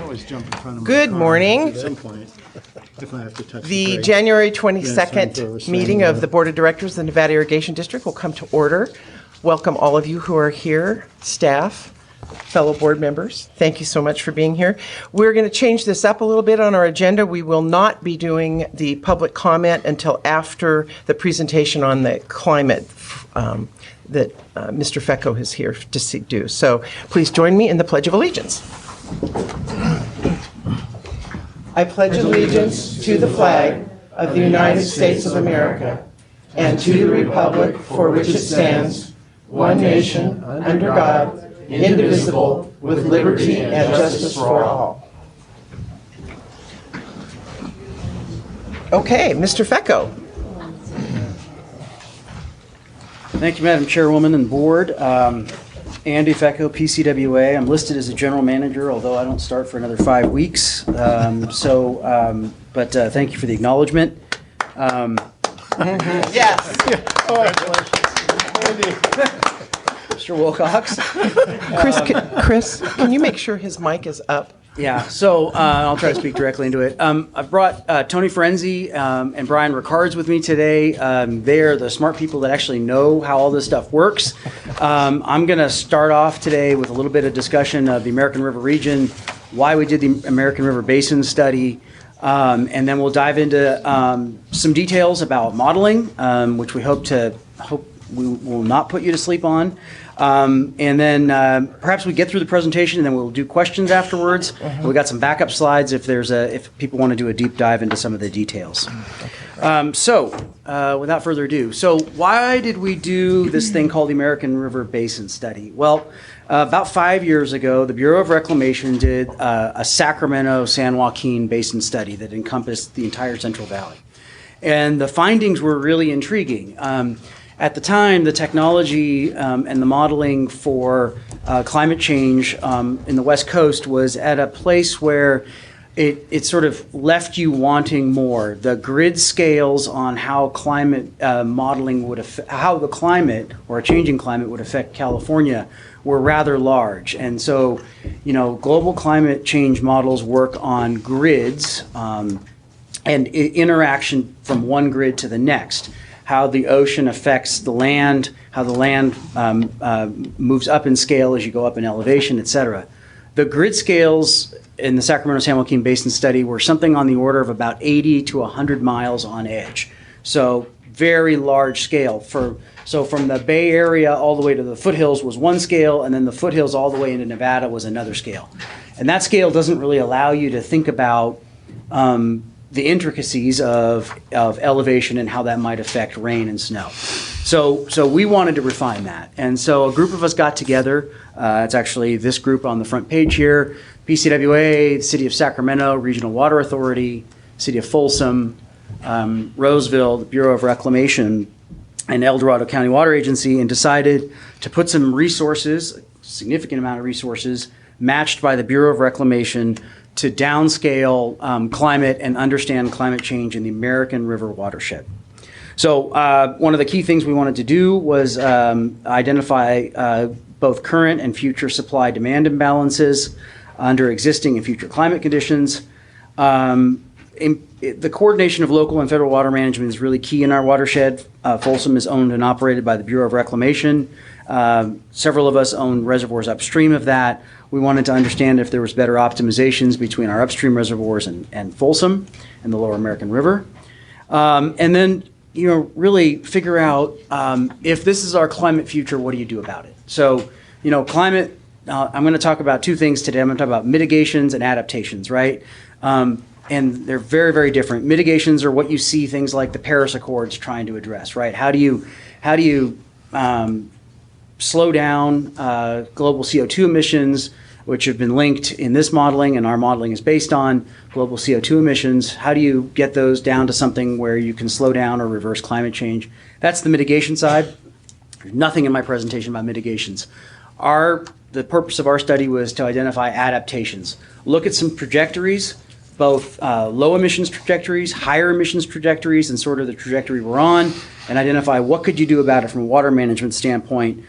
always jump in front of my Good car morning. At some point, if I have to touch The brakes. January Yeah, it's time 22nd for a meeting sign of the Board of Directors of the Nevada Irrigation District will come to order. Welcome all of you who are here, staff, fellow board members. Thank you so much for being here. We're going to change this up a little bit on our agenda. We will not be doing the public comment until after the presentation on the climate that Mr. Fecco is here to do. So please join me in the Pledge of Allegiance. I pledge allegiance to the flag of the United States of America and to the republic for which it stands, one nation, under God, indivisible, with liberty and justice for all. Okay, Mr. Fecco. Thank you, Madam Chairwoman and Board. Andy Fecco, PCWA. I'm listed as a general manager, although I don't start for another 5 weeks. But thank you for the acknowledgement. Yes. Mr. Wilcox. Chris, can you make sure his mic is up? Yeah, so I'll try to speak directly into it. I've brought Tony Ferenzi and Brian Ricards with me today. They are the smart people that actually know how all this stuff works. I'm going to start off today with a little bit of discussion of the American River region, why we did the American River Basin study, and then we'll dive into some details about modeling, which we hope we will not put you to sleep on. And then perhaps we get through the presentation and then we'll do questions afterwards. We got some backup slides if people want to do a deep dive into some of the details. Without further ado, so why did we do this thing called the American River Basin Study? Well, about 5 years ago, the Bureau of Reclamation did a Sacramento-San Joaquin Basin study that encompassed the entire Central Valley. And the findings were really intriguing. At the time, the technology and the modeling for climate change in the West Coast was at a place where it sort of left you wanting more. The grid scales on how climate modeling would how the climate or a changing climate would affect California were rather large. And so, global climate change models work on grids and interaction from one grid to the next. How the ocean affects the land, how the land moves up in scale as you go up in elevation, et cetera. The grid scales in the Sacramento-San Joaquin Basin study were something on the order of about 80 to 100 miles on edge. So very large scale. So from the Bay Area all the way to the foothills was one scale, and then the foothills all the way into Nevada was another scale. And that scale doesn't really allow you to think about the intricacies of elevation and how that might affect rain and snow. So we wanted to refine that. And so a group of us got together. It's actually this group on the front page here: PCWA, the City of Sacramento, Regional Water Authority, City of Folsom, Roseville, the Bureau of Reclamation, and El Dorado County Water Agency, and decided to put some resources, a significant amount of resources, matched by the Bureau of Reclamation to downscale climate and understand climate change in the American River watershed. So one of the key things we wanted to do was identify both current and future supply-demand imbalances under existing and future climate conditions. The coordination of local and federal water management is really key in our watershed. Folsom is owned and operated by the Bureau of Reclamation. Several of us own reservoirs upstream of that. We wanted to understand if there was better optimizations between our upstream reservoirs and Folsom and the Lower American River. And then, really figure out if this is our climate future, what do you do about it? So, climate, I'm going to talk about two things today. I'm going to talk about mitigations and adaptations, right? And they're very, very different. Mitigations are what you see things like the Paris Accords trying to address, right? How do you slow down global CO2 emissions, which have been linked in this modeling, and our modeling is based on global CO2 emissions. How do you get those down to something where you can slow down or reverse climate change? That's the mitigation side. There's nothing in my presentation about mitigations. The purpose of our study was to identify adaptations. Look at some trajectories, both low emissions trajectories, higher emissions trajectories, and sort of the trajectory we're on, and identify what could you do about it from a water management standpoint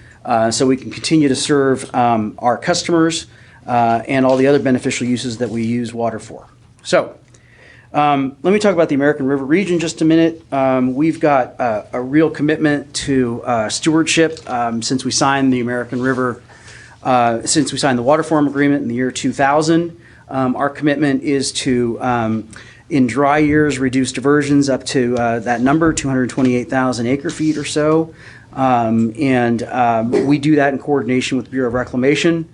so we can continue to serve our customers and all the other beneficial uses that we use water for. So, let me talk about the American River region just a minute. We've got a real commitment to stewardship since we signed the American River, since we signed the Water Forum Agreement in the year 2000. Our commitment is to, in dry years, reduce diversions up to that number, 228,000 acre feet or so. We do that in coordination with the Bureau of Reclamation.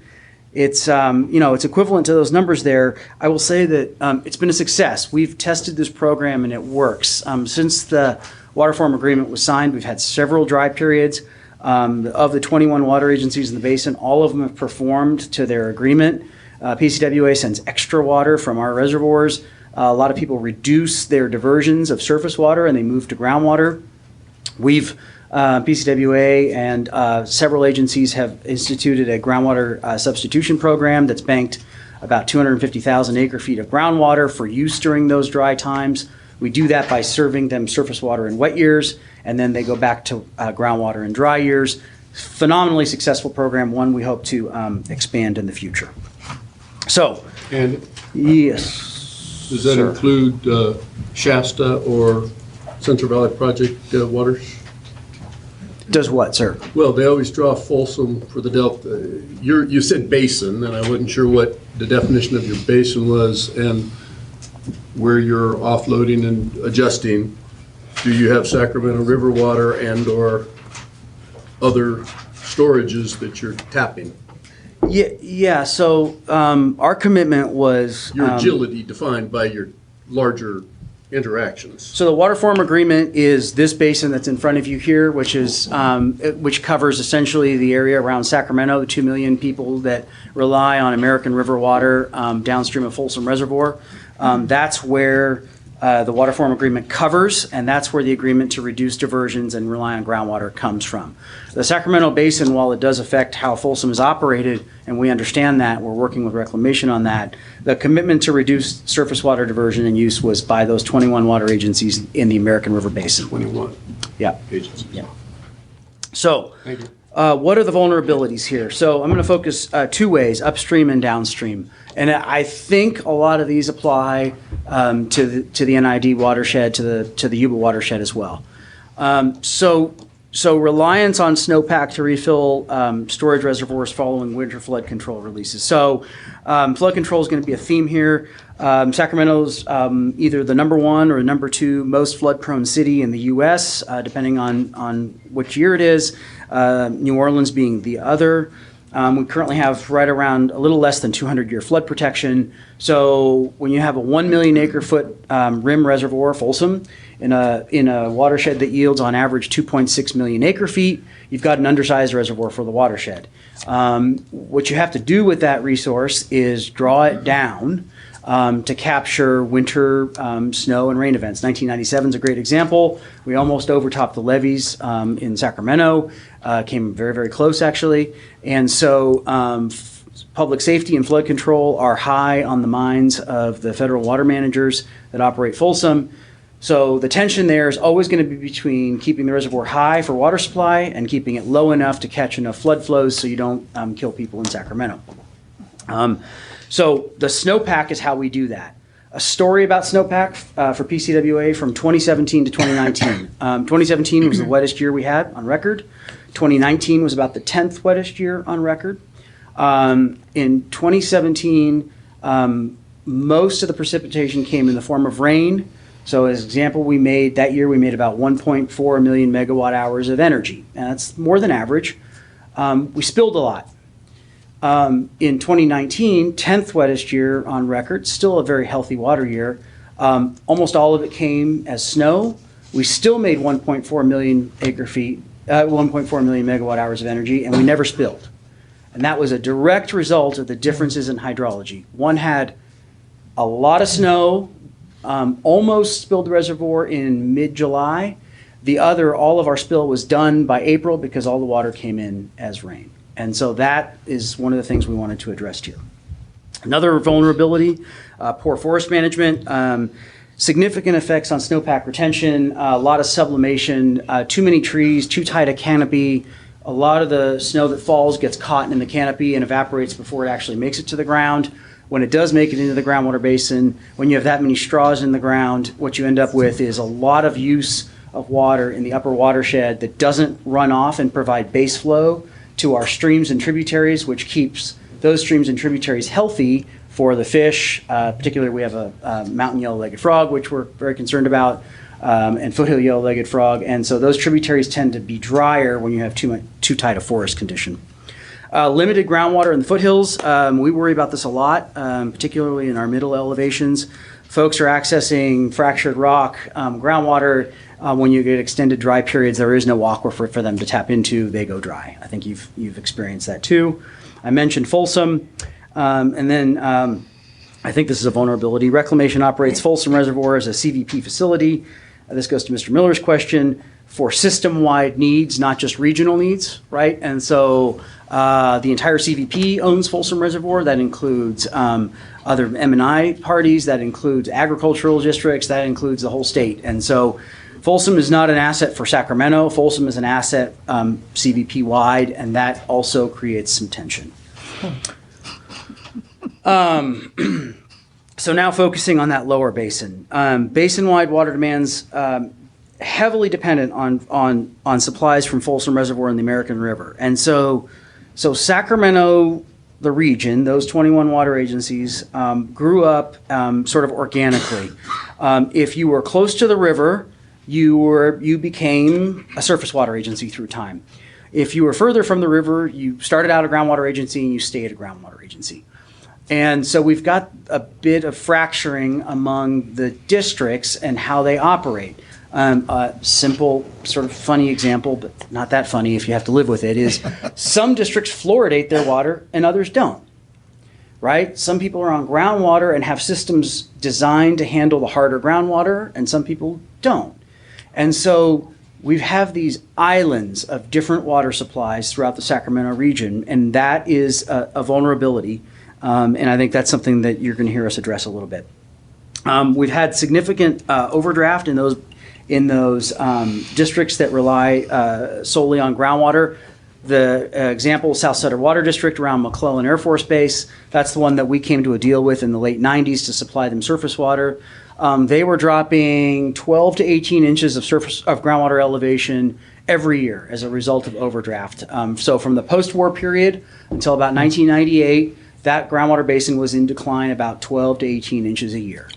It's, it's equivalent to those numbers there. I will say that it's been a success. We've tested this program and it works. Since the Water Forum Agreement was signed, we've had several dry periods. Of the 21 water agencies in the basin, all of them have performed to their agreement. PCWA sends extra water from our reservoirs. A lot of people reduce their diversions of surface water and they move to groundwater. PCWA and several agencies have instituted a groundwater substitution program that's banked about 250,000 acre feet of groundwater for use during those dry times. We do that by serving them surface water in wet years, and then they go back to groundwater in dry years. Phenomenally successful program, one we hope to expand in the future. So, And yes. does that include Shasta or Central Valley Project waters? Does what, sir? Well, they always draw Folsom for the Delta. You said basin, and I wasn't sure what the definition of your basin was and where you're offloading and adjusting. Do you have Sacramento River water and or other storages that you're tapping? Yeah. So our commitment was Your agility defined by your larger interactions. So the Water Forum Agreement is this basin that's in front of you here, which is which covers essentially the area around Sacramento, the 2 million people that rely on American River water downstream of Folsom Reservoir. That's where the Water Forum Agreement covers, and that's where the agreement to reduce diversions and rely on groundwater comes from. The Sacramento Basin, while it does affect how Folsom is operated, and we understand that, we're working with Reclamation on that, the commitment to reduce surface water diversion and use was by those 21 water agencies in the American River Basin. 21 Yeah. agencies. Yeah. So, Thank you. what are the vulnerabilities here? So I'm going to focus two ways, upstream and downstream. And I think a lot of these apply to the NID watershed, to the Yuba watershed as well. So reliance on snowpack to refill storage reservoirs following winter flood control releases. So flood control is going to be a theme here. Sacramento's either the #1 or #2 most flood-prone city in the U.S., depending on which year it is. New Orleans being the other. We currently have right around a little less than 200-year flood protection. So when you have a 1 million acre foot rim reservoir, Folsom, in a watershed that yields on average 2.6 million acre feet, you've got an undersized reservoir for the watershed. What you have to do with that resource is draw it down to capture winter snow and rain events. 1997 is a great example. We almost overtopped the levees in Sacramento, came very, very close actually. And so public safety and flood control are high on the minds of the federal water managers that operate Folsom. So the tension there is always going to be between keeping the reservoir high for water supply and keeping it low enough to catch enough flood flows so you don't kill people in Sacramento. So the snowpack is how we do that. A story about snowpack for PCWA from 2017 to 2019. 2017 was the wettest year we had on record. 2019 was about the 10th wettest year on record. In 2017, most of the precipitation came in the form of rain. So as an example, that year we made about 1.4 million megawatt hours of energy, and that's more than average. We spilled a lot. In 2019, 10th wettest year on record, still a very healthy water year. Almost all of it came as snow. We still made 1.4 million acre feet, 1.4 million megawatt hours of energy, and we never spilled. And that was a direct result of the differences in hydrology. One had a lot of snow, almost spilled the reservoir in mid-July. The other, all of our spill was done by April because all the water came in as rain. And so that is one of the things we wanted to address here. Another vulnerability, poor forest management, significant effects on snowpack retention, a lot of sublimation, too many trees, too tight a canopy, A lot of the snow that falls gets caught in the canopy and evaporates before it actually makes it to the ground. When it does make it into the groundwater basin, when you have that many straws in the ground, what you end up with is a lot of use of water in the upper watershed that doesn't run off and provide base flow to our streams and tributaries, which keeps those streams and tributaries healthy for the fish. Particularly, we have a mountain yellow-legged frog, which we're very concerned about, and foothill yellow-legged frog. And so those tributaries tend to be drier when you have too tight a forest condition. Limited groundwater in the foothills. We worry about this a lot, particularly in our middle elevations. Folks are accessing fractured rock, groundwater. When you get extended dry periods, there is no aquifer for them to tap into. They go dry. I think you've experienced that too. I mentioned Folsom, and then I think this is a vulnerability. Reclamation operates Folsom Reservoir as a CVP facility. This goes to Mr. Miller's question for system-wide needs, not just regional needs, right? And so the entire CVP owns Folsom Reservoir. That includes other M&I parties. That includes agricultural districts. That includes the whole state. And so Folsom is not an asset for Sacramento. Folsom is an asset CVP-wide, and that also creates some tension. So now focusing on that lower basin. Basin-wide water demands heavily dependent on supplies from Folsom Reservoir and the American River. And so Sacramento, the region, those 21 water agencies, grew up sort of organically. If you were close to the river, you became a surface water agency through time. If you were further from the river, you started out a groundwater agency and you stayed a groundwater agency. And so we've got a bit of fracturing among the districts and how they operate. A simple, sort of funny example, but not that funny if you have to live with it, is some districts fluoridate their water and others don't, right? Some people are on groundwater and have systems designed to handle the harder groundwater, and some people don't. And so we have these islands of different water supplies throughout the Sacramento region, and that is a vulnerability. And I think that's something that you're going to hear us address a little bit. We've had significant overdraft in those districts that rely solely on groundwater. The example, South Sutter Water District around McClellan Air Force Base, that's the one that we came to a deal with in the late 90s to supply them surface water. They were dropping 12 to 18 inches of groundwater elevation every year as a result of overdraft. So from the post-war period until about 1998, that groundwater basin was in decline about 12 to 18 inches a year.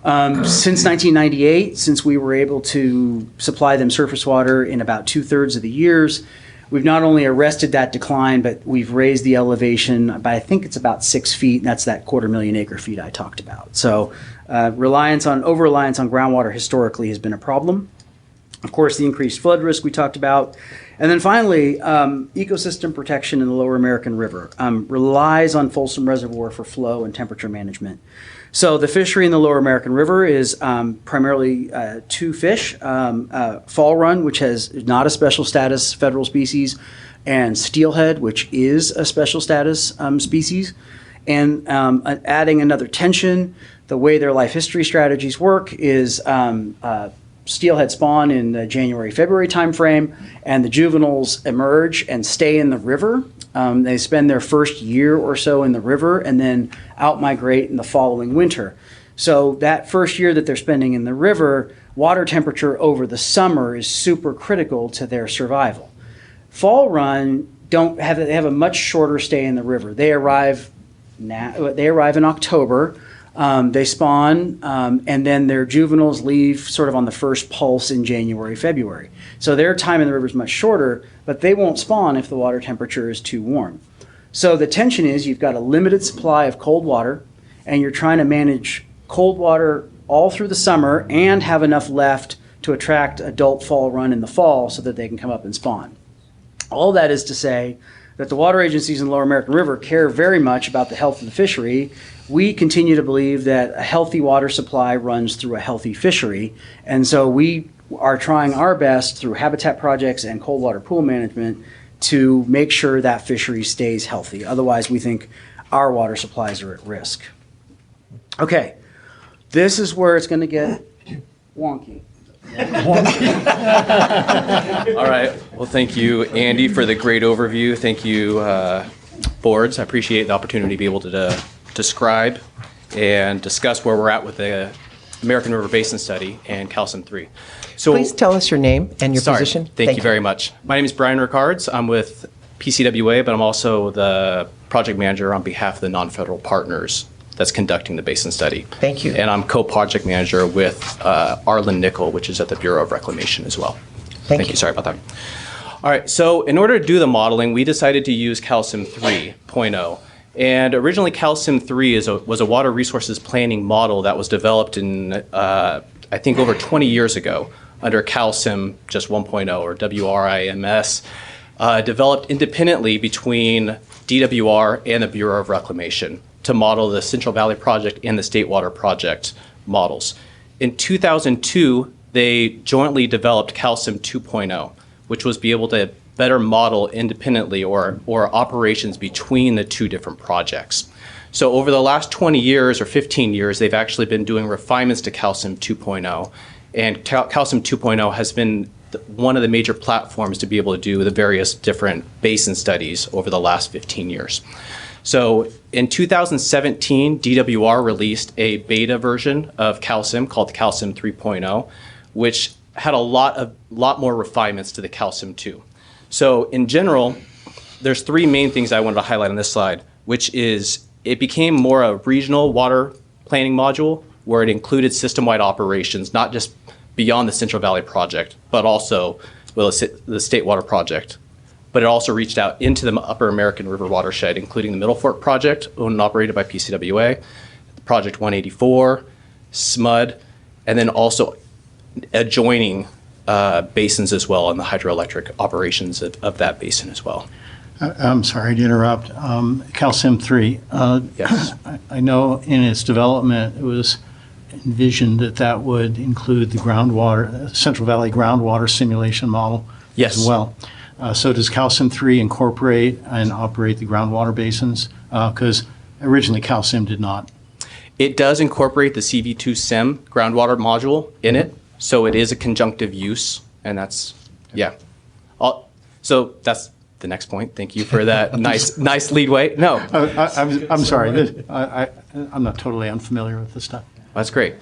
Since 1998, since we were able to supply them surface water in about 2/3 of the years, we've not only arrested that decline, but we've raised the elevation by, I think it's about 6 feet, and that's that 250,000 acre feet I talked about. So over-reliance on groundwater historically has been a problem. Of course, the increased flood risk we talked about. And then finally, ecosystem protection in the lower American River relies on Folsom Reservoir for flow and temperature management. So the fishery in the lower American River is primarily two fish, fall run, which has not a special status federal species, and steelhead, which is a special status species. And adding another tension, the way their life history strategies work is steelhead spawn in the January-February timeframe, and the juveniles emerge and stay in the river. They spend their first year or so in the river and then out-migrate in the following winter. So that first year that they're spending in the river, water temperature over the summer is super critical to their survival. Fall run they have a much shorter stay in the river. They arrive in October. They spawn, and then their juveniles leave sort of on the first pulse in January, February. So their time in the river is much shorter, but they won't spawn if the water temperature is too warm. So the tension is you've got a limited supply of cold water, and you're trying to manage cold water all through the summer and have enough left to attract adult fall run in the fall so that they can come up and spawn. All that is to say that the water agencies in the Lower American River care very much about the health of the fishery. We continue to believe that a healthy water supply runs through a healthy fishery. And so we are trying our best through habitat projects and cold water pool management to make sure that fishery stays healthy. Otherwise, we think our water supplies are at risk. Okay, this is where it's going to get wonky. All right. Well, thank you, Andy, for the great overview. Thank you, boards. I appreciate the opportunity to be able to describe and discuss where we're at with the American River Basin Study and Calcium 3. So, Please tell us your name and your sorry. position. Thank you very much. My name is Brian Ricards. I'm with PCWA, but I'm also the project manager on behalf of the non-federal partners that's conducting the basin study. Thank you. And I'm co-project manager with Arlen Nickel, which is at the Bureau of Reclamation as well. Thank you. Sorry about that. All right, so in order to do the modeling, we decided to use Calcium 3.0. And originally, Calcium 3 was a water resources planning model that was developed in, I think, over 20 years ago under Calcium just 1.0, or WRIMS, developed independently between DWR and the Bureau of Reclamation to model the Central Valley Project and the State Water Project models. In 2002, they jointly developed Calcium 2.0, which was be able to better model independently or operations between the two different projects. So over the last 20 years or 15 years, they've actually been doing refinements to Calcium 2.0, and Calcium 2.0 has been one of the major platforms to be able to do the various different basin studies over the last 15 years. So in 2017, DWR released a beta version of Calcium called Calcium 3.0, which had a lot more refinements to the Calcium 2. So in general, there's three main things I wanted to highlight on this slide, which is it became more a regional water planning module where it included system-wide operations, not just beyond the Central Valley Project, but also the State Water Project. But it also reached out into the Upper American River watershed, including the Middle Fork Project, owned and operated by PCWA, Project 184, SMUD, and then also adjoining basins as well, and the hydroelectric operations of that basin as well. I'm sorry to interrupt. Calcium 3. Yes. I know in its development, it was envisioned that would include the groundwater, Central Valley groundwater simulation model Yes. as well. So does Calcium 3 incorporate and operate the groundwater basins? Because originally Calcium did not. It does incorporate the CV2 SIM groundwater module in it, so it is a conjunctive use, and that's, yeah. So that's the next point. Thank you for that nice leadway. No, I'm sorry. I'm not totally unfamiliar with this stuff. that's great.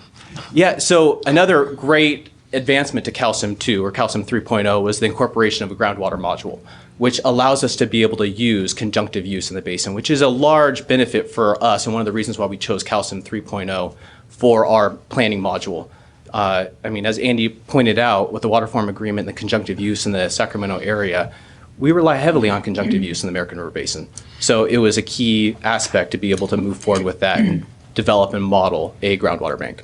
Yeah, so another great advancement to Calcium 2 or Calcium 3.0 was the incorporation of a groundwater module, which allows us to be able to use conjunctive use in the basin, which is a large benefit for us and one of the reasons why we chose Calcium 3.0 for our planning module. I mean, as Andy pointed out, with the waterform agreement and the conjunctive use in the Sacramento area, we rely heavily on conjunctive use in the American River Basin. So it was a key aspect to be able to move forward with that and develop and model a groundwater bank.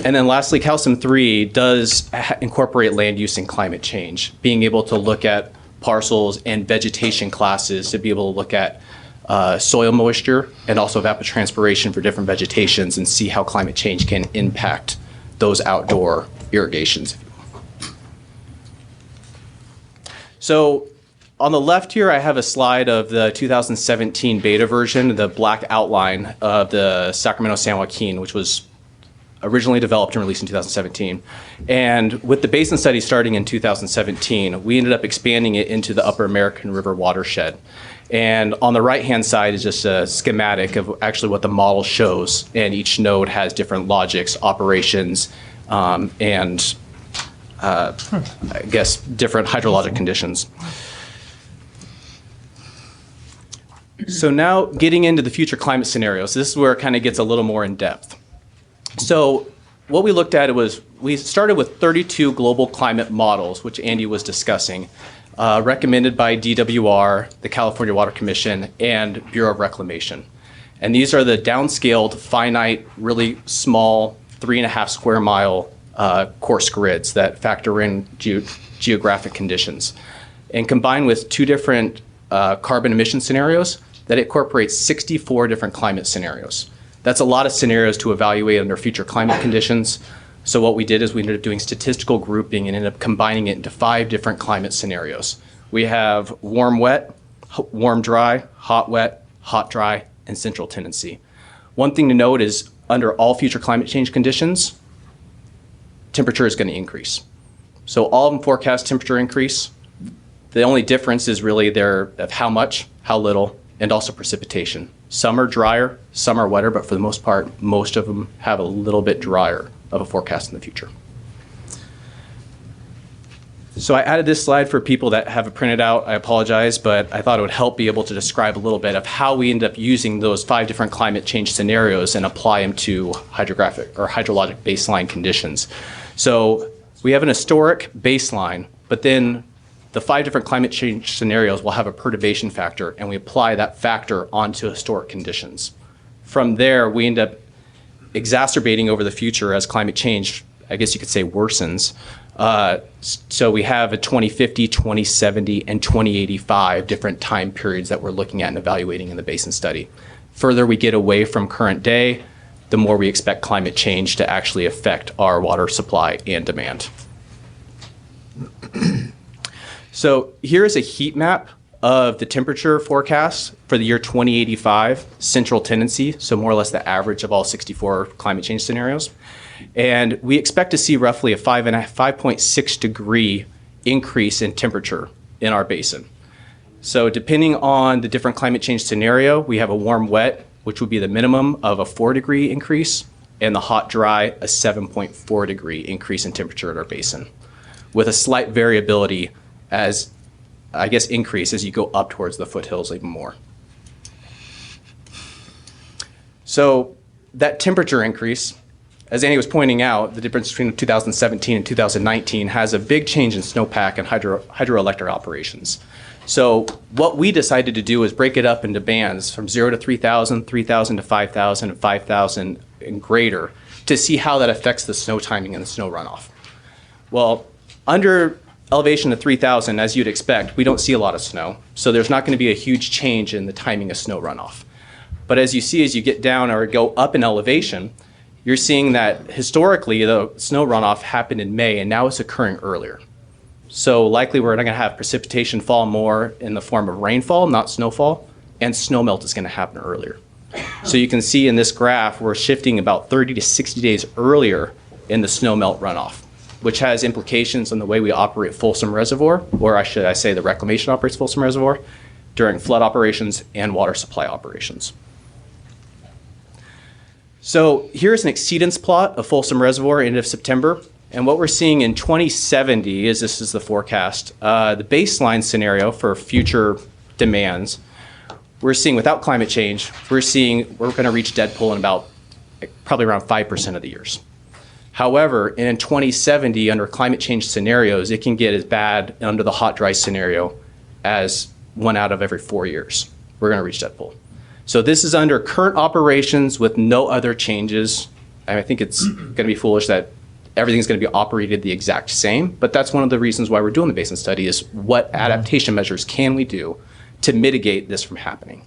And then lastly, Calcium 3 does incorporate land use and climate change, being able to look at parcels and vegetation classes to be able to look at soil moisture and also evapotranspiration for different vegetations and see how climate change can impact those outdoor irrigations. So on the left here, I have a slide of the 2017 beta version, the black outline of the Sacramento San Joaquin, which was originally developed and released in 2017. And with the basin study starting in 2017, we ended up expanding it into the Upper American River watershed. And on the right-hand side is just a schematic of actually what the model shows. And each node has different logics, operations, and I guess different hydrologic conditions. So now getting into the future climate scenarios, this is where it kind of gets a little more in depth. So what we looked at was we started with 32 global climate models, which Andy was discussing, recommended by DWR, the California Water Commission, and Bureau of Reclamation. And these are the downscaled, finite, really small, 3.5 square mile coarse grids that factor in geographic conditions. And combined with two different carbon emission scenarios, that incorporates 64 different climate scenarios. That's a lot of scenarios to evaluate under future climate conditions. So what we did is we ended up doing statistical grouping and ended up combining it into 5 different climate scenarios. We have warm, wet, warm, dry, hot, wet, hot, dry, and central tendency. One thing to note is under all future climate change conditions, temperature is going to increase. So all of them forecast temperature increase. The only difference is really there of how much, how little, and also precipitation. Some are drier, some are wetter, but for the most part, most of them have a little bit drier of a forecast in the future. So I added this slide for people that have it printed out. I apologize, but I thought it would help be able to describe a little bit of how we end up using those 5 different climate change scenarios and apply them to hydrographic or hydrologic baseline conditions. So we have an historic baseline, but then the 5 different climate change scenarios will have a perturbation factor, and we apply that factor onto historic conditions. From there, we end up exacerbating over the future as climate change, I guess you could say, worsens. So we have a 2050, 2070, and 2085 different time periods that we're looking at and evaluating in the basin study. Further we get away from current day, the more we expect climate change to actually affect our water supply and demand. So here is a heat map of the temperature forecast for the year 2085, central tendency, so more or less the average of all 64 climate change scenarios. And we expect to see roughly a 5.6 degree increase in temperature in our basin. So depending on the different climate change scenario, we have a warm wet, which would be the minimum of a 4 degree increase, and the hot dry, a 7.4 degree increase in temperature in our basin, with a slight variability as, I guess, increase as you go up towards the foothills even more. So that temperature increase, as Annie was pointing out, the difference between 2017 and 2019 has a big change in snowpack and hydroelectric operations. So what we decided to do is break it up into bands from 0 to 3,000, 3,000 to 5,000, and 5,000 and greater to see how that affects the snow timing and the snow runoff. Well, under elevation of 3,000, as you'd expect, we don't see a lot of snow, so there's not going to be a huge change in the timing of snow runoff. But as you see, as you get down or go up in elevation, you're seeing that historically the snow runoff happened in May, and now it's occurring earlier. So likely we're not going to have precipitation fall more in the form of rainfall, not snowfall, and snowmelt is going to happen earlier. So you can see in this graph, we're shifting about 30 to 60 days earlier in the snowmelt runoff, which has implications on the way we operate Folsom Reservoir, or should I say the reclamation operates Folsom Reservoir, during flood operations and water supply operations. So here's an exceedance plot of Folsom Reservoir end of September. And what we're seeing in 2070 is, this is the forecast, the baseline scenario for future demands. We're seeing without climate change, we're going to reach dead pull in about probably around 5% of the years. However, in 2070, under climate change scenarios, it can get as bad under the hot dry scenario as 1 out of every 4 years. We're going to reach dead pull. So this is under current operations with no other changes. I think it's going to be foolish that everything's going to be operated the exact same, but that's one of the reasons why we're doing the basin study is what adaptation measures can we do to mitigate this from happening.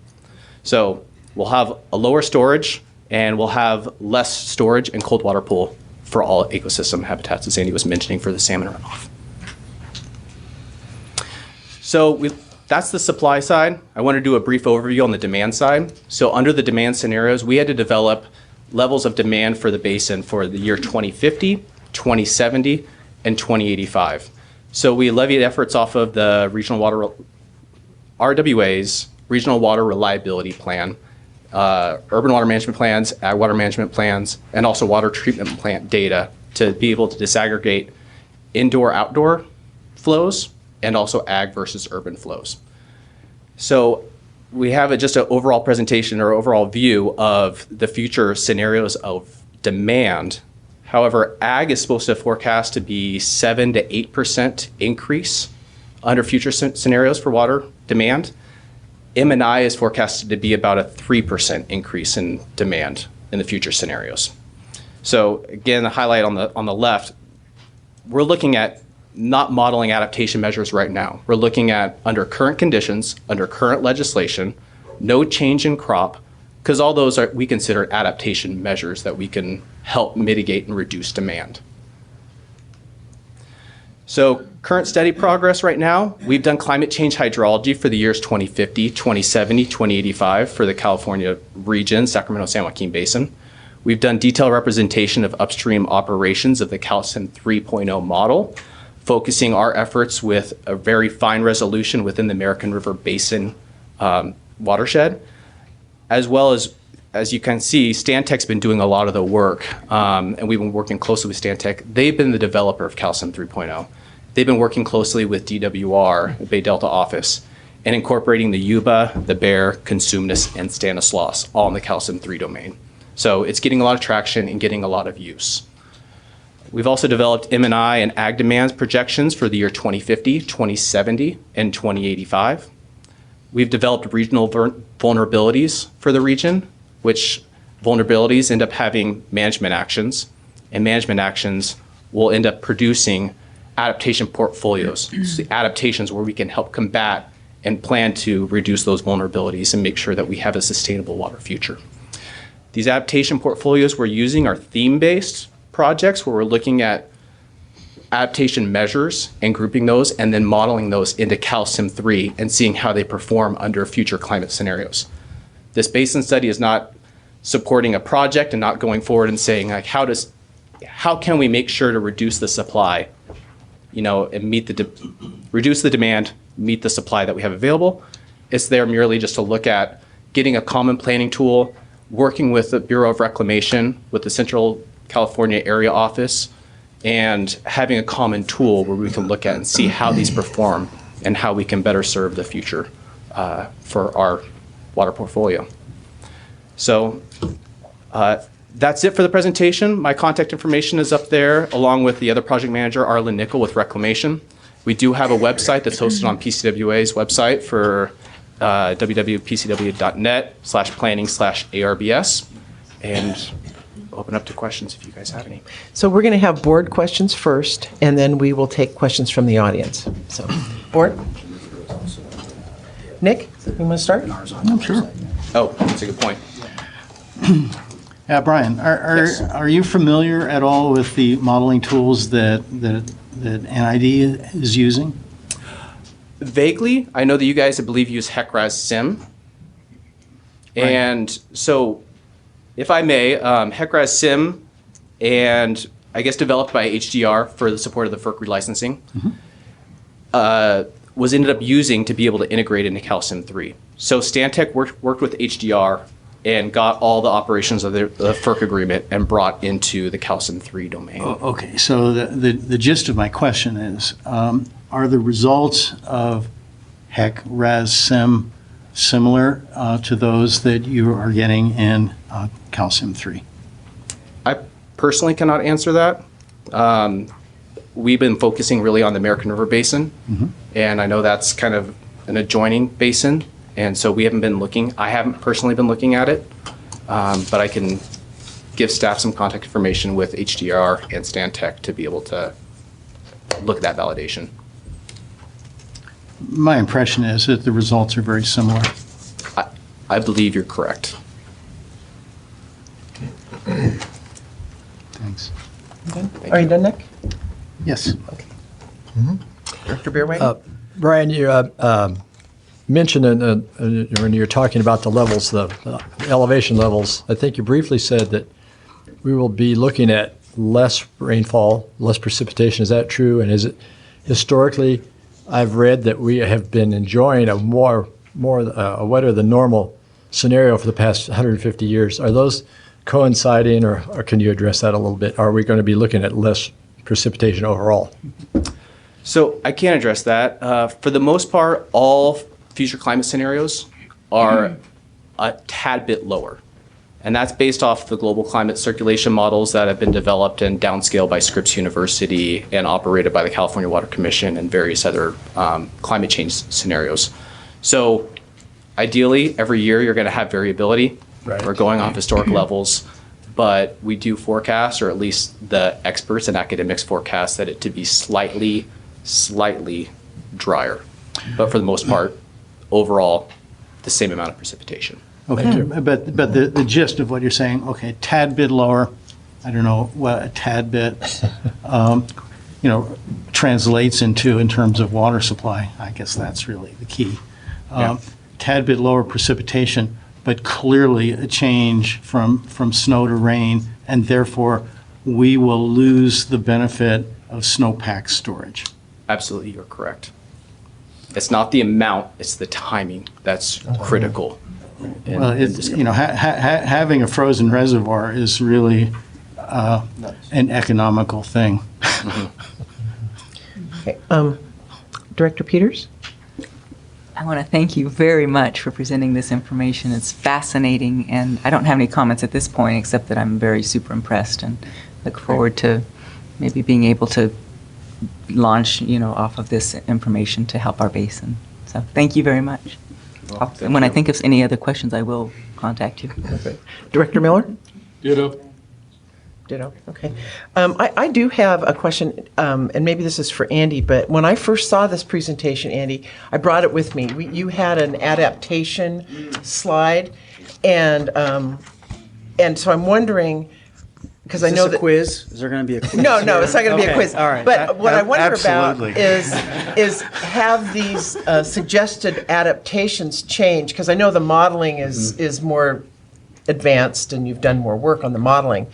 So we'll have a lower storage and we'll have less storage and cold water pool for all ecosystem habitats, as Andy was mentioning, for the salmon runoff. So that's the supply side. I want to do a brief overview on the demand side. So under the demand scenarios, we had to develop levels of demand for the basin for the year 2050, 2070, and 2085. So we levied efforts off of the regional water, RWA's Regional Water Reliability Plan, urban water management plans, ag water management plans, and also water treatment plant data to be able to disaggregate indoor-outdoor flows and also ag versus urban flows. So we have just an overall presentation or overall view of the future scenarios of demand. However, ag is supposed to forecast to be 7 to 8% increase under future scenarios for water demand. M&I is forecasted to be about a 3% increase in demand in the future scenarios. So again, the highlight on the left, we're looking at not modeling adaptation measures right now. We're looking at under current conditions, under current legislation, no change in crop, because all those are we consider adaptation measures that we can help mitigate and reduce demand. So current steady progress right now, we've done climate change hydrology for the years 2050, 2070, 2085 for the California region, Sacramento, San Joaquin Basin. We've done detailed representation of upstream operations of the calcium 3.0 model, focusing our efforts with a very fine resolution within the American River Basin watershed, as well as you can see, Stantec's been doing a lot of the work, and we've been working closely with Stantec. They've been the developer of calcium 3.0. They've been working closely with DWR, the Bay Delta office, and incorporating the Yuba, the Bear, Consumnes, and Stanislaus, all in the calcium 3 domain. So it's getting a lot of traction and getting a lot of use. We've also developed M&I and ag demands projections for the year 2050, 2070, and 2085. We've developed regional vulnerabilities for the region, which vulnerabilities end up having management actions, and management actions will end up producing adaptation portfolios. So the adaptations where we can help combat and plan to reduce those vulnerabilities and make sure that we have a sustainable water future. These adaptation portfolios we're using are theme-based projects where we're looking at adaptation measures and grouping those and then modeling those into calcium 3 and seeing how they perform under future climate scenarios. This basin study is not supporting a project and not going forward and saying, like, how can we make sure to reduce the supply, and reduce the demand, meet the supply that we have available. It's there merely just to look at getting a common planning tool, working with the Bureau of Reclamation, with the Central California Area Office, and having a common tool where we can look at and see how these perform and how we can better serve the future for our water portfolio. So that's it for the presentation. My contact information is up there, along with the other project manager, Arlen Nickel with Reclamation. We do have a website that's hosted on PCWA's website for www.pcw.net/planning/ARBS, and open up to questions if you guys have any. So we're going to have board questions first, and then we will take questions from the audience. So, board? Nick, you want to start? Oh, sure. Oh, that's a good point. Yeah, Brian, are you familiar at all with the modeling tools that NID is using? Vaguely, I know that you guys, I believe, use HEC-RAS Sim. Right. And so, if I may, HEC-RAS Sim, and I guess developed by HDR for the support of the FERC relicensing, was ended up using to be able to integrate into calcium 3. So Stantec worked with HDR and got all the operations of the FERC agreement and brought into the calcium 3 domain. Okay, so the gist of my question is, are the results of HEC-RAS Sim similar to those that you are getting in calcium 3? I personally cannot answer that. We've been focusing really on the American River Basin, and I know that's kind of an adjoining basin, and so we haven't been looking. I haven't personally been looking at it, but I can give staff some contact information with HDR and Stantec to be able to look at that validation. My impression is that the results are very similar. I believe you're correct. Thanks. Are you done, Nick? Yes. Director Beerway? Brian, you mentioned when you were talking about the levels, the elevation levels, I think you briefly said that we will be looking at less rainfall, less precipitation. Is that true? And is it historically, I've read that we have been enjoying a wetter than normal scenario for the past 150 years. Are those coinciding, or can you address that a little bit? Are we going to be looking at less precipitation overall? So I can address that. For the most part, all future climate scenarios are a tad bit lower. And that's based off the global climate circulation models that have been developed and downscaled by Scripps University and operated by the California Water Commission and various other climate change scenarios. So ideally, every year you're going to have variability. Right. We're going off historic levels, but we do forecast, or at least the experts and academics forecast, that it to be slightly drier. But for the most part, overall, the same amount of precipitation. Okay, but the gist of what you're saying, okay, tad bit lower, I don't know what a tad bit, translates into in terms of water supply. I guess that's really the key. Tad bit lower precipitation, but clearly a change from snow to rain, and therefore we will lose the benefit of snowpack storage. Absolutely, you're correct. It's not the amount, it's the timing that's critical. Well, it's, you know, having a frozen reservoir is really an economical thing. Okay. Director Peters? I want to thank you very much for presenting this information. It's fascinating, and I don't have any comments at this point, except that I'm very super impressed and look forward to maybe being able to launch, off of this information to help our basin. So thank you very much. And when I think of any other questions, I will contact you. Okay. Director Miller? Ditto. Ditto. Okay. I do have a question, and maybe this is for Andy, but when I first saw this presentation, Andy, I brought it with me. You had an adaptation slide, and so I'm wondering, because I Is know this a that quiz? Is there going to be a quiz? No, it's not going to be a Okay, quiz. all right. But what I wonder Absolutely. about is have these suggested adaptations change? Because I know the modeling is more advanced and you've done more work on the modeling.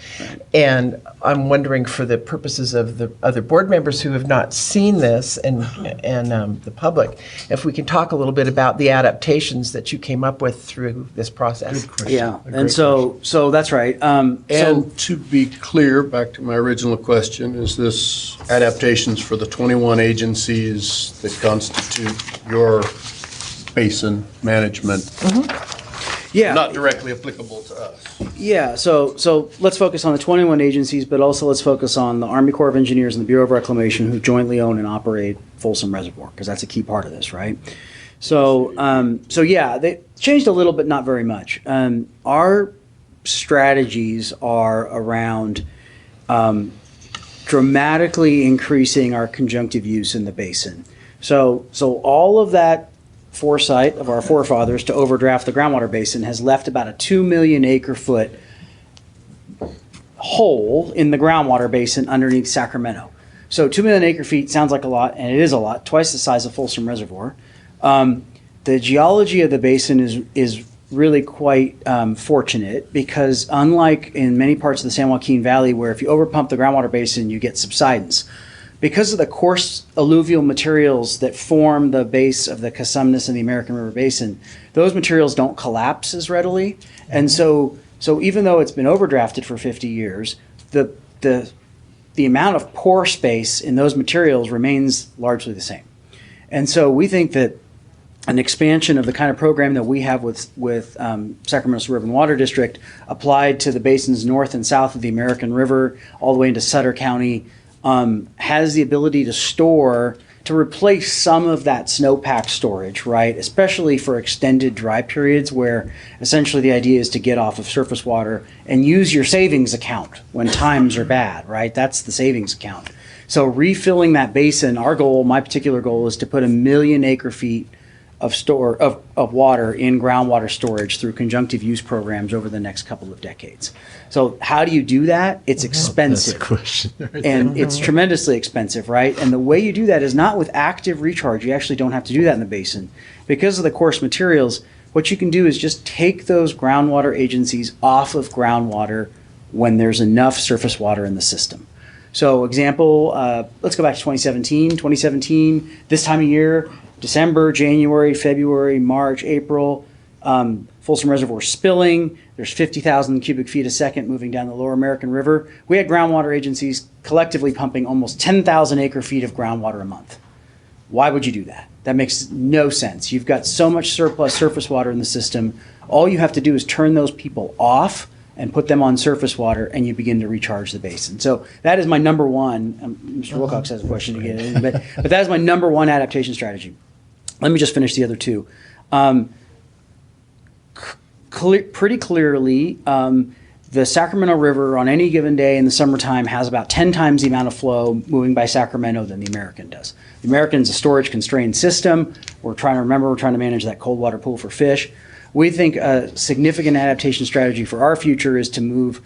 And I'm wondering, for the purposes of the other board members who have not seen this and the public, if we can talk a little bit about the adaptations that you came up with through this process. Yeah, and so that's right. And to be clear, back to my original question, is this adaptations for the 21 agencies that constitute your basin management? Yeah. Not directly applicable to us. Yeah, so let's focus on the 21 agencies, but also let's focus on the Army Corps of Engineers and the Bureau of Reclamation, who jointly own and operate Folsom Reservoir, because that's a key part of this, right? So yeah, they changed a little, but not very much. Our strategies are around dramatically increasing our conjunctive use in the basin. So all of that foresight of our forefathers to overdraft the groundwater basin has left about a 2 million acre foot hole in the groundwater basin underneath Sacramento. So 2 million acre feet sounds like a lot, and it is a lot, twice the size of Folsom Reservoir. The geology of the basin is really quite fortunate, because unlike in many parts of the San Joaquin Valley, where if you overpump the groundwater basin, you get subsidence, because of the coarse alluvial materials that form the base of the Cosumnes and the American River Basin, those materials don't collapse as readily. And so even though it's been overdrafted for 50 years, the amount of pore space in those materials remains largely the same. And so we think that an expansion of the kind of program that we have with Sacramento Suburban Water District applied to the basins north and south of the American River, all the way into Sutter County, has the ability to replace some of that snowpack storage, right? Especially for extended dry periods, where essentially the idea is to get off of surface water and use your savings account when times are bad, right? That's the savings account. So refilling that basin, our goal, my particular goal, is to put 1 million acre feet of water in groundwater storage through conjunctive use programs over the next couple of decades. So how do you do that? It's expensive. That's the question. And it's tremendously expensive, right? And the way you do that is not with active recharge. You actually don't have to do that in the basin. Because of the coarse materials, what you can do is just take those groundwater agencies off of groundwater when there's enough surface water in the system. So example, let's go back to 2017. 2017, this time of year, December, January, February, March, April, Folsom Reservoir spilling. There's 50,000 cubic feet a second moving down the lower American River. We had groundwater agencies collectively pumping almost 10,000 acre feet of groundwater a month. Why would you do that? That makes no sense. You've got so much surplus surface water in the system. All you have to do is turn those people off and put them on surface water, and you begin to recharge the basin. So that is my number one. Mr. Wilcox has a question to get in, but that is my number one adaptation strategy. Let me just finish the other two. Pretty clearly, the Sacramento River on any given day in the summertime has about 10 times the amount of flow moving by Sacramento than the American does. The American's a storage constrained system. We're trying to manage that cold water pool for fish. We think a significant adaptation strategy for our future is to move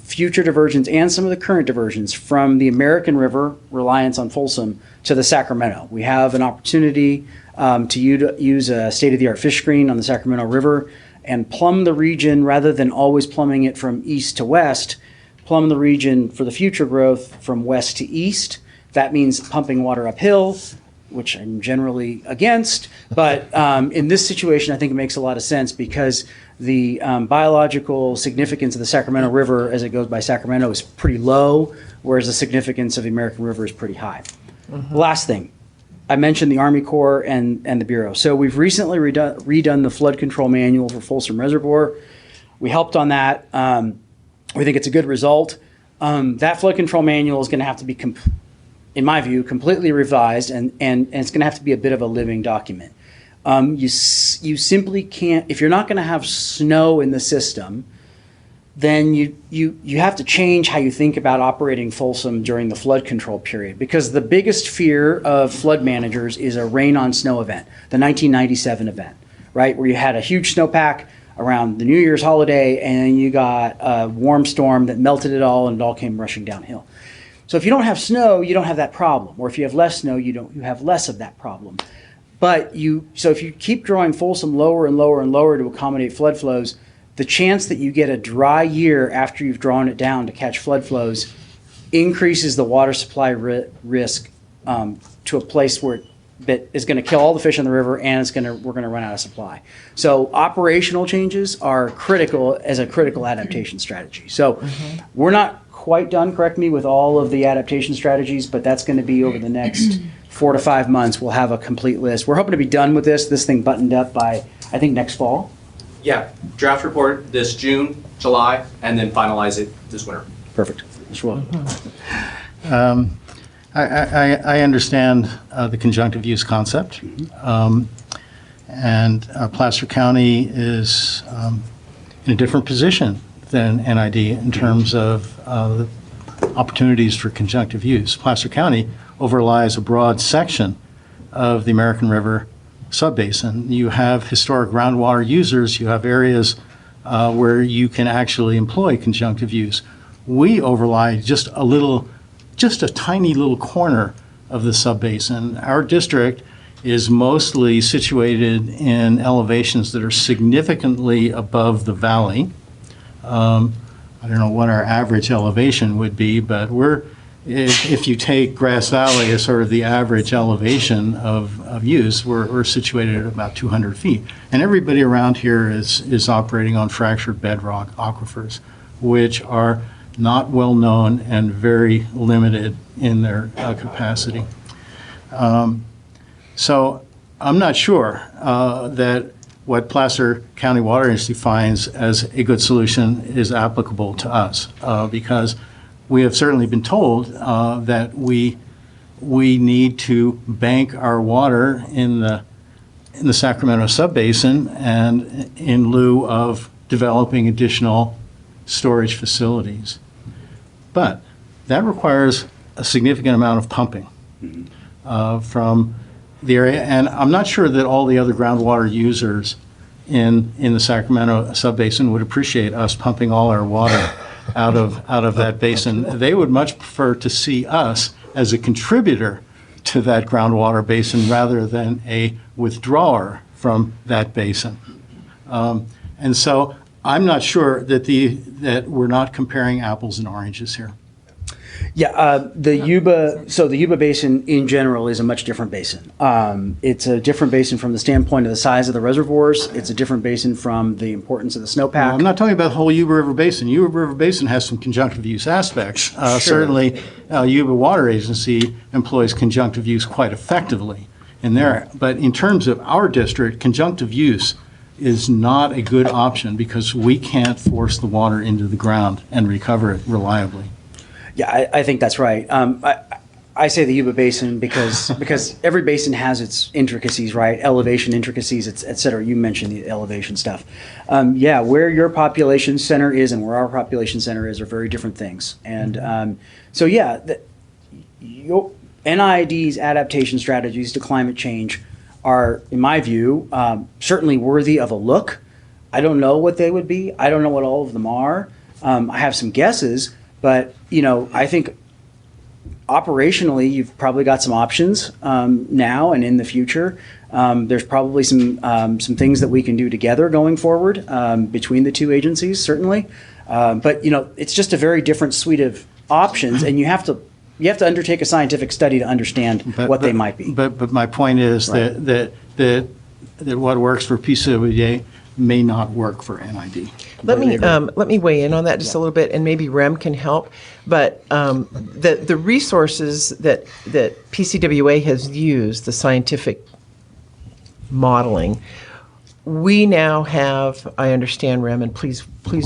future diversions and some of the current diversions from the American River reliance on Folsom to the Sacramento. We have an opportunity to use a state-of-the-art fish screen on the Sacramento River and plumb the region rather than always plumbing it from east to west, plumb the region for the future growth from west to east. That means pumping water uphill, which I'm generally against. But in this situation, I think it makes a lot of sense because the biological significance of the Sacramento River as it goes by Sacramento is pretty low, whereas the significance of the American River is pretty high. Last thing, I mentioned the Army Corps and the Bureau. So we've recently redone the flood control manual for Folsom Reservoir. We helped on that. We think it's a good result. That flood control manual is going to have to be, in my view, completely revised, and it's going to have to be a bit of a living document. You simply can't, if you're not going to have snow in the system, then you have to change how you think about operating Folsom during the flood control period, because the biggest fear of flood managers is a rain on snow event, the 1997 event, right, where you had a huge snowpack around the New Year's holiday and you got a warm storm that melted it all and it all came rushing downhill. So if you don't have snow, you don't have that problem, or if you have less snow, you have less of that problem. But so if you keep drawing Folsom lower and lower and lower to accommodate flood flows, the chance that you get a dry year after you've drawn it down to catch flood flows increases the water supply risk to a place where that is going to kill all the fish in the river, and we're going to run out of supply. So operational changes are critical as a critical adaptation strategy. So we're not quite done, correct me, with all of the adaptation strategies, but that's going to be over the next 4 to 5 months. We'll have a complete list. We're hoping to be done with this thing buttoned up by, I think, next fall. Yeah, draft report this June, July, and then finalize it this winter. Perfect. Sure. I understand the conjunctive use concept, and Placer County is in a different position than NID in terms of the opportunities for conjunctive use. Placer County overlies a broad section of the American River subbasin. You have historic groundwater users. You have areas where you can actually employ conjunctive use. We overlie just a tiny little corner of the subbasin. Our district is mostly situated in elevations that are significantly above the valley. I don't know what our average elevation would be, but if you take Grass Valley as sort of the average elevation of use, we're situated at about 200 feet. And everybody around here is operating on fractured bedrock aquifers, which are not well known and very limited in their capacity. So I'm not sure that what Placer County Water Agency finds as a good solution is applicable to us, because we have certainly been told that we need to bank our water in the Sacramento subbasin, and in lieu of developing additional storage facilities. But that requires a significant amount of pumping from the area, and I'm not sure that all the other groundwater users in the Sacramento subbasin would appreciate us pumping all our water out of that basin. They would much prefer to see us as a contributor to that groundwater basin rather than a withdrawer from that basin. And so I'm not sure that we're not comparing apples and oranges here. Yeah, the Yuba Basin in general is a much different basin. It's a different basin from the standpoint of the size of the reservoirs. It's a different basin from the importance of the snowpack. Well, I'm not talking about the whole Yuba River Basin. Yuba River Basin has some conjunctive use aspects. Sure. Certainly, Yuba Water Agency employs conjunctive use quite effectively in there. But in terms of our district, conjunctive use is not a good option because we can't force the water into the ground and recover it reliably. Yeah, I think that's right. I say the Yuba Basin because every basin has its intricacies, right? Elevation intricacies, et cetera. You mentioned the elevation stuff. Yeah, where your population center is and where our population center is are very different things. And so, yeah, your NID's adaptation strategies to climate change are, in my view, certainly worthy of a look. I don't know what they would be. I don't know what all of them are. I have some guesses. But, I think operationally, you've probably got some options now and in the future. There's probably some things that we can do together going forward between the two agencies, certainly. But it's just a very different suite of options, and you have to undertake a scientific study to understand what they might be. But my point is that what works for PCWA may not work for NID. Let me weigh in on that just a little bit, and maybe Rem can help. But the resources that PCWA has used, the scientific modeling, we now have, I understand, Rem, and please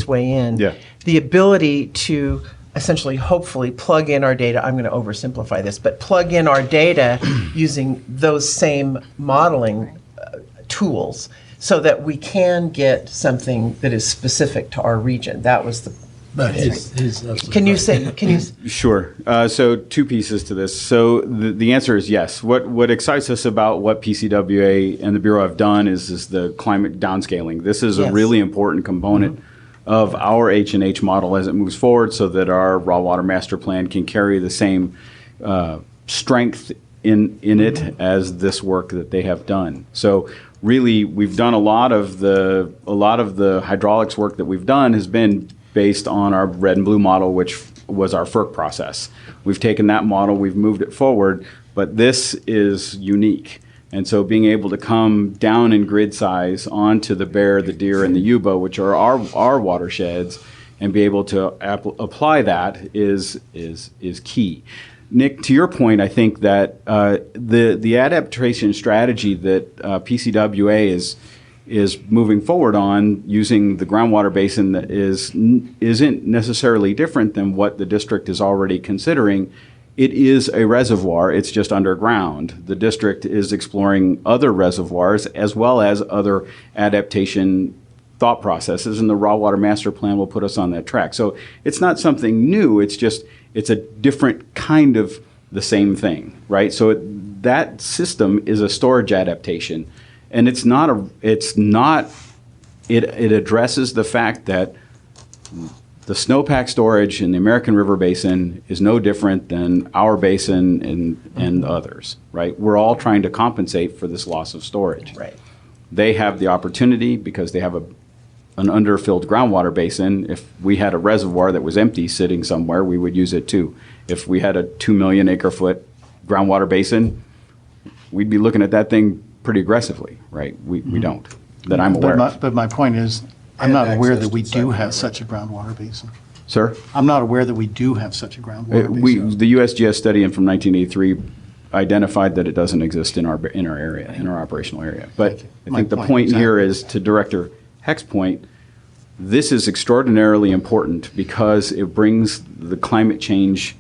weigh in, the ability to essentially, hopefully, plug in our data. I'm going to oversimplify this, but plug in our data using those same modeling tools so that we can get something that is specific to our region. That was the. But Can you say? Sure. So two pieces to this. So the answer is yes. What excites us about what PCWA and the Bureau have done is the climate downscaling. This is a really important component of our H&H model as it moves forward, so that our raw water master plan can carry the same strength in it as this work that they have done. So really, we've done a lot of the hydraulics work that we've done has been based on our red and blue model, which was our FERC process. We've taken that model, we've moved it forward, but this is unique. And so being able to come down in grid size onto the bear, the deer, and the Yuba, which are our watersheds, and be able to apply that is key. Nick, to your point, I think that the adaptation strategy that PCWA is moving forward on using the groundwater basin that isn't necessarily different than what the district is already considering. It is a reservoir, it's just underground. The district is exploring other reservoirs as well as other adaptation thought processes, and the raw water master plan will put us on that track. So it's not something new, it's a different kind of the same thing, right? So that system is a storage adaptation. And it addresses the fact that the snowpack storage in the American River Basin is no different than our basin and others, right? We're all trying to compensate for this loss of storage. Right. They have the opportunity because they have an underfilled groundwater basin. If we had a reservoir that was empty sitting somewhere, we would use it too. If we had a 2 million acre foot groundwater basin, we'd be looking at that thing pretty aggressively, right? We don't, that I'm aware of. But my point is, I'm not aware that we do have such a groundwater basin. Sir? I'm not aware that we do have such a groundwater basin. The USGS study from 1983 identified that it doesn't exist in our area, in our operational area. But I think the point here is, to Director Heck's point, this is extraordinarily important because it brings the climate change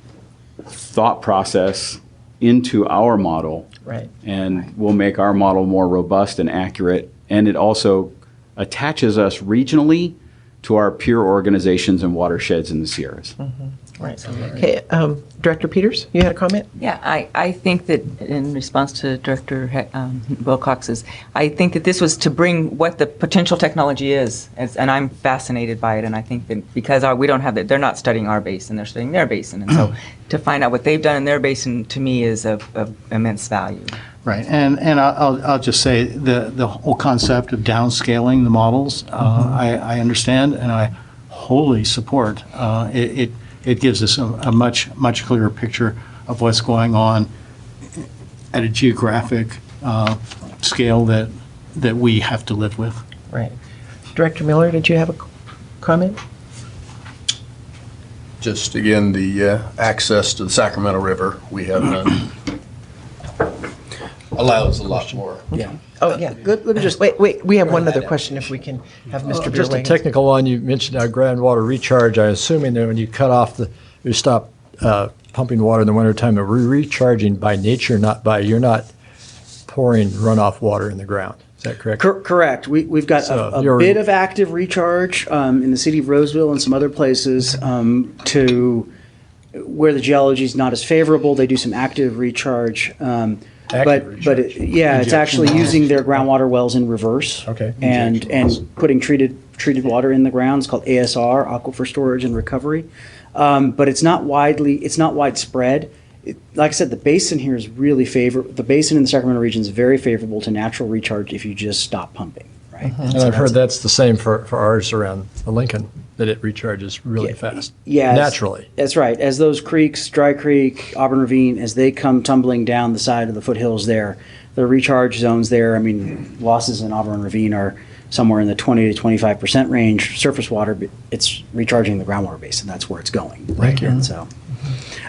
thought process into our model. Right. And will make our model more robust and accurate. And it also attaches us regionally to our peer organizations and watersheds in the Sierras. Right. Okay. Director Peters, you had a comment? Yeah, I think that in response to Director Wilcox's, I think that this was to bring what the potential technology is, and I'm fascinated by it, and I think that because we don't have that, they're not studying our basin, they're studying their basin, and so to find out what they've done in their basin, to me, is of immense value. Right, and I'll just say the whole concept of downscaling the models, I understand, and I wholly support. It gives us a much clearer picture of what's going on at a geographic scale that we have to live with. Right. Director Miller, did you have a comment? Just again, the access to the Sacramento River, we have none. Allows a lot more. Yeah. Oh, yeah. Good. Let me just wait. We have one other question. If we can have Mr. Beer Just a weigh in. technical one, you mentioned groundwater recharge. I'm assuming that when you cut off you stop pumping water in the wintertime, we're recharging by nature, you're not pouring runoff water in the ground. Is that correct? Correct. We've got a bit of active recharge in the city of Roseville and some other places to where the geology is not as favorable. They do some active recharge. It's actually using their groundwater wells in reverse. Okay. And putting treated water in the ground. It's called ASR, Aquifer Storage and Recovery. But it's not widespread. like I said, the basin here is really the basin in the Sacramento region is very favorable to natural recharge if you just stop pumping, right? And I've heard that's the same for ours around Lincoln, that it recharges really fast. Yeah, naturally. That's right. As those creeks, Dry Creek, Auburn Ravine, as they come tumbling down the side of the foothills there, the recharge zones there, I mean, losses in Auburn Ravine are somewhere in the 20 to 25% range. Surface water, but it's recharging the groundwater basin. That's where it's going. Thank you. And so,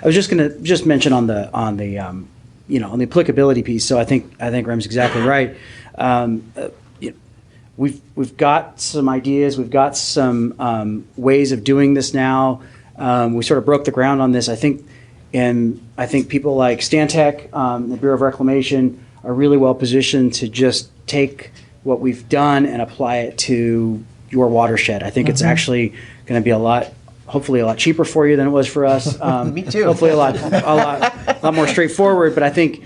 I was just going to mention on the applicability piece. So I think Rem's exactly right. We've got some ideas. We've got some ways of doing this now. We sort of broke the ground on this. I think people like Stantec, the Bureau of Reclamation, are really well positioned to just take what we've done and apply it to your watershed. I think it's actually going to be hopefully a lot cheaper for you than it was for us. Me too. Hopefully a lot more straightforward. But I think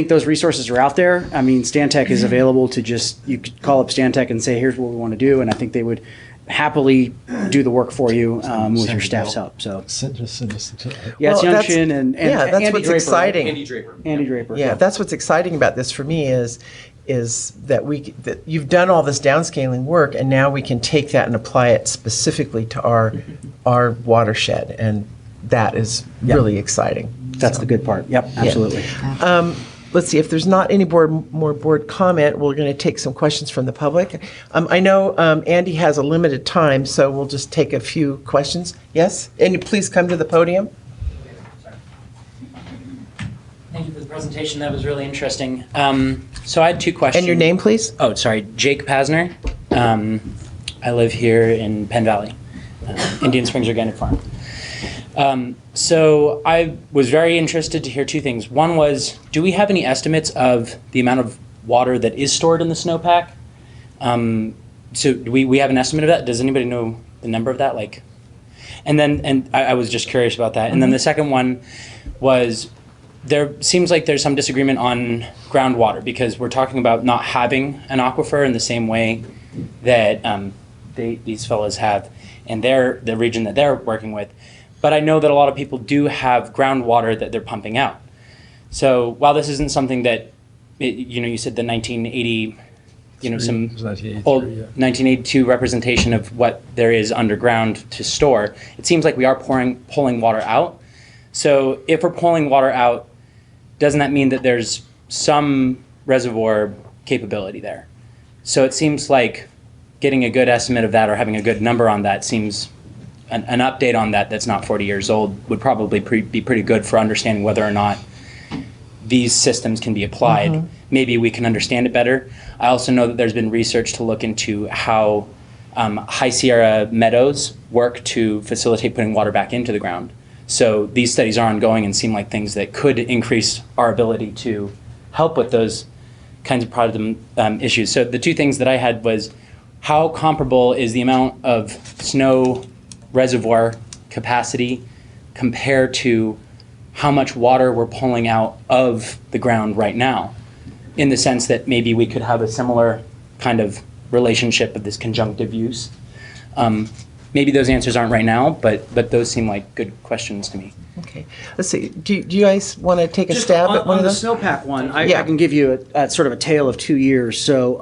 those resources are out there. I mean, Stantec is available to you could call up Stantec and say, here's what we want to do. And I think they would happily do the work for you with your staff's help. So yeah, it's Youngshin and that's Andy what's Draper. exciting. Andy Draper. Yeah, that's what's exciting about this for me is that that you've done all this downscaling work, and now we can take that and apply it specifically to our watershed, and that is really exciting. That's the good part. Yep, absolutely. Let's see, if there's not any more board comment, we're going to take some questions from the public. I know Andy has a limited time, so we'll just take a few questions. Yes? And please come to the podium. Thank you for the presentation. That was really interesting. So I had two questions. And your name, please? Oh, sorry. Jake Pasner. I live here in Penn Valley, Indian Springs Organic Farm. So I was very interested to hear two things. One was, do we have any estimates of the amount of water that is stored in the snowpack? So do we have an estimate of that? Does anybody know the number of that? And I was just curious about that. And then the second one was, there seems like there's some disagreement on groundwater because we're talking about not having an aquifer in the same way that these fellows have in the region that they're working with. But I know that a lot of people do have groundwater that they're pumping out. So while this isn't something that, you said the 1980, some old 1982 representation of what there is underground to store, it seems like we are pulling water out. So if we're pulling water out, doesn't that mean that there's some reservoir capability there? So it seems like getting a good estimate of that or having a good number on that seems an update on that's not 40 years old would probably be pretty good for understanding whether or not these systems can be applied. Mm-hmm. Maybe we can understand it better. I also know that there's been research to look into how high Sierra meadows work to facilitate putting water back into the ground. So these studies are ongoing and seem like things that could increase our ability to help with those kinds of problem issues. So the two things that I had was, how comparable is the amount of snow reservoir capacity compared to how much water we're pulling out of the ground right now, in the sense that maybe we could have a similar kind of relationship of this conjunctive use. Maybe those answers aren't right now, but those seem like good questions to me. Okay. Let's see. Do you guys want to take a stab at one of those? On the snowpack one, I can give you a sort of a tale of 2 years. So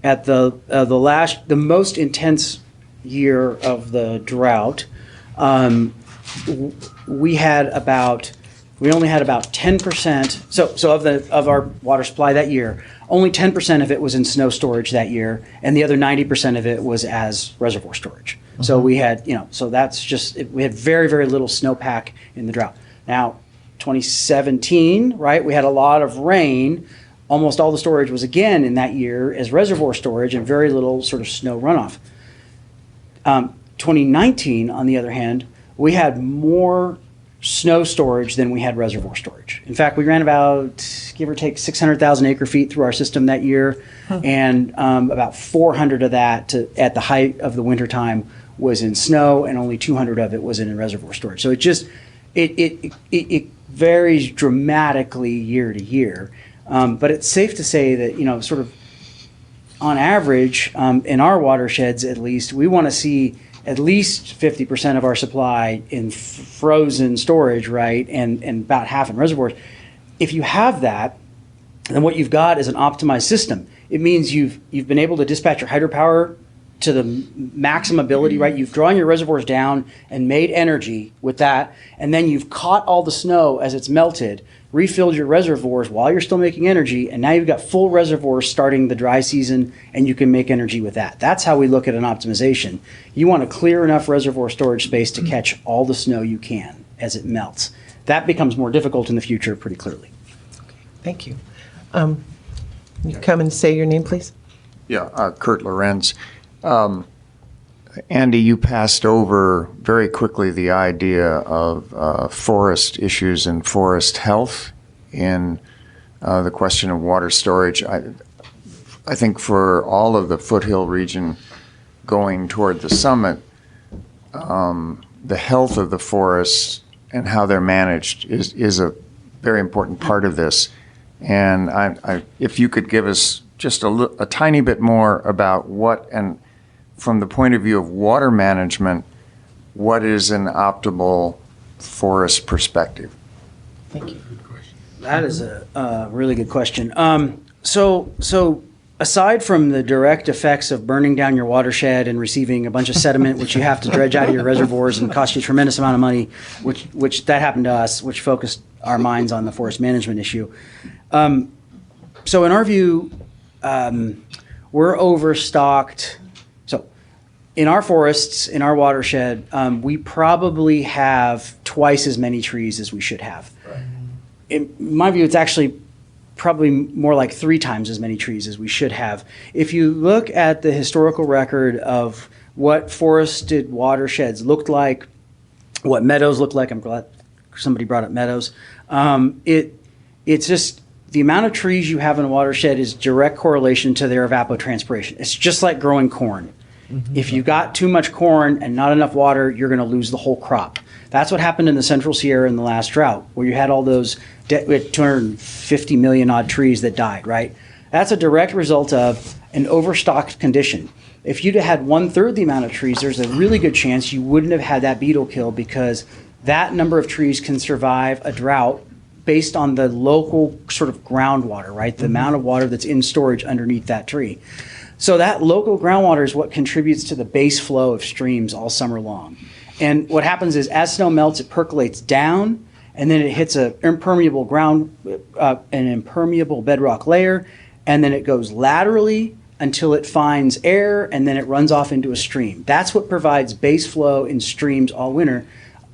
at the most intense year of the drought, we only had about 10%. So of our water supply that year, only 10% of it was in snow storage that year, and the other 90% of it was as reservoir storage. Mm-hmm. So we had, so that's just, we had very, very little snowpack in the drought. Now, 2017, right, we had a lot of rain. Almost all the storage was again in that year as reservoir storage and very little sort of snow runoff. 2019, on the other hand, we had more snow storage than we had reservoir storage. In fact, we ran about, give or take, 600,000 acre feet through our system that year, and about 400 of that at the height of the wintertime was in snow, and only 200 of it was in reservoir storage. So it varies dramatically year to year, but it's safe to say that, sort of on average, in our watersheds at least, we want to see at least 50% of our supply in frozen storage, right, and about half in reservoirs. If you have that, then what you've got is an optimized system. It means you've been able to dispatch your hydropower to the maximum ability, right? You've drawn your reservoirs down and made energy with that, and then you've caught all the snow as it's melted, refilled your reservoirs while you're still making energy, and now you've got full reservoirs starting the dry season, and you can make energy with that. That's how we look at an optimization. You want to clear enough reservoir storage space to catch all the snow you can as it melts. That becomes more difficult in the future pretty clearly. Thank you. You come and say your name, please. Yeah, Kurt Lorenz. Andy, you passed over very quickly the idea of forest issues and forest health in the question of water storage. I think for all of the foothill region going toward the summit, the health of the forests and how they're managed is a very important part of this. And if you could give us just a tiny bit more about what, and from the point of view of water management, what is an optimal forest perspective? Thank you. That is a really good question. So aside from the direct effects of burning down your watershed and receiving a bunch of sediment, which you have to dredge out of your reservoirs and cost you a tremendous amount of money, which that happened to us, which focused our minds on the forest management issue. So in our view, we're overstocked. So in our forests, in our watershed, we probably have twice as many trees as we should have. Right. In my view, it's actually probably more like 3 times as many trees as we should have. If you look at the historical record of what forested watersheds looked like, what meadows looked like, I'm glad somebody brought up meadows. It's just the amount of trees you have in a watershed is direct correlation to their evapotranspiration. It's just like growing corn. Mm-hmm. If you got too much corn and not enough water, you're going to lose the whole crop. That's what happened in the Central Sierra in the last drought, where you had all those 250 million odd trees that died, right? That's a direct result of an overstocked condition. If you'd have had 1/3 the amount of trees, there's a really good chance you wouldn't have had that beetle kill, because that number of trees can survive a drought based on the local sort of groundwater, right? The amount of water that's in storage underneath that tree. So that local groundwater is what contributes to the base flow of streams all summer long. And what happens is, as snow melts, it percolates down, and then it hits an impermeable bedrock layer, and then it goes laterally until it finds air, and then it runs off into a stream. That's what provides base flow in streams all winter,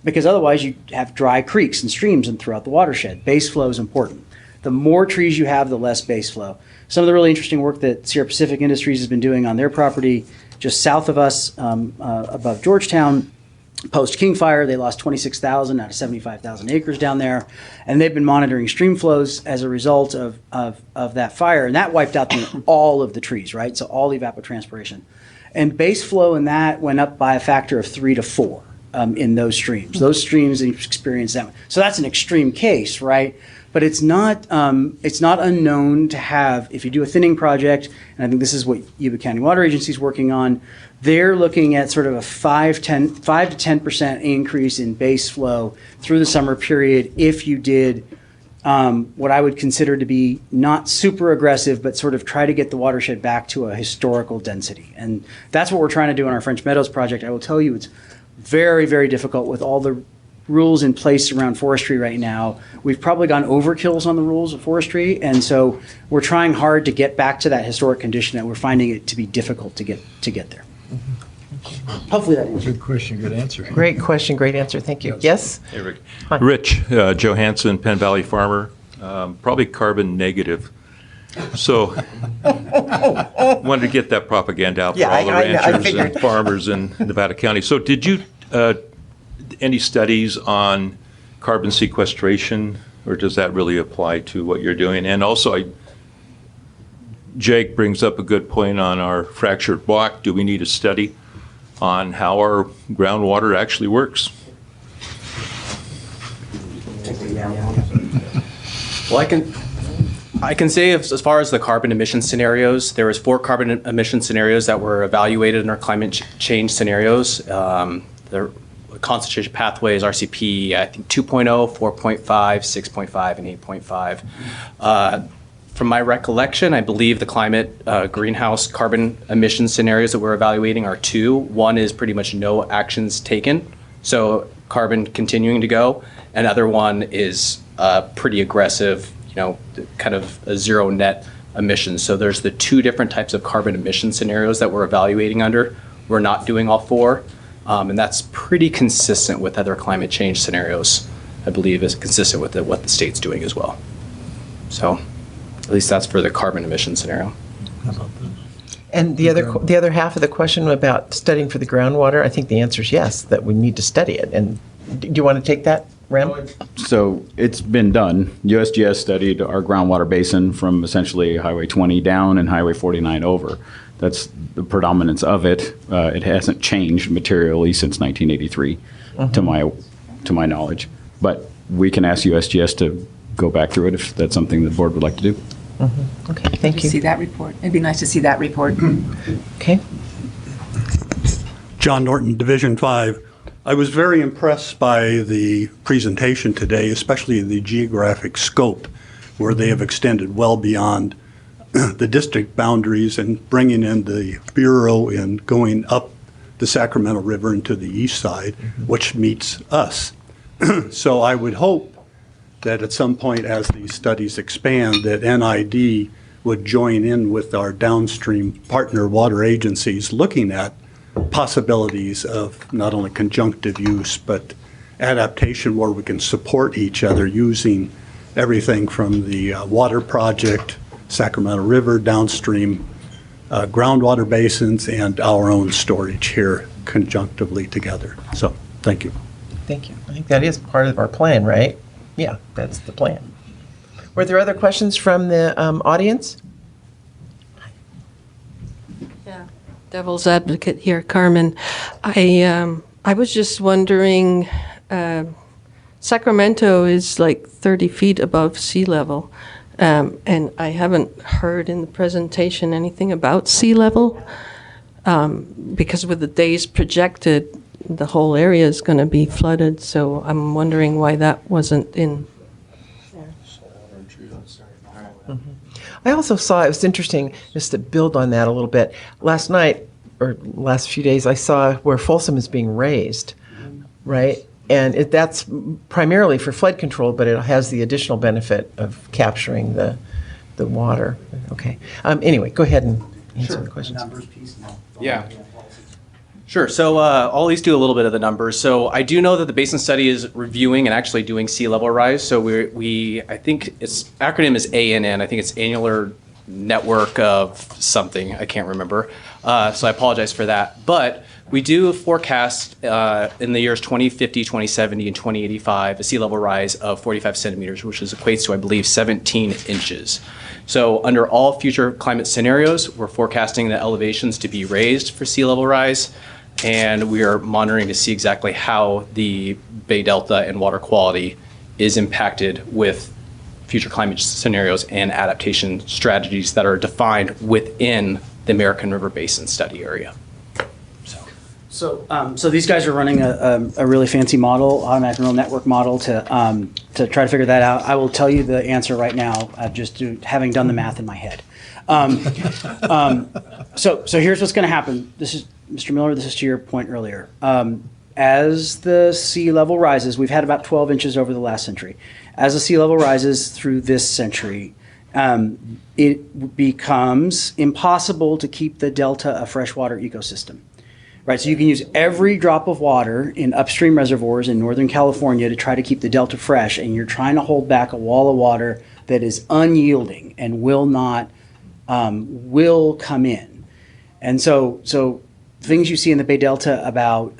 because otherwise you have dry creeks and streams and throughout the watershed. Base flow is important. The more trees you have, the less base flow. Some of the really interesting work that Sierra Pacific Industries has been doing on their property just south of us, above Georgetown, post King Fire, they lost 26,000 out of 75,000 acres down there, and they've been monitoring stream flows as a result of that fire, and that wiped out all of the trees, right? So all the evapotranspiration. And base flow in that went up by a factor of 3 to 4 in those streams. Those streams experience that. So that's an extreme case, right? But it's not unknown to have, if you do a thinning project, and I think this is what Yuba County Water Agency is working on, they're looking at sort of a 5 to 10% increase in base flow through the summer period if you did what I would consider to be not super aggressive, but sort of try to get the watershed back to a historical density. And that's what we're trying to do in our French Meadows project. I will tell you, it's very, very difficult with all the rules in place around forestry right now. We've probably gone overkills on the rules of forestry, and so we're trying hard to get back to that historic condition, and we're finding it to be difficult to get there. Hopefully that answers. Good question, good answer. Great question, great answer. Thank you. Yes? Hey, Rick. Hi. Rich Johansson, Penn Valley farmer, probably carbon negative. So wanted to get that propaganda out for all the ranchers and farmers in Nevada County. So did you, any studies on carbon sequestration, or does that really apply to what you're doing? And also, Jake brings up a good point on our fractured block. Do we need a study on how our groundwater actually works? Well, I can say as far as the carbon emission scenarios, there was 4 carbon emission scenarios that were evaluated in our climate change scenarios. The concentration pathways, RCP, I think 2.0, 4.5, 6.5, and 8.5. From my recollection, I believe the climate greenhouse carbon emission scenarios that we're evaluating are 2. One is pretty much no actions taken, so carbon continuing to go. Another one is pretty aggressive, kind of a zero net emissions. So there's the 2 different types of carbon emission scenarios that we're evaluating under. We're not doing all 4, and that's pretty consistent with other climate change scenarios. I believe is consistent with what the state's doing as well. So at least that's for the carbon emission scenario. And the other half of the question about studying for the groundwater, I think the answer is yes, that we need to study it. And do you want to take that, Rem? So it's been done. USGS studied our groundwater basin from essentially Highway 20 down and Highway 49 over. That's the predominance of it. It hasn't changed materially since 1983, to my knowledge. But we can ask USGS to go back through it if that's something the board would like to do. Okay, thank you. See that report. It'd be nice to see that report. Okay. John Norton, Division 5. I was very impressed by the presentation today, especially the geographic scope, where they have extended well beyond the district boundaries and bringing in the Bureau and going up the Sacramento River into the east side, which meets us. So I would hope that at some point as these studies expand, that NID would join in with our downstream partner water agencies looking at possibilities of not only conjunctive use, but adaptation where we can support each other using everything from the water project, Sacramento River, downstream groundwater basins, and our own storage here conjunctively together. So, thank you. Thank you. I think that is part of our plan, right? Yeah, that's the plan. Were there other questions from the audience? Yeah, devil's advocate here, Carmen. I was just wondering, Sacramento is like 30 feet above sea level, and I haven't heard in the presentation anything about sea level, because with the days projected, the whole area is going to be flooded, so I'm wondering why that wasn't in there. I also saw, it was interesting, just to build on that a little bit, last night, or last few days, I saw where Folsom is being raised, right? And that's primarily for flood control, but it has the additional benefit of capturing the water. Okay. Anyway, go ahead and answer the questions. Numbers piece now. Yeah. Sure. So I'll at least do a little bit of the numbers. So I do know that the basin study is reviewing and actually doing sea level rise. So I think its acronym is ANN. I think it's Annular Network of something. I can't remember. So I apologize for that. But we do forecast in the years 2050, 2070, and 2085 a sea level rise of 45 centimeters, which equates to, I believe, 17 inches. So under all future climate scenarios, we're forecasting the elevations to be raised for sea level rise. And we are monitoring to see exactly how the Bay Delta and water quality is impacted with future climate scenarios and adaptation strategies that are defined within the American River Basin study area. So these guys are running a really fancy model, automatic neural network model, to try to figure that out. I will tell you the answer right now, just having done the math in my head. So here's what's going to happen. This is, Mr. Miller, this is to your point earlier. As the sea level rises, we've had about 12 inches over the last century. As the sea level rises through this century, it becomes impossible to keep the delta a freshwater ecosystem. Right, so you can use every drop of water in upstream reservoirs in Northern California to try to keep the delta fresh, and you're trying to hold back a wall of water that is unyielding and will come in. And so things you see in the Bay Delta about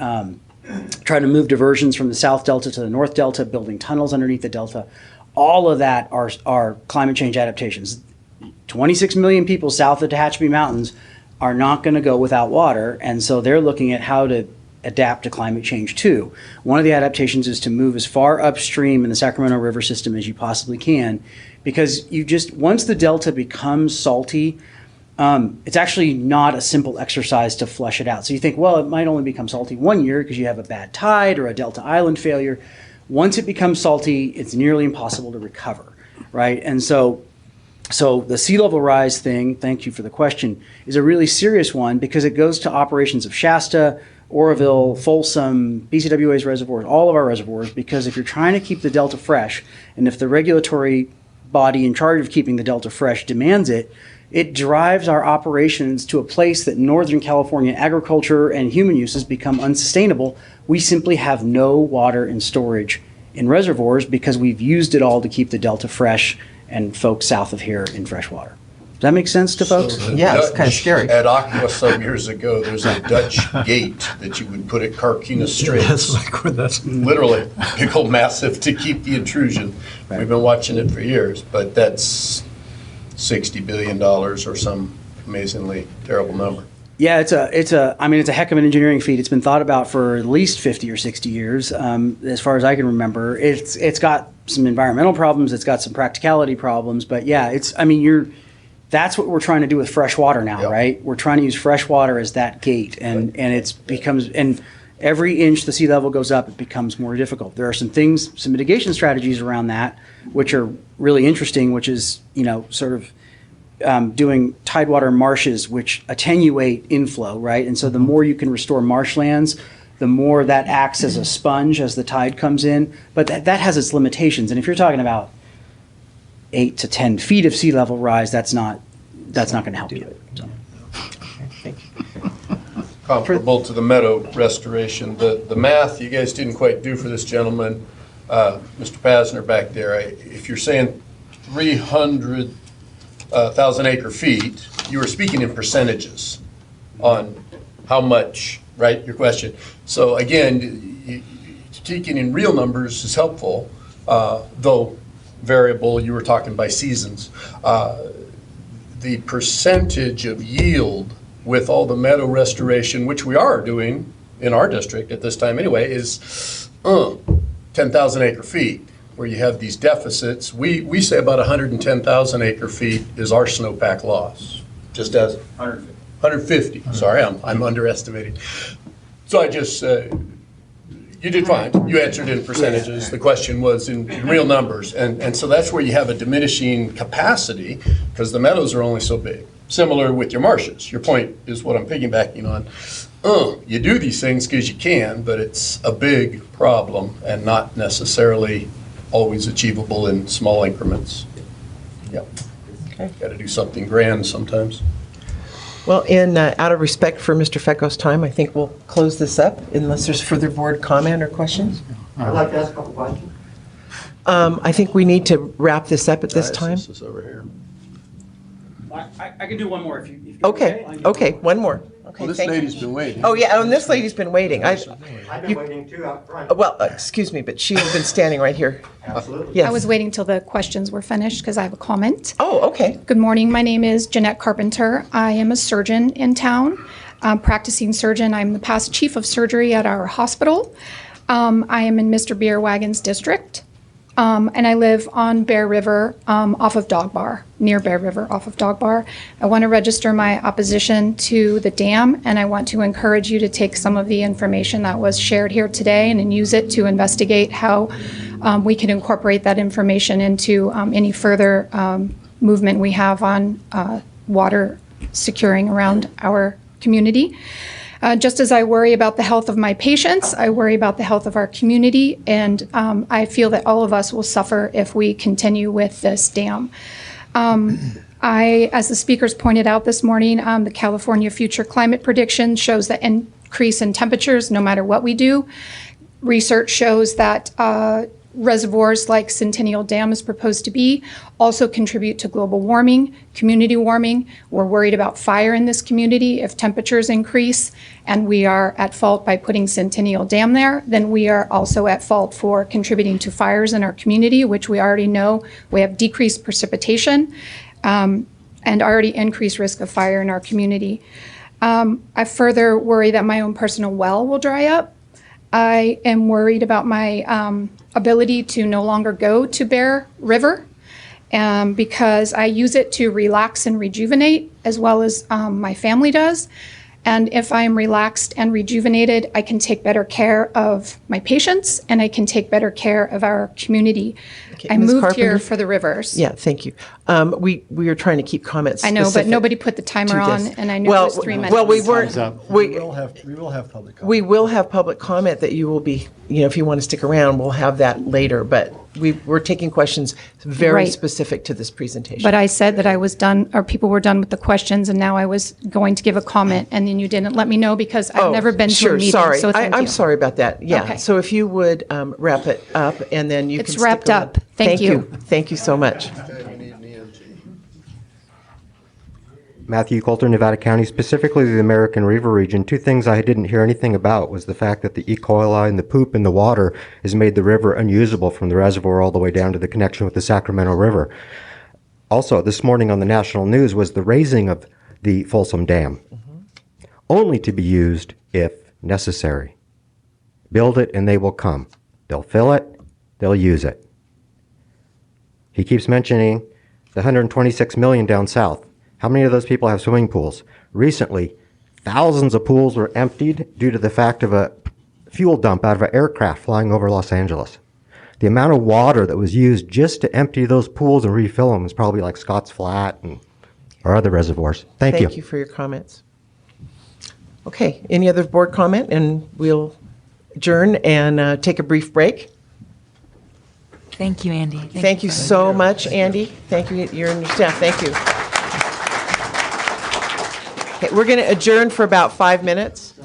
trying to move diversions from the South Delta to the North Delta, building tunnels underneath the Delta, all of that are climate change adaptations. 26 million people south of Tehachapi Mountains are not going to go without water, and so they're looking at how to adapt to climate change too. One of the adaptations is to move as far upstream in the Sacramento River system as you possibly can, because once the delta becomes salty, it's actually not a simple exercise to flush it out. So you think, well, it might only become salty 1 year because you have a bad tide or a delta island failure. Once it becomes salty, it's nearly impossible to recover, right? And so the sea level rise thing, thank you for the question, is a really serious one because it goes to operations of Shasta, Oroville, Folsom, BCWA's reservoirs, all of our reservoirs, because if you're trying to keep the delta fresh, and if the regulatory body in charge of keeping the delta fresh demands it, it drives our operations to a place that Northern California agriculture and human uses become unsustainable. We simply have no water in storage in reservoirs because we've used it all to keep the delta fresh and folks south of here in fresh water. Does that make sense to folks? Yeah, it's kind of scary. At Aqua some years ago, there's a Dutch gate that you would put at Carquinez Straits. That's Literally, big old massive to keep the intrusion. Right. We've been watching it for years, but that's $60 billion or some amazingly terrible number. Yeah, it's a heck of an engineering feat. It's been thought about for at least 50 or 60 years, as far as I can remember. It's got some environmental problems. It's got some practicality problems. But yeah, that's what we're trying to do with fresh water now, Yep. right? We're trying to use fresh water as that gate, and every inch the sea level goes up, it becomes more difficult. There are some mitigation strategies around that, which are really interesting, which is, sort of doing tidewater marshes, which attenuate inflow, right? And so the more you can restore marshlands, the more that acts as a sponge as the tide comes in. But that has its limitations. And if you're talking about 8 to 10 feet of sea level rise, that's not going to help you. So. Comparable to the meadow restoration. The math you guys didn't quite do for this gentleman, Mr. Pasner back there, if you're saying 300,000 acre feet, you were speaking in percentages on how much, right, your question. So again, speaking in real numbers is helpful, though variable, you were talking by seasons. The percentage of yield with all the meadow restoration, which we are doing in our district at this time anyway, is 10,000 acre feet, where you have these deficits. We say about 110,000 acre feet is our snowpack loss, just as 150. Sorry, I'm underestimating. So I just, you did fine. You answered in percentages. The question was in real numbers. And so that's where you have a diminishing capacity because the meadows are only so big. Similar with your marshes. Your point is what I'm piggybacking on. You do these things because you can, but it's a big problem and not necessarily always achievable in small increments. Yep. Okay. Got to do something grand sometimes. Well, out of respect for Mr. Fecco's time, I think we'll close this up unless there's further board comment or questions. I'd like to ask a couple questions. I think we need to wrap this up at this time. This is over here. I can do one more if you Okay, one more. Okay, Well, this thank you. lady's been waiting. Oh, yeah, and this lady's been waiting. I've been waiting too out front. Well, excuse me, but she's been standing right here. Absolutely. Yes. I was waiting till the questions were finished because I have a comment. Oh, okay. Good morning. My name is Jeanette Carpenter. I am a surgeon in town, practicing surgeon. I'm the past chief of surgery at our hospital. I am in Mr. Beerwagon's district, and I live on Bear River off of Dog Bar, near Bear River off of Dog Bar. I want to register my opposition to the dam, and I want to encourage you to take some of the information that was shared here today and use it to investigate how we can incorporate that information into any further movement we have on water securing around our community. Just as I worry about the health of my patients, I worry about the health of our community, and I feel that all of us will suffer if we continue with this dam. As the speakers pointed out this morning, the California Future Climate Prediction shows the increase in temperatures no matter what we do. Research shows that reservoirs like Centennial Dam is proposed to be also contribute to global warming, community warming. We're worried about fire in this community. If temperatures increase and we are at fault by putting Centennial Dam there, then we are also at fault for contributing to fires in our community, which we already know we have decreased precipitation and already increased risk of fire in our community. I further worry that my own personal well will dry up. I am worried about my ability to no longer go to Bear River because I use it to relax and rejuvenate as well as my family does. And if I'm relaxed and rejuvenated, I can take better care of my patients and I can take better care of our community. I Ms. moved here Carpenter? for the rivers. Yeah, thank you. We are trying to keep comments I know, but specific nobody put the timer to on, this. and I knew it was 3 minutes. Well, we weren't. Time's up. We We will have public comment. we will have public comment that you will be, if you want to stick around, we'll have that later. But we're taking questions very Right. specific to this presentation. But I said that I was done, or people were done with the questions, and now I was going to give a comment, and then you didn't let me know because I've never been to a sure, meeting. sorry. So thank I'm you. sorry about that. Yeah. Okay. So if you would wrap it up, and then you It's can stick wrapped around. up. Thank you. Thank you so much. Matthew Coulter, Nevada County, specifically the American River region. Two things I didn't hear anything about was the fact that the E. coli and the poop in the water has made the river unusable from the reservoir all the way down to the connection with the Sacramento River. Also, this morning on the national news was the raising of the Folsom Dam, only to be used if necessary. Build it and they will come. They'll fill it, they'll use it. He keeps mentioning the 126 million down south. How many of those people have swimming pools? Recently, thousands of pools were emptied due to the fact of a fuel dump out of an aircraft flying over Los Angeles. The amount of water that was used just to empty those pools and refill them is probably like Scott's Flat and or other reservoirs. Thank you. Thank you for your comments. Okay, any other board comment? And we'll adjourn and take a brief break. Thank you, Andy. Thank you so much, Andy. Thank you, you and your staff. Thank you. Okay, we're going to adjourn for about 5 minutes.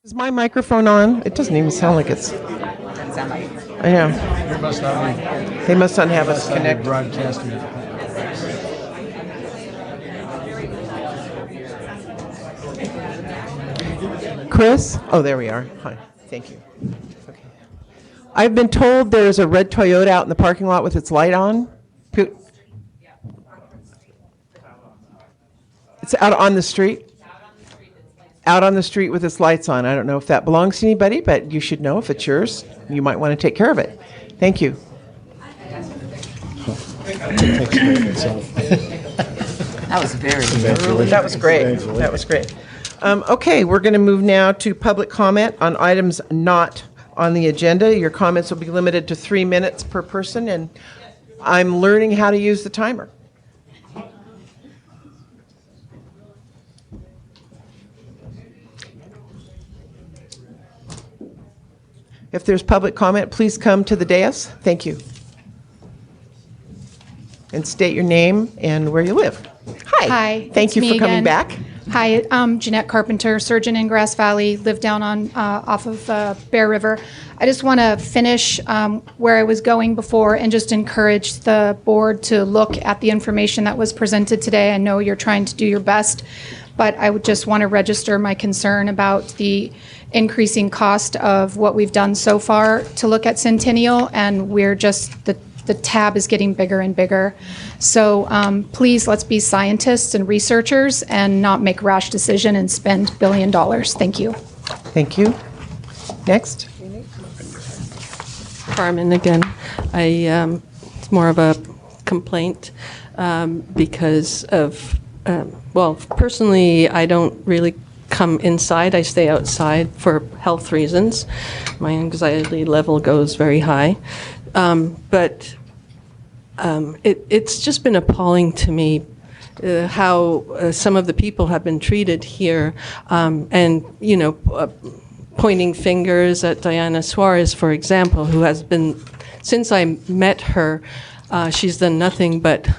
Is my microphone on? It doesn't even sound like it's. Yeah. They must not have us connected. Broadcasting. Chris? Oh, there we are. Hi. Thank you. Okay. I've been told there's a red Toyota out in the parking lot with its light on. It's out on the street? Out on the street with its lights on. I don't know if that belongs to anybody, but you should know if it's yours. You might want to take care of it. Thank you. That was very That was great. That was great. Okay, we're going to move now to public comment on items not on the agenda. Your comments will be limited to 3 minutes per person, and I'm learning how to use the timer. If there's public comment, please come to the dais. Thank you. And state your name and where you live. Hi. Hi. Thank it's you me for coming again. back. Hi, I'm Jeanette Carpenter, surgeon in Grass Valley, live down on off of Bear River. I just want to finish where I was going before and just encourage the board to look at the information that was presented today. I know you're trying to do your best, but I would just want to register my concern about the increasing cost of what we've done so far to look at Centennial, and we're just, the tab is getting bigger and bigger. So please, let's be scientists and researchers and not make rash decision and spend $1 billion. Thank you. Thank you. Next. Carmen again. It's more of a complaint because of, well, personally, I don't really come inside. I stay outside for health reasons. My anxiety level goes very high. But it's just been appalling to me how some of the people have been treated here, and pointing fingers at Diana Suarez, for example, who has been, since I met her, she's done nothing but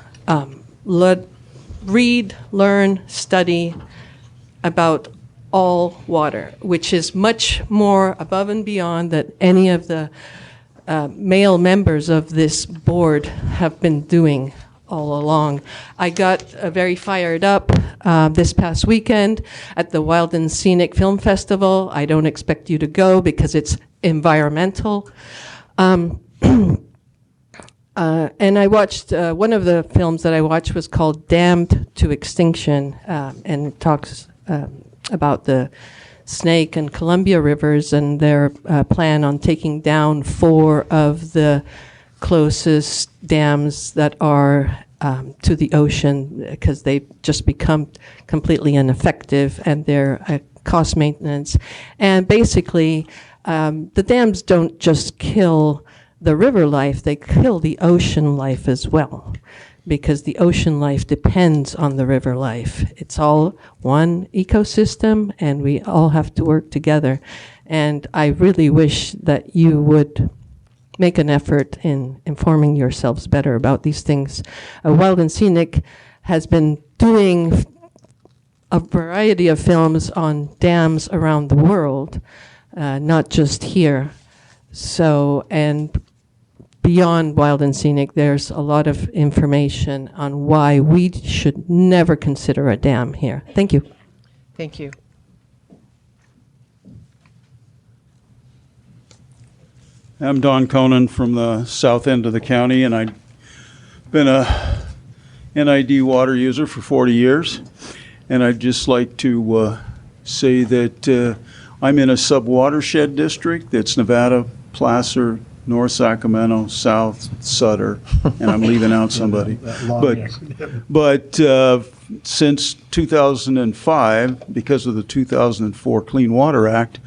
read, learn, study about all water, which is much more above and beyond that any of the male members of this board have been doing all along. I got very fired up this past weekend at the Wild and Scenic Film Festival. I don't expect you to go because it's environmental. And I watched, one of the films that I watched was called Damned to Extinction, and it talks about the Snake and Columbia rivers and their plan on taking down 4 of the closest dams that are to the ocean because they've just become completely ineffective and they're cost maintenance. And basically, the dams don't just kill the river life, they kill the ocean life as well, because the ocean life depends on the river life. It's all one ecosystem, and we all have to work together. And I really wish that you would make an effort in informing yourselves better about these things. Wild and Scenic has been doing a variety of films on dams around the world, not just here. So, and beyond Wild and Scenic, there's a lot of information on why we should never consider a dam here. Thank you. Thank you. I'm Don Conan from the south end of the county, and I've been a NID water user for 40 years. And I'd just like to say that I'm in a sub-watershed district that's Nevada, Placer, North Sacramento, South Sutter, and I'm leaving out somebody. But since 2005, because of the 2004 Clean Water Act,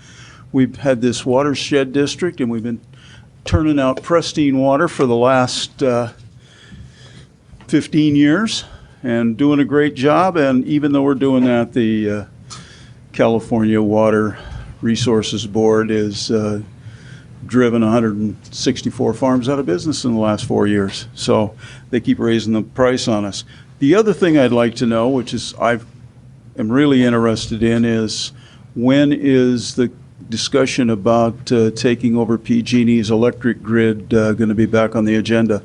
we've had this watershed district, and we've been turning out pristine water for the last 15 years and doing a great job. And even though we're doing that, the California Water Resources Board is driven 164 farms out of business in the last 4 years. So they keep raising the price on us. The other thing I'd like to know, which is I am really interested in, is when is the discussion about taking over PG&E's electric grid going to be back on the agenda.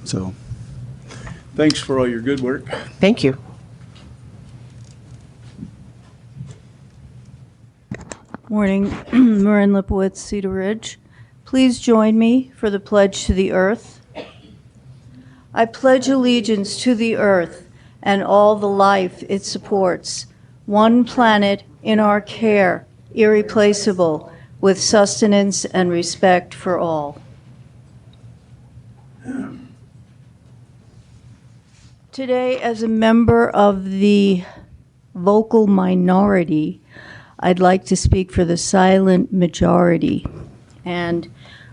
So, thanks for all your good work. Thank you. Morning, Marin Lipowitz, Cedar Ridge. Please join me for the pledge to the earth. I pledge allegiance to the earth and all the life it supports, one planet in our care, irreplaceable, with sustenance and respect for all. Today, as a member of the vocal minority, I'd like to speak for the silent majority. And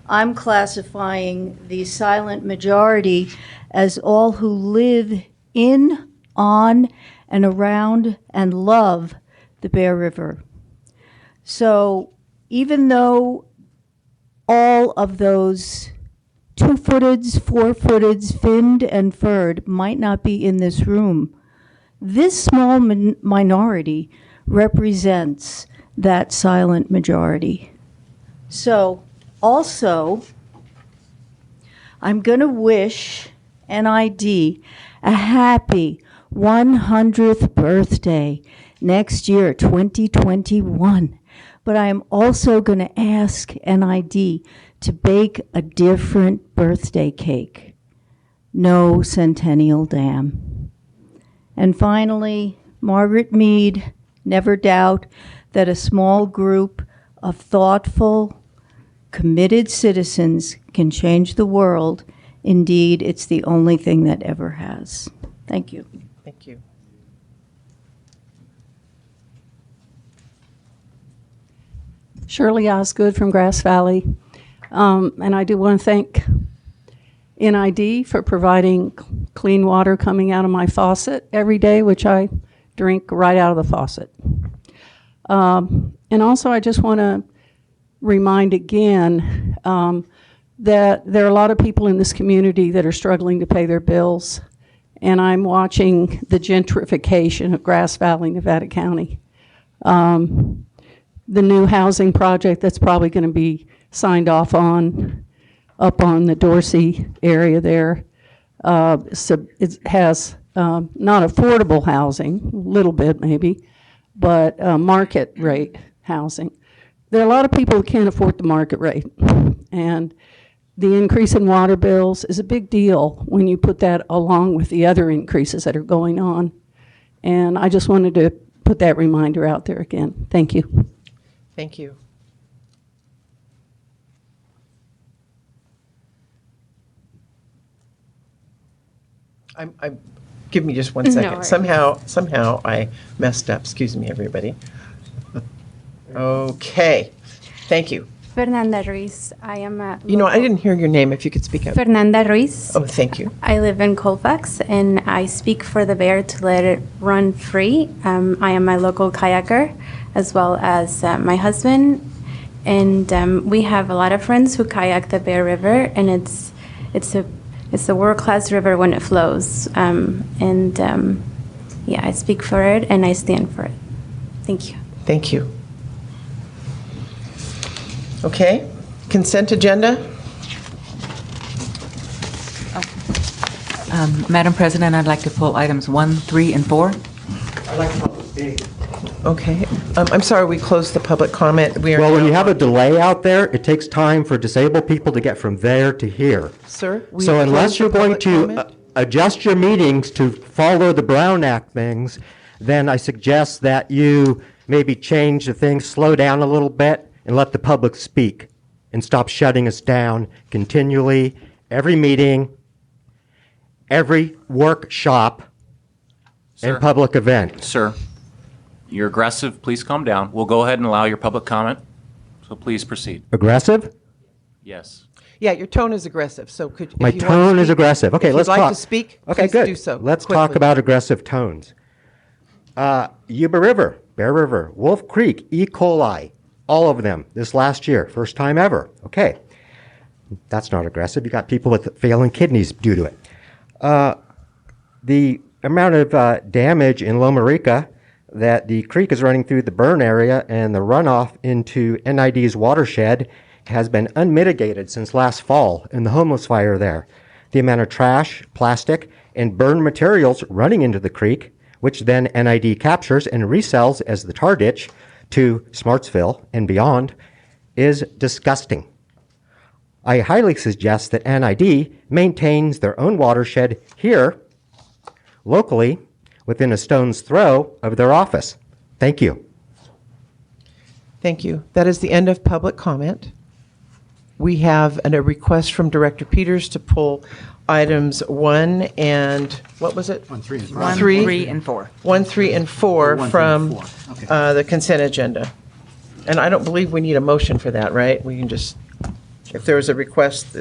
I'm classifying the silent majority as all who live in, on, and around and love the Bear River. So even though all of those two-footeds, four-footeds, finned and furred might not be in this room, this small minority represents that silent majority. So also, I'm going to wish NID a happy 100th birthday next year, 2021. But I am also going to ask NID to bake a different birthday cake. No Centennial Dam. And finally, Margaret Mead, never doubt that a small group of thoughtful, committed citizens can change the world. Indeed, it's the only thing that ever has. Thank you. Thank you. Shirley Osgood from Grass Valley. And I do want to thank NID for providing clean water coming out of my faucet every day, which I drink right out of the faucet. And also, I just want to remind again that there are a lot of people in this community that are struggling to pay their bills. And I'm watching the gentrification of Grass Valley, Nevada County. The new housing project that's probably going to be signed off on up on the Dorsey area there. So it has not affordable housing, a little bit maybe, but market rate housing. There are a lot of people who can't afford the market rate. And the increase in water bills is a big deal when you put that along with the other increases that are going on. And I just wanted to put that reminder out there again. Thank you. Thank you. Give me just one second. No, Somehow I messed up. Excuse me, everybody. Okay. Thank you. Fernanda Ruiz. I am a You know, I didn't hear your name. If you could speak up. Fernanda Ruiz. Oh, thank you. I live in Colfax, and I speak for the bear to let it run free. I am my local kayaker, as well as my husband, and we have a lot of friends who kayak the Bear River, and it's a world-class river when it flows. Yeah, I speak for it, and I stand for it. Thank you. Thank you. Okay. Consent agenda. Madam President, I'd like to pull items 1, 3, and 4. I'd like to public B. Okay. I'm sorry, we closed the public comment. Well, when you have a delay out there, it takes time for disabled people to get from there to here. Sir, we So unless closed you're the going public to comment? adjust your meetings to follow the Brown Act things, then I suggest that you maybe change the things, slow down a little bit, and let the public speak, and stop shutting us down continually, every meeting, every workshop, and public event. Sir, you're aggressive. Please calm down. We'll go ahead and allow your public comment. So please proceed. Aggressive? Yes. Yeah, your tone is aggressive. So could if My you want to tone is speak- aggressive. Okay, if let's you'd talk. like to speak, Okay, please good. do so. Let's quickly. talk about aggressive tones. Yuba River, Bear River, Wolf Creek, E. coli, all of them this last year, first time ever. Okay, that's not aggressive. You got people with failing kidneys due to it. The amount of damage in Loma Rica, that the creek is running through the burn area and the runoff into NID's watershed has been unmitigated since last fall in the homeless fire there. The amount of trash, plastic, and burned materials running into the creek, which then NID captures and resells as the tar ditch to Smartsville and beyond, is disgusting. I highly suggest that NID maintains their own watershed here, locally, within a stone's throw of their office. Thank you. Thank you. That is the end of public comment. We have a request from Director Peters to pull items 1 and, what was it? 1, 3, and 4. 1, 3, and 4. 1, 3, and 4 from the consent agenda. And I don't believe we need a motion for that, right? We can just, if there is a request,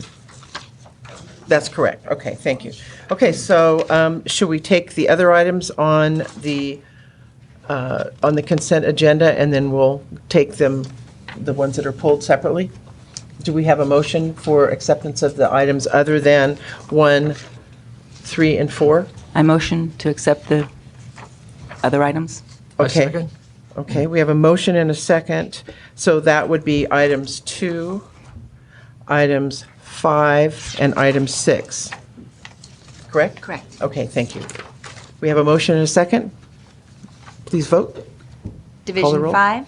that's correct. Okay, thank you. Okay, so should we take the other items on the consent agenda, and then we'll take them, the ones that are pulled separately? Do we have a motion for acceptance of the items other than 1, 3, and 4? I motion to accept the other items. Okay. Okay, we have a motion and a second. So that would be items 2, items 5, and item 6. Correct? Correct. Okay, thank you. We have a motion and a second. Please vote. Call the Division roll. 5.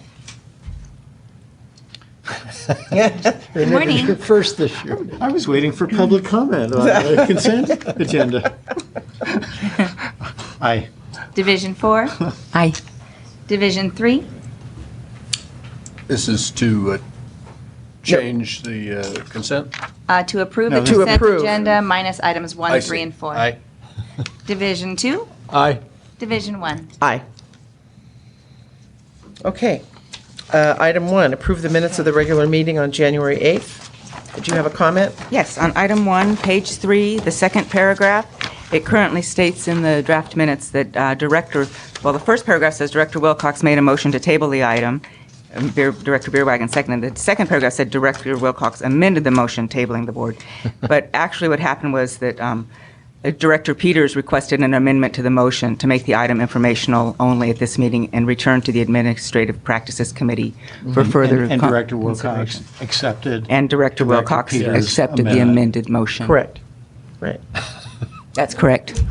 Good morning. You're first this year. I was waiting for public comment on the consent agenda. Aye. Division 4. Aye. Division 3. This is to change the consent? To approve No, the to consent approve. agenda minus items 1, I 3, see. and 4. Aye. Division 2. Aye. Division 1. Aye. Okay. Item 1, approve the minutes of the regular meeting on January 8th. Did you have a comment? Yes, on item 1, page 3, the second paragraph, it currently states in the draft minutes that the first paragraph says Director Wilcox made a motion to table the item. Director Beerwagen seconded. The second paragraph said Director Wilcox amended the motion tabling the board. But actually what happened was that Director Peters requested an amendment to the motion to make the item informational only at this meeting and return to the Administrative Practices Committee for further And Director consideration. Wilcox accepted. And Director Wilcox Peters' accepted the amendment. amended motion. Correct. Right. That's correct.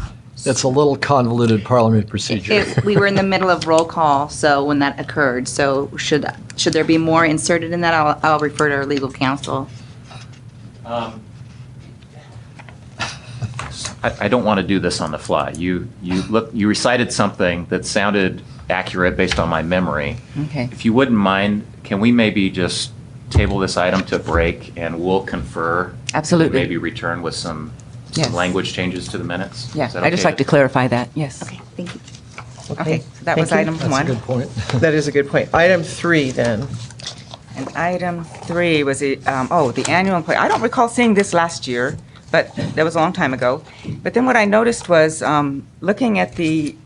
That's a little convoluted parliament procedure. We were in the middle of roll call, so when that occurred, so should there be more inserted in that? I'll refer to our legal counsel. I don't want to do this on the fly. You recited something that sounded accurate based on my memory. Okay. If you wouldn't mind, can we maybe just table this item to break and we'll confer? Absolutely. And maybe return with some Yes. language changes to the minutes? Yeah, Is that I'd just okay? like to clarify that, yes. Okay, thank you. Okay, so that was Thank you. item That's 1. a good point. That is a good point. Item 3, then. And item 3 was the annual employee. I don't recall seeing this last year, but that was a long time ago. But then what I noticed was, looking at the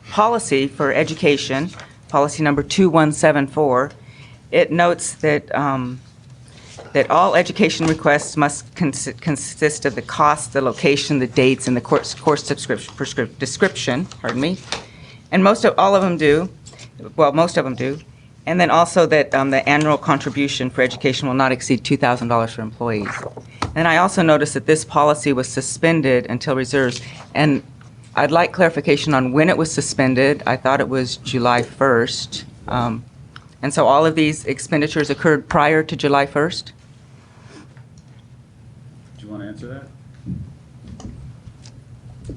policy for education, policy number 2174, it notes that that all education requests must consist of the cost, the location, the dates, and the course description, and most of them do. And then also that the annual contribution for education will not exceed $2,000 for employees. And I also noticed that this policy was suspended until reserves. And I'd like clarification on when it was suspended. I thought it was July 1st. And so all of these expenditures occurred prior to July 1st? Do you want to answer that?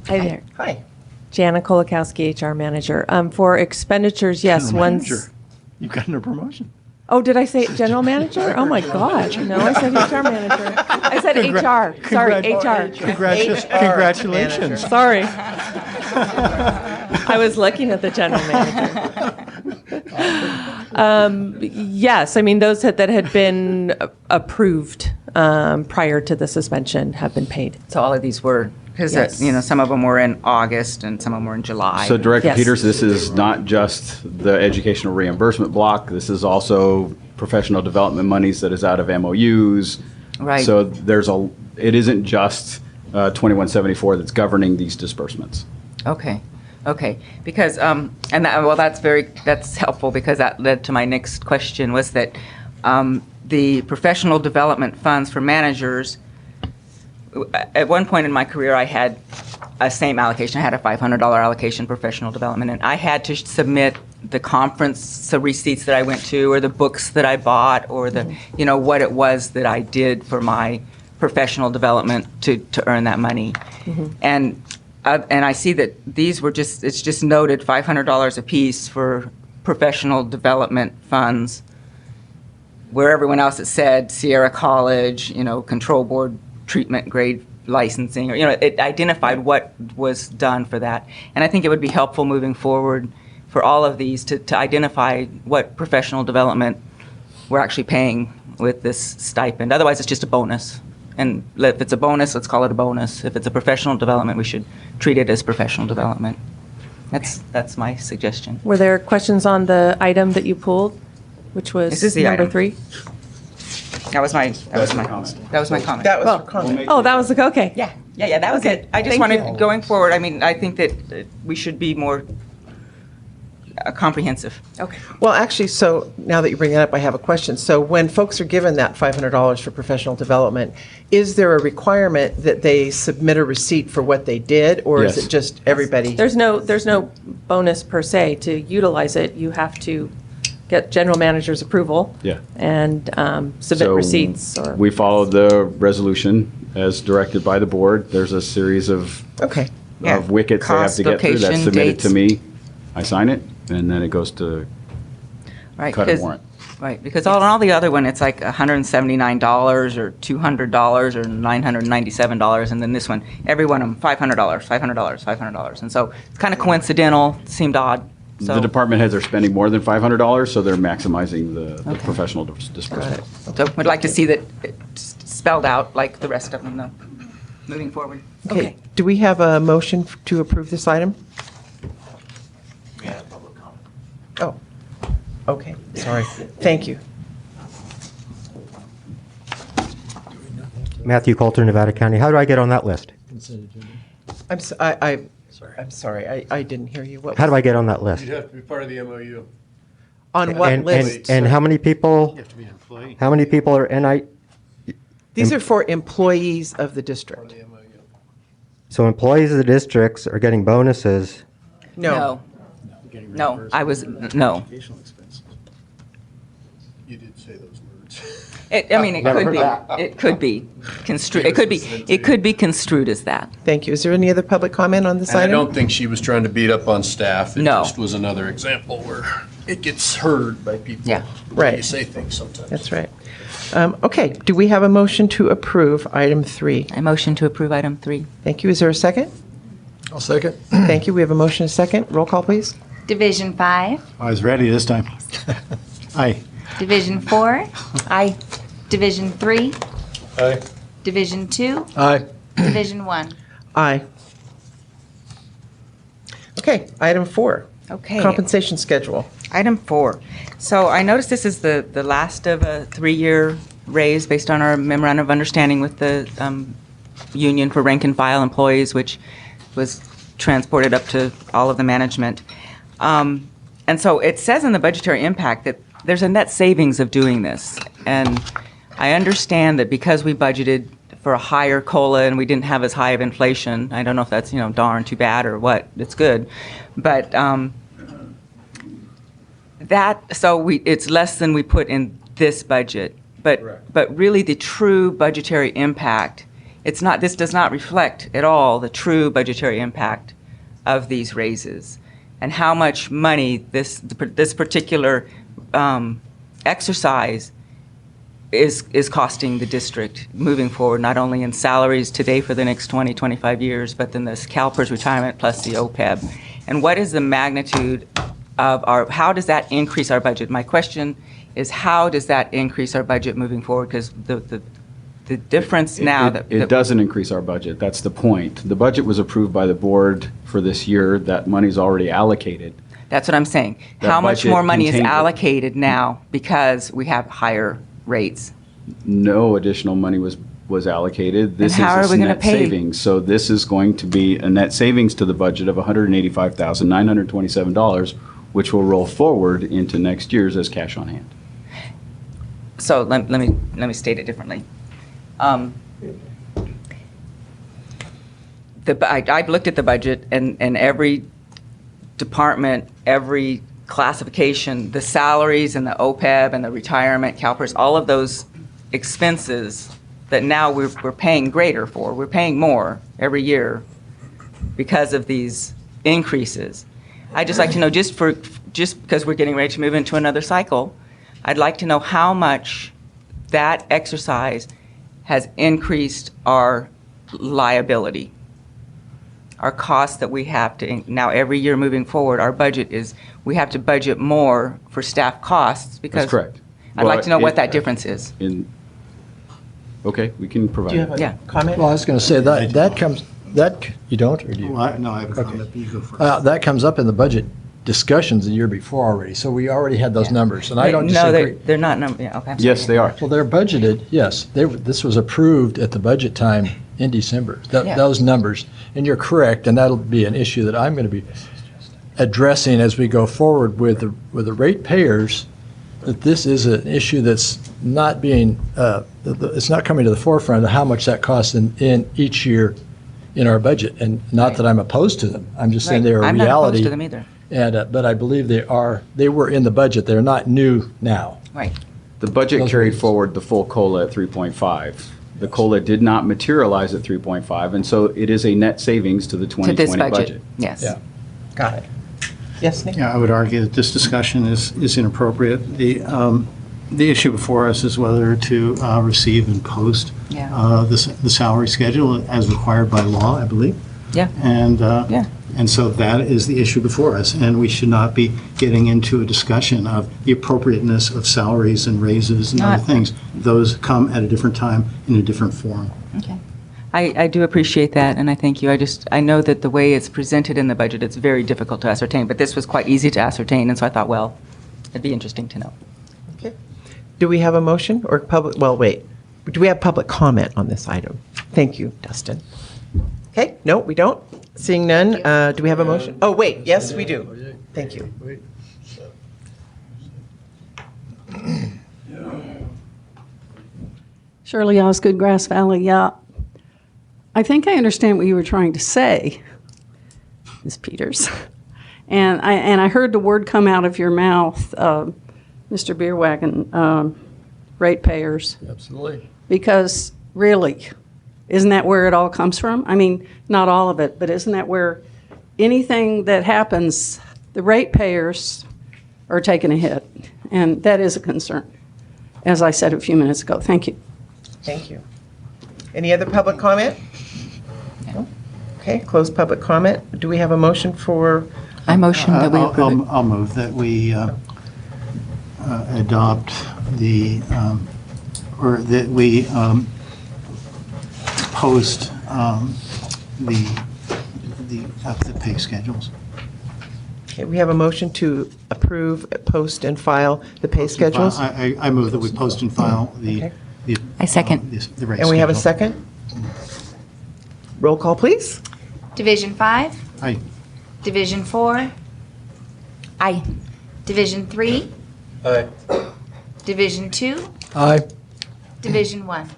Hi there. Hi. Jana Kolakowski, HR manager. For expenditures, yes, General once. manager. You've gotten a promotion. Oh, did I say general manager? Oh my God! No, I said HR manager. I said HR. Sorry, HR. Congratulations. Sorry. I was looking at the general manager. Yes, I mean those that had been approved prior to the suspension have been paid. So all of these were, because Yes. some of them were in August and some of them were in July. So Director Yes. Peters, this is not just the educational reimbursement block. This is also professional development monies that is out of MOUs. Right. So it isn't just 2174 that's governing these disbursements. Okay. Okay, because, and that, well, that's helpful because that led to my next question was that the professional development funds for managers, at one point in my career, I had a same allocation. I had a $500 allocation professional development, and I had to submit the conference receipts that I went to, or the books that I bought, or the, what it was that I did for my professional development to earn that money. And I see that these were it's just noted $500 a piece for professional development funds, where everyone else it said Sierra College, control board treatment grade licensing, or, it identified what was done for that. And I think it would be helpful moving forward for all of these to identify what professional development we're actually paying with this stipend. Otherwise, it's just a bonus. And if it's a bonus, let's call it a bonus. If it's a professional development, we should treat it as professional development. That's my suggestion. Were there questions on the item that you pulled, which was This is the number item. 3? That was my comment. That was her comment. Oh, that was the, okay. Yeah, that was it. I just Thank wanted, you. going forward, I think that we should be more comprehensive. Okay. Well, actually, so now that you bring it up, I have a question. So when folks are given that $500 for professional development, is there a requirement that they submit a receipt for what they did, or is Yes. it just everybody? There's no bonus per se. To utilize it, you have to get general manager's approval. Yeah. And submit So receipts. Or we followed the resolution as directed by the board. There's a series of Yeah. of wickets they have Cost, to get through. That's location, submitted to dates. me. I sign it, and then it goes to Right, cut a 'cause- warrant. Right, because on all the other one, it's like $179 or $200 or $997, and then this one, every one of them, $500, $500, $500. And so it's kind of coincidental, seemed odd. So The department heads are spending more than $500, so they're maximizing the Okay. professional disbursement. So we'd like to see that it's spelled out like the rest of them, though, moving forward. Okay, do we have a motion to approve this item? Oh, okay, sorry. Thank you. Matthew Coulter, Nevada County. How do I get on that list? I'm sorry, I didn't hear you. What How was- do I get on that list? You'd have to be part of the MOU. On what and, list? And how many people? How many people are NI? These are for employees of the district. So employees of the districts are getting bonuses. No, I was, no. You did say those words. It Never could heard be, that. it could be construed, it could be construed as that. Thank you. Is there any other public comment on this And I item? don't think she was trying to beat up on staff. It No. just was another example where it gets heard by people. Yeah. The way Right. you say things sometimes. That's right. Okay, do we have a motion to approve item 3? I motion to approve item 3. Thank you. Is there a second? I'll second. Thank you. We have a motion and a second. Roll call, please. Division 5, I was ready this time. Aye. Division 4, Aye. Division 3, Aye. Division 2, Aye. Division 1. Aye. Okay, item 4. Okay. Compensation schedule. Item 4. So I noticed this is the last of a 3-year raise based on our memorandum of understanding with the union for rank and file employees, which was transported up to all of the management. And so it says in the budgetary impact that there's a net savings of doing this. And I understand that because we budgeted for a higher COLA and we didn't have as high of inflation, I don't know if that's, darn too bad or what, it's good. But it's less than we put in this budget. But really the true budgetary impact, this does not reflect at all the true budgetary impact of these raises and how much money this particular exercise is costing the district moving forward, not only in salaries today for the next 20, 25 years, but then this CalPERS retirement plus the OPEB. And what is the magnitude of how does that increase our budget? My question is, how does that increase our budget moving forward? Because the difference now It doesn't increase our budget. That's the point. The budget was approved by the board for this year. That money's already allocated. That's what I'm saying. That How much budget more money is contained it. allocated now because we have higher rates? No additional money was was allocated. This how is are a we gonna net pay? savings. So this is going to be a net savings to the budget of $185,927, which will roll forward into next year's as cash on hand. So let me state it differently. I've looked at the budget, and every department, every classification, the salaries and the OPEB and the retirement, CalPERS, all of those expenses that now we're paying greater for. We're paying more every year because of these increases. I'd just like to know, just because we're getting ready to move into another cycle, I'd like to know how much that exercise has increased our liability, our costs that we have to, now every year moving forward, our budget is, we have to budget more for staff costs because. That's correct. I'd like to know what it- that difference is. Okay, we can provide. Do you have a Yeah. comment? Well, I was going to say that comes, you don't, or do you? No, I have a comment, but you go first. That comes up in the budget discussions the year before already, so we already had those numbers, and I don't No, disagree. they're not number, yeah, okay. I'm Yes, sorry. they are. Well, they're budgeted, yes. This was approved at the budget time in December, Yeah. those numbers. And you're correct, and that'll be an issue that I'm going to be addressing as we go forward with the ratepayers, that this is an issue that's not being, it's not coming to the forefront of how much that costs in each year in our budget. And not that I'm opposed to them, I'm just saying Right. they're a I'm not reality. opposed to them either. And, but I believe they were in the budget, they're not new now. Right. The budget carried forward the full COLA at 3.5. The COLA did not materialize at 3.5, and so it is a net savings to the To this 2020 budget, budget. yes. Yeah. Got it. Yes, Nick? Yeah, I would argue that this discussion is inappropriate. The issue before us is whether to receive and post Yeah. the salary schedule as required by law, I believe. Yeah. And so that is the issue before us, and we should not be getting into a discussion of the appropriateness of salaries and raises and other Not- things. Those come at a different time in a different forum. Okay. I do appreciate that, and I thank you. I know that the way it's presented in the budget, it's very difficult to ascertain, but this was quite easy to ascertain, and so I thought, well, it'd be interesting to know. Okay. Do we have a motion or public, well, wait. Do we have public comment on this item? Thank you, Dustin. Okay, no, we don't. Seeing none, do we have a motion? Oh, wait, yes, we do. Thank you. Shirley Osgood, Grass Valley, yeah. I think I understand what you were trying to say, Ms. Peters. And I heard the word come out of your mouth, Mr. Beerwagon, ratepayers. Absolutely. Because really, isn't that where it all comes from? I mean, not all of it, but isn't that where anything that happens, the ratepayers are taking a hit? And that is a concern, as I said a few minutes ago. Thank you. Thank you. Any other public comment? No? Okay, close public comment. Do we have a motion for? I motion that we approve it. I'll move that we adopt the, or that we post the pay schedules. Okay, we have a motion to approve, post, and file the pay schedules. I move that we post and file Okay. I second. the rate And we have a schedule. second? Roll call, please. Division 5, Aye. Division 4, Aye. Division 3, Aye. Division 2, Aye. Division 1.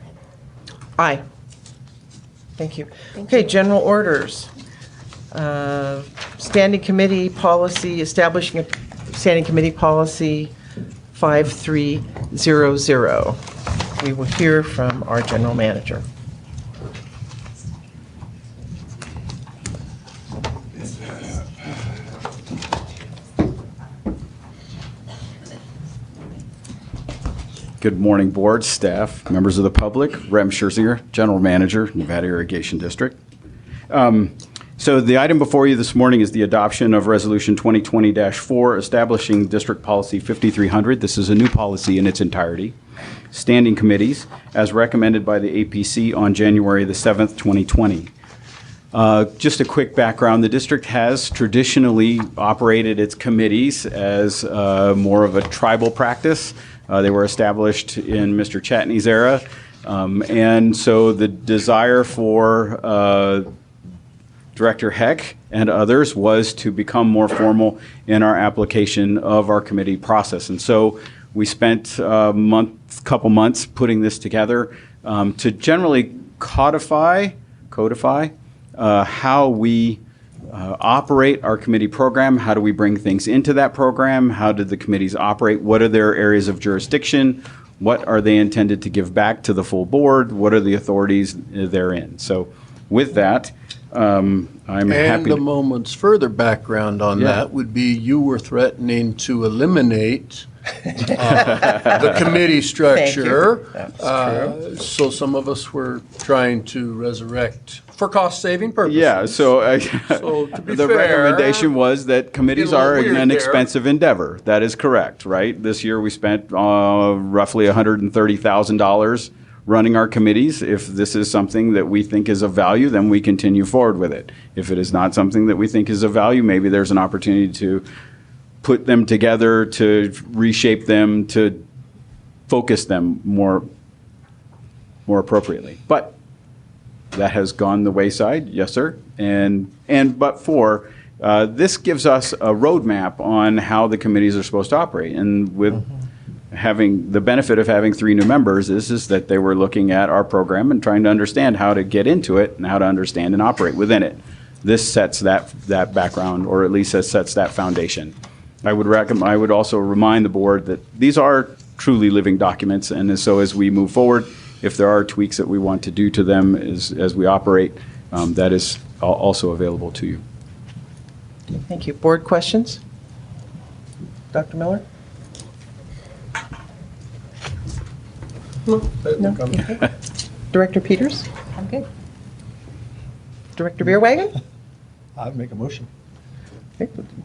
Aye. Thank you. Okay, general orders. Standing committee policy, establishing a standing committee policy 5300. We will hear from our general manager. Good morning, board, staff, members of the public. Rem Scherzinger, General Manager, Nevada Irrigation District. So the item before you this morning is the adoption of Resolution 2020-4, establishing District Policy 5300. This is a new policy in its entirety. Standing committees, as recommended by the APC on January the 7th, 2020. Just a quick background, the district has traditionally operated its committees as more of a tribal practice. They were established in Mr. Chatney's era And so the desire for Director Heck and others was to become more formal in our application of our committee process. And so we spent a couple months putting this together to generally codify how we operate our committee program. How do we bring things into that program? How did the committees operate? What are their areas of jurisdiction? What are they intended to give back to the full board? What are the authorities therein? So with that, I'm and happy. a moment's further background on that would be you were threatening to eliminate the committee structure. That's true. So some of us were trying to resurrect for cost-saving purposes. Yeah, so, So to be the fair, recommendation was that committees Get a little are weird an there. expensive endeavor. That is correct, right? This year we spent roughly $130,000 running our committees. If this is something that we think is of value, then we continue forward with it. If it is not something that we think is of value, maybe there's an opportunity to put them together, to reshape them, to focus them more appropriately. But that has gone the wayside, yes, sir. But this gives us a roadmap on how the committees are supposed to operate. And with having the benefit of having 3 new members is that they were looking at our program and trying to understand how to get into it and how to understand and operate within it. This sets that background, or at least sets that foundation. I would also remind the board that these are truly living documents, and so as we move forward, if there are tweaks that we want to do to them as we operate, that is also available to you. Thank you. Board questions? Dr. Miller? No? Okay. Director Peters? I'm good. Director Beerwagen? I'd make a motion.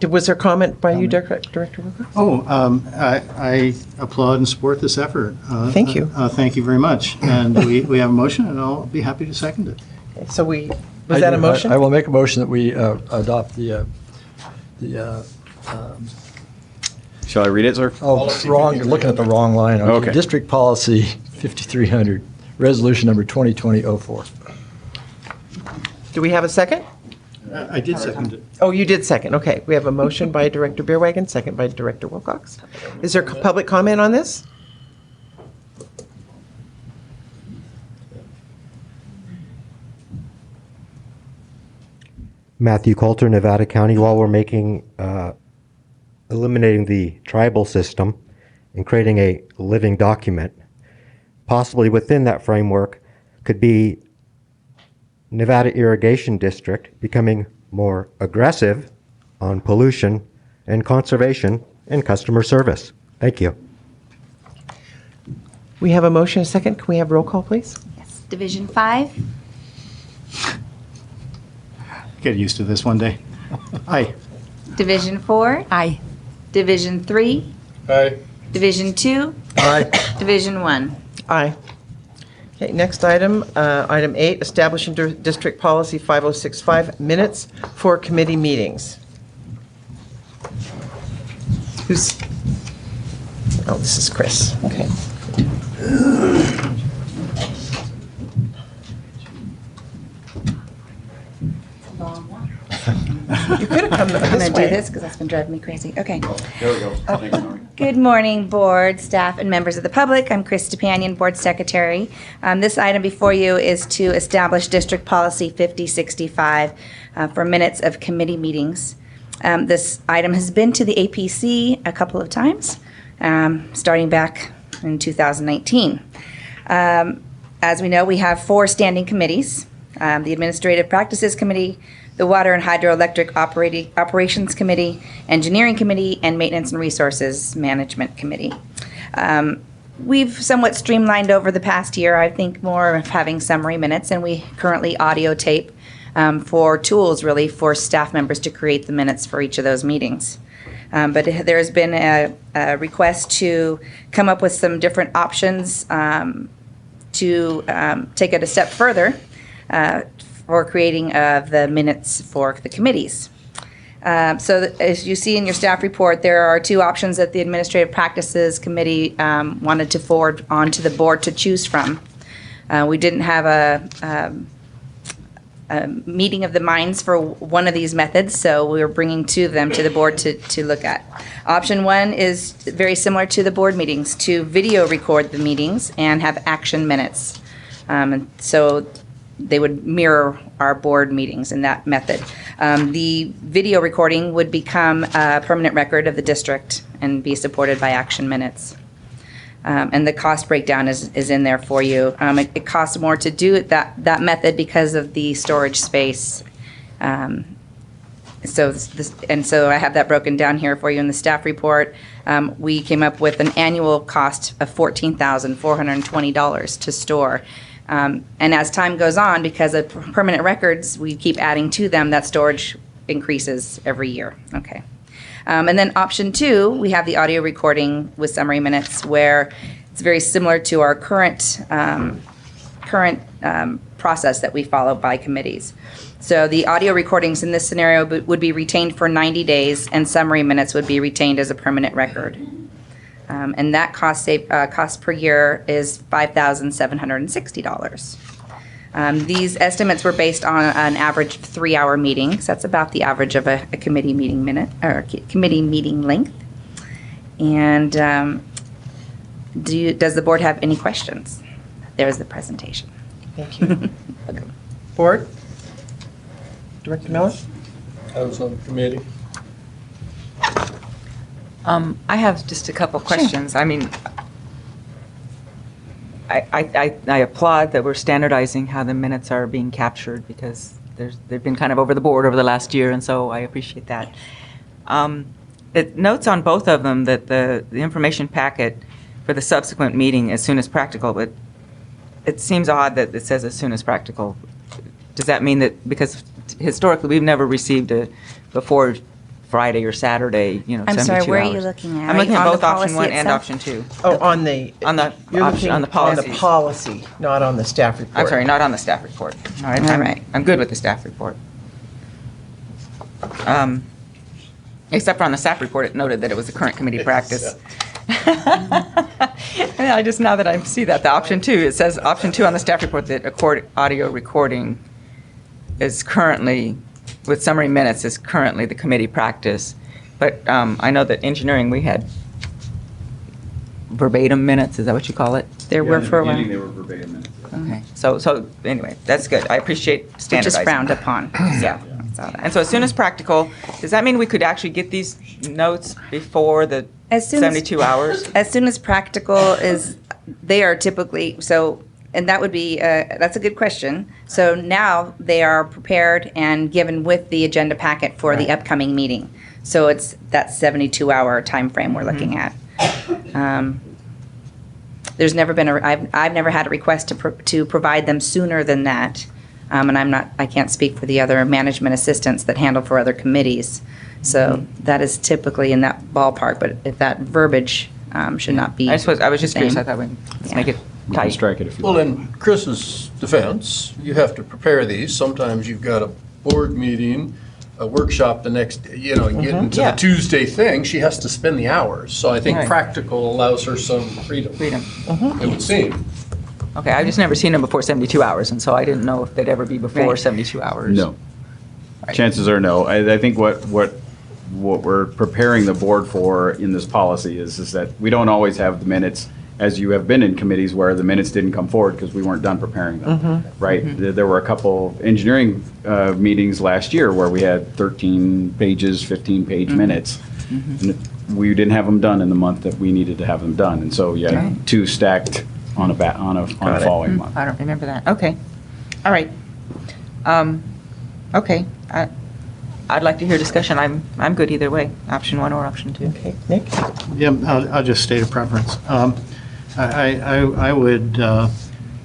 Was there comment by you, Director Wilcox? I applaud and support this effort. Thank you. Thank you very much. And we have a motion, and I'll be happy to second it. Okay, so was that a motion? I will make a motion that we adopt the Shall I read it, sir? wrong, looking at the wrong line. Okay. District Policy 5300, Resolution Number 2020-04. Do we have a second? I did second it. Oh, you did second. Okay. We have a motion by Director Beerwagen, second by Director Wilcox. Is there public comment on this? Matthew Coulter, Nevada County. While we're eliminating the tribal system and creating a living document, possibly within that framework could be Nevada Irrigation District becoming more aggressive on pollution and conservation and customer service. Thank you. We have a motion, a second. Can we have roll call, please? Yes. Division 5, Get used to this one day. Aye. Division 4, Aye. Division 3, Aye. Division 2, Aye. Division 1. Aye. Okay, next item, item 8, establishing District Policy 5065, minutes for committee meetings. Oh, this is Chris. Okay. You could have come I'm this going to do way. this because that's been driving me crazy. Okay. There we go. Thanks, Norrie. Good morning, board, staff, and members of the public. I'm Chris Stepanian, board secretary. This item before you is to establish District Policy 5065 for minutes of committee meetings. This item has been to the APC a couple of times, starting back in 2019. As we know, we have 4 standing committees, the Administrative Practices Committee, the Water and Hydroelectric Operations Committee, Engineering Committee, and Maintenance and Resources Management Committee. We've somewhat streamlined over the past year, I think, more of having summary minutes, and we currently audio tape for tools, really, for staff members to create the minutes for each of those meetings. But there's been a request to come up with some different options to take it a step further for creating the minutes for the committees. As you see in your staff report, there are 2 options that the Administrative Practices Committee wanted to forward on to the board to choose from. We didn't have a meeting of the minds for one of these methods, so we were bringing two of them to the board to look at. Option one is very similar to the board meetings, to video record the meetings and have action minutes. And so they would mirror our board meetings in that method. The video recording would become a permanent record of the district and be supported by action minutes. And the cost breakdown is in there for you. It costs more to do it that method because of the storage space. So I have that broken down here for you in the staff report. We came up with an annual cost of $14,420 to store. And as time goes on, because of permanent records, we keep adding to them, that storage increases every year. Okay. And then option two, we have the audio recording with summary minutes, where it's very similar to our current process that we follow by committees. So the audio recordings in this scenario would be retained for 90 days, and summary minutes would be retained as a permanent record. And that cost per year is $5,760. These estimates were based on an average 3-hour meeting, so that's about the average of a committee meeting minute or committee meeting length. And does the board have any questions? There's the presentation. Thank you. Board? Director Miller? I was on the committee. I have just a couple questions. I mean, I applaud that we're standardizing how the minutes are being captured, because they've been kind of over the board over the last year, and so I appreciate that. It notes on both of them that the information packet for the subsequent meeting as soon as practical, but it seems odd that it says as soon as practical. Does that mean that, because historically we've never received a before Friday or Saturday, 72 hours. I'm sorry, where are you looking at? I'm looking at On the both option one policy and itself? option two. Oh, on the policy. on the policy, not on the staff report. I'm sorry, not on the staff report. All right, All right. I'm good with the staff report. Except for on the staff report, it noted that it was the current committee practice. And I just, now that I see that, the option two, it says option two on the staff report that audio recording is currently, with summary minutes, is currently the committee practice. But I know that engineering, we had verbatim minutes, is that what you call it? There were for a while. They were verbatim minutes. Okay, so anyway, that's good. I appreciate standardizing. Which is frowned upon. Yeah. And so as soon as practical, does that mean we could actually get these notes before the 72 hours? As soon as practical is, they are typically, so, and that would be, that's a good question. So now they are prepared and given with the agenda packet for the upcoming meeting. So it's that 72-hour time frame we're looking at. There's never been I've never had a request to provide them sooner than that. And I can't speak for the other management assistants that handle for other committees. So that is typically in that ballpark, but if that verbiage should not be. I was just curious. same. I thought we'd make it We can tight. strike it if you Well, want. in Chris's defense, you have to prepare these. Sometimes you've got a board meeting, a workshop the next, you get into Yeah. the Tuesday thing, she has to spend the hours. So I think Right. practical allows her some freedom, it would seem. Okay, I've just never seen them before 72 hours, and so I didn't know if they'd ever be before Right. 72 hours. No. Chances are no. I think what we're preparing the board for in this policy is that we don't always have the minutes, as you have been in committees where the minutes didn't come forward because we weren't done preparing them, right? There were a couple engineering meetings last year where we had 13 pages, 15-page minutes. And we didn't have them done in the month that we needed to have them done. And so you had two stacked on a following month. I don't remember that. Okay. All right. Okay. I'd like to hear discussion. I'm good either way, option one or option two. Okay, Nick? Yeah, I'll just state a preference. I would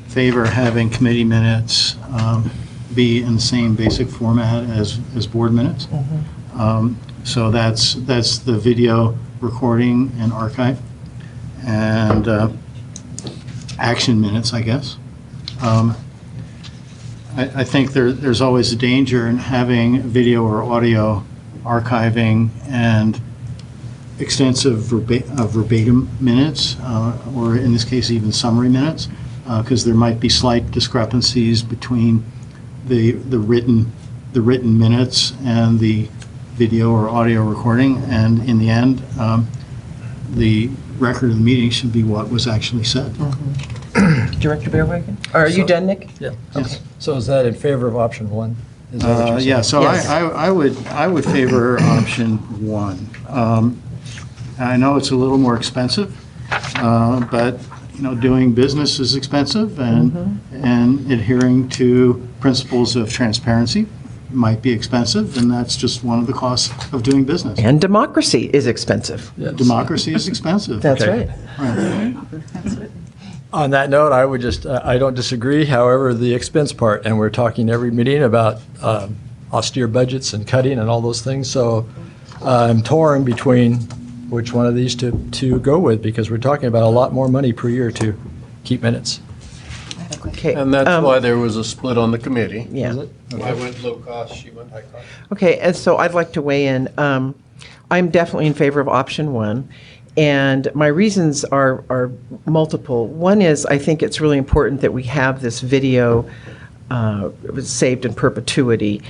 favor having committee minutes be in the same basic format as board minutes. So that's the video recording and archive, and action minutes, I guess. I think there's always a danger in having video or audio archiving and extensive verbatim minutes, or in this case, even summary minutes. because there might be slight discrepancies between the written minutes and the video or audio recording, and in the end, the record of the meeting should be what was actually said. Director Beerwagen? Are you done, Nick? Yeah. Yes. So is that in favor of option one? Is that what you're saying? Yeah, so Yes. I would favor option one. I know it's a little more expensive, but, doing business is expensive, and adhering to principles of transparency might be expensive, and that's just one of the costs of doing business. And democracy is expensive. Yes. Democracy is expensive. That's Okay. right. On that note, I would just, I don't disagree, however, the expense part, and we're talking every meeting about austere budgets and cutting and all those things, so I'm torn between which one of these to go with, because we're talking about a lot more money per year to keep minutes. Okay. And that's why there was a split on the committee. Yeah. I went low cost, she went high cost. Okay, and so I'd like to weigh in. I'm definitely in favor of option one, and my reasons are multiple. One is I think it's really important that we have this video saved in perpetuity.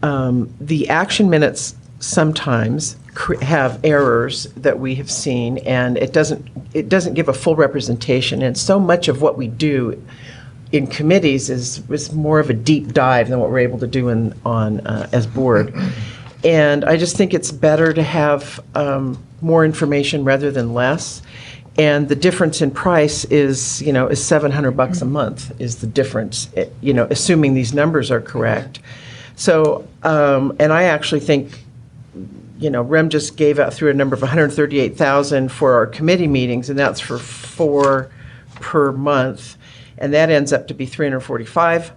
The action minutes sometimes have errors that we have seen, and it doesn't give a full representation. And so much of what we do in committees is more of a deep dive than what we're able to do as board. And I just think it's better to have more information rather than less. And the difference in price is $700 a month is the difference, assuming these numbers are correct. So, and I actually think, Rem just gave out through a number of $138,000 for our committee meetings, and that's for 4 per month. And that ends up to be $345.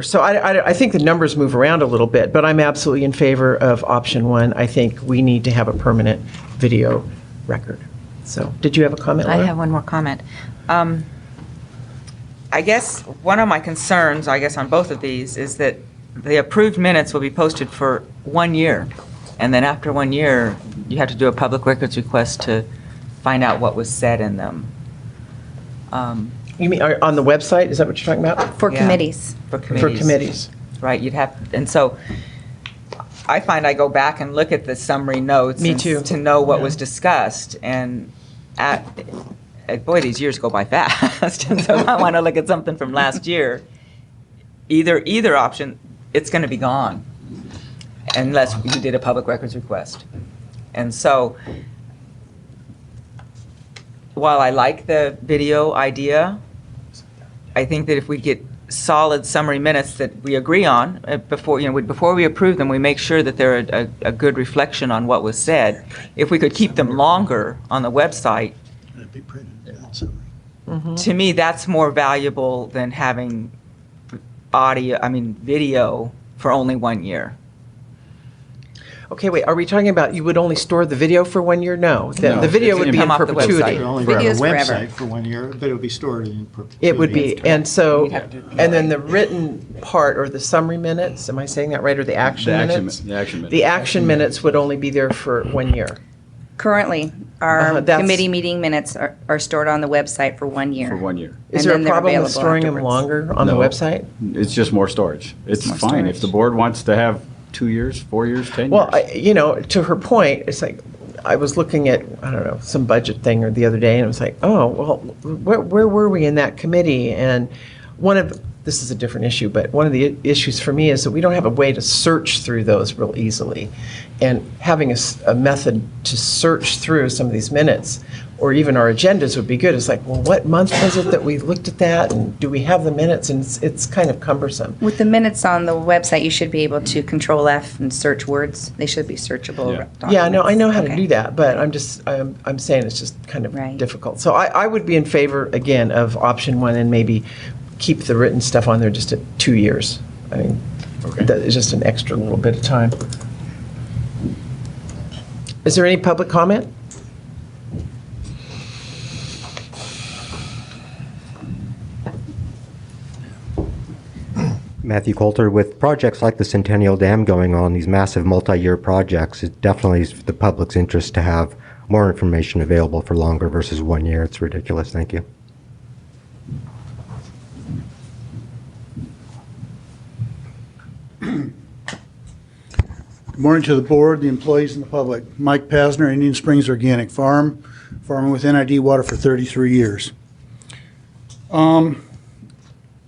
So I think the numbers move around a little bit, but I'm absolutely in favor of option one. I think we need to have a permanent video record. So, did you have a comment, I Laura? have one more comment. I guess one of my concerns, on both of these, is that the approved minutes will be posted for 1 year. And then after 1 year, you have to do a public records request to find out what was said in them. You mean on the website? Is that what you're talking about? For Yeah. committees. For committees. For committees. Right, and so I find I go back and look at the summary notes. Me too. To know what was discussed, and boy, these years go by fast. And so I want to look at something from last year. Either option, it's going to be gone unless you did a public records request. And so while I like the video idea, I think that if we get solid summary minutes that we agree on before we approve them, we make sure that they're a good reflection on what was said. If we could keep them longer on the website, That'd be printed. to me, that's more valuable than having video for only 1 year. Okay, wait, are we talking about you would only store the video for 1 year? No, the video would be in come off the perpetuity. website. It would only be on the Videos forever. website for 1 year, but it would be stored in perpetuity. It would be, and so, and then the written part, or the summary minutes, am I saying that right, or the action minutes? The action minutes. The action minutes would only be there for 1 year. Currently, our That's- committee meeting minutes are stored on the website for 1 year. For 1 year. Is And there then a they're problem with available storing them afterwards. longer on the No. website? It's just more storage. It's more fine. If storage. the board wants to have 2 years, 4 years, 10 Well, years. to her point, it's like, I was looking at, I don't know, some budget thing or the other day, and it was like, oh, well, where were we in that committee? And this is a different issue, but one of the issues for me is that we don't have a way to search through those real easily. And having a method to search through some of these minutes, or even our agendas, would be good. It's like, well, what month was it that we looked at that, and do we have the minutes? And it's kind of cumbersome. With the minutes on the website, you should be able to Control F and search words. They should be searchable documents. Yeah, no, I know how to Okay. do that, but I'm saying it's just kind of Right. difficult. So I would be in favor, again, of option one, and maybe keep the written stuff on there just at 2 years. I mean, that is just an extra little bit of time. Is there any public comment? Matthew Coulter, with projects like the Centennial Dam going on, these massive multi-year projects, it definitely is the public's interest to have more information available for longer versus 1 year. It's ridiculous. Thank you. Good morning to the board, the employees, and the public. Mike Pasner, Indian Springs Organic Farm, farming with NID water for 33 years. I'm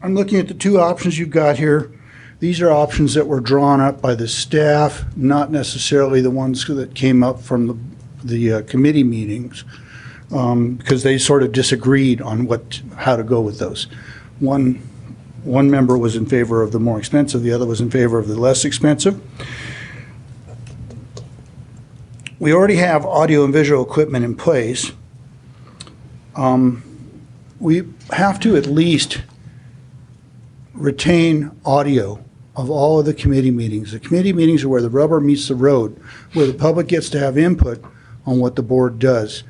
looking at the two options you've got here. These are options that were drawn up by the staff, not necessarily the ones that came up from the committee meetings, because they sort of disagreed on how to go with those. One member was in favor of the more expensive, the other was in favor of the less expensive. We already have audio and visual equipment in place. We have to at least retain audio of all of the committee meetings. The committee meetings are where the rubber meets the road, where the public gets to have input on what the board does.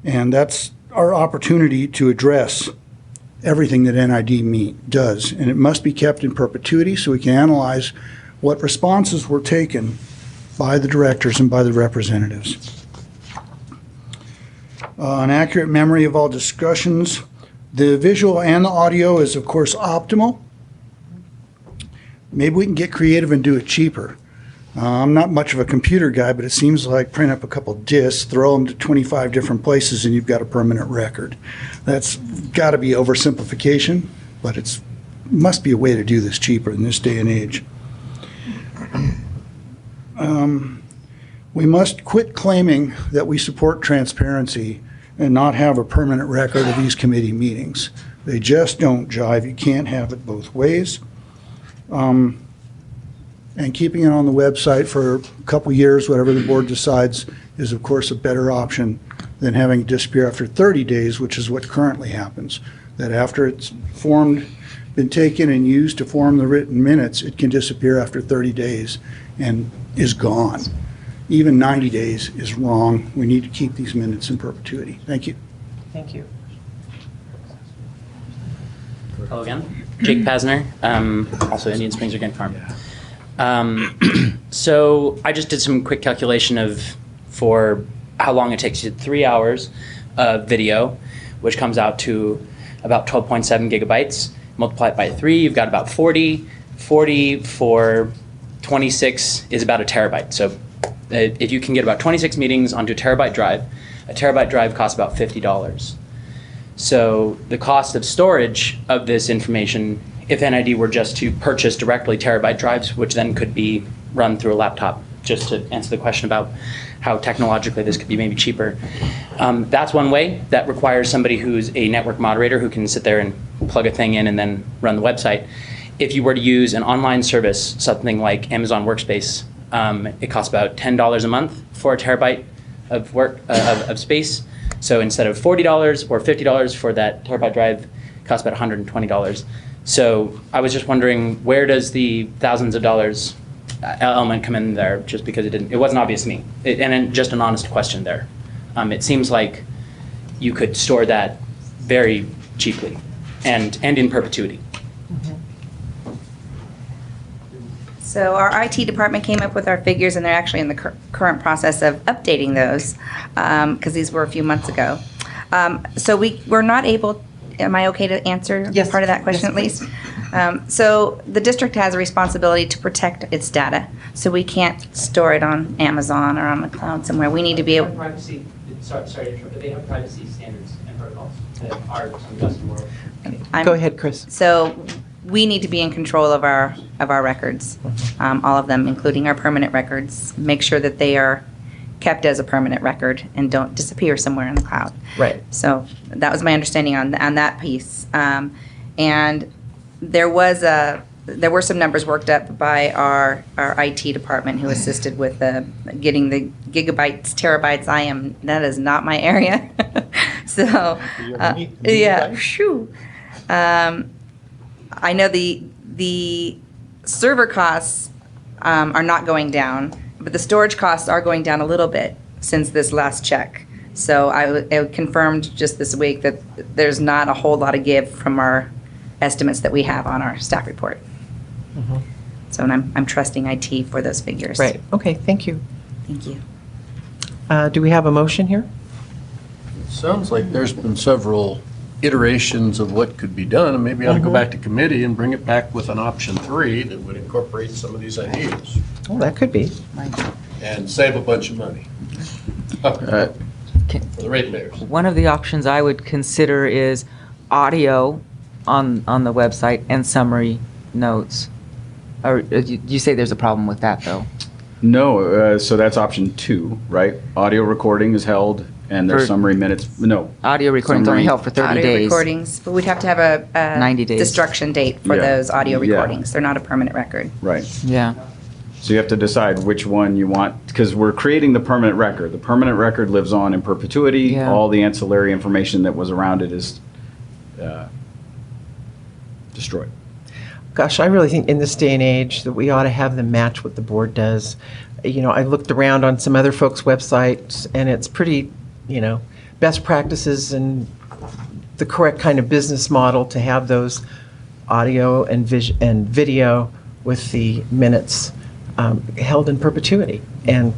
And that's our opportunity to address everything that NID does. And it must be kept in perpetuity so we can analyze what responses were taken by the directors and by the representatives. An accurate memory of all discussions. The visual and the audio is, of course, optimal. Maybe we can get creative and do it cheaper. I'm not much of a computer guy, but it seems like print up a couple discs, throw them to 25 different places, and you've got a permanent record. That's got to be oversimplification, but it must be a way to do this cheaper in this day and age. We must quit claiming that we support transparency and not have a permanent record of these committee meetings. They just don't jive. You can't have it both ways. And keeping it on the website for a couple years, whatever the board decides, is of course a better option than having it disappear after 30 days, which is what currently happens. That after it's formed, been taken and used to form the written minutes, it can disappear after 30 days and is gone. Even 90 days is wrong. We need to keep these minutes in perpetuity. Thank you. Thank you. Hello again. Jake Pasner, also Indian Springs Organic Farm. So I just did some quick calculation for how long it takes you. 3 hours of video, which comes out to about 12.7 gigabytes. Multiply it by 3, you've got about 40. 40 for 26 is about a terabyte. So if you can get about 26 meetings onto a terabyte drive costs about $50. So the cost of storage of this information, if NID were just to purchase directly terabyte drives, which then could be run through a laptop, just to answer the question about how technologically this could be maybe cheaper. That's one way. That requires somebody who's a network moderator who can sit there and plug a thing in and then run the website. If you were to use an online service, something like Amazon Workspace, it costs about $10 a month for a terabyte of space. So instead of $40 or $50 for that terabyte drive, it costs about $120. So I was just wondering, where does the thousands of dollars element come in there? Just because it wasn't obvious to me. And then just an honest question there. It seems like you could store that very cheaply and in perpetuity. So our IT department came up with our figures, and they're actually in the current process of updating those, because these were a few months ago. So we're not able, am I okay to answer part of that question at least? So the district has a responsibility to protect its data, so we can't store it on Amazon or on the cloud somewhere. We need to be able. Sorry to interrupt, but they have privacy standards and protocols that are some Western world. Go ahead, Chris. So we need to be in control of our records, all of them, including our permanent records. Make sure that they are kept as a permanent record and don't disappear somewhere in the cloud. Right. So that was my understanding on that piece. And there were some numbers worked up by our IT department who assisted with getting the gigabytes, terabytes. That is not my area. So yeah, shoo. I know the server costs are not going down, but the storage costs are going down a little bit since this last check. So I confirmed just this week that there's not a whole lot of give from our estimates that we have on our staff report. Mm-hmm. So I'm trusting IT for those figures. Right. Okay. Thank you. Thank you. Do we have a motion here? Sounds like there's been several iterations of what could be done, and maybe I ought to go back to committee and bring it back with an option 3 that would incorporate some of these ideas. Oh, that could be. And save a bunch of money. For the ratepayers. One of the options I would consider is audio on the website and summary notes. Or you say there's a problem with that, though? No, so that's option 2, right? Audio recording is held and there's For- summary minutes, no. Audio recording's only Summary- held for 30 Audio days. recordings, but we'd have to have a 90 days. destruction date for Yeah. those audio Yeah. recordings. They're not a permanent record. Right. Yeah. So you have to decide which one you want, because we're creating the permanent record. The permanent record lives on in perpetuity. Yeah. All the ancillary information that was around it is destroyed. Gosh, I really think in this day and age that we ought to have them match what the board does. You know, I looked around on some other folks' websites, and it's pretty, best practices and the correct kind of business model to have those audio and video with the minutes held in perpetuity. And,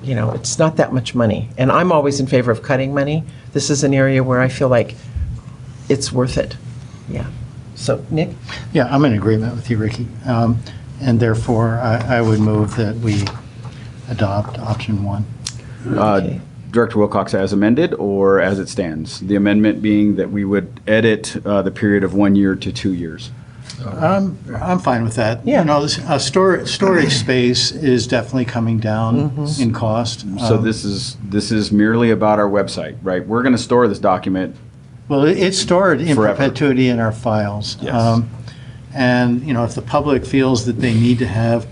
it's not that much money. And I'm always in favor of cutting money. This is an area where I feel like it's worth it. Yeah. So, Nick? Yeah, I'm in agreement with you, Ricky. And therefore, I would move that we adopt option 1. Director Wilcox as amended or as it stands? The amendment being that we would edit the period of 1 year to 2 years. I'm fine with that. Yeah. Storage space is definitely coming down in cost. So this is merely about our website, right? We're going to store this document. Well, it's stored in Forever. perpetuity in our files. Yes. And, if the public feels that they need to have,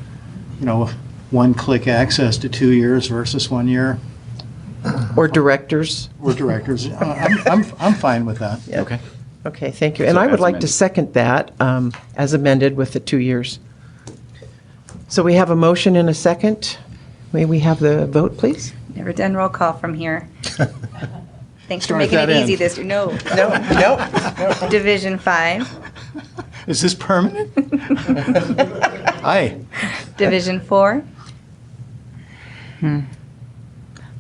one-click access to 2 years versus 1 year, Or directors? or directors, I'm fine with that. Yeah. Okay. Okay, thank you. And So I would as like to amended. second that as amended with the 2 years. So we have a motion and a second. May we have the vote, please? Never done roll call from here. Thanks for Start making it that in. easy this year. No. No. Division 5, Is this permanent? Aye. Division 4,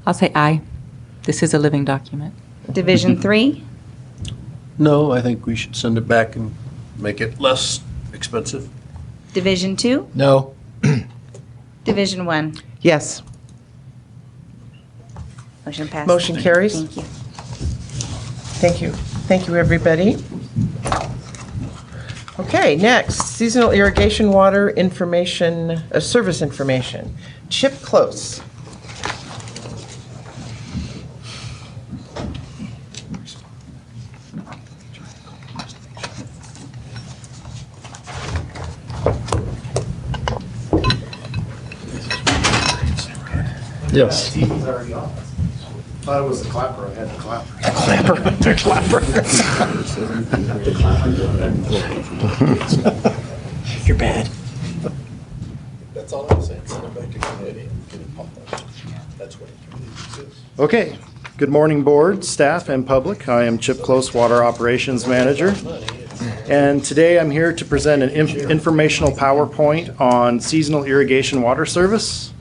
I'll say aye. This is a living document. Division 3, No, I think we should send it back and make it less expensive. Division 2, No. Division 1. Yes. Motion passes. Motion carries. Thank you. Thank you. Thank you, everybody. Okay, next, seasonal irrigation water information, service information. Chip Close. Yes. TV's already on. Thought it was the clapper, I had the clapper. You're bad. That's all I'm saying, send it back to committee and get it published. That's what it is. Okay, good morning, board, staff, and public. I am Chip Close, Water Operations Manager. And today I'm here to present an informational PowerPoint on seasonal irrigation water service.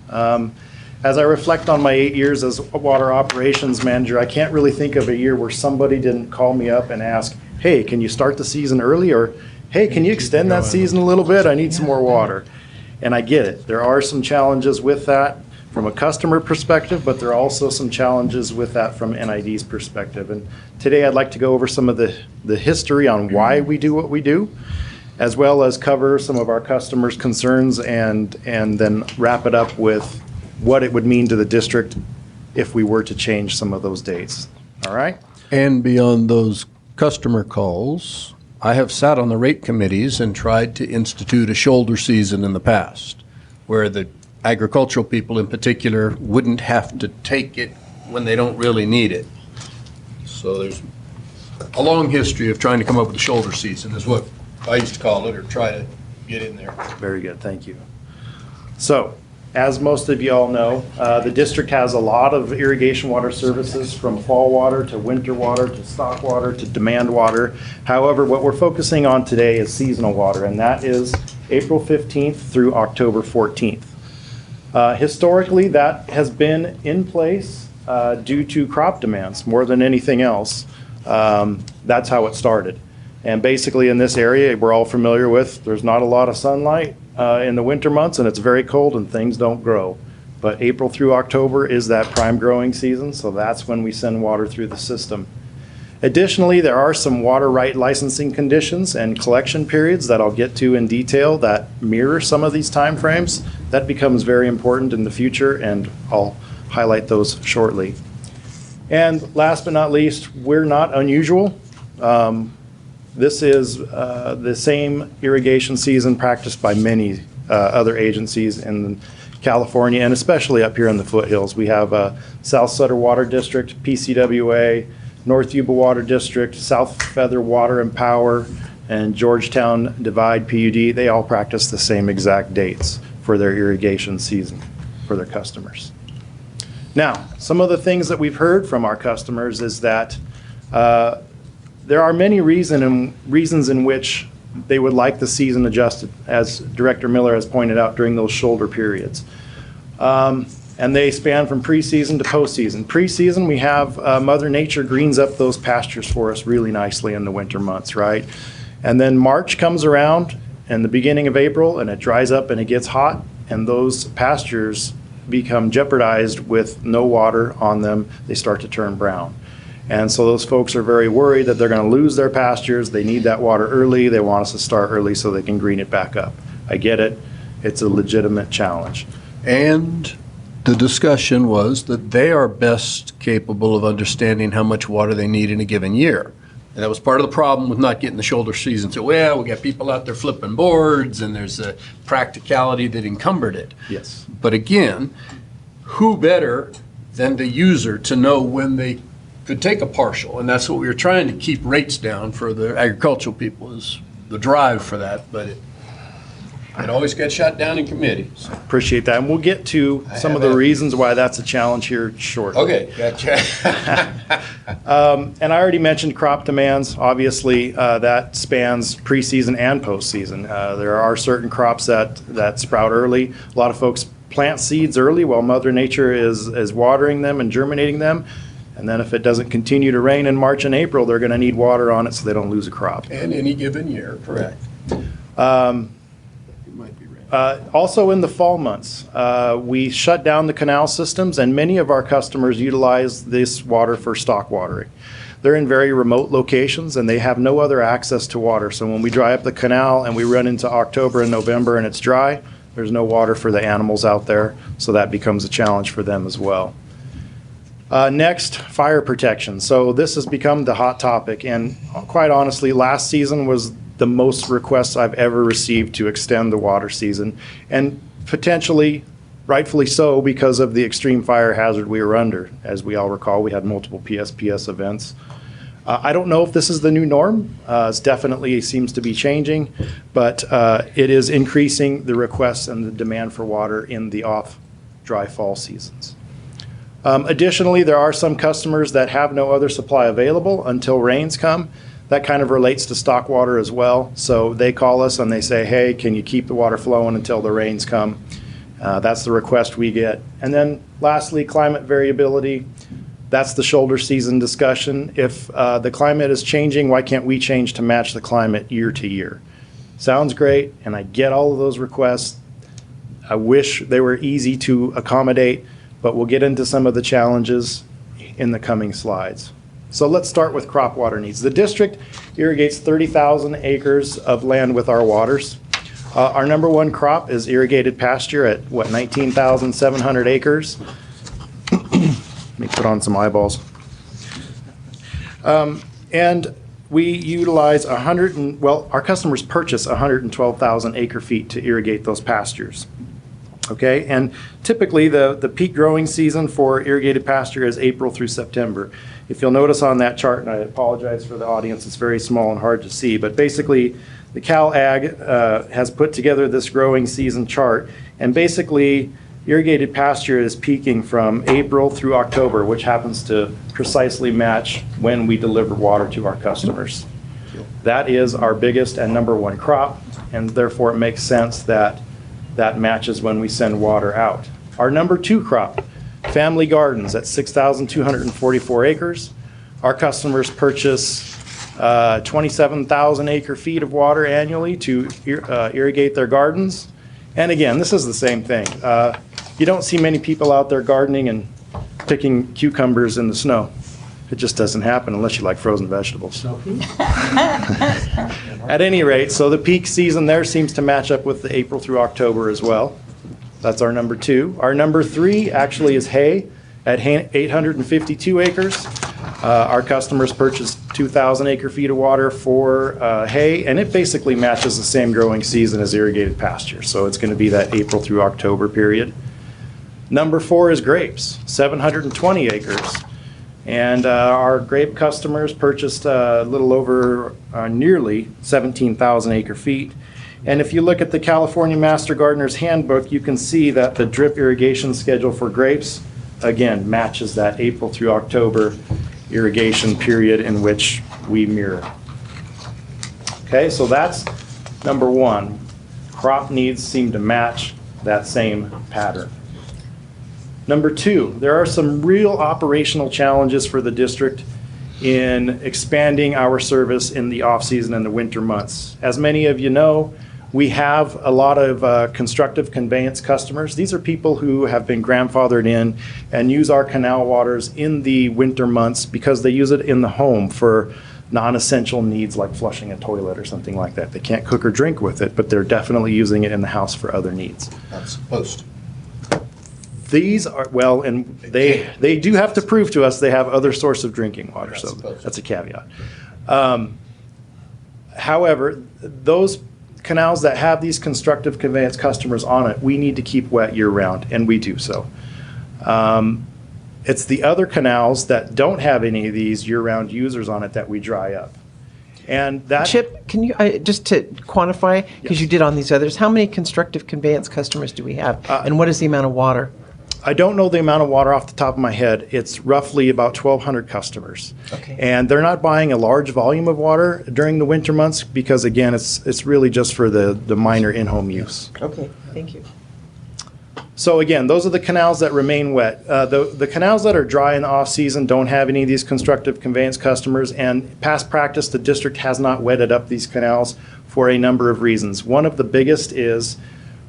As I reflect on my 8 years as a water operations manager, I can't really think of a year where somebody didn't call me up and ask, hey, can you start the season early? Or, hey, can you extend that season a little bit? I need some more water. And I get it. There are some challenges with that from a customer perspective, but there are also some challenges with that from NID's perspective. And today I'd like to go over some of the history on why we do what we do, as well as cover some of our customers' concerns and then wrap it up with what it would mean to the district if we were to change some of those dates. All right? And beyond those customer calls, I have sat on the rate committees and tried to institute a shoulder season in the past, where the agricultural people in particular wouldn't have to take it when they don't really need it. So there's a long history of trying to come up with a shoulder season is what I used to call it, or try to get in there. Very good, thank you. So, as most of you all know, the district has a lot of irrigation water services, from fall water to winter water to stock water to demand water. However, what we're focusing on today is seasonal water, and that is April 15th through October 14th. Historically, that has been in place due to crop demands more than anything else. That's how it started. And basically in this area, we're all familiar with, there's not a lot of sunlight. in the winter months and it's very cold and things don't grow. But April through October is that prime growing season, so that's when we send water through the system. Additionally, there are some water right licensing conditions and collection periods that I'll get to in detail that mirror some of these timeframes. That becomes very important in the future, and I'll highlight those shortly. And last but not least, we're not unusual. This is the same irrigation season practiced by many other agencies in California, and especially up here in the foothills. We have South Sutter Water District, PCWA, North Yuba Water District, South Feather Water and Power, and Georgetown Divide PUD. They all practice the same exact dates for their irrigation season for their customers. Now, some of the things that we've heard from our customers is that there are many reasons in which they would like the season adjusted, as Director Miller has pointed out, during those shoulder periods. And they span from preseason to postseason. Preseason, we have Mother Nature greens up those pastures for us really nicely in the winter months, right? And then March comes around and the beginning of April, and it dries up and it gets hot, and those pastures become jeopardized with no water on them. They start to turn brown. And so those folks are very worried that they're going to lose their pastures. They need that water early. They want us to start early so they can green it back up. I get it. It's a legitimate challenge. And the discussion was that they are best capable of understanding how much water they need in a given year. And that was part of the problem with not getting the shoulder season. So, well, we got people out there flipping boards, and there's a practicality that encumbered it. Yes. But again, who better than the user to know when they could take a partial? And that's what we were trying to keep rates down for the agricultural people, is the drive for that. But it always gets shot down in committee. So. Appreciate that. And we'll get to some of the reasons why that's a challenge here shortly. Okay, gotcha. And I already mentioned crop demands. Obviously, that spans preseason and postseason. There are certain crops that sprout early. A lot of folks plant seeds early while Mother Nature is watering them and germinating them. And then if it doesn't continue to rain in March and April, they're going to need water on it so they don't lose a crop. And any given year, correct. Also in the fall months, we shut down the canal systems, and many of our customers utilize this water for stock watering. They're in very remote locations and they have no other access to water. So when we dry up the canal and we run into October and November and it's dry, there's no water for the animals out there. So that becomes a challenge for them as well. Next, fire protection. So this has become the hot topic, and quite honestly, last season was the most requests I've ever received to extend the water season, and potentially, rightfully so, because of the extreme fire hazard we were under. As we all recall, we had multiple PSPS events. I don't know if this is the new norm. It definitely seems to be changing, but it is increasing the requests and the demand for water in the off dry fall seasons. Additionally, there are some customers that have no other supply available until rains come. That kind of relates to stock water as well. So they call us and they say, hey, can you keep the water flowing until the rains come? That's the request we get. And then lastly, climate variability. That's the shoulder season discussion. If the climate is changing, why can't we change to match the climate year to year? Sounds great, and I get all of those requests. I wish they were easy to accommodate, but we'll get into some of the challenges in the coming slides. So let's start with crop water needs. The district irrigates 30,000 acres of land with our waters. Our number one crop is irrigated pasture at, 19,700 acres. Let me put on some eyeballs. And we utilize our customers purchase 112,000 acre feet to irrigate those pastures. Okay, and typically the peak growing season for irrigated pasture is April through September. If you'll notice on that chart, and I apologize for the audience, it's very small and hard to see, but basically the Cal Ag has put together this growing season chart, and basically irrigated pasture is peaking from April through October, which happens to precisely match when we deliver water to our customers. That is our biggest and number one crop, and therefore it makes sense that that matches when we send water out. Our number two crop, family gardens at 6,244 acres. Our customers purchase 27,000 acre feet of water annually to irrigate their gardens. And again, this is the same thing. You don't see many people out there gardening and picking cucumbers in the snow. It just doesn't happen unless you like frozen vegetables. At any rate, so the peak season there seems to match up with the April through October as well. That's our number 2. Our number 3 actually is hay at 852 acres. Our customers purchased 2,000 acre-feet of water for hay, and it basically matches the same growing season as irrigated pasture. So it's going to be that April through October period. Number 4 is grapes, 720 acres. And our grape customers purchased a little over nearly 17,000 acre-feet. And if you look at the California Master Gardener's Handbook, you can see that the drip irrigation schedule for grapes, again, matches that April through October irrigation period in which we mirror. Okay, so that's number 1. Crop needs seem to match that same pattern. Number 2, there are some real operational challenges for the district in expanding our service in the off-season and the winter months. As many of you know, we have a lot of constructive conveyance customers. These are people who have been grandfathered in and use our canal waters in the winter months because they use it in the home for non-essential needs like flushing a toilet or something like that. They can't cook or drink with it, but they're definitely using it in the house for other needs. That's supposed to. These are, well, and they do have to prove to us they have other source of drinking water, so that's a caveat. However, those canals that have these constructive conveyance customers on it, we need to keep wet year-round, and we do so. It's the other canals that don't have any of these year-round users on it that we dry up. And that Chip, can you, just to quantify, because you did on these others, how many constructive conveyance customers do we have? And what is the amount of water? I don't know the amount of water off the top of my head. It's roughly about 1,200 customers. Okay. And they're not buying a large volume of water during the winter months because, again, it's really just for the minor in-home use. Okay, thank you. So again, those are the canals that remain wet. The canals that are dry in the off-season don't have any of these constructive conveyance customers, and past practice, the district has not wetted up these canals for a number of reasons. One of the biggest is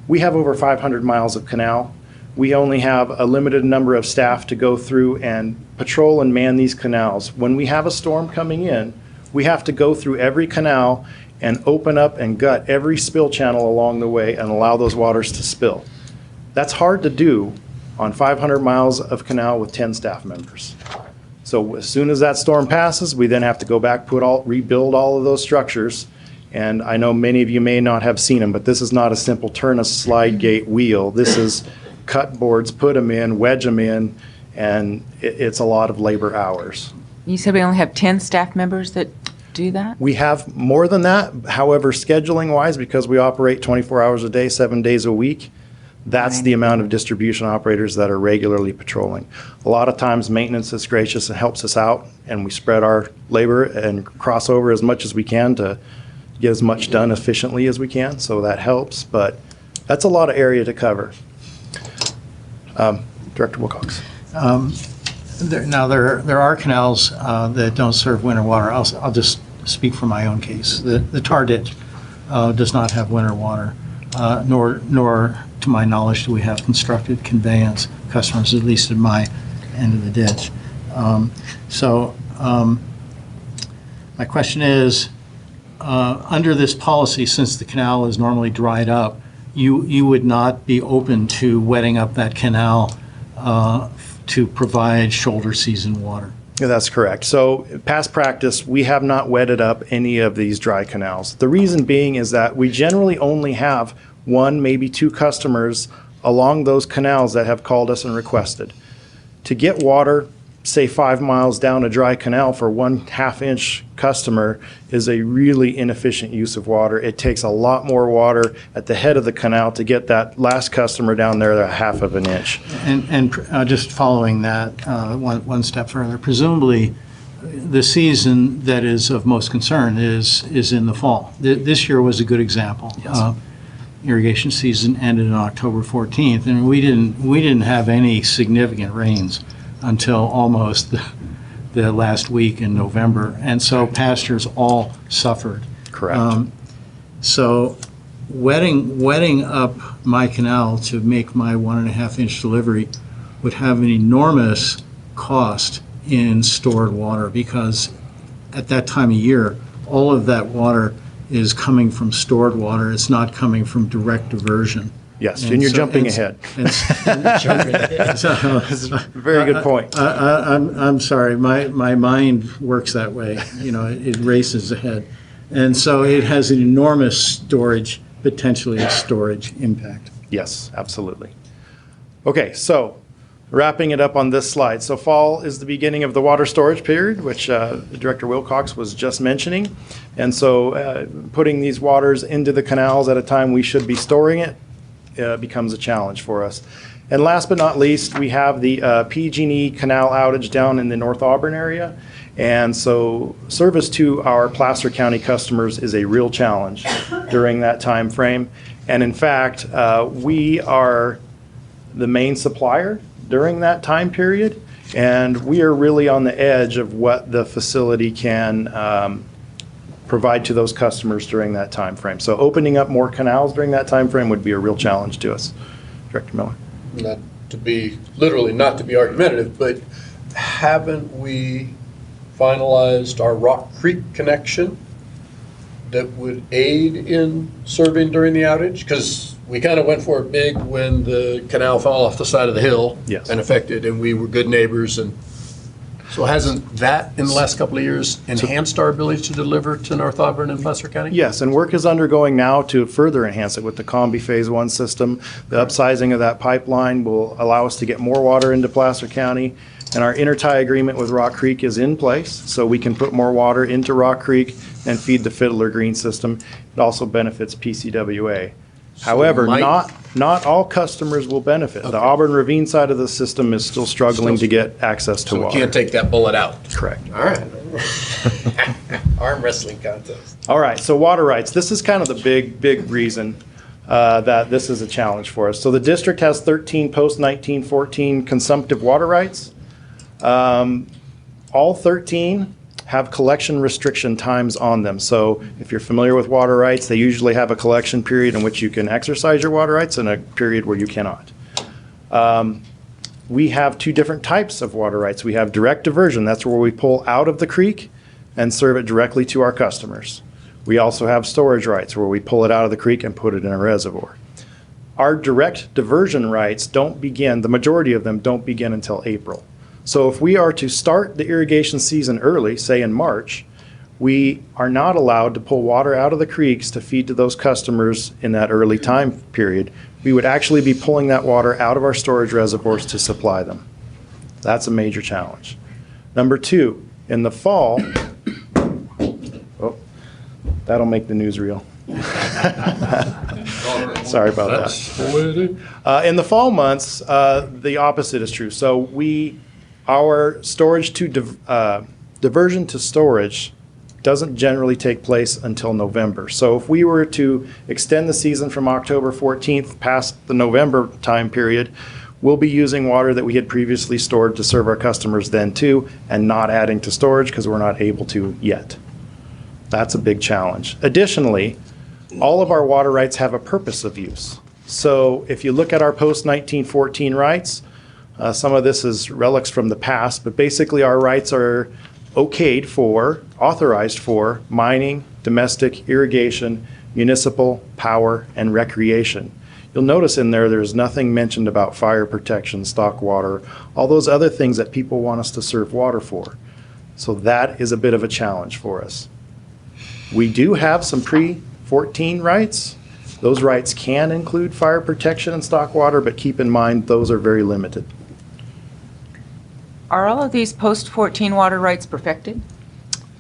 we have over 500 miles of canal. We only have a limited number of staff to go through and patrol and man these canals. When we have a storm coming in, we have to go through every canal and open up and gut every spill channel along the way and allow those waters to spill. That's hard to do on 500 miles of canal with 10 staff members. So as soon as that storm passes, we then have to go back, rebuild all of those structures. And I know many of you may not have seen them, but this is not a simple turn a slide gate wheel. This is cut boards, put them in, wedge them in, and it's a lot of labor hours. You said we only have 10 staff members that do that? We have more than that. However, scheduling-wise, because we operate 24 hours a day, 7 days a week, that's the amount of distribution operators that are regularly patrolling. A lot of times, maintenance is gracious and helps us out, and we spread our labor and cross over as much as we can to get as much done efficiently as we can, so that helps, but that's a lot of area to cover. Director Wilcox. There are canals that don't serve winter water. I'll just speak for my own case. The tar ditch does not have winter water, nor to my knowledge do we have constructed conveyance customers, at least at my end of the ditch. My question is, under this policy, since the canal is normally dried up, you would not be open to wetting up that canal to provide shoulder season water? Yeah, that's correct. So past practice, we have not wetted up any of these dry canals. The reason being is that we generally only have 1, maybe 2 customers along those canals that have called us and requested. To get water, say 5 miles down a dry canal for 1/2 inch customer is a really inefficient use of water. It takes a lot more water at the head of the canal to get that last customer down there a 1/2 inch. And just following that one step further, presumably the season that is of most concern is in the fall. This year was a good example. Yes. Irrigation season ended on October 14th, and we didn't have any significant rains until almost the last week in November, and so pastures all suffered. Correct. So wetting up my canal to make my 1.5-inch delivery would have an enormous cost in stored water, because at that time of year, all of that water is coming from stored water. It's not coming from direct diversion. Yes, and you're jumping ahead. That's a very good point. I'm sorry, my mind works that way. You know, it races ahead. And so it has an enormous storage, potentially a storage impact. Yes, absolutely. Okay, so wrapping it up on this slide. So fall is the beginning of the water storage period, which Director Wilcox was just mentioning. And so putting these waters into the canals at a time we should be storing it becomes a challenge for us. And last but not least, we have the PG&E canal outage down in the North Auburn area. And so service to our Placer County customers is a real challenge during that time frame. And in fact, we are the main supplier during that time period, and we are really on the edge of what the facility can provide to those customers during that time frame. So opening up more canals during that time frame would be a real challenge to us. Director Miller. Not to be argumentative, but haven't we finalized our Rock Creek connection that would aid in serving during the outage? Because we kind of went for it big when the canal fell off the side of the hill. Yes. And affected, and we were good neighbors. And so hasn't that, in the last couple of years, enhanced our ability to deliver to North Auburn and Placer County? Yes, and work is undergoing now to further enhance it with the Combi Phase 1 system. The upsizing of that pipeline will allow us to get more water into Placer County. And our intertie agreement with Rock Creek is in place, so we can put more water into Rock Creek and feed the Fiddler Green system. It also benefits PCWA. However, not all customers will benefit. The Auburn Ravine side of the system is still struggling to get access to So water. we can't take that bullet out. Correct. All right. Arm wrestling contest. All right, so water rights. This is kind of the big reason that this is a challenge for us. So the district has 13 post-1914 consumptive water rights. All 13 have collection restriction times on them. So if you're familiar with water rights, they usually have a collection period in which you can exercise your water rights and a period where you cannot. We have two different types of water rights. We have direct diversion. That's where we pull out of the creek and serve it directly to our customers. We also have storage rights where we pull it out of the creek and put it in a reservoir. Our direct diversion rights don't begin, the majority of them don't begin until April. So if we are to start the irrigation season early, say in March, we are not allowed to pull water out of the creeks to feed to those customers in that early time period. We would actually be pulling that water out of our storage reservoirs to supply them. That's a major challenge. Number two, in the fall, oh, that'll make the newsreel. Sorry about that. In the fall months, the opposite is true. So our storage to diversion to storage doesn't generally take place until November. So if we were to extend the season from October 14th past the November time period, we'll be using water that we had previously stored to serve our customers then too, and not adding to storage because we're not able to yet. That's a big challenge. Additionally, all of our water rights have a purpose of use. So if you look at our post-1914 rights, some of this is relics from the past, but basically our rights are okayed for, authorized for mining, domestic, irrigation, municipal, power, and recreation. You'll notice in there's nothing mentioned about fire protection, stock water, all those other things that people want us to serve water for. So that is a bit of a challenge for us. We do have some pre-14 rights. Those rights can include fire protection and stock water, but keep in mind those are very limited. Are all of these post-14 water rights perfected?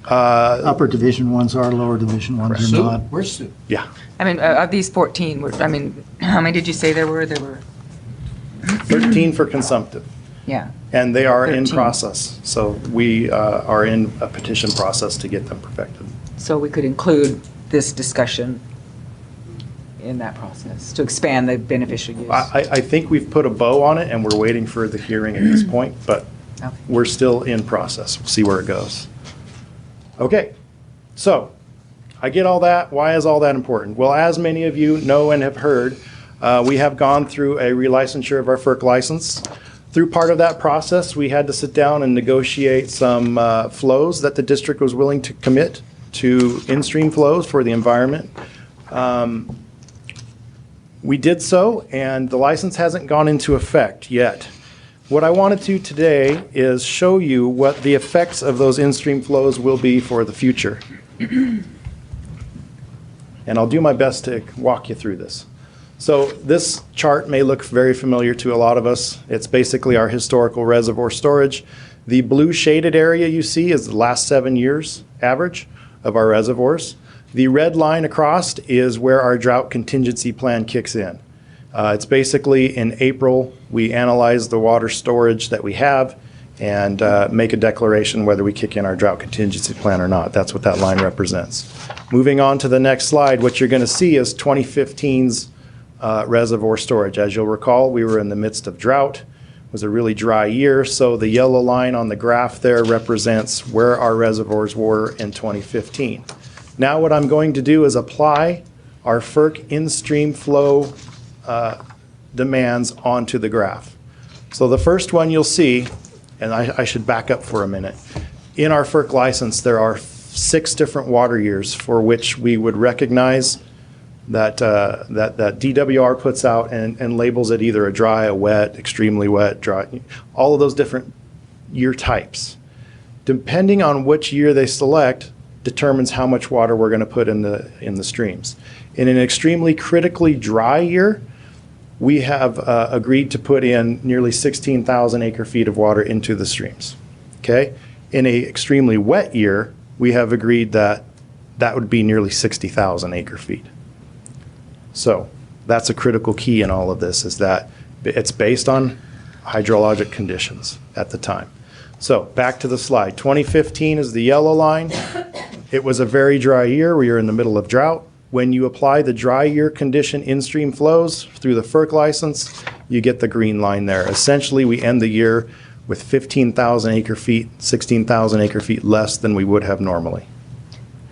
Upper division ones are, lower division ones are not. Where's Sue? Yeah. I mean, of these 14, how many did you say there were? There were 13 for consumptive. Yeah. And they are 13. in process. So we are in a petition process to get them perfected. So we could include this discussion in that process to expand the beneficial use. I think we've put a bow on it and we're waiting for the hearing at this point, but we're still in process. We'll see where it goes. Okay, so I get all that. Why is all that important? Well, as many of you know and have heard, we have gone through a relicensure of our FERC license. Through part of that process, we had to sit down and negotiate some flows that the district was willing to commit to in-stream flows for the environment. We did so, and the license hasn't gone into effect yet. What I want to do today is show you what the effects of those in-stream flows will be for the future. And I'll do my best to walk you through this. So this chart may look very familiar to a lot of us. It's basically our historical reservoir storage. The blue shaded area you see is the last 7 years average of our reservoirs. The red line across is where our drought contingency plan kicks in. It's basically in April, we analyze the water storage that we have and make a declaration whether we kick in our drought contingency plan or not. That's what that line represents. Moving on to the next slide, what you're going to see is 2015's reservoir storage. As you'll recall, we were in the midst of drought. It was a really dry year, so the yellow line on the graph there represents where our reservoirs were in 2015. Now what I'm going to do is apply our FERC in-stream flow demands onto the graph. So the first one you'll see, and I should back up for a minute. In our FERC license, there are 6 different water years for which we would recognize that DWR puts out and labels it either a dry, a wet, extremely wet, dry, all of those different year types. Depending on which year they select determines how much water we're going to put in the streams. In an extremely critically dry year, we have agreed to put in nearly 16,000 acre-feet of water into the streams. Okay? In an extremely wet year, we have agreed that that would be nearly 60,000 acre-feet. So that's a critical key in all of this, is that it's based on hydrologic conditions at the time. So back to the slide. 2015 is the yellow line. It was a very dry year. We were in the middle of drought. When you apply the dry year condition in-stream flows through the FERC license, you get the green line there. Essentially, we end the year with 15,000 acre-feet, 16,000 acre-feet less than we would have normally.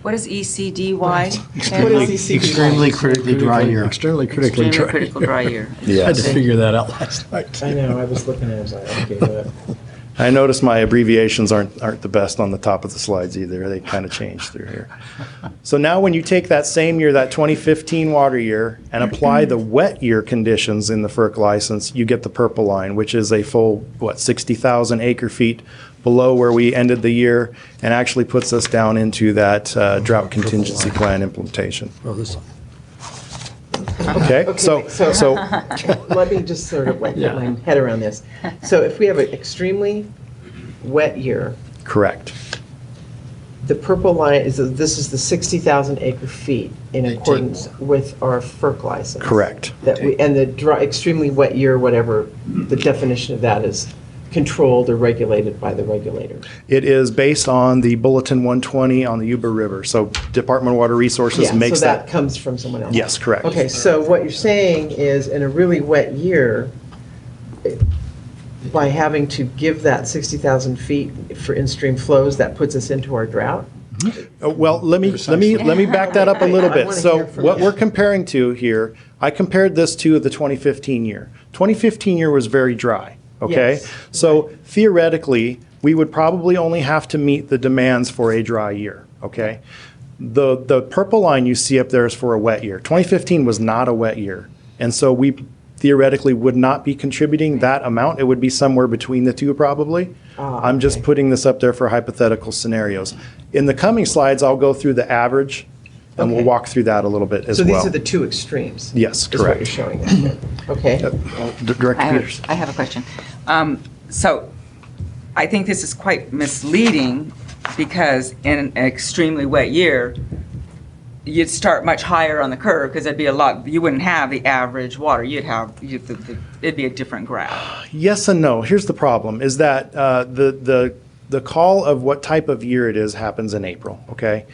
What is ECDY? Extremely critically dry year. Extremely critically dry. Critical dry year. I had to figure that out last night. I know, I was looking at it, I was like, okay, but. I noticed my abbreviations aren't the best on the top of the slides either. They kind of change through here. So now when you take that same year, that 2015 water year, and apply the wet year conditions in the FERC license, you get the purple line, which is a full, 60,000 acre-feet below where we ended the year, and actually puts us down into that drought contingency plan implementation. Oh, this one. Okay, so Let me just sort of get my head around this. So if we have an extremely wet year, correct. the purple line this is the 60,000 acre feet in accordance with our FERC license. Correct. And the extremely wet year, whatever the definition of that is, controlled or regulated by the regulator. It is based on the Bulletin 120 on the Yuba River. So Department of Water Resources makes so that comes from someone else. Yes, correct. Okay, so what you're saying is in a really wet year, by having to give that 60,000 feet for in-stream flows, that puts us into our drought? Well, let me back that up a little bit. So what we're comparing to here, I compared this to the 2015 year. 2015 year was very dry. Okay, yes. So theoretically, we would probably only have to meet the demands for a dry year. Okay, the purple line you see up there is for a wet year. 2015 was not a wet year, and so we theoretically would not be contributing that amount. It would be somewhere between the two probably. I'm just putting this up there for hypothetical scenarios. In the coming slides, I'll go through the average, and we'll walk through that a little bit as well. So these are the two extremes? Yes, correct. Is what you're showing us here. Okay. Director Peters. I have a question. So I think this is quite misleading because in an extremely wet year, you'd start much higher on the curve because it'd be you wouldn't have the average water. It'd be a different graph. Yes and no. Here's the problem, is that the call of what type of year it is happens in April, okay?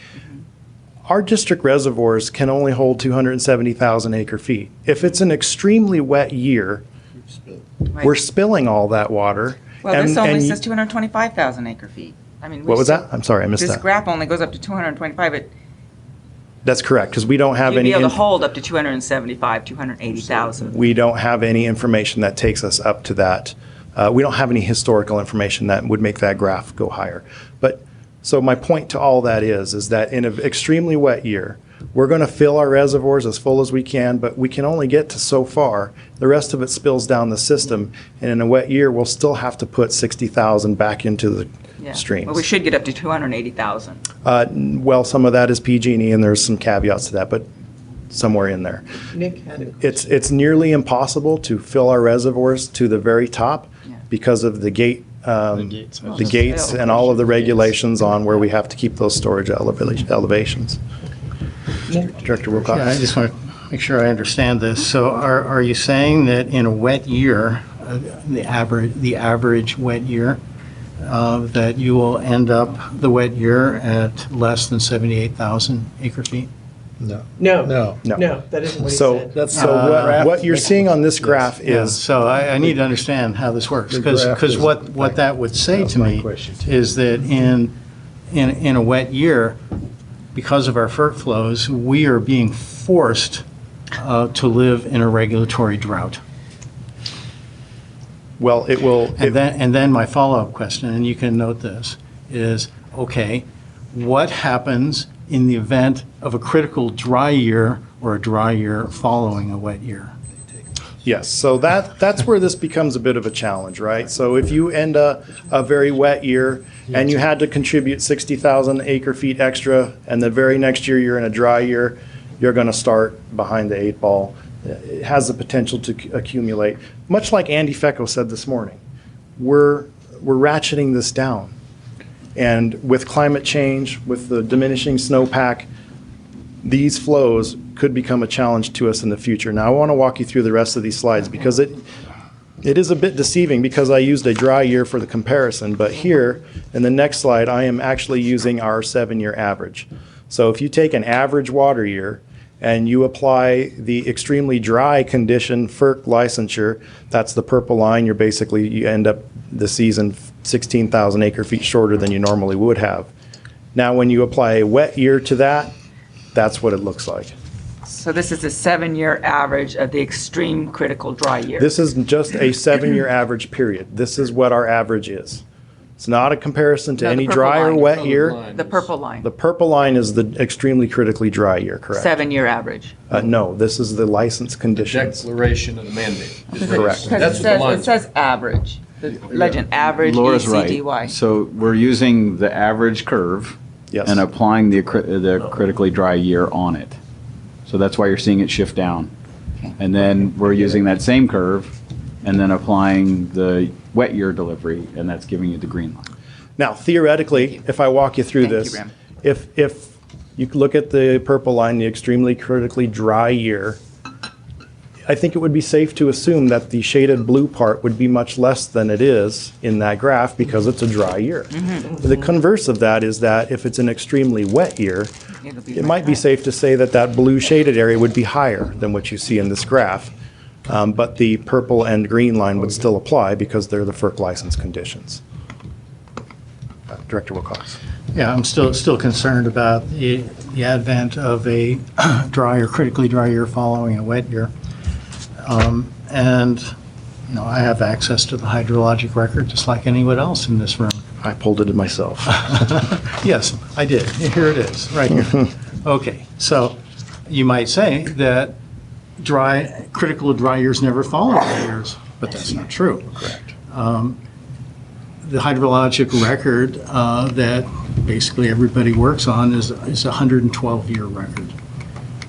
Our district reservoirs can only hold 270,000 acre feet. If it's an extremely wet year, we're spilling all that water. Well, this only says 225,000 acre feet. I mean, what was that? I'm sorry, I missed that. This graph only goes up to 225. That's correct, because we don't have You'd any. be able to hold up to 275, 280,000. We don't have any information that takes us up to that. We don't have any historical information that would make that graph go higher. But, so my point to all that is that in an extremely wet year, we're going to fill our reservoirs as full as we can, but we can only get to so far. The rest of it spills down the system, and in a wet year, we'll still have to put 60,000 back into the streams. Well, we should get up to 280,000. Well, some of that is PG&E, and there's some caveats to that, but somewhere in there. Nick? It's nearly impossible to fill our reservoirs to the very top because of the gates and all of the regulations on where we have to keep those storage elevations. Director Wilcox. Yeah, I just want to make sure I understand this. So are you saying that in a wet year, the average wet year, that you will end up the wet year at less than 78,000 acre feet? No, No. that isn't what he said. So what you're seeing on this graph Yeah, is. so I need to understand how this works, because what that would say to me is that in a wet year, because of our FERC flows, we are being forced to live in a regulatory drought. Well, it will. And then my follow-up question, and you can note this, is, okay, what happens in the event of a critical dry year or a dry year following a wet year? Yes, so that's where this becomes a bit of a challenge, right? So if you end a very wet year and you had to contribute 60,000 acre feet extra, and the very next year you're in a dry year, you're going to start behind the eight ball. It has the potential to accumulate. Much like Andy Fecco said this morning, we're ratcheting this down. And with climate change, with the diminishing snowpack, these flows could become a challenge to us in the future. Now, I want to walk you through the rest of these slides because it is a bit deceiving because I used a dry year for the comparison, but here in the next slide, I am actually using our 7-year average. So if you take an average water year and you apply the extremely dry condition FERC licensure, that's the purple line, you end up the season 16,000 acre feet shorter than you normally would have. Now, when you apply a wet year to that, that's what it looks like. So this is a 7-year average of the extreme critical dry year. This is just a 7-year average period. This is what our average is. It's not a comparison to No, the any purple dry or line. wet year. The purple line, The purple line is the extremely critically dry year, correct? 7-year average. No, this is the license conditions. Declaration of the mandate. Correct. Because it says average. The legend, average, Laura's ECDY. right. So we're using the average curve Yes. and applying the critically dry year on it. So that's why you're seeing it shift down. And then we're using that same curve and then applying the wet year delivery, and that's giving you the green line. Now, theoretically, if I walk you through Thank you, this, Graham. if you look at the purple line, the extremely critically dry year, I think it would be safe to assume that the shaded blue part would be much less than it is in that graph because it's a dry year. The converse of that is that if it's an extremely wet year, it might be safe to say that that blue shaded area would be higher than what you see in this graph. But the purple and green line would still apply because they're the FERC license conditions. Director Wilcox. Yeah, I'm still concerned about the advent of a dry or critically dry year following a wet year. And, I have access to the hydrologic record just like anyone else in this room. I pulled it in myself. Yes, I did. Here it is, right here. Okay, so you might say that critical dry years never follow wet years, but that's not true. Correct. The hydrologic record that basically everybody works on is a 112-year record.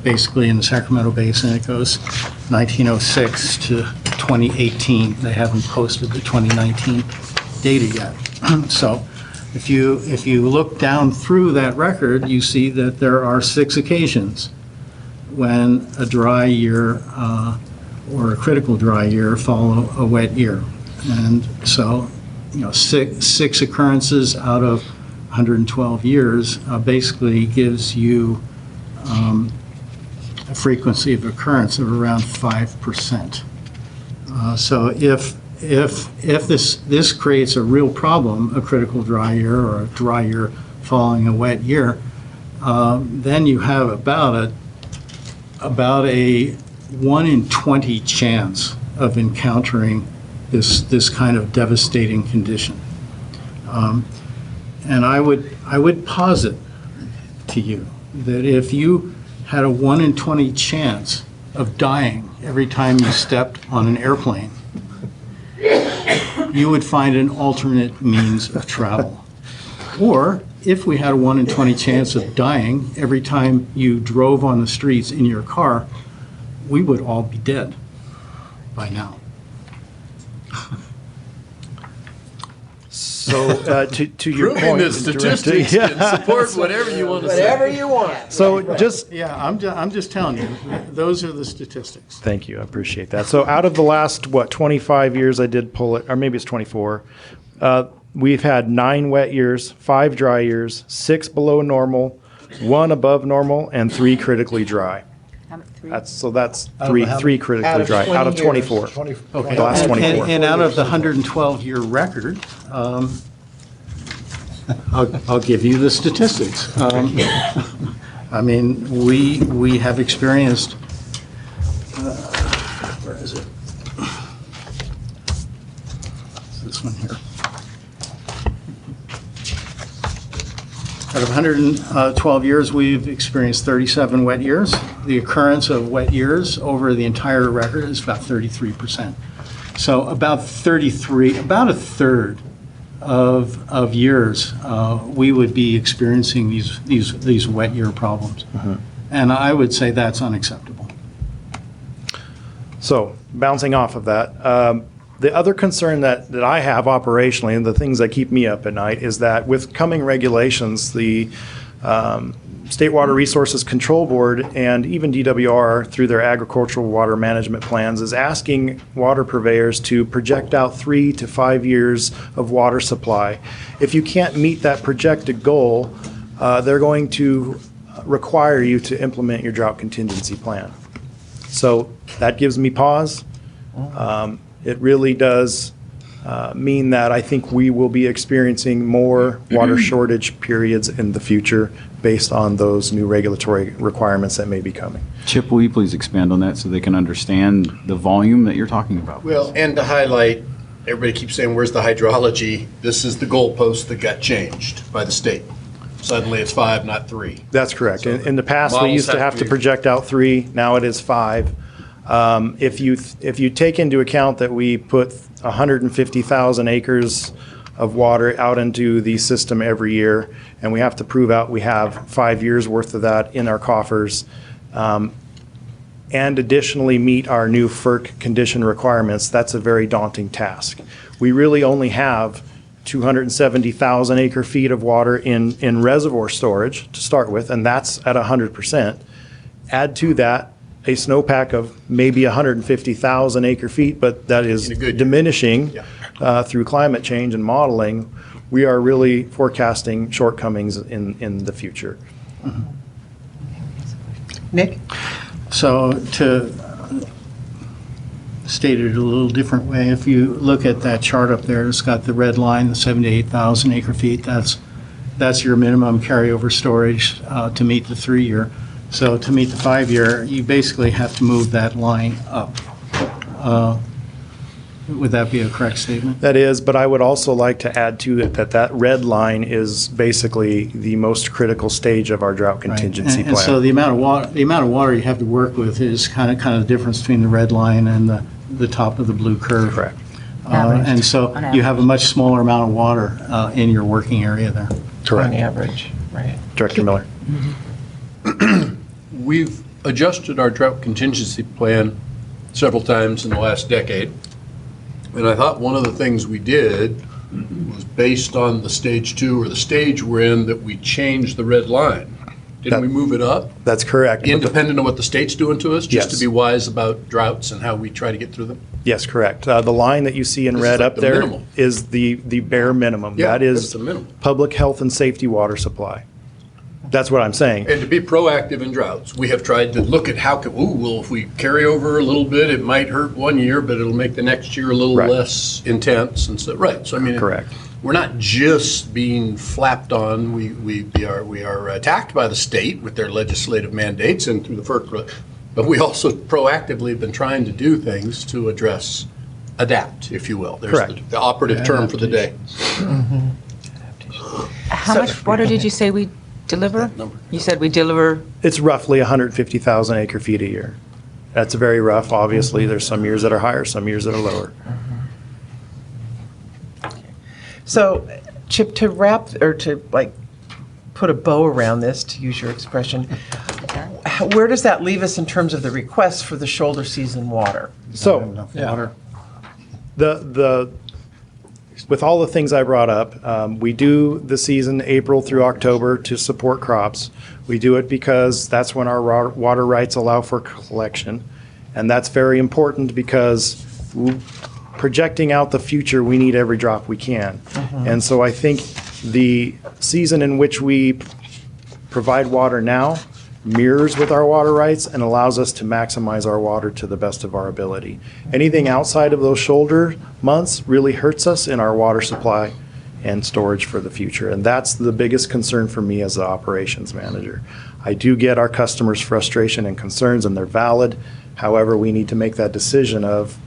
Basically, in the Sacramento Basin, it goes 1906 to 2018. They haven't posted the 2019 data yet. So if you look down through that record, you see that there are 6 occasions when a dry year or a critical dry year follow a wet year. And so, 6 occurrences out of 112 years basically gives you a frequency of occurrence of around 5%. So if this creates a real problem, a critical dry year or a dry year following a wet year, then you have about a 1 in 20 chance of encountering this kind of devastating condition. And I would posit to you that if you had a 1 in 20 chance of dying every time you stepped on an airplane, you would find an alternate means of travel. Or if we had a 1 in 20 chance of dying every time you drove on the streets in your car, we would all be dead by now. So to your Proving point, that statistics can support whatever you want to say. Whatever you want. So just Yeah, I'm just telling you, those are the statistics. Thank you. I appreciate that. So out of the last, 25 years, I did pull it, or maybe it's 24, we've had 9 wet years, 5 dry years, 6 below normal, 1 above normal, and 3 critically dry. That's three critically dry out of 24. Okay. The last 24. And out of the 112-year record, I'll give you the statistics. I mean, we have experienced, where is it? It's this one here. Out of 112 years, we've experienced 37 wet years. The occurrence of wet years over the entire record is about 33%. So about a third of years, we would be experiencing these wet year problems. And I would say that's unacceptable. So bouncing off of that, the other concern that I have operationally, and the things that keep me up at night, is that with coming regulations, the State Water Resources Control Board and even DWR, through their agricultural water management plans, is asking water purveyors to project out 3 to 5 years of water supply. If you can't meet that projected goal, they're going to require you to implement your drought contingency plan. So that gives me pause. It really does mean that I think we will be experiencing more water shortage periods in the future based on those new regulatory requirements that may be coming. Chip, will you please expand on that so they can understand the volume that you're talking about? Well, and to highlight, everybody keeps saying, where's the hydrology? This is the goalpost that got changed by the state. Suddenly it's 5, not 3. That's correct. So In the past, we models used to have have to to be- project out 3. Now it is 5. If you take into account that we put 150,000 acres of water out into the system every year, and we have to prove out we have 5 years worth of that in our coffers, and additionally meet our new FERC condition requirements, that's a very daunting task. We really only have 270,000 acre feet of water in reservoir storage to start with, and that's at 100%. Add to that a snowpack of maybe 150,000 acre feet, but that is diminishing through climate change and modeling. We are really forecasting shortcomings in the future. Nick? So to state it a little different way, if you look at that chart up there, it's got the red line, the 78,000 acre feet. That's your minimum carryover storage to meet the 3-year. So to meet the 5-year, you basically have to move that line up. Would that be a correct statement? That is, but I would also like to add to it that red line is basically the most critical stage of our drought contingency And so plan. the amount of water you have to work with is kind of the difference between the red line and the top of the blue curve. Correct. And so you have a much smaller amount of water in your working area there. Correct. On average, right. Director Miller. We've adjusted our drought contingency plan several times in the last decade. And I thought one of the things we did was based on the stage 2 or the stage we're in, that we changed the red line. Didn't we move it up? That's correct. Independent of what the state's doing to us, just to Yes. be wise about droughts and how we try to get through them? Yes, correct. The line that you see in This red is like up the there minimum. is the bare minimum. Yeah, That that's is the minimum. public health and safety water supply. That's what I'm saying. And to be proactive in droughts, we have tried to look at how, well, if we carry over a little bit, it might hurt one year, but it'll make the next year a little less intense and so, right. So I mean, correct. We're not just being flapped on. We are attacked by the state with their legislative mandates and through the FERC, but we also proactively have been trying to do things to adapt, if you will. There's Correct. the operative term for the day. How much water did you say we deliver? You said we deliver. It's roughly 150,000 acre feet a year. That's very rough. Obviously, there's some years that are higher, some years that are lower. So, Chip, to wrap, or to like put a bow around this, to use your expression, where does that leave us in terms of the requests for the shoulder season water? So, Water. with all the things I brought up, we do the season April through October to support crops. We do it because that's when our water rights allow for collection. And that's very important because projecting out the future, we need every drop we can. And so I think the season in which we provide water now mirrors with our water rights and allows us to maximize our water to the best of our ability. Anything outside of those shoulder months really hurts us in our water supply and storage for the future. And that's the biggest concern for me as the operations manager. I do get our customers' frustration and concerns, and they're valid. However, we need to make that decision of,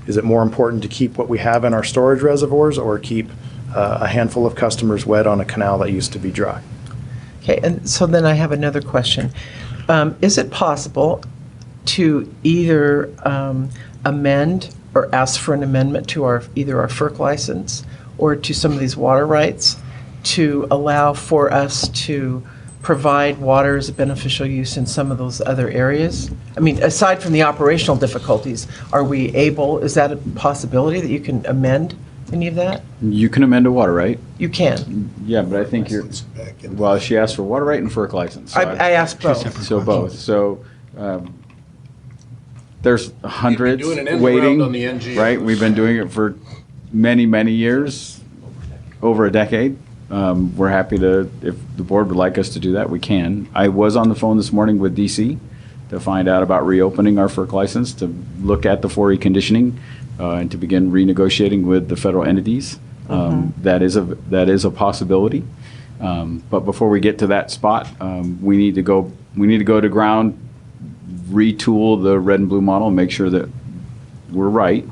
is it more important to keep what we have in our storage reservoirs or keep a handful of customers wet on a canal that used to be dry? Okay, and so then I have another question. Is it possible to either amend or ask for an amendment to either our FERC license or to some of these water rights to allow for us to provide water as a beneficial use in some of those other areas? I mean, aside from the operational difficulties, is that a possibility that you can amend any of that? You can amend a water right. You can. Yeah, but I think well, she asked for water right and FERC license. So I asked both. So both. So there's hundreds doing an end waiting, around on the NGOs. right? We've been doing it for many, many years, over a decade. We're happy to, if the board would like us to do that, we can. I was on the phone this morning with DC to find out about reopening our FERC license, to look at the 4E conditioning, and to begin renegotiating with the federal entities. That is a possibility. But before we get to that spot, we need to go to ground, retool the red and blue model, and make sure that we're right.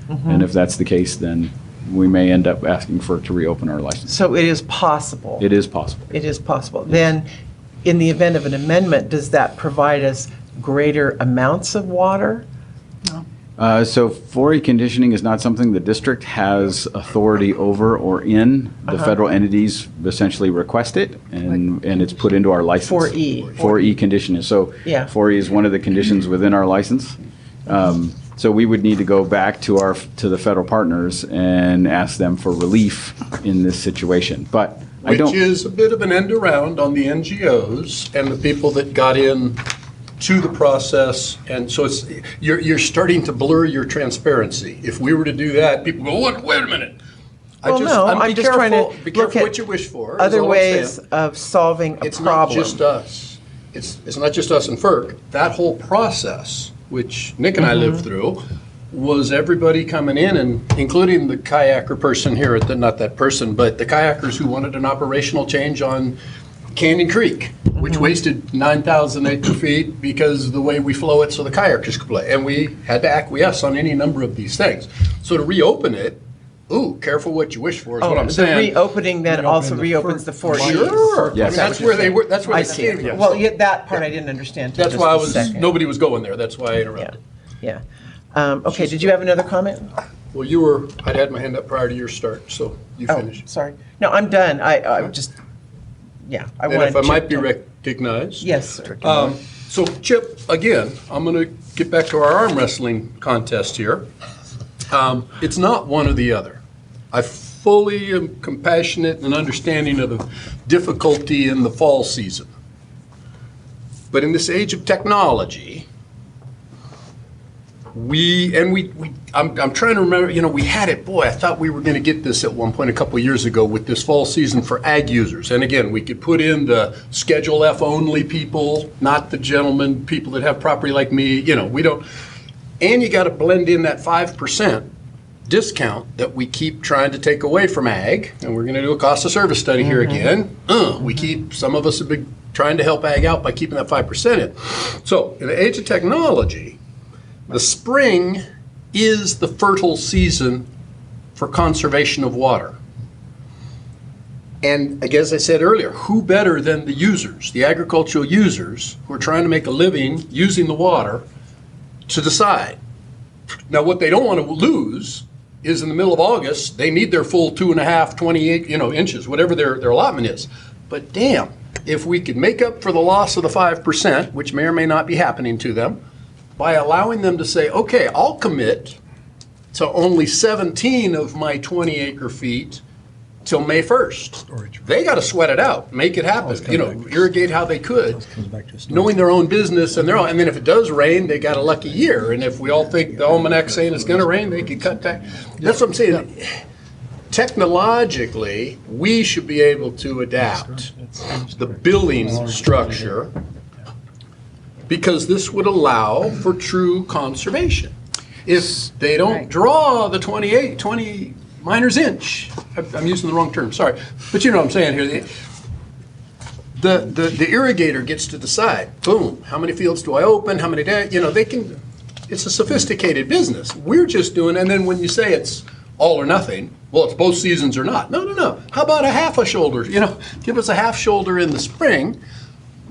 And if that's the case, then we may end up asking FERC to reopen our license. So it is possible. It is possible. It is possible. Then, in the event of an amendment, does that provide us greater amounts of water? So 4E conditioning is not something the district has authority over or in. The federal entities essentially request it, and it's put into our license. 4E. 4E conditioning. So Yeah. 4E is one of the conditions within our license. So we would need to go back to the federal partners and ask them for relief in this situation. But I don't. Which is a bit of an end around on the NGOs and the people that got in to the process. And so you're starting to blur your transparency. If we were to do that, people go, wait a minute. I'm just trying to be look careful at what you wish for. is other all I'm ways saying. of solving a It's not problem. just us. It's not just us and FERC. That whole process, which Nick and I lived through, was everybody coming in, and including the kayaker person here, not that person, but the kayakers who wanted an operational change on Canyon Creek, which wasted 9,000 acre feet because of the way we flow it so the kayakers could play. And we had to acquiesce on any number of these things. So to reopen it, careful what you wish for is what I'm saying. The reopening then also reopens the 4E. Sure. Yes. I mean, that's where they were. That's where I they see. came from. Well, that part I didn't understand. till That's just why a second. nobody was going there. That's why I interrupted. Yeah. Okay, did you have another comment? Well, I'd had my hand up prior to your start, so you finish. Sorry. No, I'm done. I just, I And wanted if I Chip might be to- recognized. Yes, sir. So Chip, again, I'm going to get back to our arm wrestling contest here. It's not one or the other. I fully am compassionate and understanding of the difficulty in the fall season. But in this age of technology, I'm trying to remember, we had it, boy, I thought we were going to get this at one point a couple of years ago with this fall season for ag users. And again, we could put in the Schedule F only people, not the gentlemen, people that have property like me, we don't. And you got to blend in that 5% discount that we keep trying to take away from ag. And we're going to do a cost of service study here again. Some of us have been trying to help ag out by keeping that 5% in. So in the age of technology, the spring is the fertile season for conservation of water. And as I said earlier, who better than the users, the agricultural users who are trying to make a living using the water to decide. Now, what they don't want to lose is in the middle of August, they need their full 2.5, 28, inches, whatever their allotment is. But damn, if we could make up for the loss of the 5%, which may or may not be happening to them, by allowing them to say, okay, I'll commit to only 17 of my 20 acre feet till May 1st. They got to sweat it out, make it happen, irrigate how they could, knowing their own business and and then if it does rain, they got a lucky year. And if we all think the almanac's saying it's going to rain, they could cut back. That's what I'm saying. Technologically, we should be able to adapt the billing structure because this would allow for true conservation. If they don't draw the 20 miner's inch, I'm using the wrong term, sorry, but you know what I'm saying here. The irrigator gets to decide, boom, how many fields do I open, how many days, they can, it's a sophisticated business. We're just doing, and then when you say it's all or nothing, well, it's both seasons or not. No. How about a half a shoulder? Give us a half shoulder in the spring,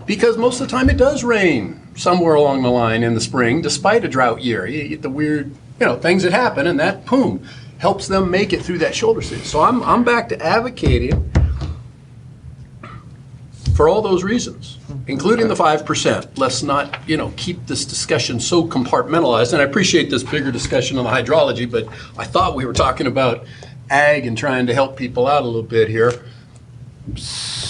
because most of the time it does rain somewhere along the line in the spring, despite a drought year. You get the weird, things that happen, and that, boom, helps them make it through that shoulder season. So I'm back to advocating for all those reasons, including the 5%. Let's not, keep this discussion so compartmentalized. And I appreciate this bigger discussion on the hydrology, but I thought we were talking about ag and trying to help people out a little bit here.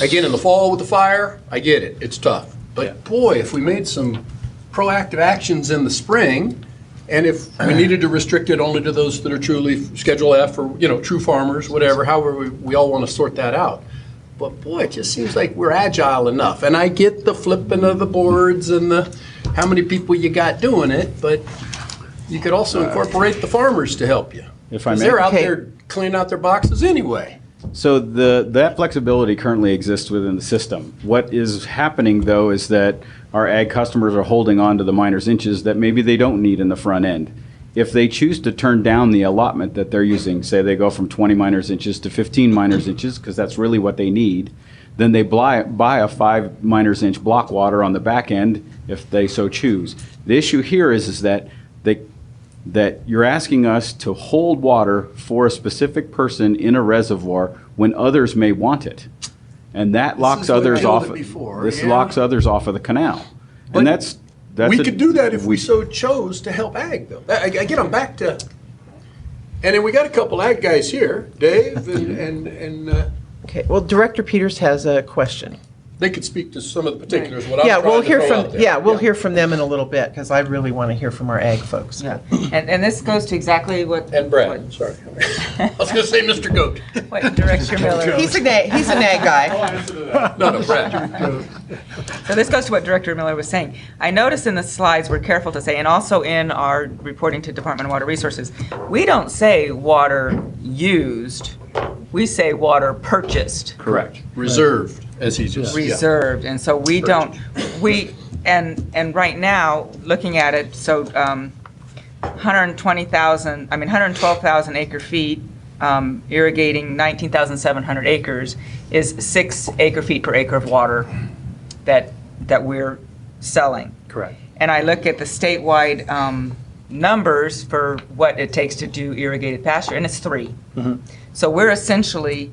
Again, in the fall with the fire, I get it. It's tough. But boy, if we made some proactive actions in the spring, and if we needed to restrict it only to those that are truly Schedule F or, true farmers, whatever, however we all want to sort that out. But boy, it just seems like we're agile enough. And I get the flipping of the boards and the how many people you got doing it, but you could also incorporate the farmers to help you. If I may. They're out there cleaning out their boxes anyway. So that flexibility currently exists within the system. What is happening, though, is that our ag customers are holding on to the miner's inches that maybe they don't need in the front end. If they choose to turn down the allotment that they're using, say they go from 20 miner's inches to 15 miner's inches, because that's really what they need, then they buy a 5 miner's inch block water on the back end if they so choose. The issue here is that that you're asking us to hold water for a specific person in a reservoir when others may want it. And that locks others off. Locks others off of the canal. And that's we could do that if we so chose to help ag, though. Again, I'm back to, and then we got a couple ag guys here, Dave and Okay, well, Director Peters has a question. They could speak to some of the particulars. Yeah, we'll hear from them in a little bit, because I really want to hear from our ag folks. Yeah, and this goes to exactly what. And Brad, sorry. I was going to say Mr. Goat. What Director Miller. He's an ag guy. No, Brad. So this goes to what Director Miller was saying. I noticed in the slides, we're careful to say, and also in our reporting to Department of Water Resources, we don't say water used, we say water purchased. Correct. Reserved. As he just reserved, and so we don't and right now looking at it, so 112,000 acre feet, irrigating 19,700 acres is 6 acre feet per acre of water that we're selling. Correct. And I look at the statewide numbers for what it takes to do irrigated pasture, and it's 3. Mm-hmm. So we're essentially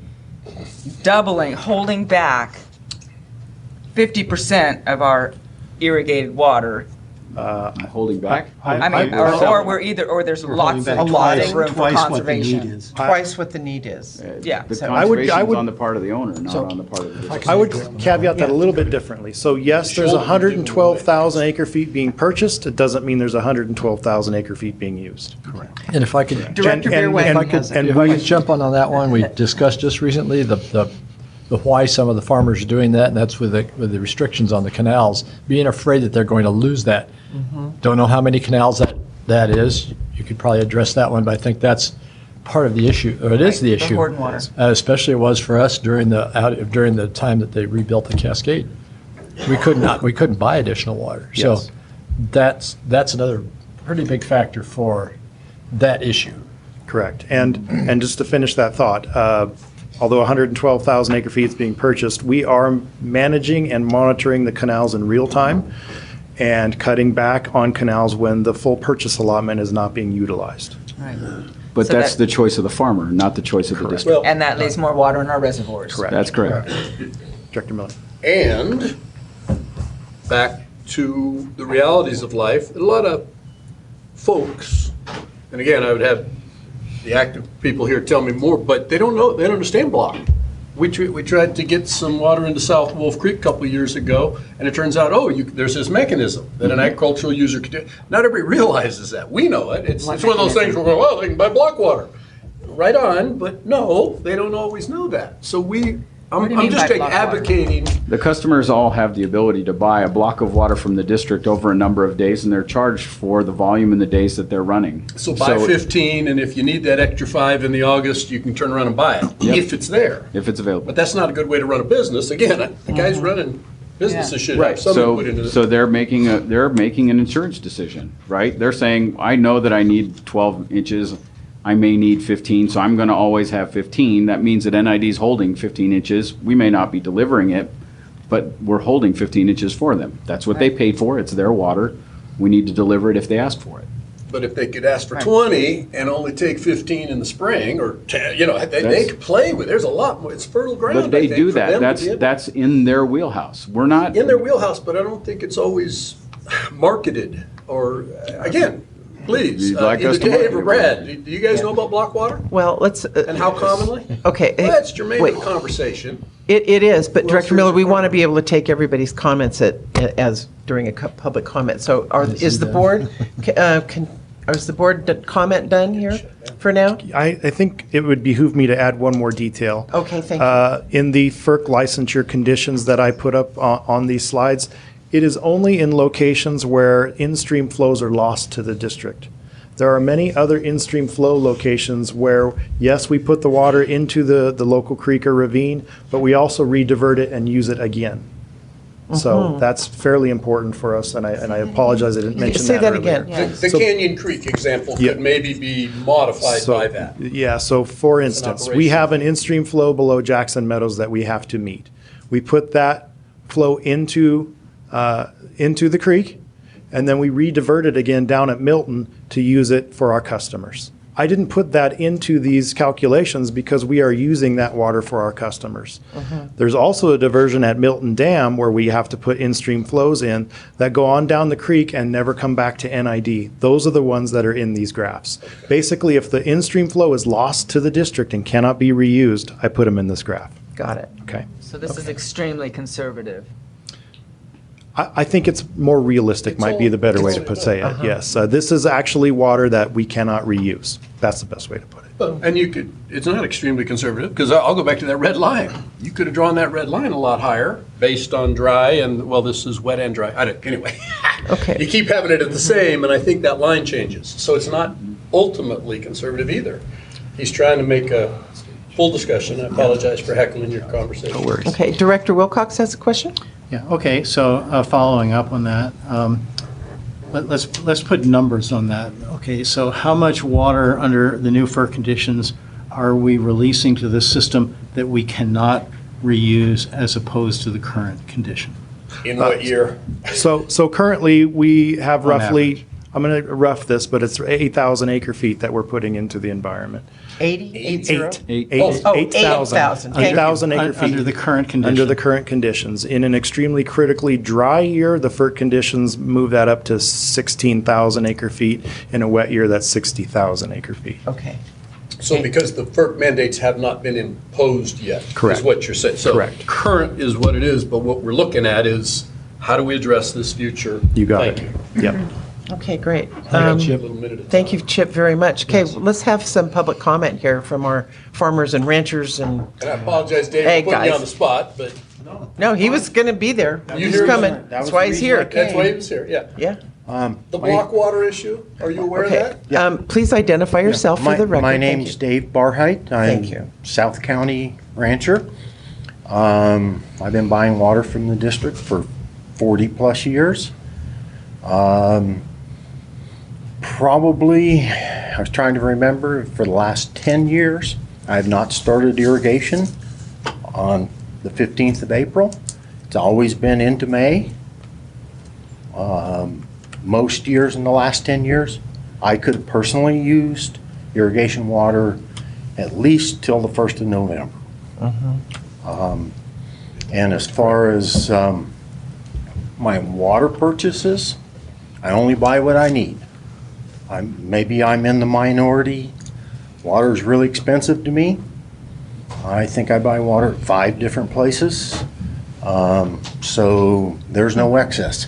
holding back 50% of our irrigated water Holding back? I mean, or we're either, or there's lots of Twice room for what the need conservation. is. Twice what the need is. Yeah. The so- conservation's on the part of the owner, not on the part of the district. I would caveat that a little bit differently. So yes, there's 112,000 acre feet being purchased. It doesn't mean there's 112,000 acre feet being used. Correct. And if I could, Director Beerwang has if I could jump on that one, we discussed just recently the why some of the farmers are doing that, and that's with the restrictions on the canals, being afraid that they're going to lose that. Don't know how many canals that is. You could probably address that one, but I think that's part of the issue, or it is the issue. hoard water. Especially it was for us during the time that they rebuilt the Cascade. We couldn't buy additional water. Yes. So that's another pretty big factor for that issue. Correct. And just to finish that thought, although 112,000 acre feet is being purchased, we are managing and monitoring the canals in real time and cutting back on canals when the full purchase allotment is not being utilized. Right. But So that's that- the choice of the farmer, not the choice of the district. And that leaves more water in our reservoirs. Correct. That's correct. Director Miller. And back to the realities of life, a lot of folks, and again, I would have the active people here tell me more, but they don't know, they don't understand block. We tried to get some water into South Wolf Creek a couple of years ago, and it turns out, there's this mechanism that an agricultural user could do. Not everybody realizes that. We know it. It's one of those things where we're going, well, they can buy block water. Right on, but no, they don't always know that. So I'm just advocating. The customers all have the ability to buy a block of water from the district over a number of days, and they're charged for the volume in the days that they're running. So buy 15, and if you need that extra 5 in the August, you can turn around and buy it, if it's there. If it's available. But that's not a good way to run a business. Again, the guys running businesses should have Right, some so, input into this. so they're making an insurance decision, right? They're saying, I know that I need 12 inches, I may need 15, so I'm gonna always have 15. That means that NID's holding 15 inches. We may not be delivering it, but we're holding 15 inches for them. That's what they paid for, it's their water. We need to deliver it if they ask for it. But if they could ask for 20 and only take 15 in the spring, or 10, they could play with, there's a lot more, it's fertile ground, But they I think, do for them that, to be able- that's in their wheelhouse. We're not. in their wheelhouse, but I don't think it's always marketed, or, again, please, You'd like either us to Dave market or it, Brad, do you guys know about block water? Well, let's. And how commonly? Okay. Well, that's germane wait. to the conversation. It is, but Well, Director Miller, we sure. want to be able to take everybody's comments as during a public comment. So is the board, is the board comment done here for now? I think it would behoove me to add one more detail. Okay, thank you. In the FERC licensure conditions that I put up on these slides, it is only in locations where in-stream flows are lost to the district. There are many other in-stream flow locations where, yes, we put the water into the local creek or ravine, but we also re-divert it and use it again. So that's fairly important for us, and I apologize I didn't mention that Say that earlier. again. The Canyon Creek example Yeah. could maybe be modified by that. Yeah, so for instance, we have an in-stream flow below Jackson Meadows that we have to meet. We put that flow into the creek, and then we re-divert it again down at Milton to use it for our customers. I didn't put that into these calculations because we are using that water for our customers. There's also a diversion at Milton Dam where we have to put in-stream flows in that go on down the creek and never come back to NID. Those are the ones that are in these graphs. Basically, if the in-stream flow is lost to the district and cannot be reused, I put them in this graph. Got it. Okay. So this is extremely conservative. I think it's more realistic, might be the better way to say it, yes. This is actually water that we cannot reuse. That's the best way to put it. And it's not extremely conservative, because I'll go back to that red line. You could have drawn that red line a lot higher based on dry and, well, this is wet and dry. Anyway. Okay. You keep having it at the same, and I think that line changes. So it's not ultimately conservative either. He's trying to make a full discussion. I apologize for heckling your conversation. No worries. Okay, Director Wilcox has a question? Yeah, okay, so following up on that, let's put numbers on that. Okay, so how much water under the new FERC conditions are we releasing to the system that we cannot reuse as opposed to the current condition? In what year? So currently, we have On roughly I'm going to rough this, but it's 8,000 acre feet that we're putting into the environment. 80? 8,000. Oh, 8,000. Thank you. 8,000 acre feet. Under the current conditions. Under the current conditions. In an extremely critically dry year, the FERC conditions move that up to 16,000 acre feet. In a wet year, that's 60,000 acre feet. Okay. So because the FERC mandates have not been imposed yet. Correct. Is what you're saying. So Correct. current is what it is, but what we're looking at is how do we address this future? You got it. Thank you. Yep. Okay, great. A little minute at a Thank you, Chip, very much. Okay, let's have some public comment here from our farmers and ranchers and And I apologize, Dave, Hey, for putting you guys. on the spot, but. No, he was going to be there. You He's hear coming. him? That's why he's here. That's why he was here, yeah. Yeah. The block water issue, are you aware of Okay. that? Please identify yourself for the record. My Thank name's you. Dave Barheit. I'm Thank you. South County rancher. I've been buying water from the district for 40-plus years. Probably, I was trying to remember, for the last 10 years, I have not started irrigation on the 15th of April. It's always been into May. Most years in the last 10 years, I could have personally used irrigation water at least till the 1st of November. And as far as my water purchases, I only buy what I need. Maybe I'm in the minority. Water is really expensive to me. I think I buy water at 5 different places. So there's no excess.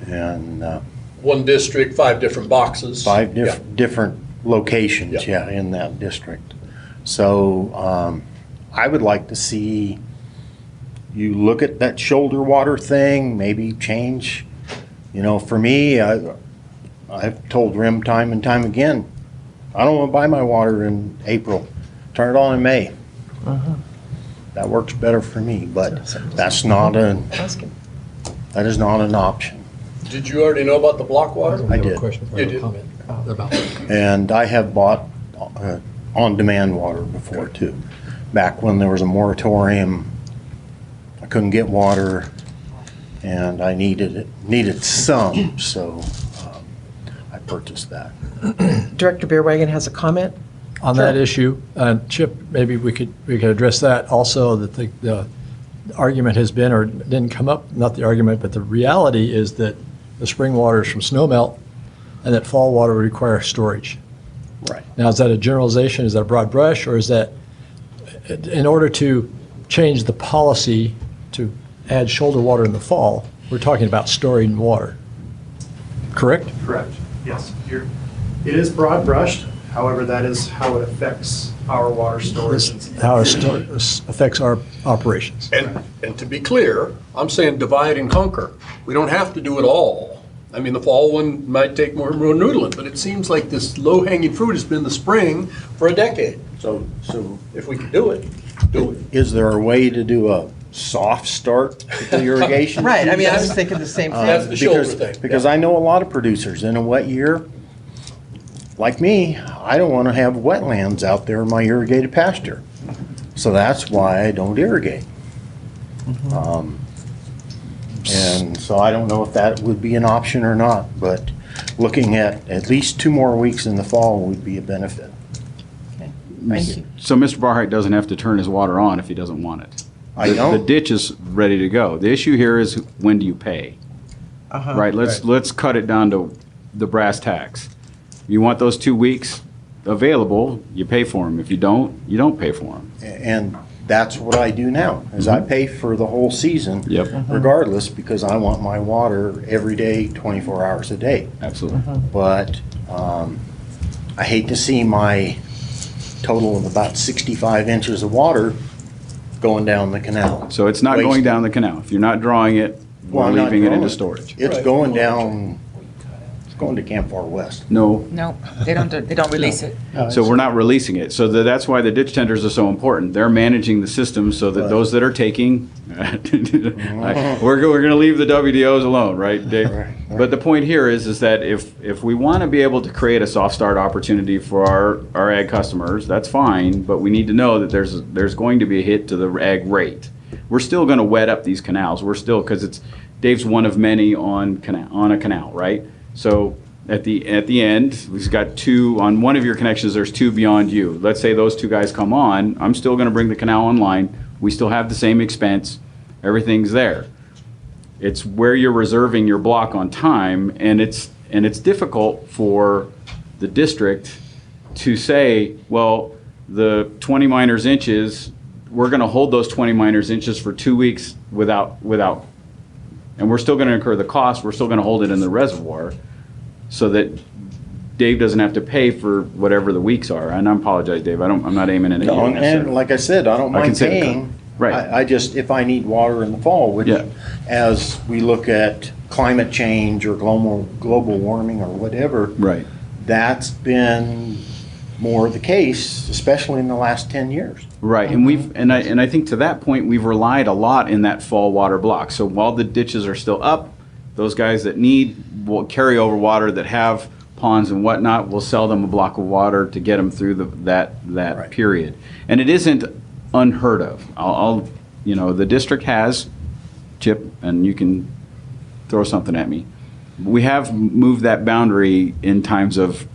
And One district, 5 different boxes. 5 Yeah. different locations, Yeah. in that district. So I would like to see you look at that shoulder water thing, maybe change. For me, I've told Rim time and time again, I don't want to buy my water in April. Turn it on in May. That works better for me, but that is not an option. Did you already know about the block water? I did. You did? And I have bought on-demand water before too. Back when there was a moratorium, I couldn't get water and I needed some, so I purchased that. Director Beerwagen has a comment. On that issue, Chip, maybe we could address that also, that the argument has been, or didn't come up, not the argument, but the reality is that the spring water is from snowmelt and that fall water would require storage. Right. Now, is that a generalization? Is that a broad brush? Or is that in order to change the policy to add shoulder water in the fall, we're talking about storing water? Correct? Correct. Yes. It is broad brushed. However, that is how it affects our water storage. How it affects our operations. And to be clear, I'm saying divide and conquer. We don't have to do it all. I mean, the fall one might take more noodling, but it seems like this low-hanging fruit has been the spring for a decade. So if we can do it, do it. Is there a way to do a soft start to the irrigation? Right, I mean, I was thinking the same thing. That's the shoulder thing. Because I know a lot of producers in a wet year, like me, I don't want to have wetlands out there in my irrigated pasture. So that's why I don't irrigate. And so I don't know if that would be an option or not, but looking at least 2 more weeks in the fall would be a benefit. Thank you. So Mr. Barheit doesn't have to turn his water on if he doesn't want it. I don't. The ditch is ready to go. The issue here is, when do you pay? Right, let's cut it down to the brass tacks. You want those 2 weeks available, you pay for them. If you don't pay for them. And that's what I do now, is I pay for the whole season regardless, because I want my water every day, 24 hours a day. Absolutely. But I hate to see my total of about 65 inches of water going down the canal. So it's not going down the canal. If you're not drawing it, we're I'm not leaving it drawing into storage. It's going down, it's going to Camp Far West. No. No, they don't release it. So we're not releasing it. So that's why the ditch tenders are so important. They're managing the system so that those that are taking, we're going to leave the WDOs alone, right, Dave? Right. But the point here is that if we want to be able to create a soft start opportunity for our ag customers, that's fine, but we need to know that there's going to be a hit to the ag rate. We're still going to wet up these canals. We're still, because Dave's one of many on a canal, right? So at the end, we've got two, on one of your connections, there's two beyond you. Let's say those two guys come on, I'm still gonna bring the canal online, we still have the same expense, everything's there. It's where you're reserving your block on time, and it's difficult for the district to say, well, the 20 miners inches, we're gonna hold those 20 miners inches for 2 weeks without, and we're still gonna incur the cost, we're still gonna hold it in the reservoir, so that Dave doesn't have to pay for whatever the weeks are. And I apologize, Dave, I'm not aiming at you No, necessarily. and like I said, I don't I can mind say the paying. Right. I just, if I need water in the fall, which, as we look at climate change or global warming or whatever, right, that's been more the case, especially in the last 10 years. Right, and I think to that point, we've relied a lot in that fall water block. So while the ditches are still up, those guys that need carryover water that have ponds and whatnot, we'll sell them a block of water to get them through that period. And it isn't unheard of. The district has, Chip, and you can throw something at me. We have moved that boundary in times of,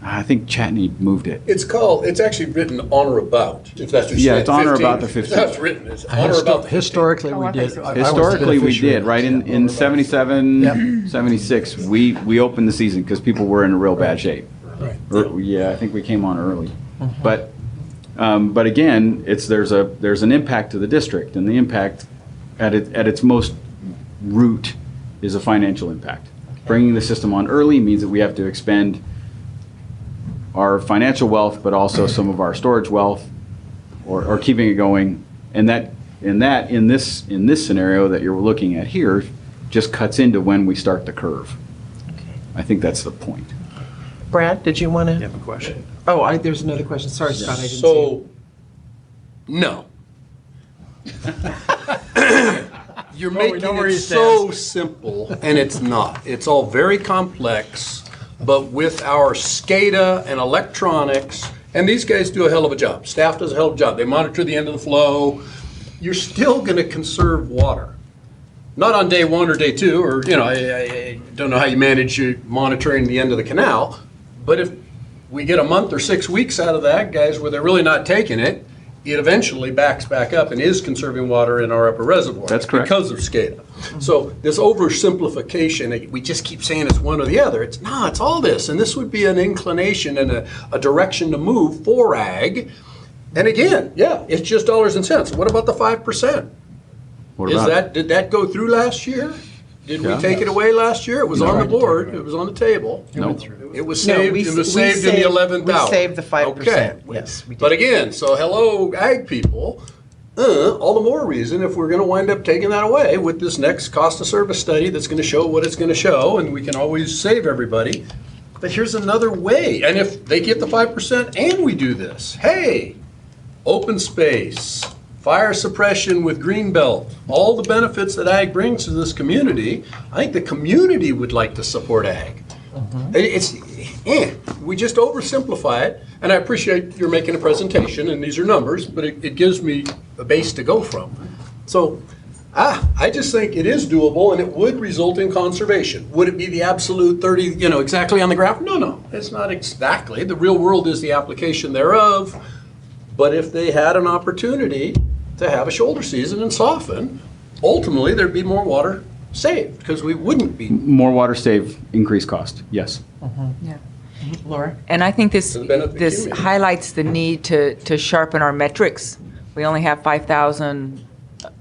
I think Chatney moved it. It's actually written on or about, if that's what you Yeah, said. it's on or 15. about the 15th. That's written, it's on or about the 15th. Historically, we did. Historically, we did, right? In 77, 76, we opened the season because people were in real bad shape. Yeah, I think we came on early. But again, there's an impact to the district, and the impact at its most root is a financial impact. Bringing the system on early means that we have to expend our financial wealth, but also some of our storage wealth, or keeping it going. And in this scenario that you're looking at here, just cuts into when we start the curve. I think that's the point. Brad, did you want to? You have a question? Oh, there's another question. Sorry, Scott, I didn't see So, it. no. You're Well, we making know where he it so simple, and it's not. It's all very complex, but with our SCADA and electronics, and these guys do a hell of a job. Staff does a hell of a job. They monitor the end of the flow. You're still going to conserve water. Not on day one or day two, or, I don't know how you manage your monitoring the end of the canal, but if we get a month or 6 weeks out of that, guys, where they're really not taking it, it eventually backs back up and is conserving water in our upper reservoir. That's correct. Because of SCADA. So this oversimplification, we just keep saying it's one or the other. It's not, it's all this. And this would be an inclination and a direction to move for ag. And again, yeah, it's just dollars and cents. What about the 5%? What about it? Did that go through last year? Did we Yeah. take it away last year? It was on the board, it was on the table. No. It was No, saved, we it s- was we saved in the saved- 11th hour. we saved the 5%, Okay. yes, we did. But again, so hello, ag people, all the more reason if we're gonna wind up taking that away with this next cost of service study that's gonna show what it's gonna show, and we can always save everybody. But here's another way, and if they get the 5% and we do this, hey, open space, fire suppression with greenbelt, all the benefits that ag brings to this community, I think the community would like to support ag. We just oversimplify it, and I appreciate you're making a presentation, and these are numbers, but it gives me a base to go from. So, I just think it is doable, and it would result in conservation. Would it be the absolute 30, exactly on the graph? No, it's not exactly. The real world is the application thereof. But if they had an opportunity to have a shoulder season and soften, ultimately there'd be more water saved because we wouldn't be. More water save, increased cost, yes. Yeah. Laura? And I think this For the benefit of the this community. highlights the need to sharpen our metrics. We only have 5,000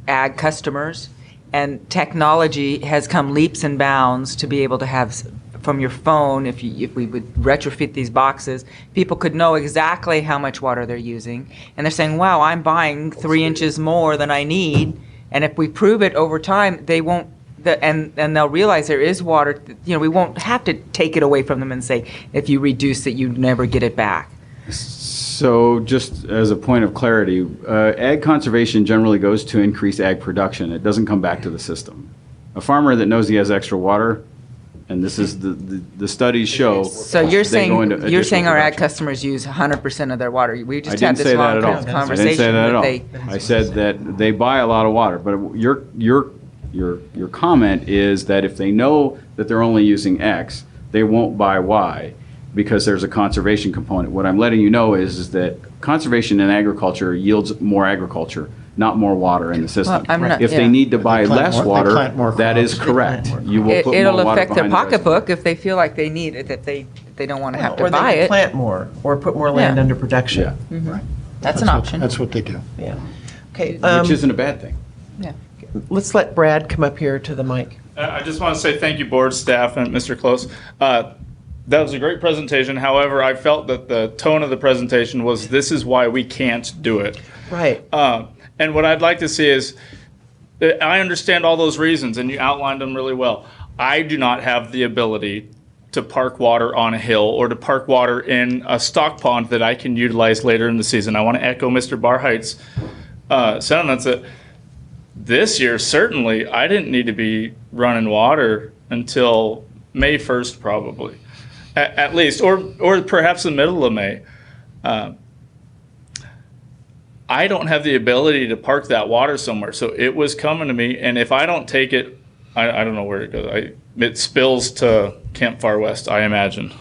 ag customers, and technology has come leaps and bounds to be able to have from your phone. If we would retrofit these boxes, people could know exactly how much water they're using, and they're saying, "Wow, I'm buying 3 inches more than I need." And if we prove it over time, they won't. And they'll realize there is water. We won't have to take it away from them and say, if you reduce it, you never get it back. So just as a point of clarity, ag conservation generally goes to increase ag production. It doesn't come back to the system. A farmer that knows he has extra water, and this is the studies show. So you're they go into saying additional our ag production. customers use 100% of their water. We I just didn't had this say that long at all. conversation. I didn't say that at all. that I said that they buy a lot of water, but your comment is that if they know that they're only using X, they won't buy Y because there's a conservation component. What I'm letting you know is that conservation in agriculture yields more agriculture, not more water in the system. Well, I'm not- If they yeah. need to buy They plant less more- they water, plant more that is crops. They plant correct. more You will put more It'll water affect their behind the reservoir. pocketbook if they feel like they need it, if they don't want to have to Or buy they could it. plant more, or put more land Yeah. under production. Yeah. Mhm. That's an option. That's what they do. Yeah. Okay, Which isn't a bad thing. Yeah. let's let Brad come up here to the mic. I just want to say thank you, board staff and Mr. Close. That was a great presentation. However, I felt that the tone of the presentation was, this is why we can't do it. Right. And what I'd like to see is, I understand all those reasons, and you outlined them really well. I do not have the ability to park water on a hill or to park water in a stock pond that I can utilize later in the season. I want to echo Mr. Barheit's sentiments that this year, certainly, I didn't need to be running water until May 1st, probably, at least, or perhaps the middle of May. I don't have the ability to park that water somewhere, so it was coming to me, and if I don't take it, I don't know where it goes. It spills to Camp Far West, I imagine.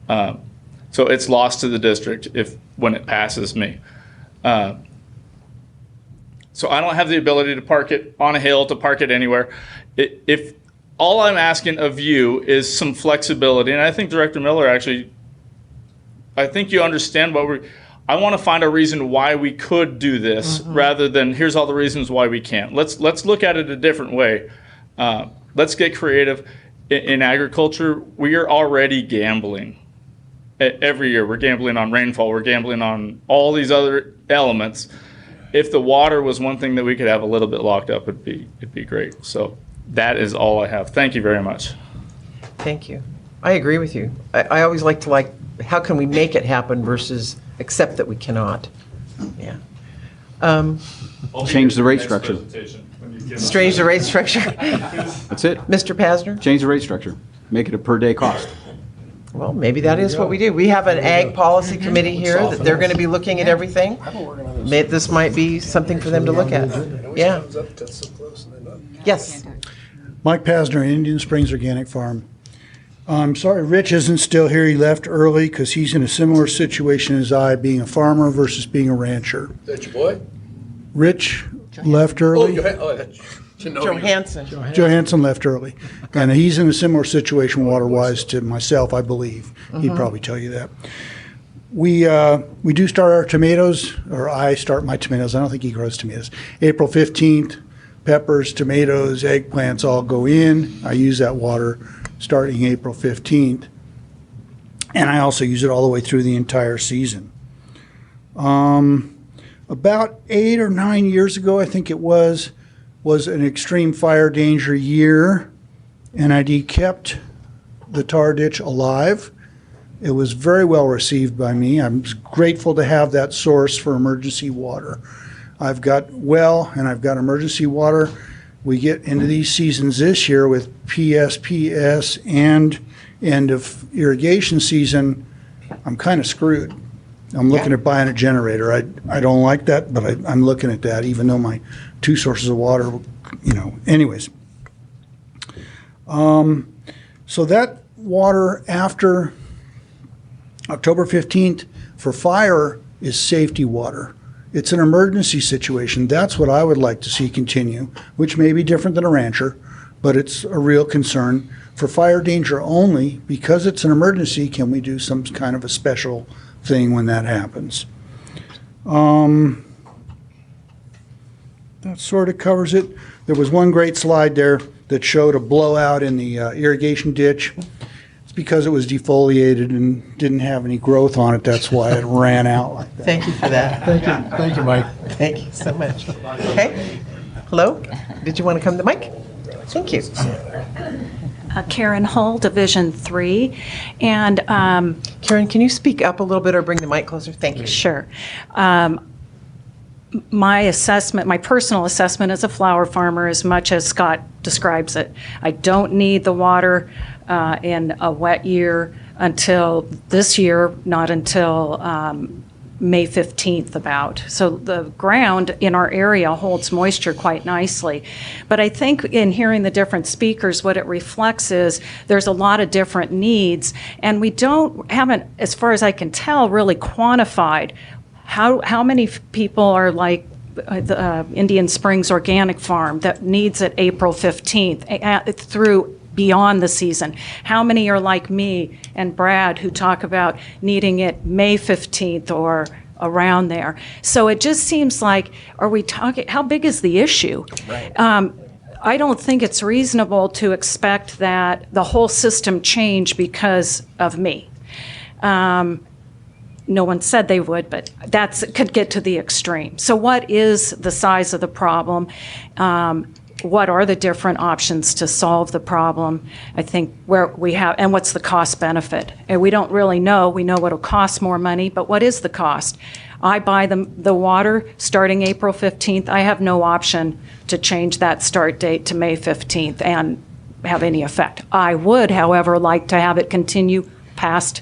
So it's lost to the district when it passes me. So I don't have the ability to park it on a hill, to park it anywhere. If all I'm asking of you is some flexibility, and I think Director Miller actually, I think you understand I want to find a reason why we could do this rather than here's all the reasons why we can't. Let's look at it a different way. Let's get creative. In agriculture, we are already gambling. Every year, we're gambling on rainfall. We're gambling on all these other elements. If the water was one thing that we could have a little bit locked up, it'd be great. So that is all I have. Thank you very much. Thank you. I agree with you. I always like to how can we make it happen versus accept that we cannot. Yeah. Change the rate structure. Change the rate structure. That's it. Mr. Pasner? Change the rate structure. Make it a per day cost. Well, maybe that is what we do. We have an ag policy committee here that they're going to be looking at everything. This might be something for them to look at. Yeah. Yes. Mike Pasner, Indian Springs Organic Farm. I'm sorry Rich isn't still here. He left early because he's in a similar situation as I, being a farmer versus being a rancher. That's your boy? Rich left early. Johansson. Johansson left early. And he's in a similar situation water-wise to myself, I believe. He'd probably tell you that. We do start our tomatoes, or I start my tomatoes. I don't think he grows tomatoes. April 15th, peppers, tomatoes, eggplants all go in. I use that water starting April 15th. And I also use it all the way through the entire season. About 8 or 9 years ago, I think it was an extreme fire danger year. NID kept the tar ditch alive. It was very well received by me. I'm grateful to have that source for emergency water. I've got well and I've got emergency water. We get into these seasons this year with PSPS and end of irrigation season. I'm kind of screwed. I'm looking at buying a generator. I don't like that, but I'm looking at that, even though my two sources of water, anyways. So that water after October 15th for fire is safety water. It's an emergency situation. That's what I would like to see continue, which may be different than a rancher, but it's a real concern. For fire danger only, because it's an emergency, can we do some kind of a special thing when that happens? That sort of covers it. There was one great slide there that showed a blowout in the irrigation ditch. It's because it was defoliated and didn't have any growth on it. That's why it ran out like that. Thank you for that. Thank you, Mike. Thank you so much. Okay. Hello? Did you want to come to the mic? Thank you. Karen Hull, Division 3. And Karen, can you speak up a little bit or bring the mic closer? Thank you. Sure. My assessment, my personal assessment as a flower farmer, as much as Scott describes it, I don't need the water in a wet year until this year, not until May 15th about. So the ground in our area holds moisture quite nicely. But I think in hearing the different speakers, what it reflects is there's a lot of different needs, and we haven't, as far as I can tell, really quantified how many people are like the Indian Springs Organic Farm that needs it April 15th through beyond the season. How many are like me and Brad who talk about needing it May 15th or around there? So it just seems like, are we talking, how big is the issue? Right. I don't think it's reasonable to expect that the whole system change because of me. No one said they would, but could get to the extreme. So what is the size of the problem? What are the different options to solve the problem? I think and what's the cost benefit? And we don't really know. We know it'll cost more money, but what is the cost? I buy the water starting April 15th. I have no option to change that start date to May 15th and have any effect. I would, however, like to have it continue past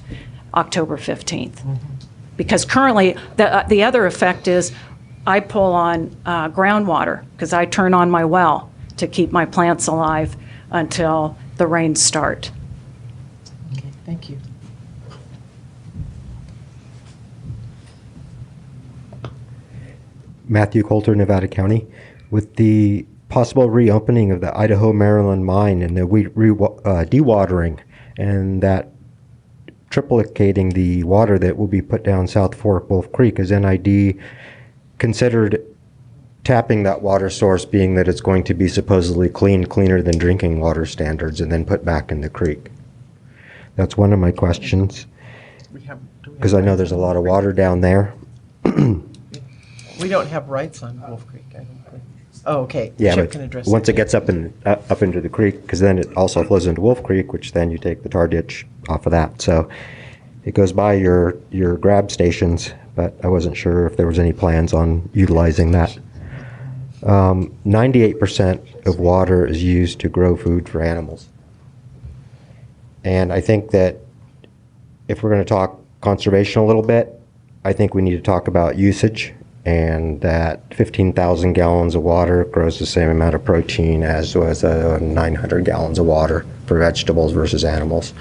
October 15th. Mm-hmm. Because currently, the other effect is I pull on groundwater because I turn on my well to keep my plants alive until the rains start. Okay, thank you. Matthew Coulter, Nevada County. With the possible reopening of the Idaho-Maryland mine and the dewatering and that triplicating the water that will be put down South Fork Wolf Creek, has NID considered tapping that water source, being that it's going to be supposedly cleaner than drinking water standards, and then put back in the creek? That's one of my questions, because I know there's a lot of water down there. We don't have rights on Wolf Creek, I don't think. Oh, okay. Yeah, Chip but can address once that. it gets up into the creek, because then it also flows into Wolf Creek, which then you take the tar ditch off of that. So it goes by your grab stations, but I wasn't sure if there was any plans on utilizing that. 98% of water is used to grow food for animals. And I think that if we're going to talk conservation a little bit, I think we need to talk about usage, and that 15,000 gallons of water grows the same amount of protein as was 900 gallons of water for vegetables versus animals.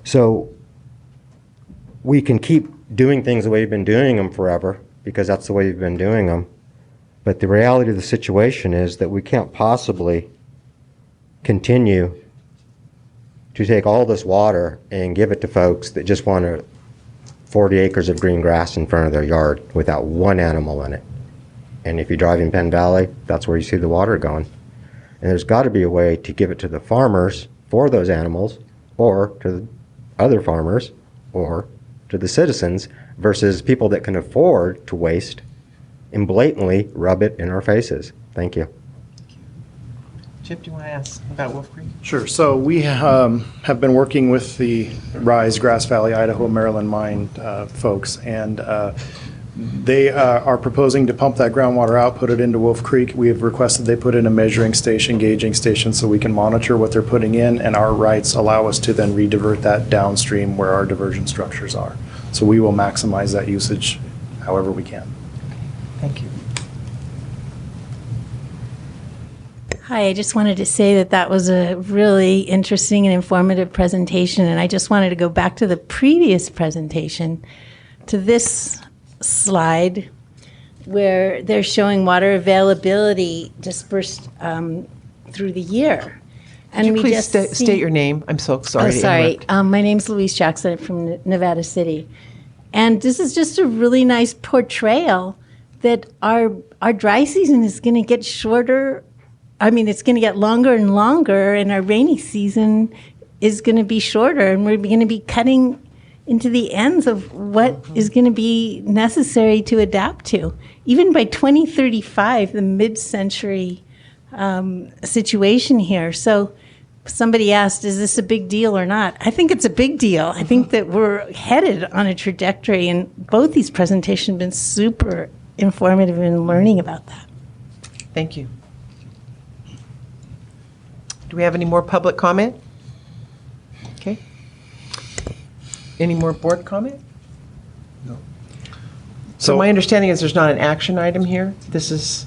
So we can keep doing things the way we've been doing them forever, because that's the way we've been doing them. But the reality of the situation is that we can't possibly continue to take all this water and give it to folks that just want 40 acres of green grass in front of their yard without one animal in it. And if you drive in Penn Valley, that's where you see the water going. And there's got to be a way to give it to the farmers for those animals, or to the other farmers, or to the citizens, versus people that can afford to waste and blatantly rub it in our faces. Thank you. Chip, do you want to ask about Wolf Creek? Sure. So we have been working with the RISE, Grass Valley, Idaho, Maryland mine folks, and they are proposing to pump that groundwater out, put it into Wolf Creek. We have requested they put in a measuring station, gauging station, so we can monitor what they're putting in, and our rights allow us to then redivert that downstream where our diversion structures are. So we will maximize that usage however we can. Thank you. Hi, I just wanted to say that was a really interesting and informative presentation, and I just wanted to go back to the previous presentation, to this slide, where they're showing water availability dispersed through the year. Could you please state your name? I'm so sorry. Oh, sorry. My name's Louise Jackson. I'm from Nevada City. And this is just a really nice portrayal that our dry season is going to get shorter. I mean, it's going to get longer and longer, and our rainy season is going to be shorter, and we're going to be cutting into the ends of what is going to be necessary to adapt to. Even by 2035, the mid-century situation here. So somebody asked, is this a big deal or not? I think it's a big deal. I think that we're headed on a trajectory, and both these presentations have been super informative in learning about that. Thank you. Do we have any more public comment? Okay. Any more board comment? No. So my understanding is there's not an action item here? This is...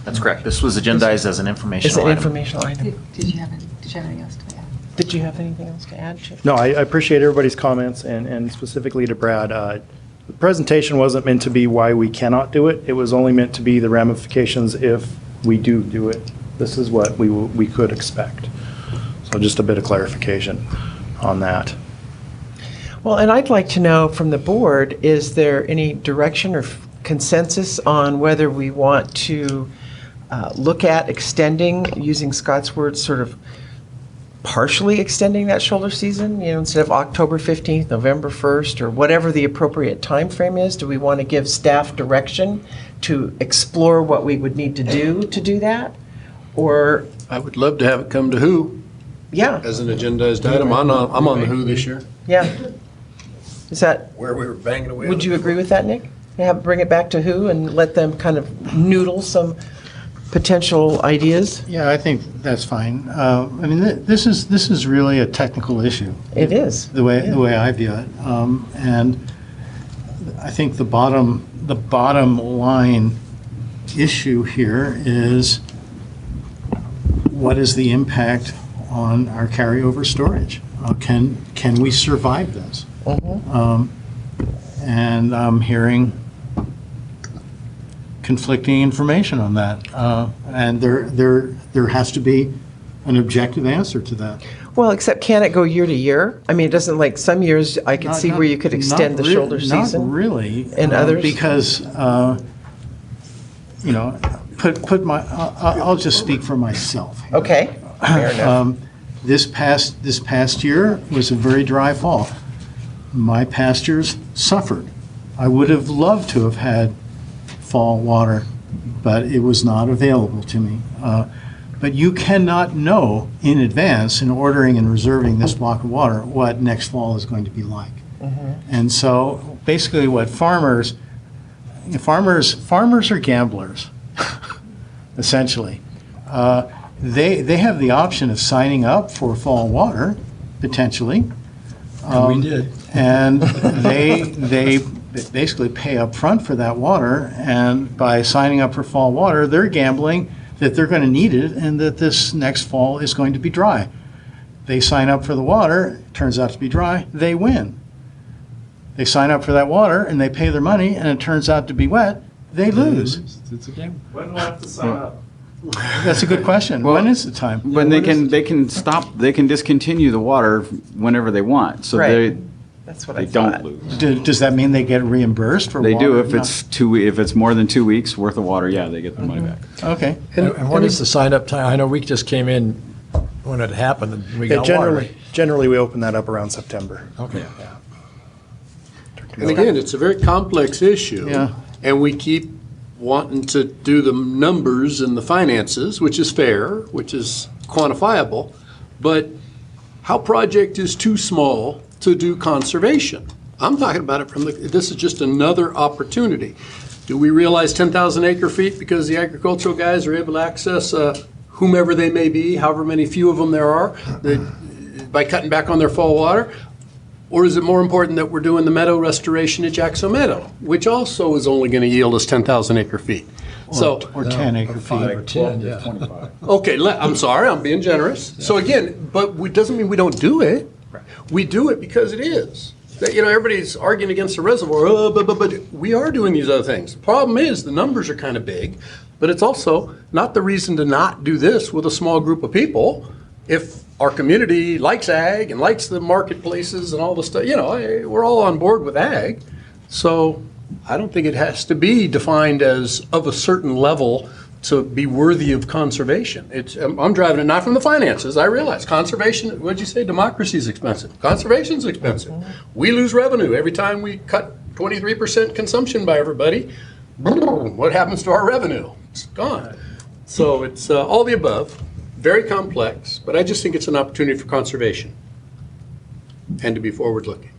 That's correct. This was agendized as an It's informational an item. informational item. Did you have anything else to add? Did you have anything else to add, Chip? No, I appreciate everybody's comments, and specifically to Brad. The presentation wasn't meant to be why we cannot do it. It was only meant to be the ramifications if we do it. This is what we could expect. So just a bit of clarification on that. Well, and I'd like to know from the board, is there any direction or consensus on whether we want to look at extending, using Scott's words, sort of partially extending that shoulder season, instead of October 15th, November 1st, or whatever the appropriate time frame is? Do we want to give staff direction to explore what we would need to do that? Or I would love to have it come to WHO. Yeah. As an agendized item. I'm on the WHO this year. Yeah. Is that... Where we were banging away. Would you agree with that, Nick? Bring it back to WHO and let them kind of noodle some potential ideas? Yeah, I think that's fine. I mean, this is really a technical issue. It is. The way I view it. And I think the bottom line issue here is, what is the impact on our carryover storage? Can we survive this? And I'm hearing conflicting information on that, and there has to be an objective answer to that. Well, except can it go year to year? I mean, it doesn't, like, some years I could see where you could extend the shoulder season. Not really. And others? Because, I'll just speak for myself. Okay, fair enough. This past year was a very dry fall. My pastures suffered. I would have loved to have had fall water, but it was not available to me. But you cannot know in advance, in ordering and reserving this block of water, what next fall is going to be like. And so basically what farmers are gamblers, essentially. They have the option of signing up for fall water, potentially. And we did. And they basically pay up front for that water, and by signing up for fall water, they're gambling that they're going to need it and that this next fall is going to be dry. They sign up for the water, it turns out to be dry, they win. They sign up for that water and they pay their money and it turns out to be wet, they lose. It's a game. When do I have to sign up? That's a good question. When is the time? When they can stop, they can discontinue the water whenever they want, so Right. That's what I they thought. don't lose. Does that mean they get reimbursed for They water? do if it's more than 2 weeks worth of water. Yeah, they get their money back. Okay. And what is the sign-up time? I know we just came in when it happened, and we got water. Generally, we open that up around September. Okay. And again, it's a very complex issue. Yeah. And we keep wanting to do the numbers and the finances, which is fair, which is quantifiable. But how project is too small to do conservation? I'm talking about it this is just another opportunity. Do we realize 10,000 acre feet because the agricultural guys are able to access whomever they may be, however many few of them there are, by cutting back on their fall water? Or is it more important that we're doing the meadow restoration at Jackson Meadow, which also is only going to yield us 10,000 acre feet? Or 10 acre feet. Or 10, yeah. Okay, I'm sorry, I'm being generous. So again, but it doesn't mean we don't do it. We do it because it is. Everybody's arguing against the reservoir, but we are doing these other things. The problem is the numbers are kind of big, but it's also not the reason to not do this with a small group of people. If our community likes ag and likes the marketplaces and all the stuff, we're all on board with ag. So I don't think it has to be defined as of a certain level to be worthy of conservation. I'm driving it not from the finances. I realize conservation, what'd you say? Democracy is expensive. Conservation's expensive. We lose revenue every time we cut 23% consumption by everybody. What happens to our revenue? It's gone. So it's all the above. Very complex, but I just think it's an opportunity for conservation and to be forward-looking.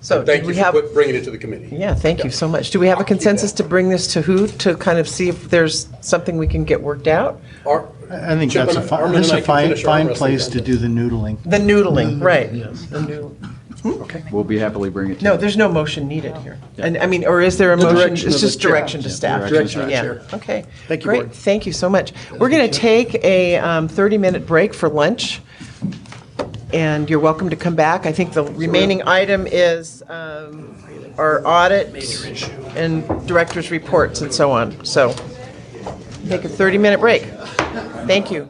So Thank you for bringing it to the committee. Yeah, thank you so much. Do we have a consensus to bring this to WHO to kind of see if there's something we can get worked out? I think that's a fine place to do the noodling. The noodling, right. Okay. We'll be happily bring it to No, you. there's no motion needed here. Yeah. And, I mean, or is there a The motion? direction It's of the just chair. direction to Yeah, staff. direction of the Yeah, chair. okay. Thank you, Great, Board. thank you so much. We're going to take a 30-minute break for lunch, and you're welcome to come back. I think the remaining item is our audit and director's reports and so on. So take a 30-minute break. Thank you.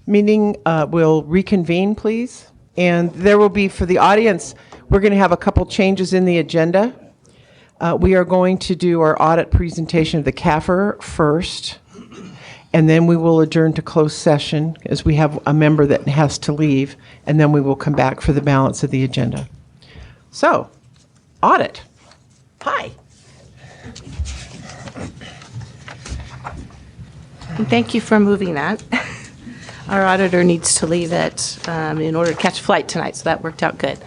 Meeting will reconvene, please. And there will be, for the audience, we're going to have a couple changes in the agenda. We are going to do our audit presentation of the CAFR first, and then we will adjourn to closed session as we have a member that has to leave, and then we will come back for the balance of the agenda. So, audit. Hi. And thank you for moving that. Our auditor needs to leave in order to catch a flight tonight, so that worked out good.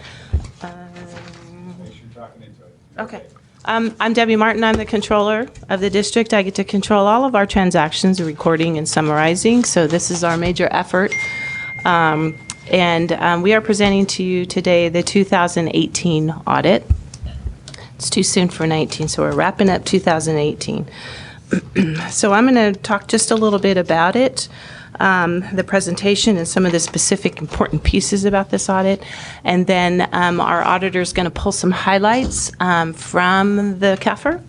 Okay. I'm Debbie Martin. I'm the controller of the district. I get to control all of our transactions, recording and summarizing, so this is our major effort. We are presenting to you today the 2018 audit. It's too soon for 19, so we're wrapping up 2018. So I'm going to talk just a little bit about it, the presentation and some of the specific important pieces about this audit. And then our auditor is going to pull some highlights from the CAFR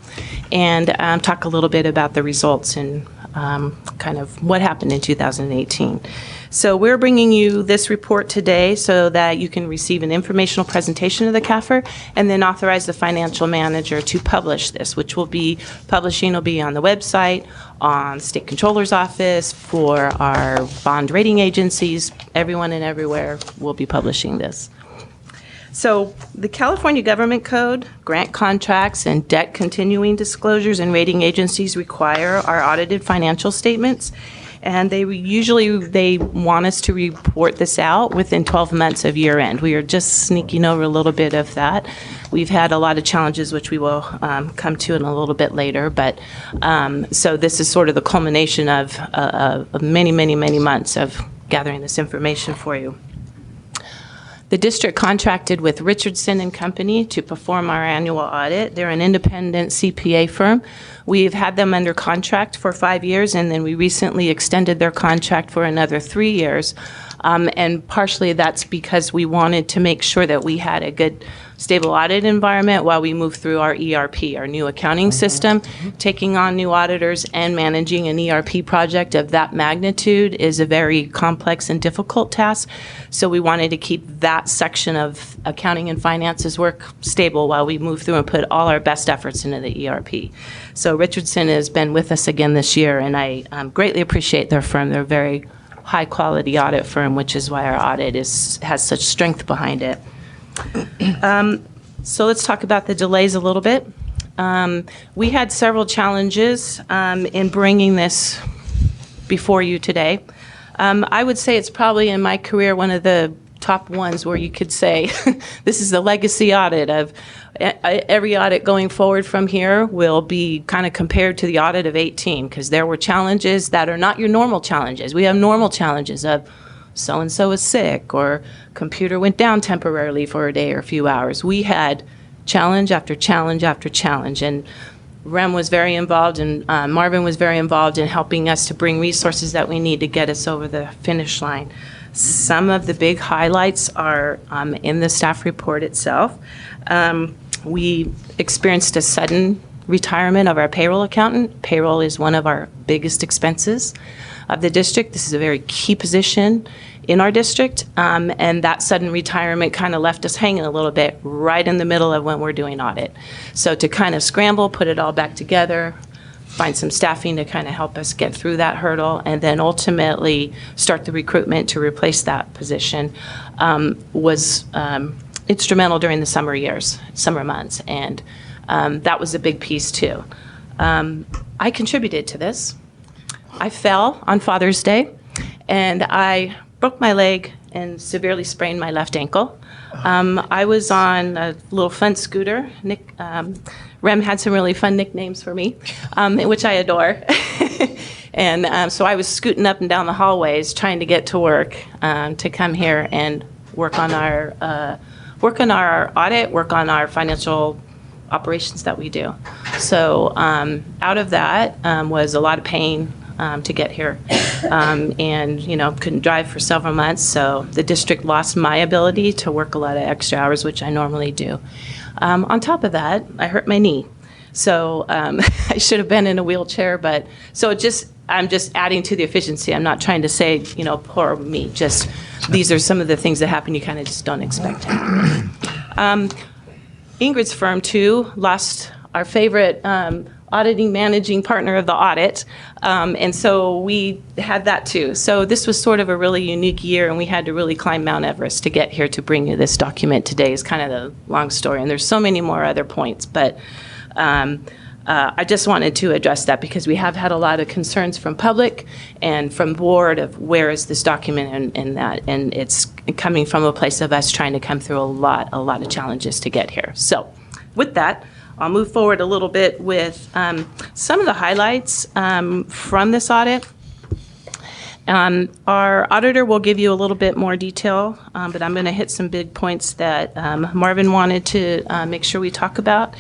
and talk a little bit about the results and kind of what happened in 2018. So we're bringing you this report today so that you can receive an informational presentation of the CAFR and then authorize the financial manager to publish this, which will be publishing will be on the website, on State Controller's Office, for our bond rating agencies. Everyone and everywhere will be publishing this. So the California Government Code, grant contracts, and debt continuing disclosures and rating agencies require our audited financial statements. And they want us to report this out within 12 months of year end. We are just sneaking over a little bit of that. We've had a lot of challenges, which we will come to in a little bit later. But so this is sort of the culmination of many, many, many months of gathering this information for you. The district contracted with Richardson and Company to perform our annual audit. They're an independent CPA firm. We've had them under contract for 5 years, and then we recently extended their contract for another 3 years. And partially that's because we wanted to make sure that we had a good, stable audit environment while we move through our ERP, our new accounting system. Taking on new auditors and managing an ERP project of that magnitude is a very complex and difficult task. So we wanted to keep that section of accounting and finances work stable while we move through and put all our best efforts into the ERP. So Richardson has been with us again this year, and I greatly appreciate their firm. They're a very high-quality audit firm, which is why our audit has such strength behind it. So let's talk about the delays a little bit. We had several challenges in bringing this before you today. I would say it's probably in my career one of the top ones where you could say this is the legacy audit of every audit going forward from here will be kind of compared to the audit of 18, because there were challenges that are not your normal challenges. We have normal challenges of so-and-so is sick, or computer went down temporarily for a day or a few hours. We had challenge after challenge after challenge, and Rem was very involved, and Marvin was very involved in helping us to bring resources that we need to get us over the finish line. Some of the big highlights are in the staff report itself. We experienced a sudden retirement of our payroll accountant. Payroll is one of our biggest expenses of the district. This is a very key position in our district, and that sudden retirement kind of left us hanging a little bit right in the middle of when we're doing audit. So to kind of scramble, put it all back together, find some staffing to kind of help us get through that hurdle, and then ultimately start the recruitment to replace that position was instrumental during the summer months, and that was a big piece too. I contributed to this. I fell on Father's Day, and I broke my leg and severely sprained my left ankle. I was on a little fun scooter. Rem had some really fun nicknames for me, which I adore. And so I was scooting up and down the hallways trying to get to work to come here and work on our audit, work on our financial operations that we do. So out of that was a lot of pain to get here, and couldn't drive for several months. So the district lost my ability to work a lot of extra hours, which I normally do. On top of that, I hurt my knee. So I should have been in a wheelchair, but I'm just adding to the efficiency. I'm not trying to say, poor me. Just these are some of the things that happen you kind of just don't expect to happen. Ingrid's firm, too, lost our favorite auditing managing partner of the audit. And so we had that, too. So this was sort of a really unique year, and we had to really climb Mount Everest to get here to bring you this document today is kind of the long story. And there's so many more other points, but I just wanted to address that because we have had a lot of concerns from public and from board of where is this document and it's coming from a place of us trying to come through a lot of challenges to get here. So with that, I'll move forward a little bit with some of the highlights from this audit. Our auditor will give you a little bit more detail, but I'm going to hit some big points that Marvin wanted to make sure we talk about.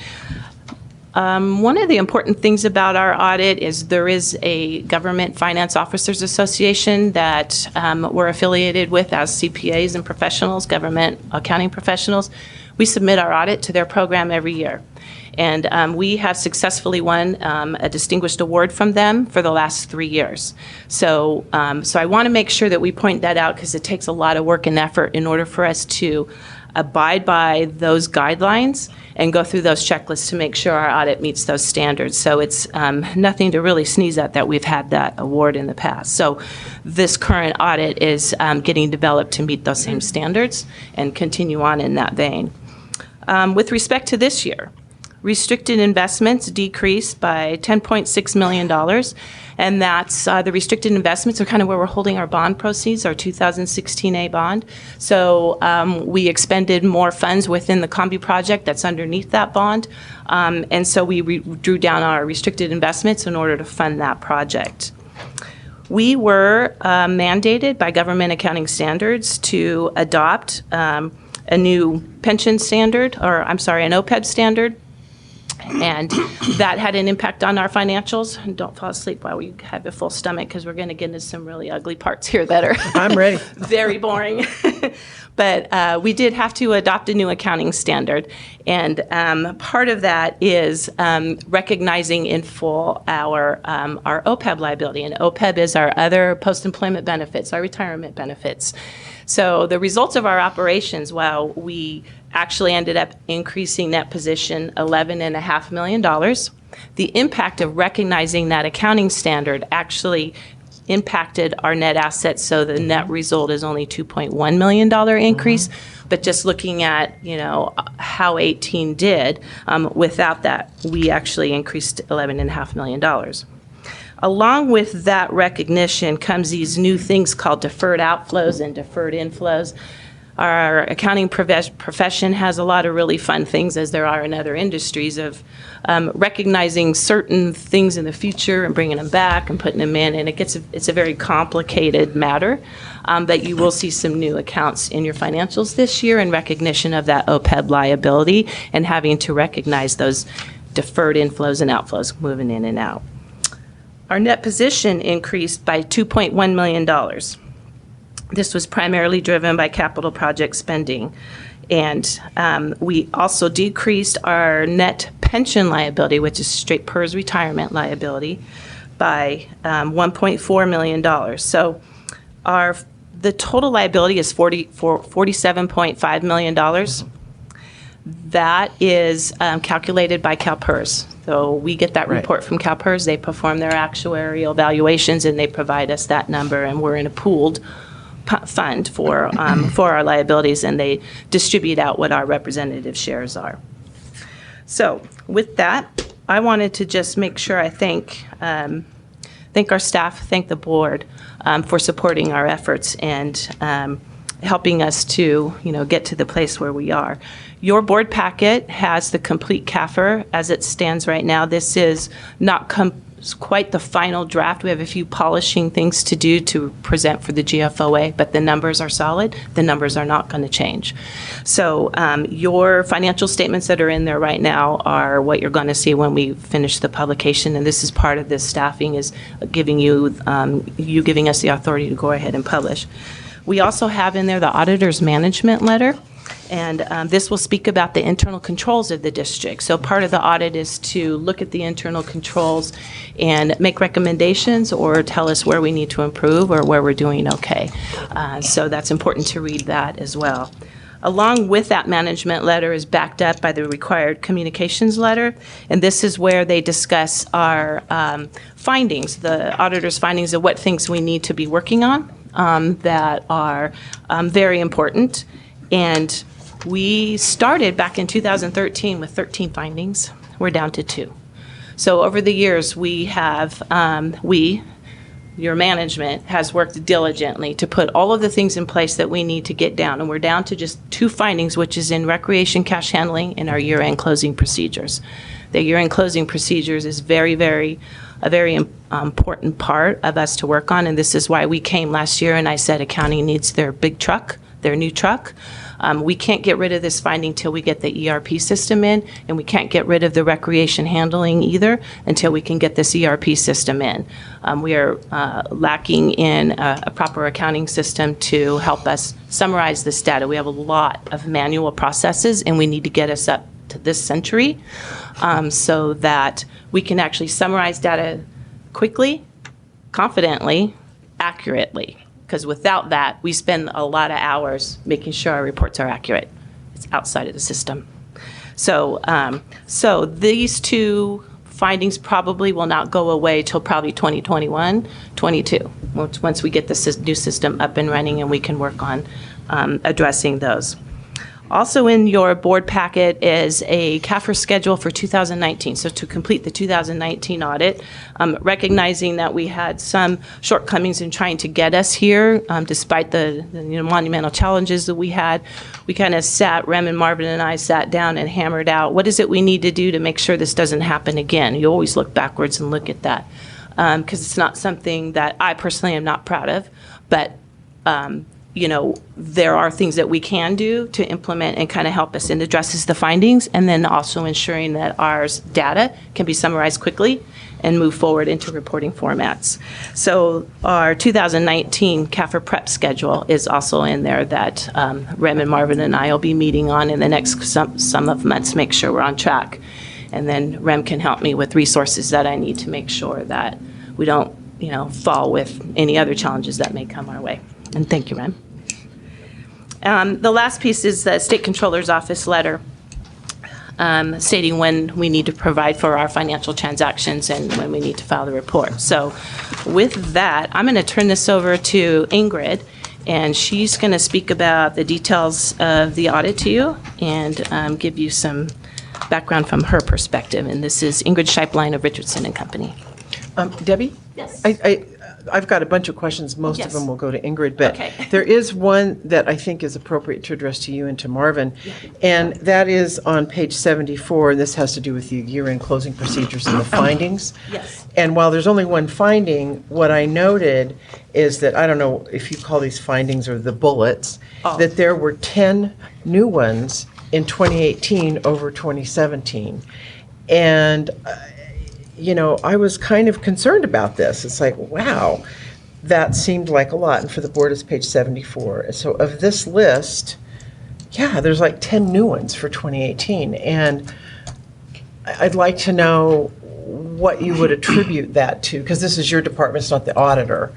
One of the important things about our audit is there is a Government Finance Officers Association that we're affiliated with as CPAs and professionals, government accounting professionals. We submit our audit to their program every year. And we have successfully won a distinguished award from them for the last 3 years. So I want to make sure that we point that out because it takes a lot of work and effort in order for us to abide by those guidelines and go through those checklists to make sure our audit meets those standards. So it's nothing to really sneeze at that we've had that award in the past. So this current audit is getting developed to meet those same standards and continue on in that vein. With respect to this year, restricted investments decreased by $10.6 million, and that's the restricted investments are kind of where we're holding our bond proceeds, our 2016A bond. So we expended more funds within the Combi project that's underneath that bond, and so we drew down our restricted investments in order to fund that project. We were mandated by government accounting standards to adopt a new pension standard, or I'm sorry, an OPEB standard. And that had an impact on our financials. And don't fall asleep while we have a full stomach because we're going to get into some really ugly parts here that are I'm ready. Very boring. But we did have to adopt a new accounting standard. And part of that is recognizing in full our OPEB liability. And OPEB is our other post-employment benefits, our retirement benefits. So the results of our operations, while we actually ended up increasing net position $11.5 million, the impact of recognizing that accounting standard actually impacted our net assets, so the net result is only $2.1 million increase. But just looking at, how 18 did, without that, we actually increased $11.5 million. Along with that recognition comes these new things called deferred outflows and deferred inflows. Our accounting profession has a lot of really fun things, as there are in other industries, of recognizing certain things in the future and bringing them back and putting them in. And it's a very complicated matter, but you will see some new accounts in your financials this year in recognition of that OPEB liability and having to recognize those deferred inflows and outflows moving in and out. Our net position increased by $2.1 million. This was primarily driven by capital project spending. And we also decreased our net pension liability, which is straight PERS retirement liability, by $1.4 million. So the total liability is $47.5 million. That is calculated by CalPERS. So we get that report from CalPERS. They perform their actuarial valuations and they provide us that number, and we're in a pooled fund for our liabilities, and they distribute out what our representative shares are. So with that, I wanted to just make sure I thank our staff, thank the board for supporting our efforts and helping us to get to the place where we are. Your board packet has the complete CAFR as it stands right now. This is not quite the final draft. We have a few polishing things to do to present for the GFOA, but the numbers are solid. The numbers are not going to change. So your financial statements that are in there right now are what you're going to see when we finish the publication, and this is part of this staffing, is giving you giving us the authority to go ahead and publish. We also have in there the auditor's management letter, And this will speak about the internal controls of the district. So part of the audit is to look at the internal controls and make recommendations or tell us where we need to improve or where we're doing okay. So that's important to read that as well. Along with that management letter is backed up by the required communications letter, and this is where they discuss our findings, the auditor's findings of what things we need to be working on that are very important. And we started back in 2013 with 13 findings. We're down to 2. So over the years, we have, your management has worked diligently to put all of the things in place that we need to get down. And we're down to just 2 findings, which is in recreation cash handling and our year-end closing procedures. The year-end closing procedures is a very important part of us to work on. And this is why we came last year and I said accounting needs their big truck, their new truck. We can't get rid of this finding till we get the ERP system in, and we can't get rid of the recreation handling either until we can get this ERP system in. We are lacking in a proper accounting system to help us summarize this data. We have a lot of manual processes, and we need to get us up to this century so that we can actually summarize data quickly, confidently, accurately. Because without that, we spend a lot of hours making sure our reports are accurate. It's outside of the system. So, so these 2 findings probably will not go away till probably 2021, 22, once we get the new system up and running and we can work on addressing those. Also in your board packet is a CAFR schedule for 2019. So to complete the 2019 audit, recognizing that we had some shortcomings in trying to get us here, despite the monumental challenges that we had, we kind of Rem and Marvin and I sat down and hammered out what is it we need to do to make sure this doesn't happen again. You always look backwards and look at that because it's not something that I personally am not proud of, but there are things that we can do to implement and kind of help us and addresses the findings, and then also ensuring that our data can be summarized quickly and move forward into reporting formats. So our 2019 CAFR prep schedule is also in there that Rem and Marvin and I will be meeting on in the next some of months, make sure we're on track. And then Rem can help me with resources that I need to make sure that we don't, fall with any other challenges that may come our way. And thank you, Rem. The last piece is the State Controller's Office letter stating when we need to provide for our financial transactions and when we need to file the report. So with that, I'm going to turn this over to Ingrid, and she's going to speak about the details of the audit to you and give you some background from her perspective. And this is Ingrid Scheiplein of Richardson & Company. Debbie? Yes. I've got a bunch of questions. Most Yes. of them will go to Ingrid, but Okay. there is one that I think is appropriate to address to you and to Marvin, and that is on page 74, and this has to do with the year-end closing procedures and the findings. Yes. And while there's only one finding, what I noted is that, I don't know if you call these findings or the bullets, that there were 10 new ones in 2018 over 2017. And I was kind of concerned about this. It's like, wow, that seemed like a lot. And for the board, it's page 74. So of this list, there's like 10 new ones for 2018. And I'd like to know what you would attribute that to, because this is your department, it's not the auditor.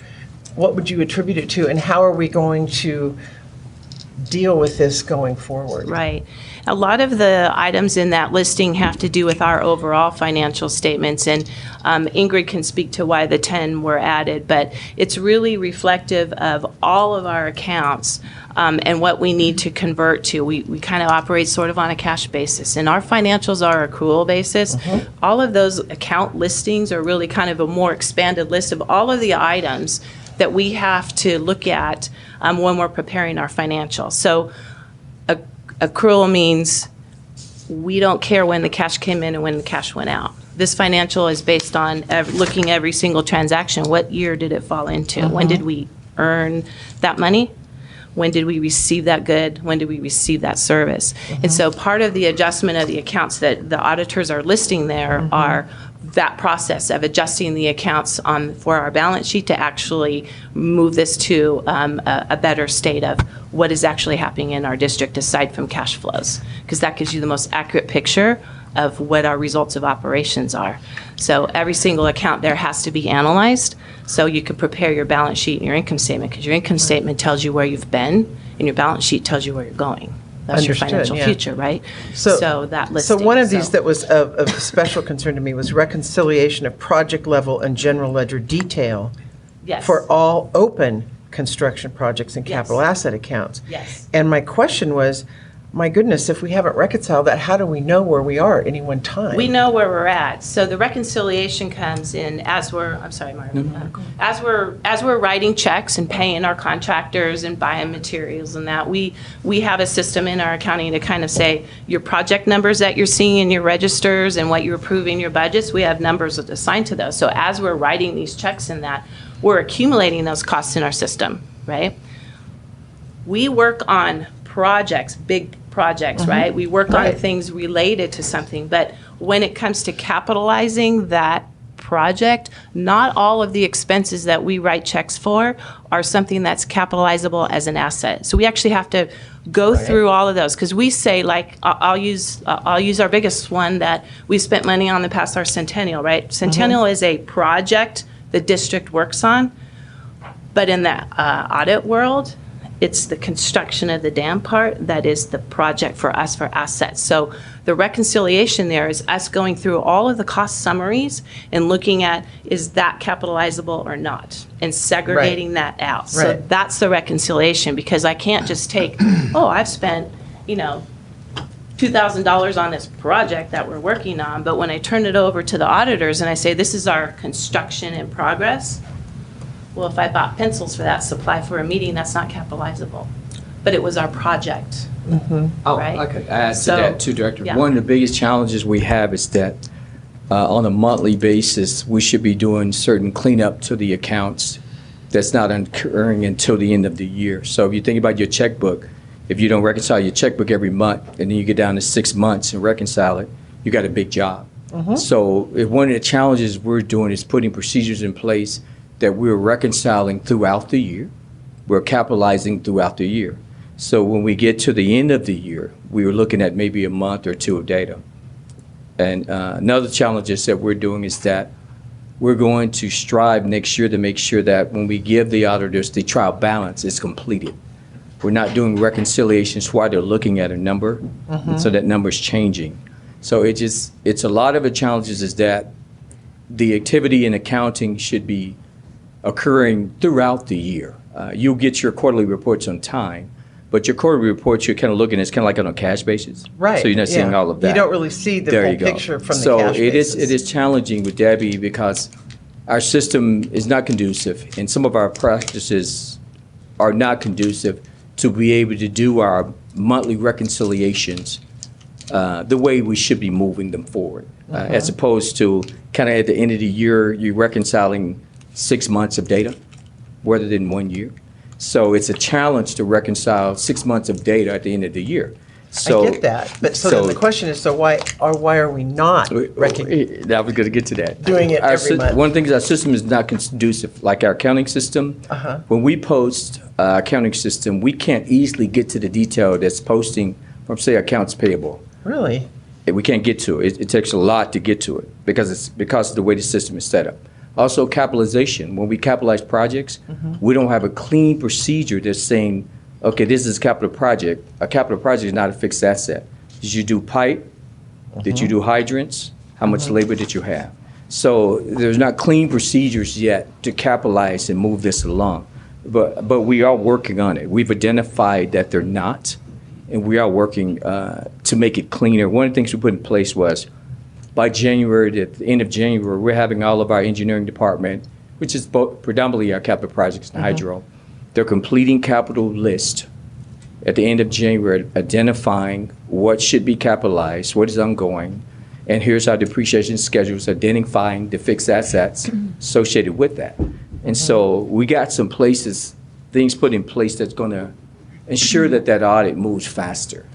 What would you attribute it to, and how are we going to deal with this going forward? Right. A lot of the items in that listing have to do with our overall financial statements, and Ingrid can speak to why the 10 were added, but it's really reflective of all of our accounts and what we need to convert to. We kind of operate sort of on a cash basis, and our financials are accrual basis. All of those account listings are really kind of a more expanded list of all of the items that we have to look at when we're preparing our financials. So accrual means we don't care when the cash came in and when the cash went out. This financial is based on looking every single transaction. What year did it fall into? When did we earn that money? When did we receive that good? When did we receive that service? And so part of the adjustment of the accounts that the auditors are listing there are that process of adjusting the accounts for our balance sheet to actually move this to a better state of what is actually happening in our district aside from cash flows, because that gives you the most accurate picture of what our results of operations are. So every single account there has to be analyzed so you can prepare your balance sheet and your income statement, because your income statement tells you where you've been and your balance sheet tells you where you're going. That's your Understood, financial yeah. future, right? So that So listing. one of these that was of special concern to me was reconciliation of project level and general ledger detail Yes. for all open construction projects and Yes. capital asset accounts. Yes. And my question was, my goodness, if we haven't reconciled that, how do we know where we are at any one time? We know where we're at. So the reconciliation comes in as we're, I'm sorry, Mark. As we're writing checks and paying our contractors and buying materials and that, we have a system in our accounting to kind of say your project numbers that you're seeing in your registers and what you're approving in your budgets, we have numbers assigned to those. So as we're writing these checks in that, we're accumulating those costs in our system, right? We work on projects, big projects, right? We work on things related to something, but when it comes to capitalizing that project, not all of the expenses that we write checks for are something that's capitalizable as an asset. So we actually have to go through all of those, because we say, like, I'll use our biggest one that we spent money on the past, our Centennial, right? Centennial is a project the district works on, but in the audit world, it's the construction of the dam part that is the project for us for assets. So the reconciliation there is us going through all of the cost summaries and looking at, is that capitalizable or not, and segregating that out. So Right. that's the reconciliation, because I can't just take, oh, I've spent, $2,000 on this project that we're working on, but when I turn it over to the auditors and I say, this is our construction in progress, well, if I bought pencils for that supply for a meeting, that's not capitalizable. But it was our project. Right? I could add to So, that too, Director. yeah. One of the biggest challenges we have is that on a monthly basis, we should be doing certain cleanup to the accounts that's not occurring until the end of the year. So if you think about your checkbook, if you don't reconcile your checkbook every month, and then you get down to 6 months and reconcile it, you got a big job. So one of the challenges we're doing is putting procedures in place that we're reconciling throughout the year. We're capitalizing throughout the year. So when we get to the end of the year, we were looking at maybe a month or two of data. And another challenge that we're doing is that we're going to strive next year to make sure that when we give the auditors the trial balance is completed. We're not doing reconciliations while they're looking at a number, so that number's changing. So it's a lot of the challenges is that the activity in accounting should be occurring throughout the year. You'll get your quarterly reports on time, but your quarterly reports, you're kind of looking at, it's kind of like on a cash basis. Right, So you're not seeing yeah. all of that. You don't really see the There full you go. picture from the So cash it basis. is challenging with Debbie because our system is not conducive, and some of our practices are not conducive to be able to do our monthly reconciliations the way we should be moving them forward, as opposed to kind of at the end of the year, you're reconciling 6 months of data rather than 1 year. So it's a challenge to reconcile 6 months of data at the end of the year. So, I get that, but so then the question is, so why are we not I was going to get to that. doing it Our every month? One thing is our system is not conducive, like our accounting system. When we post accounting system, we can't easily get to the detail that's posting from, say, accounts payable. Really? We can't get to it. It takes a lot to get to it because of the way the system is set up. Also, capitalization. When we capitalize projects, we don't have a clean procedure that's saying, okay, this is a capital project. A capital project is not a fixed asset. Did you do pipe? Did you do hydrants? How much labor did you have? So there's not clean procedures yet to capitalize and move this along. But we are working on it. We've identified that they're not, and we are working to make it cleaner. One of the things we put in place was by January, at the end of January, we're having all of our engineering department, which is predominantly our capital projects and hydro, they're completing capital list at the end of January, identifying what should be capitalized, what is ongoing, and here's our depreciation schedules, identifying the fixed assets associated with that. And so we got some things put in place that's going to ensure that audit moves faster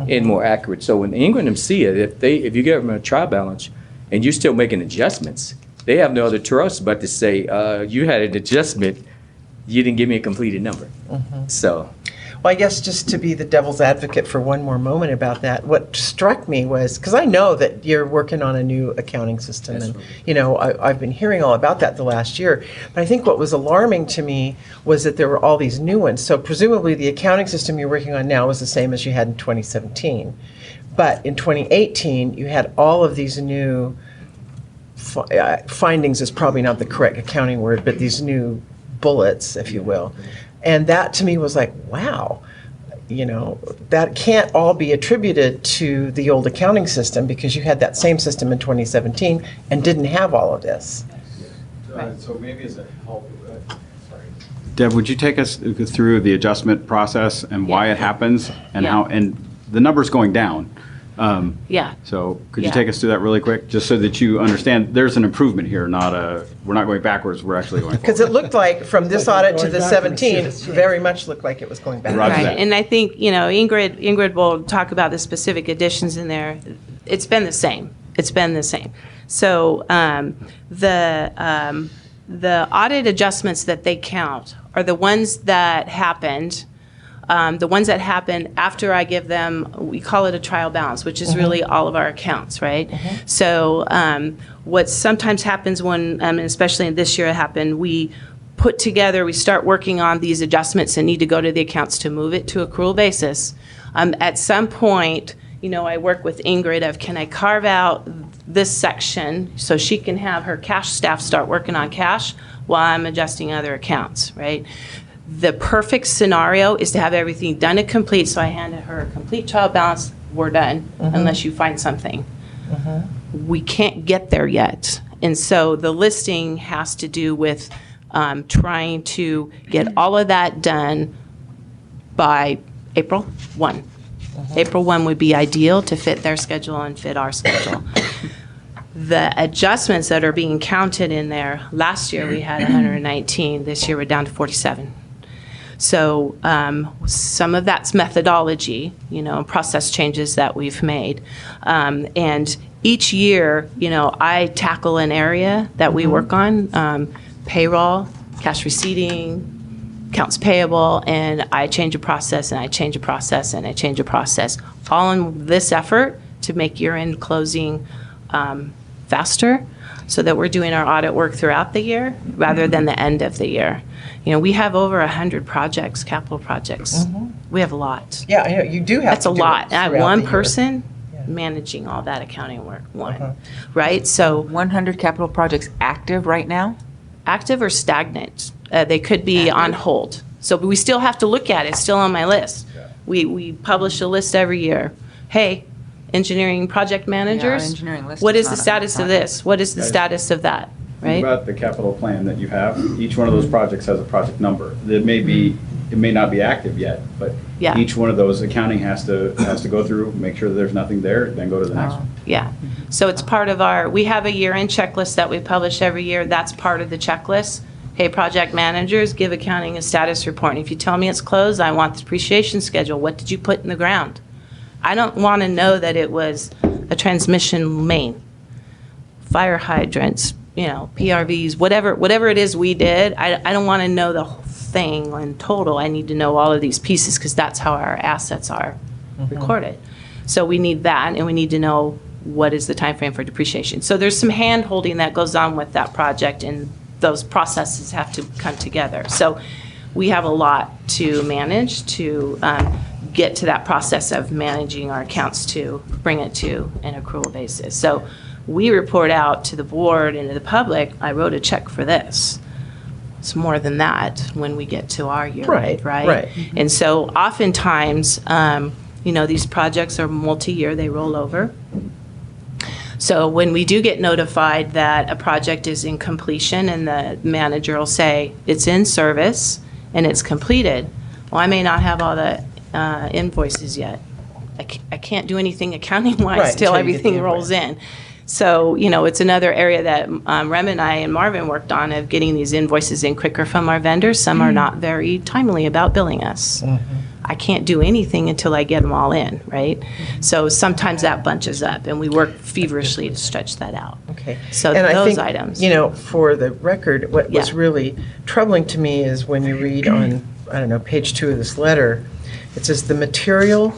and more accurate. So when Ingram see it, if you give them a trial balance, and you're still making adjustments, they have no other choice but to say, you had an adjustment, you didn't give me a completed number. So. Well, I guess just to be the devil's advocate for one more moment about that, what struck me was, because I know that you're working on a new accounting system, and I've been hearing all about that the last year, but I think what was alarming to me was that there were all these new ones. So presumably the accounting system you're working on now is the same as you had in 2017. But in 2018, you had all of these new findings is probably not the correct accounting word, but these new bullets, if you will. And that to me was like, wow, that can't all be attributed to the old accounting system, because you had that same system in 2017 and didn't have all of this. So maybe as a help, Deb, would you take us through the adjustment process and why it happens and how, and the numbers going down? Yeah. So could you take us through that really quick, just so that you understand there's an improvement here, we're not going backwards, we're actually going forward. Because it looked like from this audit to the 17, it very much looked like it was going back. Right, and I think, Ingrid will talk about the specific additions in there. It's been the same. So the audit adjustments that they count are the ones that happened. The ones that happen after I give them, we call it a trial balance, which is really all of our accounts, right? So what sometimes happens when, especially in this year it happened, we start working on these adjustments and need to go to the accounts to move it to accrual basis. At some point, I work with Ingrid of, can I carve out this section so she can have her cash staff start working on cash while I'm adjusting other accounts, right? The perfect scenario is to have everything done and complete, so I handed her a complete trial balance, we're done, unless you find something. We can't get there yet. And so the listing has to do with trying to get all of that done by April 1. April 1 would be ideal to fit their schedule and fit our schedule. The adjustments that are being counted in there, last year we had 119, this year we're down to 47. So some of that's methodology, process changes that we've made. And each year, I tackle an area that we work on, payroll, cash receipting, accounts payable, and I change a process, and I change a process, and I change a process. All in this effort to make year-end closing faster, so that we're doing our audit work throughout the year rather than the end of the year. We have over 100 projects, capital projects. We have a lot. Yeah, I know, you do have That's a lot. I have one person managing all that accounting work, right? So 100 capital projects active right now? Active or stagnant. They could be on hold. So but we still have to look at it. It's still on my list. We publish a list every year. Hey, engineering project managers, engineering list what is is the not status of this? What is the status of that? Think Right? about the capital plan that you have. Each one of those projects has a project number. It may not be active yet, but Yeah. each one of those accounting has to go through, make sure that there's nothing there, then go to the next one. Yeah. So it's part of we have a year-end checklist that we publish every year. That's part of the checklist. Hey, project managers, give accounting a status report. And if you tell me it's closed, I want the depreciation schedule. What did you put in the ground? I don't want to know that it was a transmission main, fire hydrants, PRVs, whatever it is we did. I don't want to know the whole thing in total. I need to know all of these pieces, because that's how our assets are recorded. So we need that, and we need to know what is the time frame for depreciation. So there's some hand holding that goes on with that project, and those processes have to come together. So we have a lot to manage to get to that process of managing our accounts to bring it to an accrual basis. So we report out to the board and to the public, I wrote a check for this. It's more than that when we get to our year, right? And so oftentimes, these projects are multi-year, they roll over. So when we do get notified that a project is in completion and the manager will say, it's in service and it's completed, well, I may not have all the invoices yet. I can't do anything accounting-wise till everything rolls in. So, it's another area that Rem and I and Marvin worked on, of getting these invoices in quicker from our vendors. Some are not very timely about billing us. I can't do anything until I get them all in, right? So sometimes that bunches up, and we work feverishly to stretch that out. Okay. So And I those think, items. for the record, what was Yeah. really troubling to me is when you read on, I don't know, page 2 of this letter, it says the material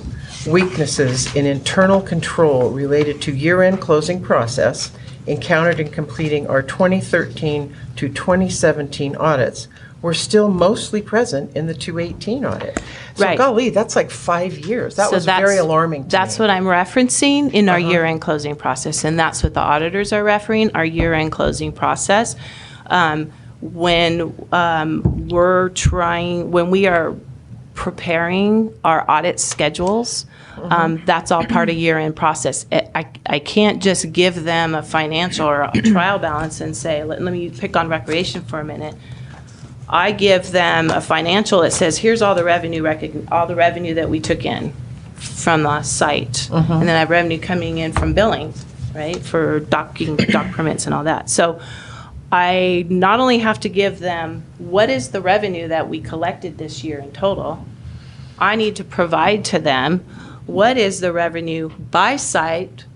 weaknesses in internal control related to year-end closing process encountered in completing our 2013 to 2017 audits were still mostly present in the 2018 audit. So Right. golly, that's like 5 years. That So was very alarming to That's me. what I'm referencing in our year-end closing process, and that's what the auditors are referring, our year-end closing process. When when we are preparing our audit schedules, that's all part of year-end process. I can't just give them a financial or a trial balance and say, let me pick on recreation for a minute. I give them a financial that says, here's all the revenue that we took in from the site. And then I have revenue coming in from billing, right, for dock permits and all that. So I not only have to give them what is the revenue that we collected this year in total, I need to provide to them what is the revenue by site,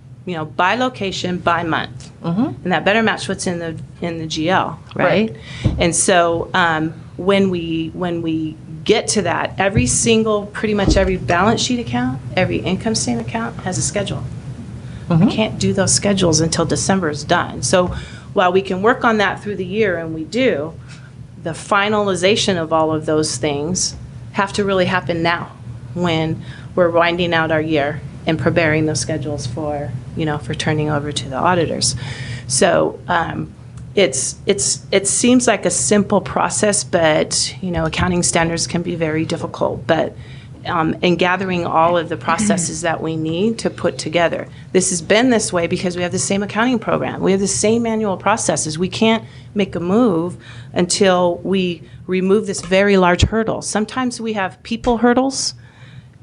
by location, by month. And that better match what's in the GL, right? And so when we get to that, pretty much every balance sheet account, every income statement account has a schedule. I can't do those schedules until December is done. So while we can work on that through the year, and we do, the finalization of all of those things have to really happen now when we're winding out our year and preparing those schedules for turning over to the auditors. So it seems like a simple process, but accounting standards can be very difficult. But in gathering all of the processes that we need to put together, this has been this way because we have the same accounting program. We have the same manual processes. We can't make a move until we remove this very large hurdle. Sometimes we have people hurdles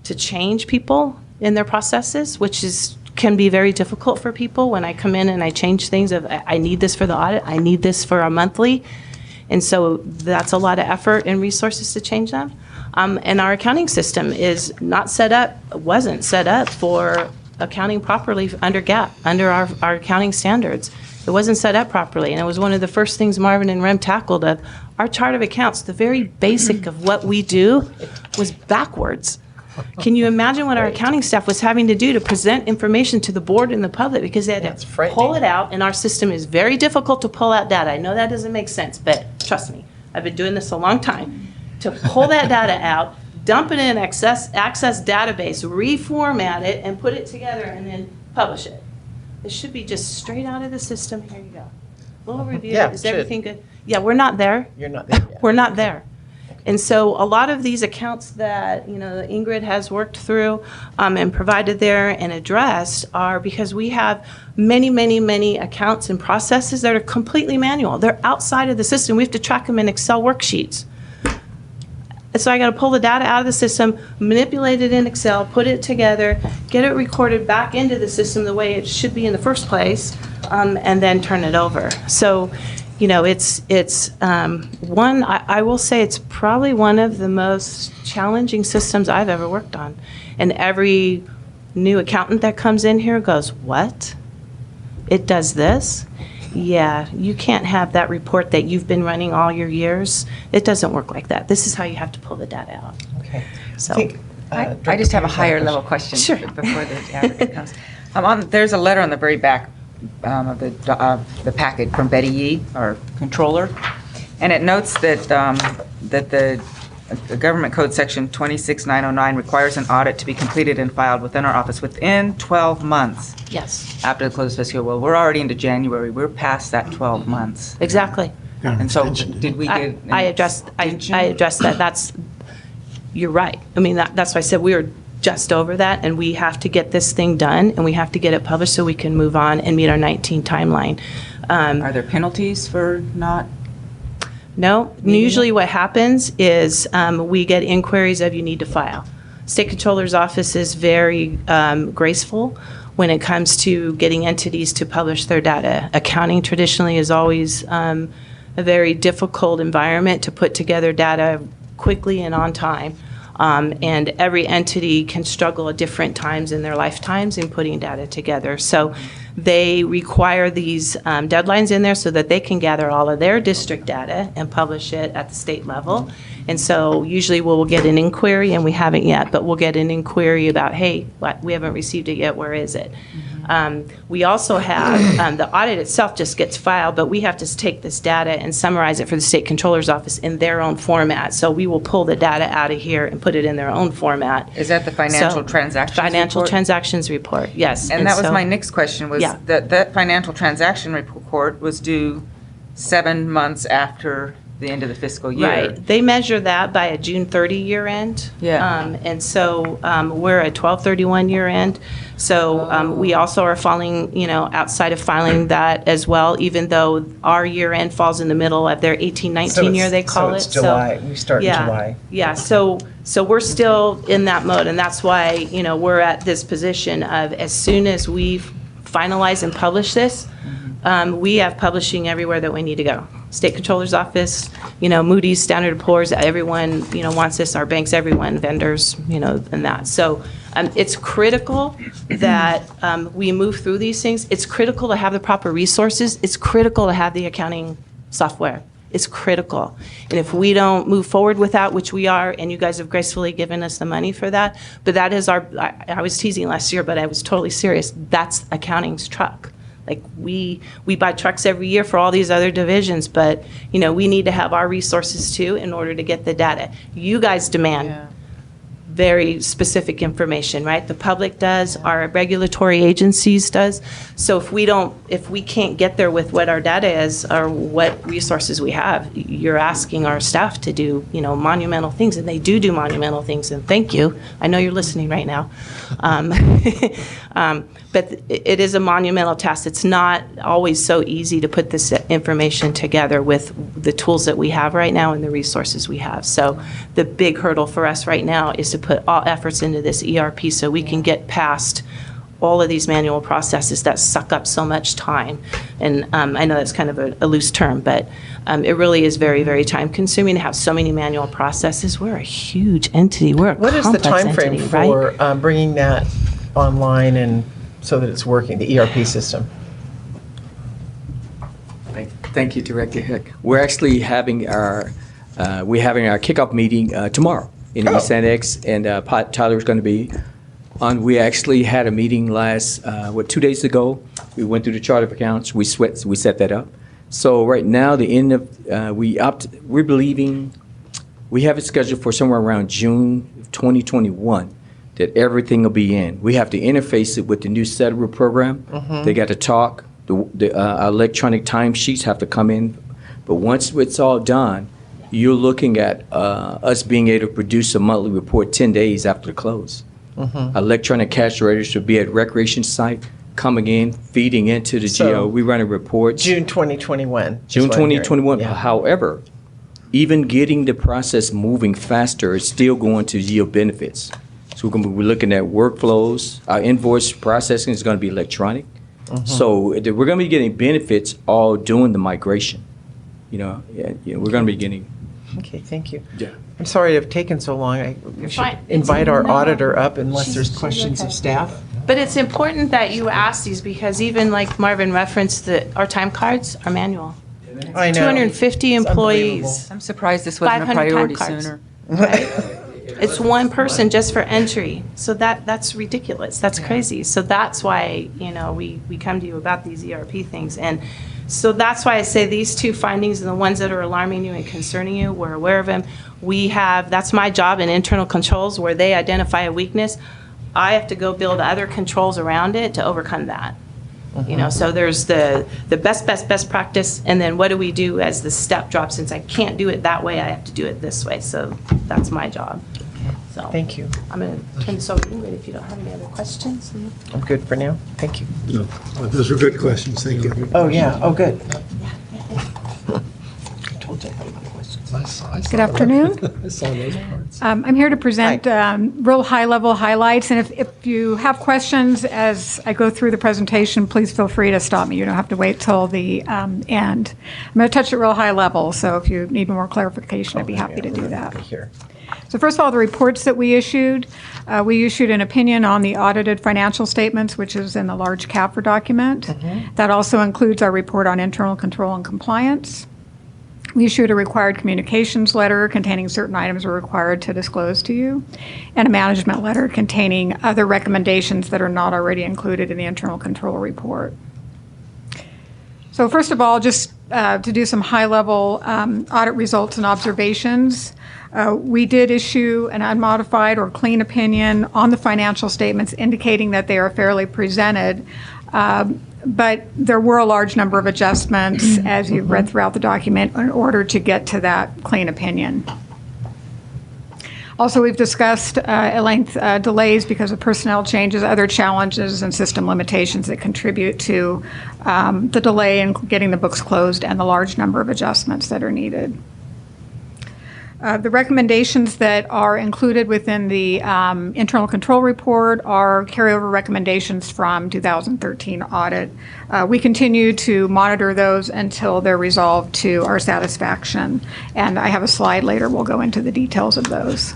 to change people in their processes, which can be very difficult for people when I come in and I change things of, I need this for the audit, I need this for our monthly. And so that's a lot of effort and resources to change them. And our accounting system wasn't set up for accounting properly under GAAP, under our accounting standards. It wasn't set up properly. And it was one of the first things Marvin and Rem tackled of our chart of accounts. The very basic of what we do was backwards. Can you imagine what our accounting staff was having to do to present information to the board and the public because they had to pull it out, and our system is very difficult to pull out data. I know that doesn't make sense, but trust me, I've been doing this a long time. To pull that data out, dump it in access database, reformat it, and put it together, and then publish it. It should be just straight out of the system. Here you go. Little review. Yeah, Is everything good? Yeah, we're not there. You're not there yet. We're not there. And so a lot of these accounts that Ingrid has worked through and provided there and addressed are because we have many, many, many accounts and processes that are completely manual. They're outside of the system. We have to track them in Excel worksheets. And so I got to pull the data out of the system, manipulate it in Excel, put it together, get it recorded back into the system the way it should be in the first place, and then turn it over. So I will say it's probably one of the most challenging systems I've ever worked on. And every new accountant that comes in here goes, what? It does this? Yeah, you can't have that report that you've been running all your years. It doesn't work like that. This is how you have to pull the data out. Okay. So I just have a higher level question before the applicant comes. There's a letter on the very back of the packet from Betty Yee, our controller, and it notes that the Government Code Section 26909 requires an audit to be completed and filed within our office within 12 months. Yes. After the close of fiscal year. Well, we're already into January. We're past that 12 months. Exactly. And so did we get? I addressed that. You're right. I mean, that's why I said we are just over that, and we have to get this thing done, and we have to get it published so we can move on and meet our 19 timeline. Are there penalties for not? No. Usually what happens is we get inquiries of you need to file. State Controller's Office is very graceful when it comes to getting entities to publish their data. Accounting traditionally is always a very difficult environment to put together data quickly and on time. And every entity can struggle at different times in their lifetimes in putting data together. So they require these deadlines in there so that they can gather all of their district data and publish it at the state level. And so usually we'll get an inquiry, and we haven't yet, but we'll get an inquiry about, hey, we haven't received it yet, where is it? We also have, the audit itself just gets filed, but we have to take this data and summarize it for the state controller's office in their own format. So we will pull the data out of here and put it in their own format. Is that the financial transactions Financial report? transactions report, yes. And that was so- my next question, was Yeah. that financial transaction report was due 7 months after the end of the fiscal year. Right. They measure that by a June 30 year end. Yeah. And so we're at 12/31 year end. So we also are falling, outside of filing that as well, even though our year end falls in the middle of their 18-19 year, they call it. So it's July. We start in Yeah. July. Yeah, so we're still in that mode, and that's why, we're at this position of, as soon as we finalize and publish this, we have publishing everywhere that we need to go. State Controller's Office, Moody's, Standard & Poor's, everyone, wants this, our banks, everyone, vendors, and that. So it's critical that we move through these things. It's critical to have the proper resources. It's critical to have the accounting software. It's critical. And if we don't move forward with that, which we are, and you guys have gracefully given us the money for that, but that is I was teasing last year, but I was totally serious. That's accounting's truck. Like, we buy trucks every year for all these other divisions, but, we need to have our resources too in order to get the data. You guys demand very specific information, right? The public does, our regulatory agencies does. So if we can't get there with what our data is or what resources we have, you're asking our staff to do, monumental things, and they do monumental things, and thank you. I know you're listening right now. But it is a monumental task. It's not always so easy to put this information together with the tools that we have right now and the resources we have. So the big hurdle for us right now is to put all efforts into this ERP so we can get past all of these manual processes that suck up so much time. And I know that's kind of a loose term, but it really is very, very time consuming to have so many manual processes. We're a huge entity. We're a What is the complex time frame entity, right? for bringing that online and so that it's working, the ERP system? Thank you, Director Hick. We're actually having our kickoff meeting tomorrow in East Annex, and Tyler's going to be on. We actually had a meeting 2 days ago. We went through the chart of accounts. We set that up. So right now, we're believing we have it scheduled for somewhere around June 2021. That everything will be in. We have to interface it with the new federal program. They got to talk. The electronic timesheets have to come in. But once it's all done, you're looking at us being able to produce a monthly report 10 days after the close. Electronic cash registers will be at recreation site, coming in, feeding into the GO. We run a report. June 2021. June 2021. Yeah. However, even getting the process moving faster is still going to yield benefits. So we're going to be looking at workflows. Our invoice processing is going to be electronic. So we're going to be getting benefits all doing the migration. We're going to be getting. Okay, thank you. Yeah. I'm sorry to have taken so long. We should fine. invite our No. auditor up unless there's She's questions okay. of staff. But it's important that you ask these, because even like Marvin referenced, that our time cards are manual. I know. 250 It's employees. I'm surprised this wasn't a 500 time priority cards. sooner. It's one person just for entry. So that's ridiculous. That's crazy. So that's why, we come to you about these ERP things. And so that's why I say these two findings are the ones that are alarming you and concerning you. We're aware of them. That's my job in internal controls, where they identify a weakness. I have to go build other controls around it to overcome that. So there's the best practice, and then what do we do as the step drops? Since I can't do it that way, I have to do it this way. So that's my job. So Thank you. I'm going to turn this over to Ingrid if you don't have any other questions. I'm good for now. Thank you. No, those are good questions. Thank you. Oh, yeah. Oh, good. I told you I had a lot of questions. Good afternoon. I saw those parts. I'm here to present real high-level highlights, and if you have questions as I go through the presentation, please feel free to stop me. You don't have to wait till the end. I'm going to touch it real high level, so if you need more clarification, I'd be happy to do that. So first of all, the reports that we issued an opinion on the audited financial statements, which is in the large CAFR document. That also includes our report on internal control and compliance. We issued a required communications letter containing certain items we're required to disclose to you, and a management letter containing other recommendations that are not already included in the internal control report. So first of all, just to do some high-level audit results and observations, we did issue an unmodified or clean opinion on the financial statements indicating that they are fairly presented. But there were a large number of adjustments, as you've read throughout the document, in order to get to that clean opinion. Also, we've discussed at length delays because of personnel changes, other challenges, and system limitations that contribute to the delay in getting the books closed and the large number of adjustments that are needed. The recommendations that are included within the internal control report are carryover recommendations from 2013 audit. We continue to monitor those until they're resolved to our satisfaction. And I have a slide later, we'll go into the details of those.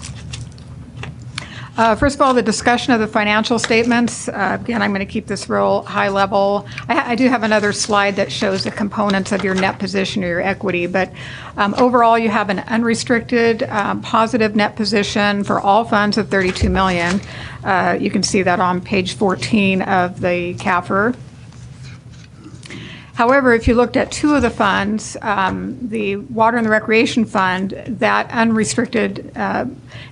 First of all, the discussion of the financial statements. Again, I'm going to keep this real high level. I do have another slide that shows the components of your net position or your equity, but overall you have an unrestricted positive net position for all funds of $32 million. You can see that on page 14 of the CAFR. However, if you looked at two of the funds, the Water and the Recreation Fund, that unrestricted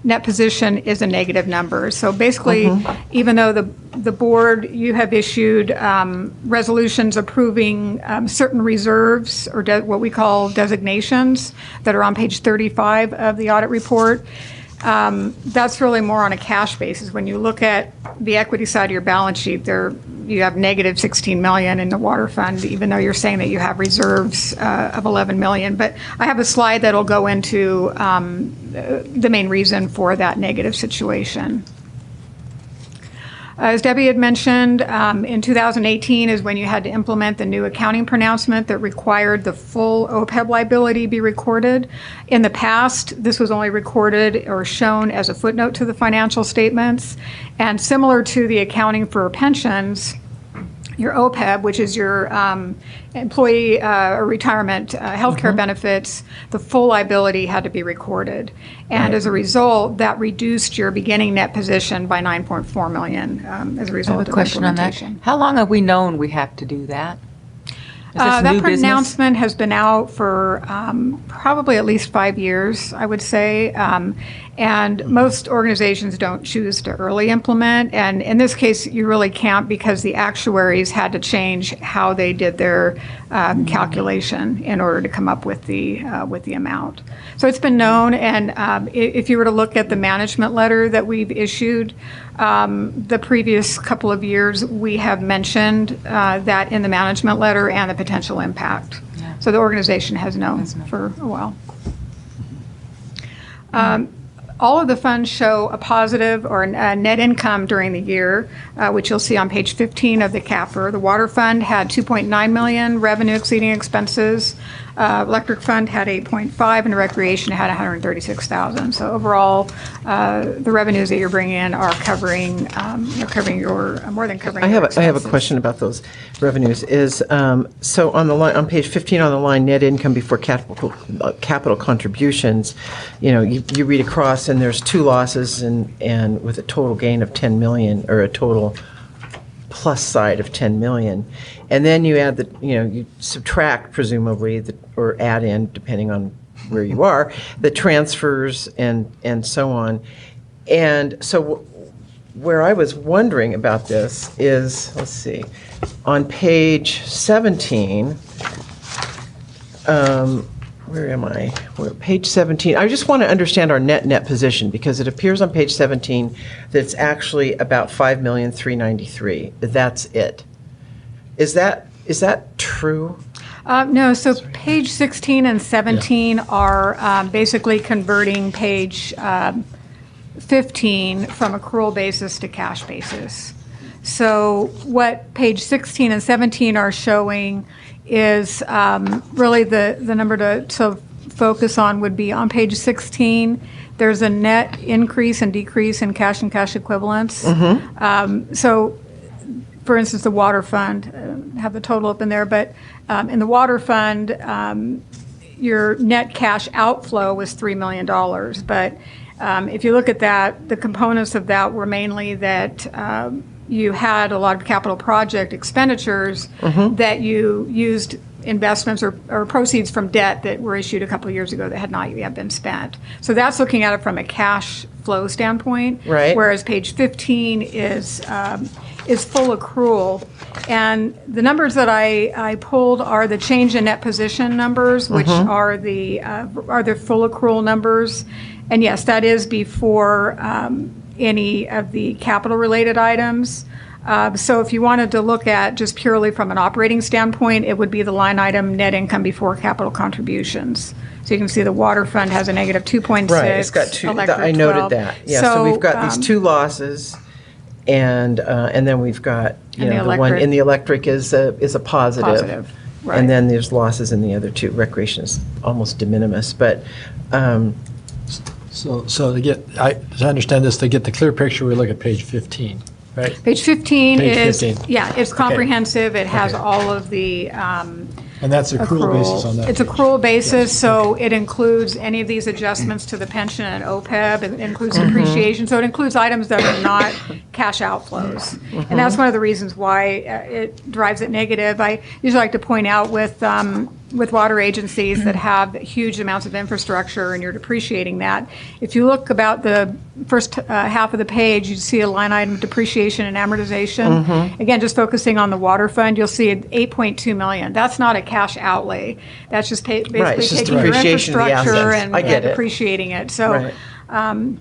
net position is a negative number. So basically, even though the board, you have issued resolutions approving certain reserves or what we call designations that are on page 35 of the audit report, that's really more on a cash basis. When you look at the equity side of your balance sheet, you have negative $16 million in the water fund, even though you're saying that you have reserves of $11 million. But I have a slide that'll go into the main reason for that negative situation. As Debbie had mentioned, in 2018 is when you had to implement the new accounting pronouncement that required the full OPEB liability be recorded. In the past, this was only recorded or shown as a footnote to the financial statements. And similar to the accounting for pensions, your OPEB, which is your employee or retirement healthcare benefits, the full liability had to be recorded. And as a result, that reduced your beginning net position by $9.4 million as a result of question on that. How long have we known we have to do that? That pronouncement has been out for probably at least 5 years, I would say. And most organizations don't choose to early implement. And in this case, you really can't because the actuaries had to change how they did their calculation in order to come up with the amount. So it's been known. And if you were to look at the management letter that we've issued, the previous couple of years, we have mentioned that in the management letter and the potential impact. Yeah. So the organization has known for a while. All of the funds show a positive or a net income during the year, which you'll see on page 15 of the CAFR. The water fund had $2.9 million revenue exceeding expenses. Electric fund had 8.5, and the recreation had 136,000. So overall, the revenues that you're bringing in are covering your more than covering. I your have expenses. a question about those revenues. So on the line on page 15 on the line net income before capital contributions, you read across and there's two losses and with a total gain of 10 million or a total plus side of 10 million. And then you add you subtract presumably or add in, depending on where you are, the transfers and so on. And so where I was wondering about this is, let's see, on page 17, where am I? Page 17. I just want to understand our net position because it appears on page 17 that it's actually about $5,393,000. That's it. Is that true? No, so page 16 and 17 are basically converting page 15 from accrual basis to cash basis. So what page 16 and 17 are showing is really the number to focus on would be on page 16. There's a net increase and decrease in cash and cash equivalents. So, for instance, the water fund, have the total up in there, but in the water fund, your net cash outflow was $3 million. But if you look at that, the components of that were mainly that you had a lot of capital project expenditures that you used investments or proceeds from debt that were issued a couple of years ago that had not yet been spent. So that's looking at it from a cash flow standpoint. Right. Whereas page 15 is full accrual. And the numbers that I pulled are the change in net position numbers, which are the full accrual numbers. And yes, that is before any of the capital related items. So if you wanted to look at just purely from an operating standpoint, it would be the line item net income before capital contributions. So you can see the water fund has a negative 2.6. Right, it's got two, I noted that. Yeah, so we've got these two losses, and then we've got, you know, the one in the electric is a positive. Positive, right. And then there's losses in the other two. Recreation is almost de minimis, but So to get, to understand this, to get the clear picture, we look at page 15, right? Page 15 Page is, 15. yeah, it's Okay. comprehensive. It has Okay. all of the And that's accrual basis on that. It's page. accrual basis, so it includes any of these adjustments to the pension and OPEB. It includes depreciation, so it includes items that are not cash outflows. And that's one of the reasons why it drives it negative. I usually like to point out with water agencies that have huge amounts of infrastructure and you're depreciating that, if you look about the first half of the page, you see a line item depreciation and amortization. Again, just focusing on the water fund, you'll see $8.2 million. That's not a cash outlay. That's just basically it's just taking your depreciation of the infrastructure assets. I get it. depreciating it. So, Right.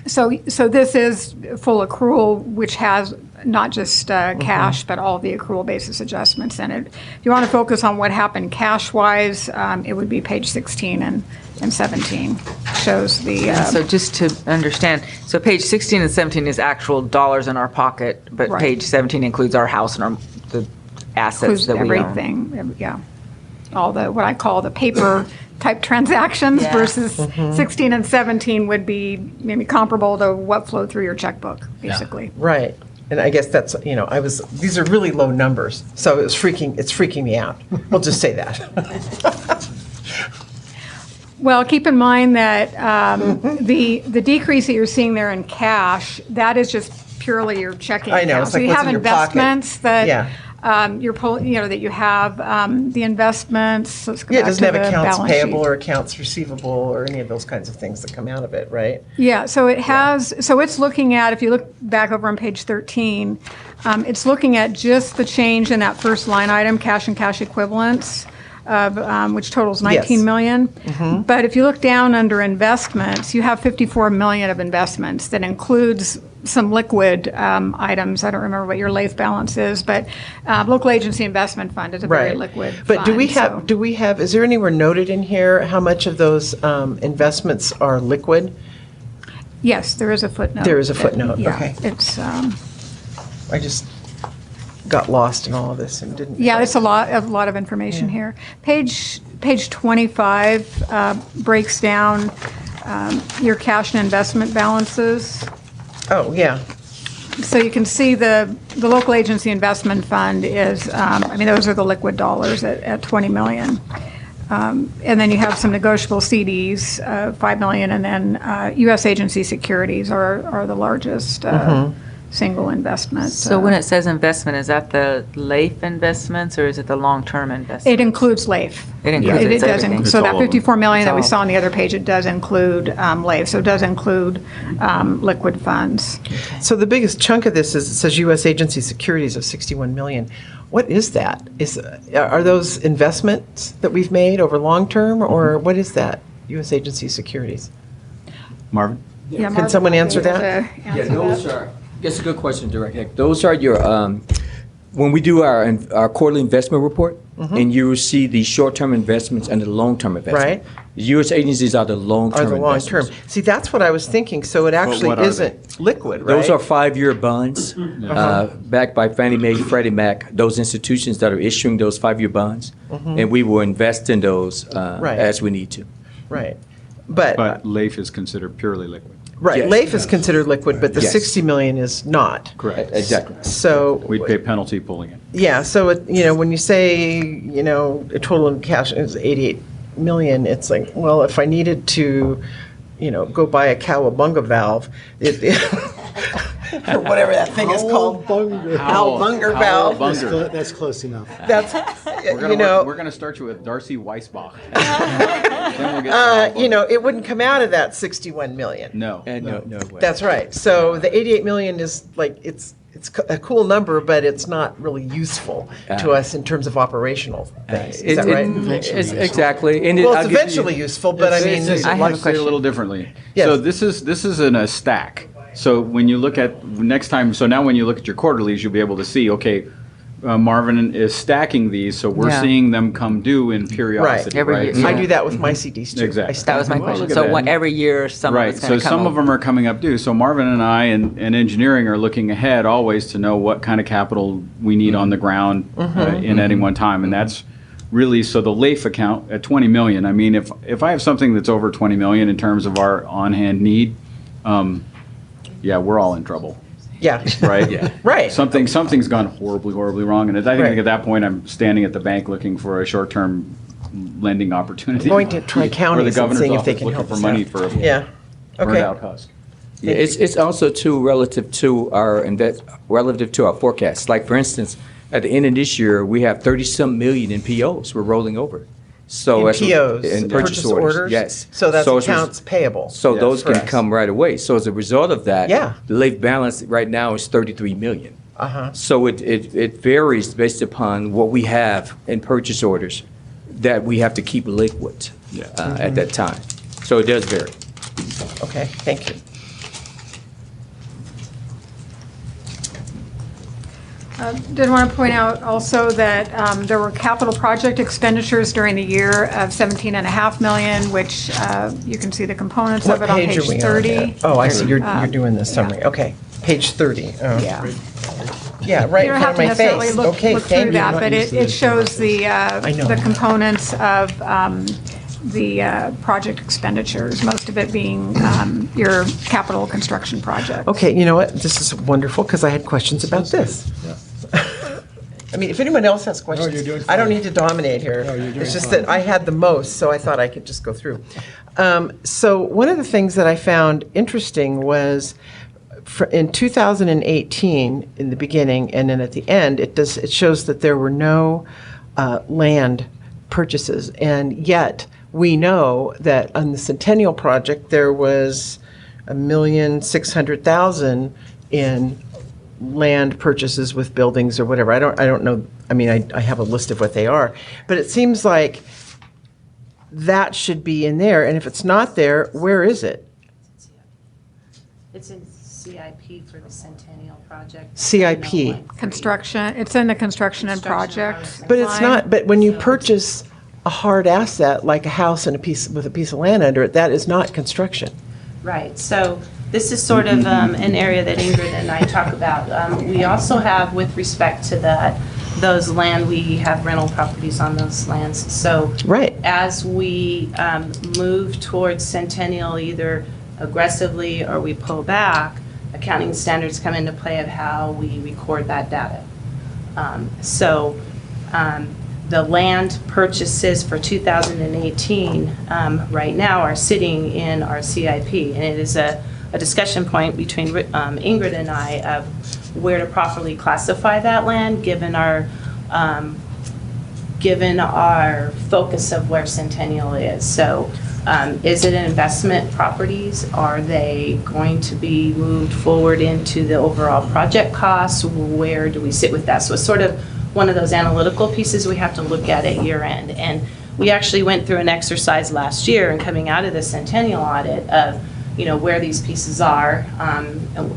so this is full accrual, which has not just cash, but all the accrual basis adjustments in it. If you want to focus on what happened cash-wise, it would be page 16 and 17 shows the. So just to understand, so page 16 and 17 is actual dollars in our pocket, but Right. page 17 includes our house and the assets includes that we own. everything, yeah. All the, what I call the paper type transactions Yeah. versus 16 and 17 would be maybe comparable to what flowed through your checkbook, basically. Right. And I guess that's, you know, these are really low numbers, so it's freaking me out. We'll just say that. Well, keep in mind that the decrease that you're seeing there in cash, that is just purely your checking I know, account. it's So like you what's have in your pocket. investments that Yeah. you're pulling, you know, that you have the investments. Let's go Yeah, it back doesn't to have the accounts balance payable sheet. or accounts receivable or any of those kinds of things that come out of it, right? Yeah, so it has, so it's looking at, if you look back over on page 13, it's looking at just the change in that first line item, cash and cash equivalents, of, which totals 19 Yes. million. But if you look down under investments, you have 54 million of investments that includes some liquid items. I don't remember what your LAIF balance is, but local agency investment fund is a very Right. liquid But do we fund, have, is there anywhere noted in here how much of those investments are liquid? Yes, there is a footnote. There is a footnote, Yeah, okay. it's, I just got lost in all of this and didn't. yeah, it's a lot of information here. Page 25 breaks down your cash and investment balances. Oh, yeah. So you can see the local agency investment fund is, I mean, those are the liquid dollars at 20 million. And then you have some negotiable CDs, 5 million, and then U.S. agency securities are the largest single investment. So when it says investment, is that the LAIF investments or is it the long-term investment? It includes LAIF. It includes It it's does everything. So that 54 million that we It's saw all. on the other page, it does include LAIF. So it does include liquid funds. So the biggest chunk of this is, it says U.S. agency securities of 61 million. What is that? Are those investments that we've made over long term, or what is that, U.S. agency securities? Marvin? Yeah, Can Marvin someone might be answer able that? to Yeah, answer those that. are, that's a good question, Director. Those are your when we do our quarterly investment report, and you will see the short-term investments and the long-term investment. Right. U.S. agencies are the long-term Are the long term. investments. See, that's what I was thinking. So it actually what are they? isn't liquid, right? Those are 5-year bonds backed by Fannie Mae, Freddie Mac, those institutions that are issuing those 5-year bonds, and we will invest in those Right. as we need to. Right. But LAIF is considered purely liquid. right, Yes. LAIF is considered liquid, but the Yes. 60 million is not. Correct. Exactly. So We'd pay penalty pulling it. yeah, so it, when you say, a total in cash is 88 million, it's like, well, if I needed to, go buy a cowabunga valve, or whatever that thing is called. Howlbunger valve. That's close enough. That's, We're gonna start you with Darcy Weisbach. Then we'll get to it wouldn't come out of that 61 million. No. No way. That's right. So the 88 million is like, it's a cool number, but it's not really useful to us in terms of operational things. Is that right? Exactly. And Well, I'll it's give you- eventually useful, but I mean, I have to say it a little differently. Yes. So this is in a stack. So when you look at next time, so now when you look at your quarterlies, you'll be able to see, okay, Marvin is stacking these, so we're Yeah. seeing them come due in periodicity, Every right? year. I do that with my CDs too. Exactly. I stack That was my them. question. look at So that. every year, some of Right, it's so going to come some of them are coming up due. So Marvin and I and engineering are looking ahead always to know what kind of capital we need on the ground in any one time. And that's really, so the LAIF account at 20 million, I mean, if I have something that's over 20 million in terms of our on-hand need, yeah, we're all in trouble. Yeah. Right? Yeah. Right. Something's gone horribly wrong. And I think Right. at that point, I'm standing at the bank looking for a short-term lending opportunity. Going to try Or the counties and governor's seeing if they office can looking help for us money out. for a Yeah. Okay. burned-out husk. Yeah, it's also too relative to our forecast. Like for instance, at the end of this year, we have 30-some million in POs we're rolling over. So In as POs, in purchase orders? yes. So that's as a- accounts payable. So Yes. those For can us. come right away. So as a result of that, Yeah. the LAIF balance right now is 33 million. Uh-huh. So it varies based upon what we have in purchase orders that we have to keep liquid at that time. So it does vary. Okay, thank you. Did want to point out also that there were capital project expenditures during the year of 17.5 million, which you can see the components of What it on page page are we on 30. there? Oh, I see, you're doing this summary. Okay, page 30. Oh. Yeah. Yeah, right You in don't front have of to my necessarily face. look Okay, through thank you. that, but it shows the know. components of the project expenditures, most of it being your capital construction project. Okay, you know what? This is wonderful because I had questions about this. I mean, if anyone else has questions, you're doing I don't fine. need to dominate here. No, you're doing It's just fine. that I had the most, so I thought I could just go through. So one of the things that I found interesting was in 2018, in the beginning, and then at the end, it shows that there were no land purchases, and yet we know that on the Centennial project there was $1,600,000 in land purchases with buildings or whatever. I don't know. I mean, I have a list of what they are, but it seems like that should be in there. And if it's not there, where is it? It's in CIP for the Centennial Project. CIP. Construction, it's in the construction and project. But it's line. not. But when you purchase a hard asset like a house and a piece of land under it, that is not construction. Right, so this is sort of an area that Ingrid and I talk about. We also have, with respect to those land, we have rental properties on those lands. So Right. as we move towards Centennial, either aggressively or we pull back, accounting standards come into play of how we record that data. The land purchases for 2018 right now are sitting in our CIP, and it is a discussion point between Ingrid and I of where to properly classify that land, given our focus of where Centennial is. So is it investment properties? Are they going to be moved forward into the overall project costs? Where do we sit with that? So it's sort of one of those analytical pieces we have to look at year end. And we actually went through an exercise last year and coming out of the Centennial audit of, where these pieces are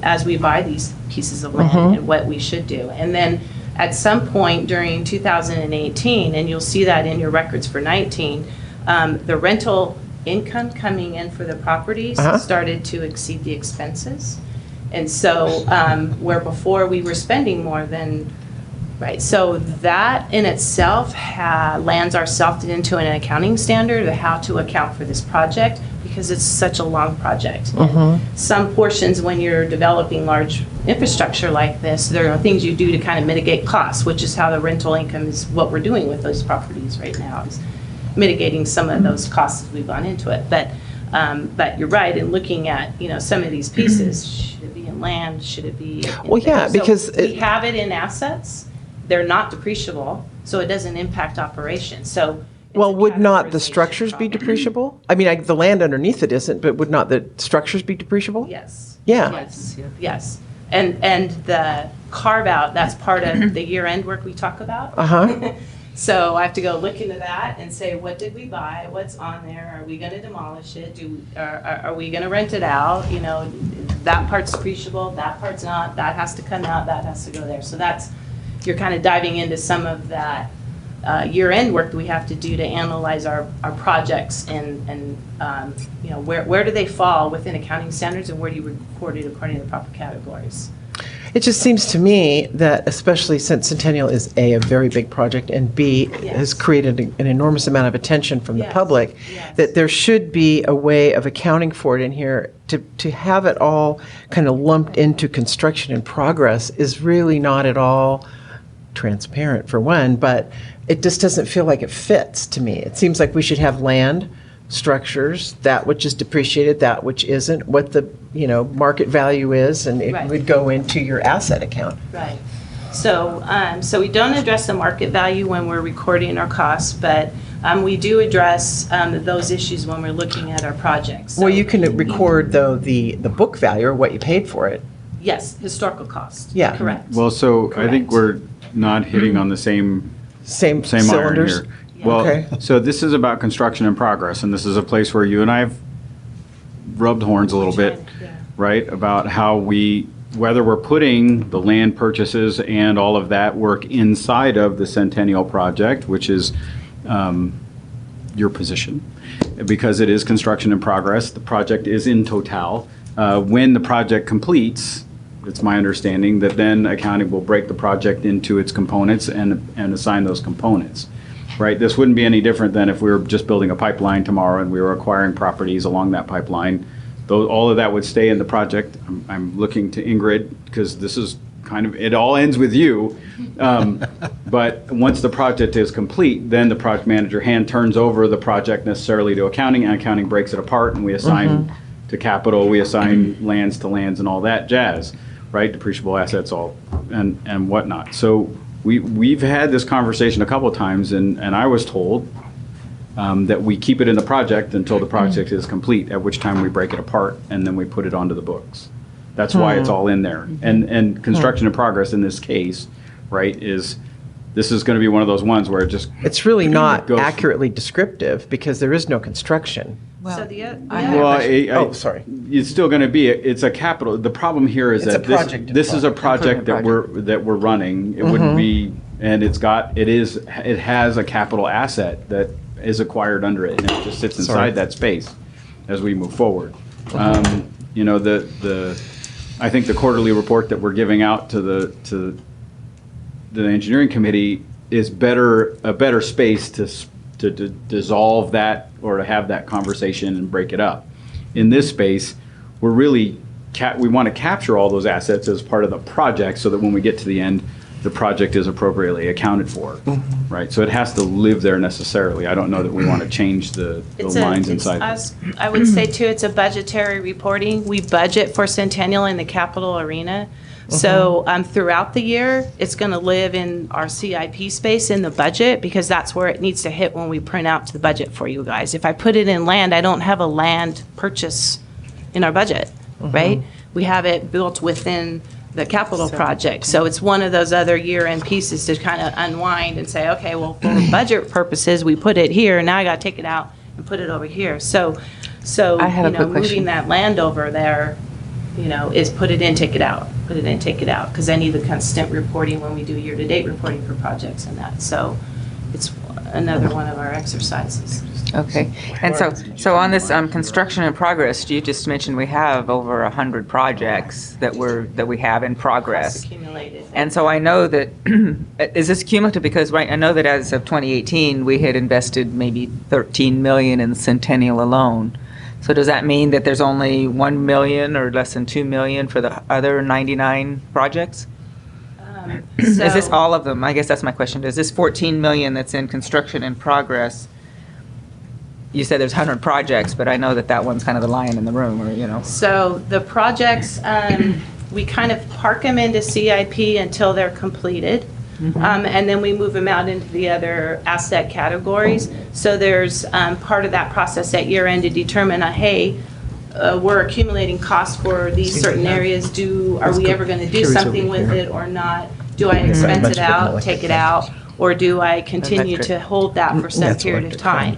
as we buy these pieces of land and what we should do. And then at some point during 2018, and you'll see that in your records for 19, the rental income coming in for the properties started to exceed the expenses. And so where before we were spending more than, right, so that in itself lands ourselves into an accounting standard of how to account for this project, because it's such a long project. Some portions, when you're developing large infrastructure like this, there are things you do to kind of mitigate costs, which is how the rental income is what we're doing with those properties right now, is mitigating some of those costs as we've gone into it. But you're right in looking at, some of these pieces. Should it be in land? Should it be? Well, yeah, so because we have it in assets. They're not depreciable, so it doesn't impact operations. So. Well, would not the structures be depreciable? I mean, the land underneath it isn't, but would not the structures be depreciable? Yes. Yeah. Yes. And the carve out, that's part of the year end work we talk about. So I have to go look into that and say, what did we buy? What's on there? Are we going to demolish it? Are we going to rent it out? That part's depreciable, that part's not. That has to come out, that has to go there. So you're kind of diving into some of that year-end work that we have to do to analyze our projects and where do they fall within accounting standards, and where do you record it according to the proper categories. It just seems to me that, especially since Centennial is A, a very big project, and B, has created an enormous amount of attention from the public, that there should be a way of accounting for it in here. To have it all kind of lumped into construction in progress is really not at all transparent, for one, but it just doesn't feel like it fits to me. It seems like we should have land, structures, that which is depreciated, that which isn't, what the market value is, and it would go into your asset account. Right. So we don't address the market value when we're recording our costs, but we do address those issues when we're looking at our projects. So, well, you can record, though, the book value or what you paid for it. Yes, historical cost. Yeah. Correct. Well, so I think we're not hitting on the same iron cylinders. here. Well, Okay. so this is about construction in progress, and this is a place where you and I have rubbed horns a little bit, right? About how whether we're putting the land purchases and all of that work inside of the Centennial project, which is your position, because it is construction in progress. The project is in total. When the project completes, it's my understanding that then accounting will break the project into its components and assign those components. Right, this wouldn't be any different than if we were just building a pipeline tomorrow and we were acquiring properties along that pipeline. All of that would stay in the project. I'm looking to Ingrid, because this is it all ends with you. But once the project is complete, then the project manager hand turns over the project necessarily to accounting, and accounting breaks it apart, and we assign to capital, we assign lands to lands and all that jazz, right? Depreciable assets, all and whatnot. So we've had this conversation a couple of times, and I was told that we keep it in the project until the project is complete, at which time we break it apart and then we put it onto the books. That's why it's all in there. And construction in progress in this case, right, this is going to be one of those ones where it's really not accurately descriptive, because there is no construction. So sorry. It's still going to be it's a capital. The problem here is that this is a project that we're running. It wouldn't be, and it has a capital asset that is acquired under it, and it just sits inside that space as we move forward. I think the quarterly report that we're giving out to the engineering committee is a better space to dissolve that, or to have that conversation and break it up. In this space, we're really we want to capture all those assets as part of the project, so that when we get to the end, the project is appropriately accounted for, right? So it has to live there necessarily. I don't know that we want to change the lines inside. I would say too, it's a budgetary reporting. We budget for Centennial in the capital arena. So throughout the year, it's going to live in our CIP space in the budget, because that's where it needs to hit when we print out to the budget for you guys. If I put it in land, I don't have a land purchase in our budget, right? We have it built within the capital project. So it's one of those other year-end pieces to kind of unwind and say, okay, well, for budget purposes, we put it here, now I got to take it out and put it over here. So I have a quick question. moving that land over there, is put it in, take it out. put it in, take it out, because I need the constant reporting when we do year-to-date reporting for projects and that. So it's another one of our exercises. Okay. And so on this construction in progress, you just mentioned we have over 100 projects that we have in progress. Accumulated. And so I know that, is this cumulative? Because I know that as of 2018, we had invested maybe 13 million in Centennial alone. So does that mean that there's only 1 million or less than 2 million for the other 99 projects? Is this all of them? I guess that's my question. Is this 14 million that's in construction in progress? You said there's 100 projects, but I know that one's kind of the lion in the room, or, you know. So the projects, we kind of park them into CIP until they're completed. And then we move them out into the other asset categories. So there's part of that process at year end to determine, hey, we're accumulating costs for these certain areas. Are we ever going to do something with it or not? Do I expense it out, take it out, or do I continue to hold that for some period of time?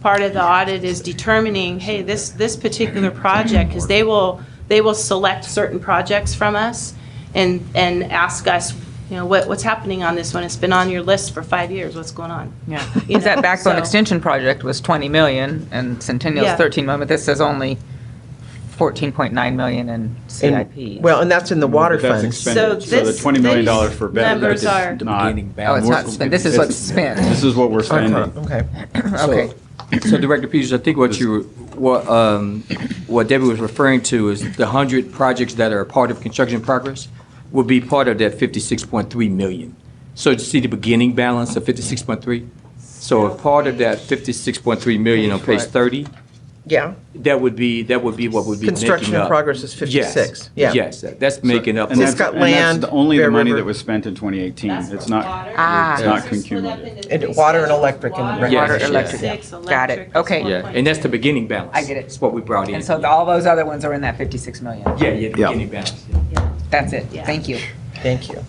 Part of the audit is determining, hey, this particular project, because they will select certain projects from us and ask us, you know, what's happening on this one? It's been on your list for 5 years. What's going on? Yeah. Because that backbone extension project was 20 million and Centennial's 13 million, but this says only 14.9 million in CIP. Well, and that's in the water But that's fund. expended. So the $20 million for better. numbers are not. Oh, it's not spent. This is what's spent. This is what we're spending. Okay. Okay. So Director Peters, I think what Debbie was referring to is the 100 projects that are part of construction in progress will be part of that 56.3 million. So to see the beginning balance of 56.3. So a part of that 56.3 million on page 30. Yeah. That would be what would be Construction making in up. progress is 56. Yeah. Yes, that's making up. And It's that's, got and that's land, only the Bear money River. that was spent in 2018. It's not, Ah. it's not cumulative. And water and electric and Yes. Water, Yes. electric. Got it. Okay. Yeah, and that's the beginning balance. I get it. That's what we brought in. And so all those other ones are in that 56 million. Yeah, the beginning balance. That's it. Thank you. Thank you.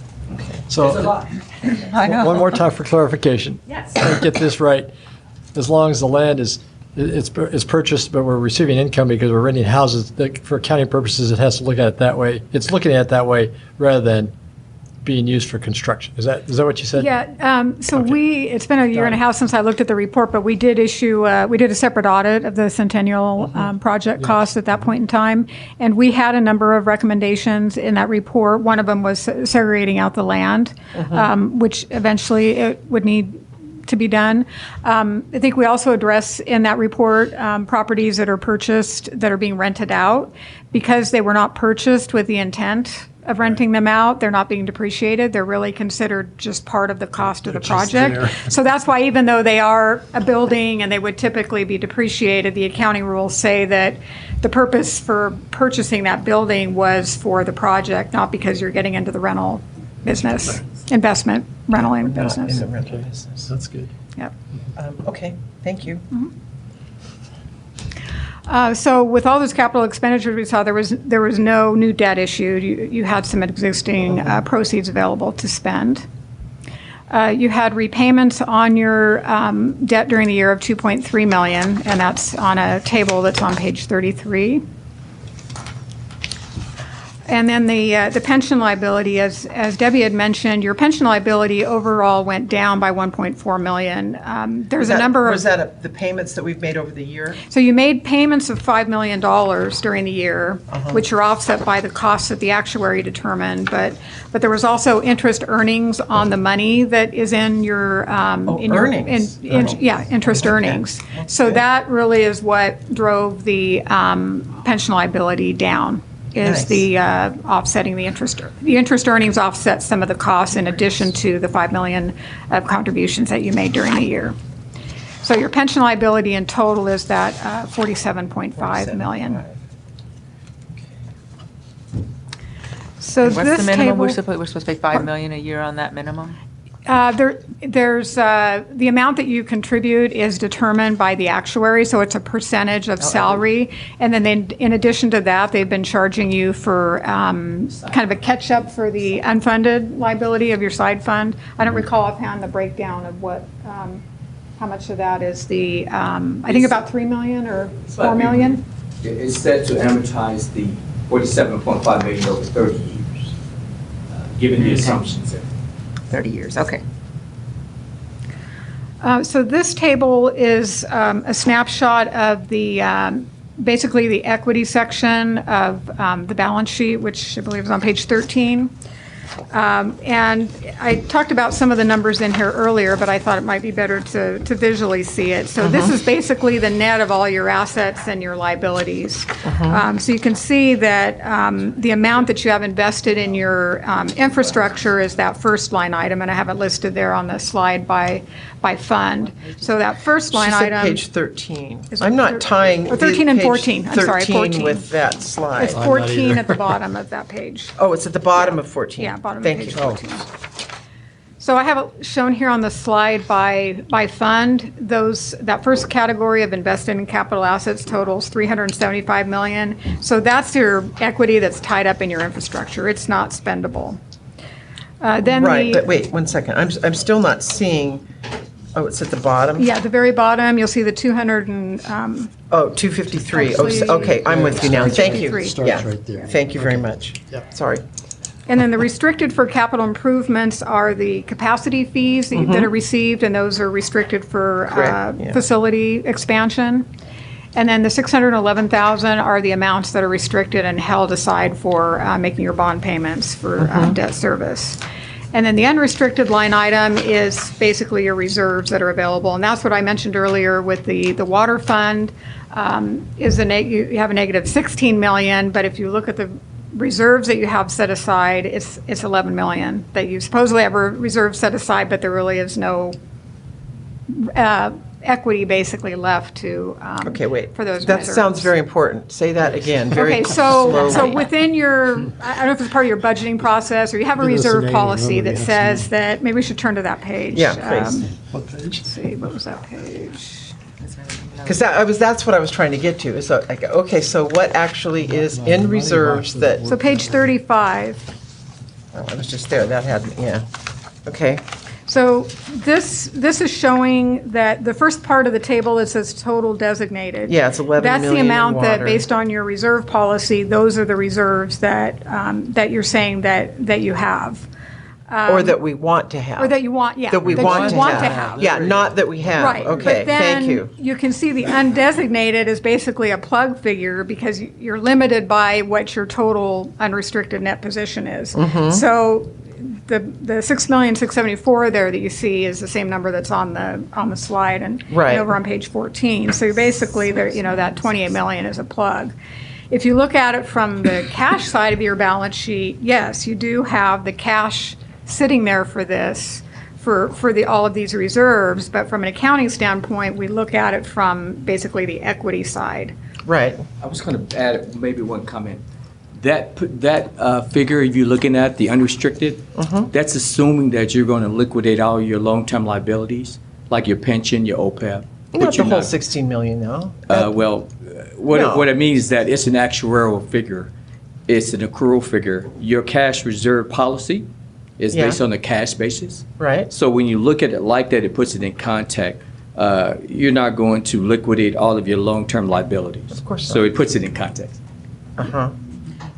So, I know. one more time for clarification. Yes. I get this right. As long as the land is purchased, but we're receiving income because we're renting houses, for accounting purposes, it has to look at it that way. It's looking at it that way rather than being used for construction. Is that what you said? Yeah, so it's been a year and a half since I looked at the report, but we did issue, we did a separate audit of the Centennial project costs at that point in time, and we had a number of recommendations in that report. One of them was segregating out the land, which eventually it would need to be done. I think we also address in that report properties that are purchased that are being rented out because they were not purchased with the intent of renting them out. They're not being depreciated. They're really considered just part of the cost of the project. So that's why even though they are a building and they would typically be depreciated, the accounting rules say that the purpose for purchasing that building was for the project, not because you're getting into the rental business, investment, rental and business. In the rental business. That's good. Yep. Okay, thank you. So with all those capital expenditures we saw, there was no new debt issued. You had some existing proceeds available to spend. You had repayments on your debt during the year of 2.3 million, and that's on a table that's on page 33. And then the pension liability, as Debbie had mentioned, your pension liability overall went down by 1.4 million. There's a number of... Was that the payments that we've made over the year? So you made payments of $5 million during the year, which are offset by the costs that the actuary determined, but there was also interest earnings on the money that is in your... earnings. Interest earnings. Okay. So that really is what drove the pension liability down. Is the offsetting the interest. The interest earnings offset some of the costs in addition to the $5 million of contributions that you made during the year. So your pension liability in total is that 47.5 million. So What's this the minimum? table, We're supposed to pay $5 million a year on that minimum? There's the amount that you contribute is determined by the actuary, so it's a percentage of salary. And then in addition to that, they've been charging you for kind of a catch-up for the unfunded liability of your side fund. I don't recall offhand the breakdown of what, how much of that is the, I think about 3 million or 4 million? It's set to amortize the 47.5 million over 30 years. given the assumptions there. 30 years, okay. So this table is a snapshot of the, basically the equity section of the balance sheet, which I believe is on page 13. And I talked about some of the numbers in here earlier, but I thought it might be better to visually see it. So this is basically the net of all your assets and your liabilities. So you can see that the amount that you have invested in your infrastructure is that first line item, and I have it listed there on the slide by fund. So that first line She said item. page 13. I'm not tying. 13 and page 14. I'm sorry, 14. with that slide. It's 14 at the bottom of that page. Oh, it's at the bottom of 14. Yeah, bottom of Thank page you. 14. So I have it shown here on the slide by fund. That first category of invested in capital assets totals $375 million. So that's your equity that's tied up in your infrastructure. It's not spendable. Right, but wait, 1 second. I'm still not seeing, oh, it's at the bottom? Yeah, at the very bottom, you'll see the 200 and. Oh, 253. Oh, Actually- okay, I'm with you now. Thank you. 253. Yeah. right there. Thank you very much. Sorry. And then the restricted for capital improvements are the capacity fees that are received, and those are restricted for Correct, yeah. facility expansion. And then the 611,000 are the amounts that are restricted and held aside for making your bond payments for debt service. And then the unrestricted line item is basically your reserves that are available. And that's what I mentioned earlier with the water fund, you have a negative 16 million, but if you look at the reserves that you have set aside, it's 11 million that you supposedly have a reserve set aside, but there really is no equity basically left to Okay, wait. for those That reserves. sounds very important. Say that again, very Okay, so slowly. within your, I don't know if it's part of your budgeting process, or you have a Give us the reserve name, policy nobody that has says that, maybe we should turn to that page. Yeah, please. What page? Let's see, what was that page? Because that's what I was trying to get to. So, like, okay, so what actually is in reserves that, So page 35. oh, I was just there, that had, yeah. Okay, So this is showing that the first part of the table that says total designated. Yeah, it's 11 That's the million in amount that, water. based on your reserve policy, those are the reserves that, that you're saying that you have. or that we want to have. Or that you want, yeah. That we want to have. Yeah, not that we have. Right. Okay, But then thank you. you can see the undesignated is basically a plug figure because you're limited by what your total unrestricted net position is. Mm-hmm. So the 6,674,000 there that you see is the same number that's on the slide and Right. over on page 14. So you're basically there, that 28 million is a plug. If you look at it from the cash side of your balance sheet, yes, you do have the cash sitting there for this, for all of these reserves, but from an accounting standpoint, we look at it from basically the equity side. Right. I was going to add maybe one comment. That figure you're looking at, the unrestricted, that's assuming that you're going to liquidate all your long-term liabilities, like your pension, your OPEB. Not the whole 16 million, though. What it means is that it's an actuarial figure. It's an accrual figure. Your cash reserve policy is Yeah. based on the cash basis. Right. So when you look at it like that, it puts it in context. You're not going to liquidate all of your long-term liabilities. Of course not. So it puts it in context. Uh-huh.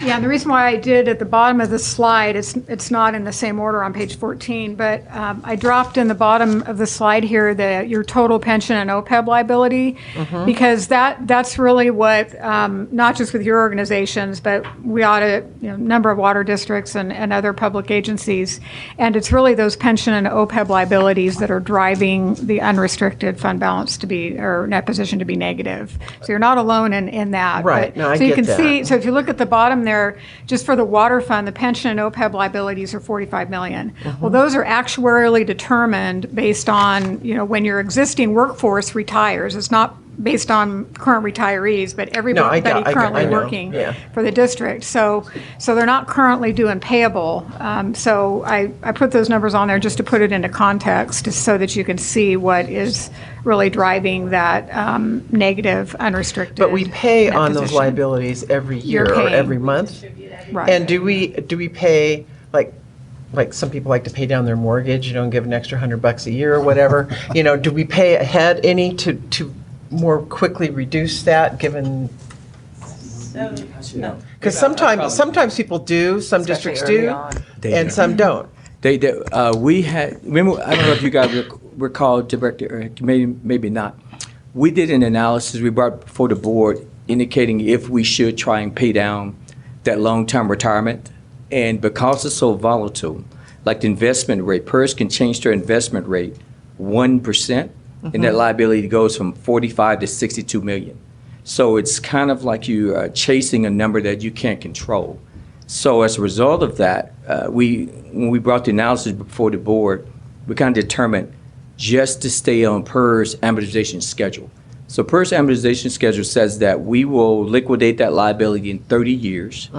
Yeah, and the reason why I did at the bottom of the slide, it's not in the same order on page 14, but I dropped in the bottom of the slide here your total pension and OPEB liability, because that's really what, not just with your organizations, but we audit a number of water districts and other public agencies, and it's really those pension and OPEB liabilities that are driving the unrestricted fund balance to be, or net position to be negative. So you're not alone in that. Right. But- No, I so you get can that. see, so if you look at the bottom there, just for the water fund, the pension and OPEB liabilities are 45 million. Well, those are actuarially determined based on, when your existing workforce retires. It's not based on current retirees, but everybody currently working for the district. So they're not currently due and payable. So I put those numbers on there just to put it into context, just so that you can see what is really driving that negative unrestricted. But we pay net on those position. liabilities every year You're or paying. every month? Right. And do we pay, like some people like to pay down their mortgage, and give an extra $100 a year or whatever? Do we pay ahead any to more quickly reduce that, given Because sometimes people do, some districts do, and some don't. We had, remember, I don't know if you guys recall, Director, or maybe not. We did an analysis we brought before the board indicating if we should try and pay down that long-term retirement. And because it's so volatile, like the investment rate, PERS can change their investment rate 1%, and that liability goes from 45 to 62 million. So it's kind of like you are chasing a number that you can't control. So as a result of that, when we brought the analysis before the board, we kind of determined just to stay on PERS amortization schedule. So PERS amortization schedule says that we will liquidate that liability in 30 years,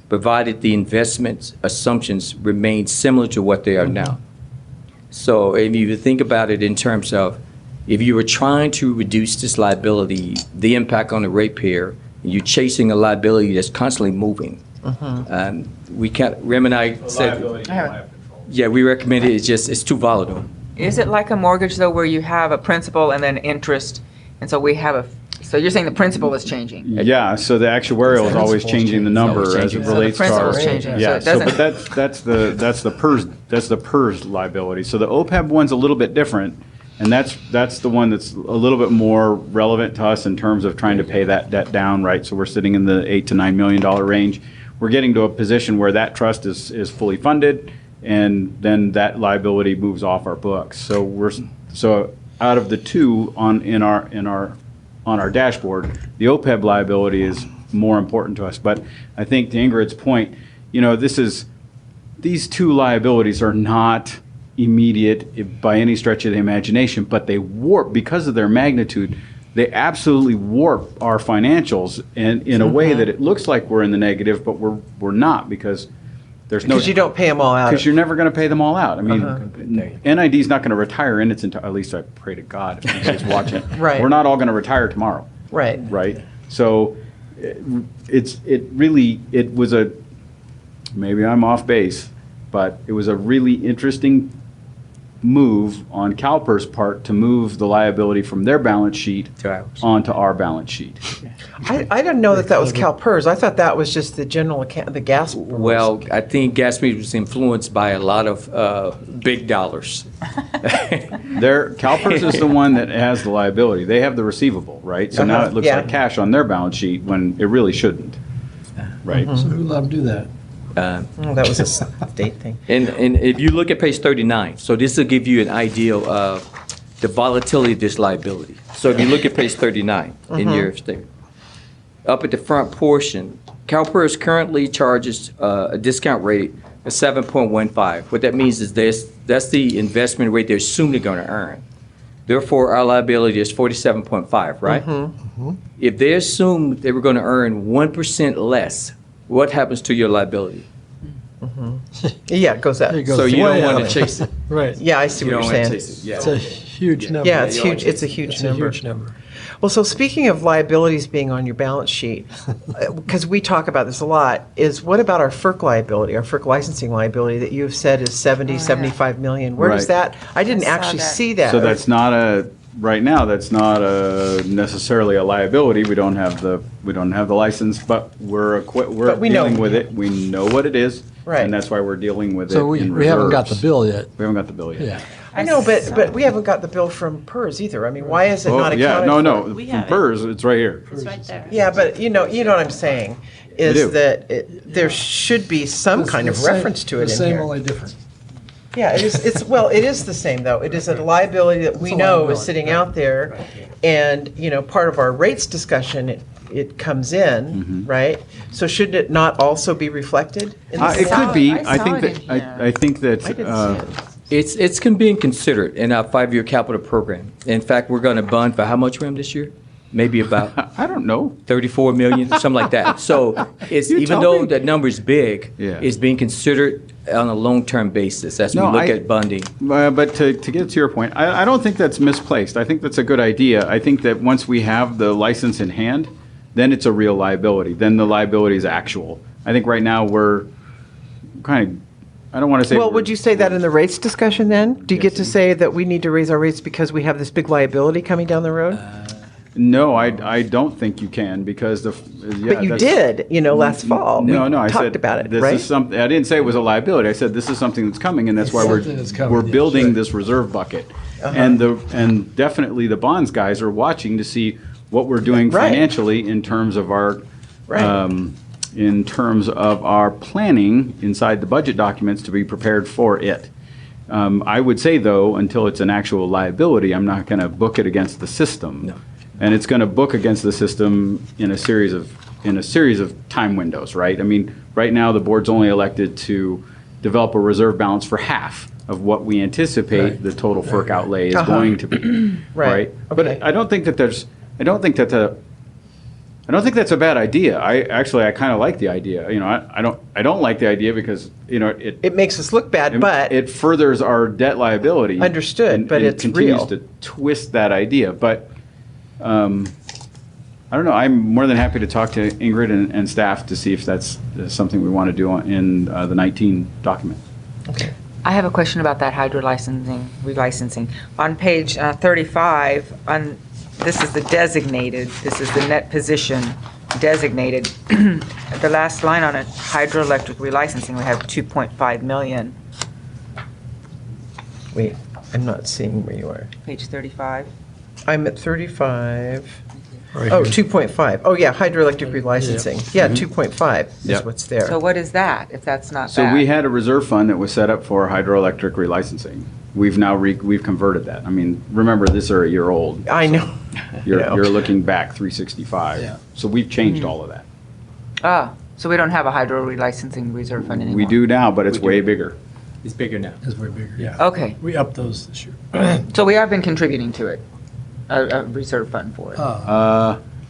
provided the investment assumptions remain similar to what they are now. So if you think about it in terms of if you were trying to reduce this liability, the impact on the ratepayer, and you're chasing a liability that's constantly moving, we can't. Rem and I said, yeah, we recommend it. It's too volatile. Is it like a mortgage, though, where you have a principal and then interest? And so we have so you're saying the principal is changing? Yeah, so the actuarial is always changing the number as it relates to our. So the principal is changing. Yeah, so but that's the PERS liability. So the OPEB one's a little bit different, and that's the one that's a little bit more relevant to us in terms of trying to pay that debt down, right? So we're sitting in the $8 to $9 million range. We're getting to a position where that trust is fully funded, and then that liability moves off our books. So out of the two on our dashboard, the OPEB liability is more important to us. But I think to Ingrid's point, these two liabilities are not immediate by any stretch of the imagination, but they warp because of their magnitude. They absolutely warp our financials in a way that it looks like we're in the negative, but we're not because there's no. Because you don't pay them all out. Because you're never going to pay them all out. I mean, NID is not going to retire in its entirety. At least I pray to God if he's watching. Right. We're not all going to retire tomorrow. Right. Right. So it was a, maybe I'm off base, but it was a really interesting move on CalPERS' part to move the liability from their balance sheet onto our balance sheet. I didn't know that was CalPERS. I thought that was just the general account, the gas. Well, I think gas meters was influenced by a lot of big dollars. CalPERS is the one that has the liability. They have the receivable, right? So now it looks like cash on their balance sheet when it really shouldn't, right? So who let them do that? That was a state thing. And if you look at page 39, so this will give you an idea of the volatility of this liability. So if you look at page 39 in your statement, up at the front portion, CalPERS currently charges a discount rate of 7.15. What that means is that's the investment rate they're assuming they're going to earn. Therefore, our liability is 47.5, right? If they assume they were going to earn 1% less, what happens to your liability? Yeah, it goes up. So you don't want to chase it. Right. Yeah, I see what you're saying. It's a huge number. Yeah, it's huge. It's a huge number. Well, so speaking of liabilities being on your balance sheet, because we talk about this a lot, is what about our FERC liability, our FERC licensing liability that you have said is 75 million? Where does that? I didn't actually see that. So that's not right now, that's not necessarily a liability. We don't have the license, but we're dealing with it. We know what it is, and that's why we're dealing with it. So we haven't got the bill yet. We haven't got the bill yet. Yeah. I know, but we haven't got the bill from PERS either. I mean, why is it not accounted for? No, from PERS, it's right here. It's right there. Yeah, but you know what I'm saying is that there should be some kind of reference to it in here. The same, only different. Yeah, it is. It is the same though. It is a liability that we know is sitting out there, and part of our rates discussion. It comes in, right? So shouldn't it not also be reflected in the it could be. I think that it's being considered in our 5-year capital program. In fact, we're going to bond for how much, Rem, this year? Maybe about I don't know, 34 million, something like that. So it's even though that number is big, it's being considered on a long-term basis as we look at bonding. But to get to your point, I don't think that's misplaced. I think that's a good idea. I think that once we have the license in hand, then it's a real liability. Then the liability is actual. I think right now we're kind of, I don't want to say. Well, would you say that in the rates discussion then? Do you get to say that we need to raise our rates because we have this big liability coming down the road? No, I don't think you can because But you did, last fall. No, We I talked said about it, this right? is something. I didn't say it was a liability. I said this is something that's coming, and that's why something that's coming, we're yes, building right. this reserve bucket. Uh-huh. And definitely the bonds guys are watching to see what we're doing Right. financially in terms of our Right. in terms of our planning inside the budget documents to be prepared for it. I would say though, until it's an actual liability, I'm not going to book it against the system. No. And it's going to book against the system in a series of time windows, right? I mean, right now the board's only elected to develop a reserve balance for half of what we anticipate Right. the total FERC outlay is Uh-huh. going to be, Right. But Okay. I don't think that's a bad idea. I kind of like the idea. I don't like the idea because It makes us look bad, but it furthers our debt liability. Understood, but it's continues real. to twist that idea. But I don't know. I'm more than happy to talk to Ingrid and staff to see if that's something we want to do in the 19 document. I have a question about that relicensing. On page 35, this is the designated, this is the net position designated. The last line on it, hydroelectric relicensing, we have 2.5 million. Wait, I'm not seeing where you are. Page 35. I'm at 35. Right Oh, here. 2.5. Oh, yeah, hydroelectric relicensing. Yeah, Mhm. 2.5 is Yep. what's there. So what is that, if that's not So that? we had a reserve fund that was set up for hydroelectric relicensing. We've now we've converted that. I mean, remember, this are a year old. I know. You're looking back 365. Yeah. So we've changed all of that. So we don't have a hydro relicensing reserve fund anymore? We do now, but it's way bigger. It's bigger now. It's way bigger, yeah. Okay. We upped those this year. So we have been contributing to it, a reserve fund for it?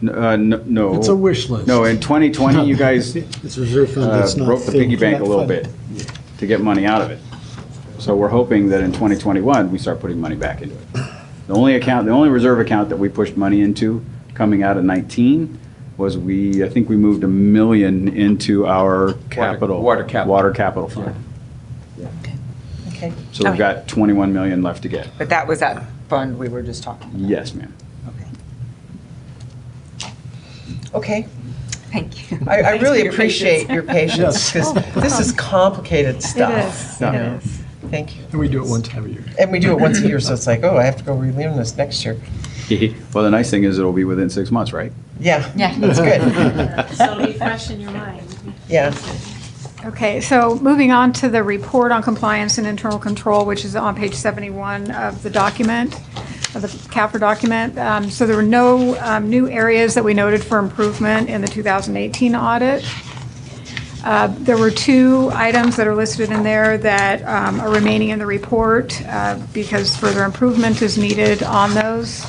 No. It's a wish list. No, in 2020, you guys It's a reserve fund that's not. broke the piggy bank a little bit to get money out of it. So we're hoping that in 2021, we start putting money back into it. The only reserve account that we pushed money into coming out of 19 was I think we moved $1 million into our capital. Water capital. Water capital fund. Okay. So we've got 21 million left to get. But that was that fund we were just talking about? Yes, ma'am. Okay. Thank you. I Thanks really for your appreciate patience. your patience, Yes. because this is complicated stuff. is, you it know. is. Thank you. And we do it one time a year. And we do it once a year, so it's like, oh, I have to go relearn this next year. Well, the nice thing is it'll be within 6 months, right? Yeah, Yeah. that's good. So it'll be fresh in your mind. Yeah. Okay, so moving on to the report on compliance and internal control, which is on page 71 of the document, of the CAFR document. So there were no new areas that we noted for improvement in the 2018 audit. There were 2 items that are listed in there that are remaining in the report because further improvement is needed on those.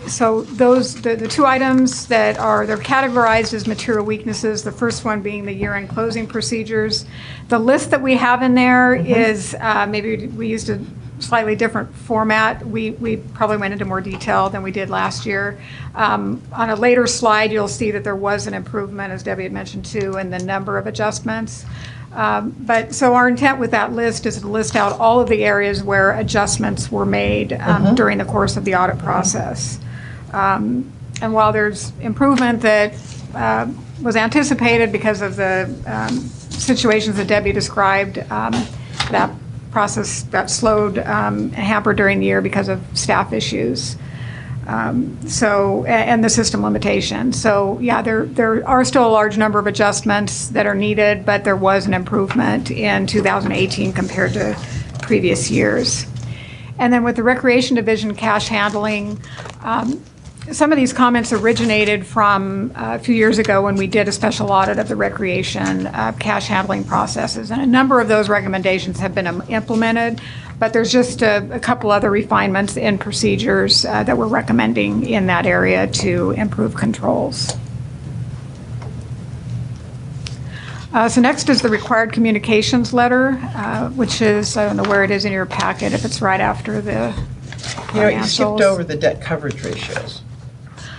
So the 2 items that they're categorized as material weaknesses, the first one being the year-end closing procedures. The list that we have in there is, maybe we used a slightly different format. We probably went into more detail than we did last year. On a later slide, you'll see that there was an improvement, as Debbie had mentioned too, in the number of adjustments. But so our intent with that list is to list out all of the areas where adjustments were made during the course of the audit process. And while there's improvement that was anticipated because of the situations that Debbie described, that process got slowed and hampered during the year because of staff issues. And the system limitations. So yeah, there are still a large number of adjustments that are needed, but there was an improvement in 2018 compared to previous years. And then with the Recreation Division cash handling, some of these comments originated from a few years ago when we did a special audit of the recreation cash handling processes. And a number of those recommendations have been implemented, but there's just a couple other refinements in procedures that we're recommending in that area to improve controls. So next is the required communications letter, which is, I don't know where it is in your packet, if it's right after the You know, you skipped financials. over the debt coverage ratios.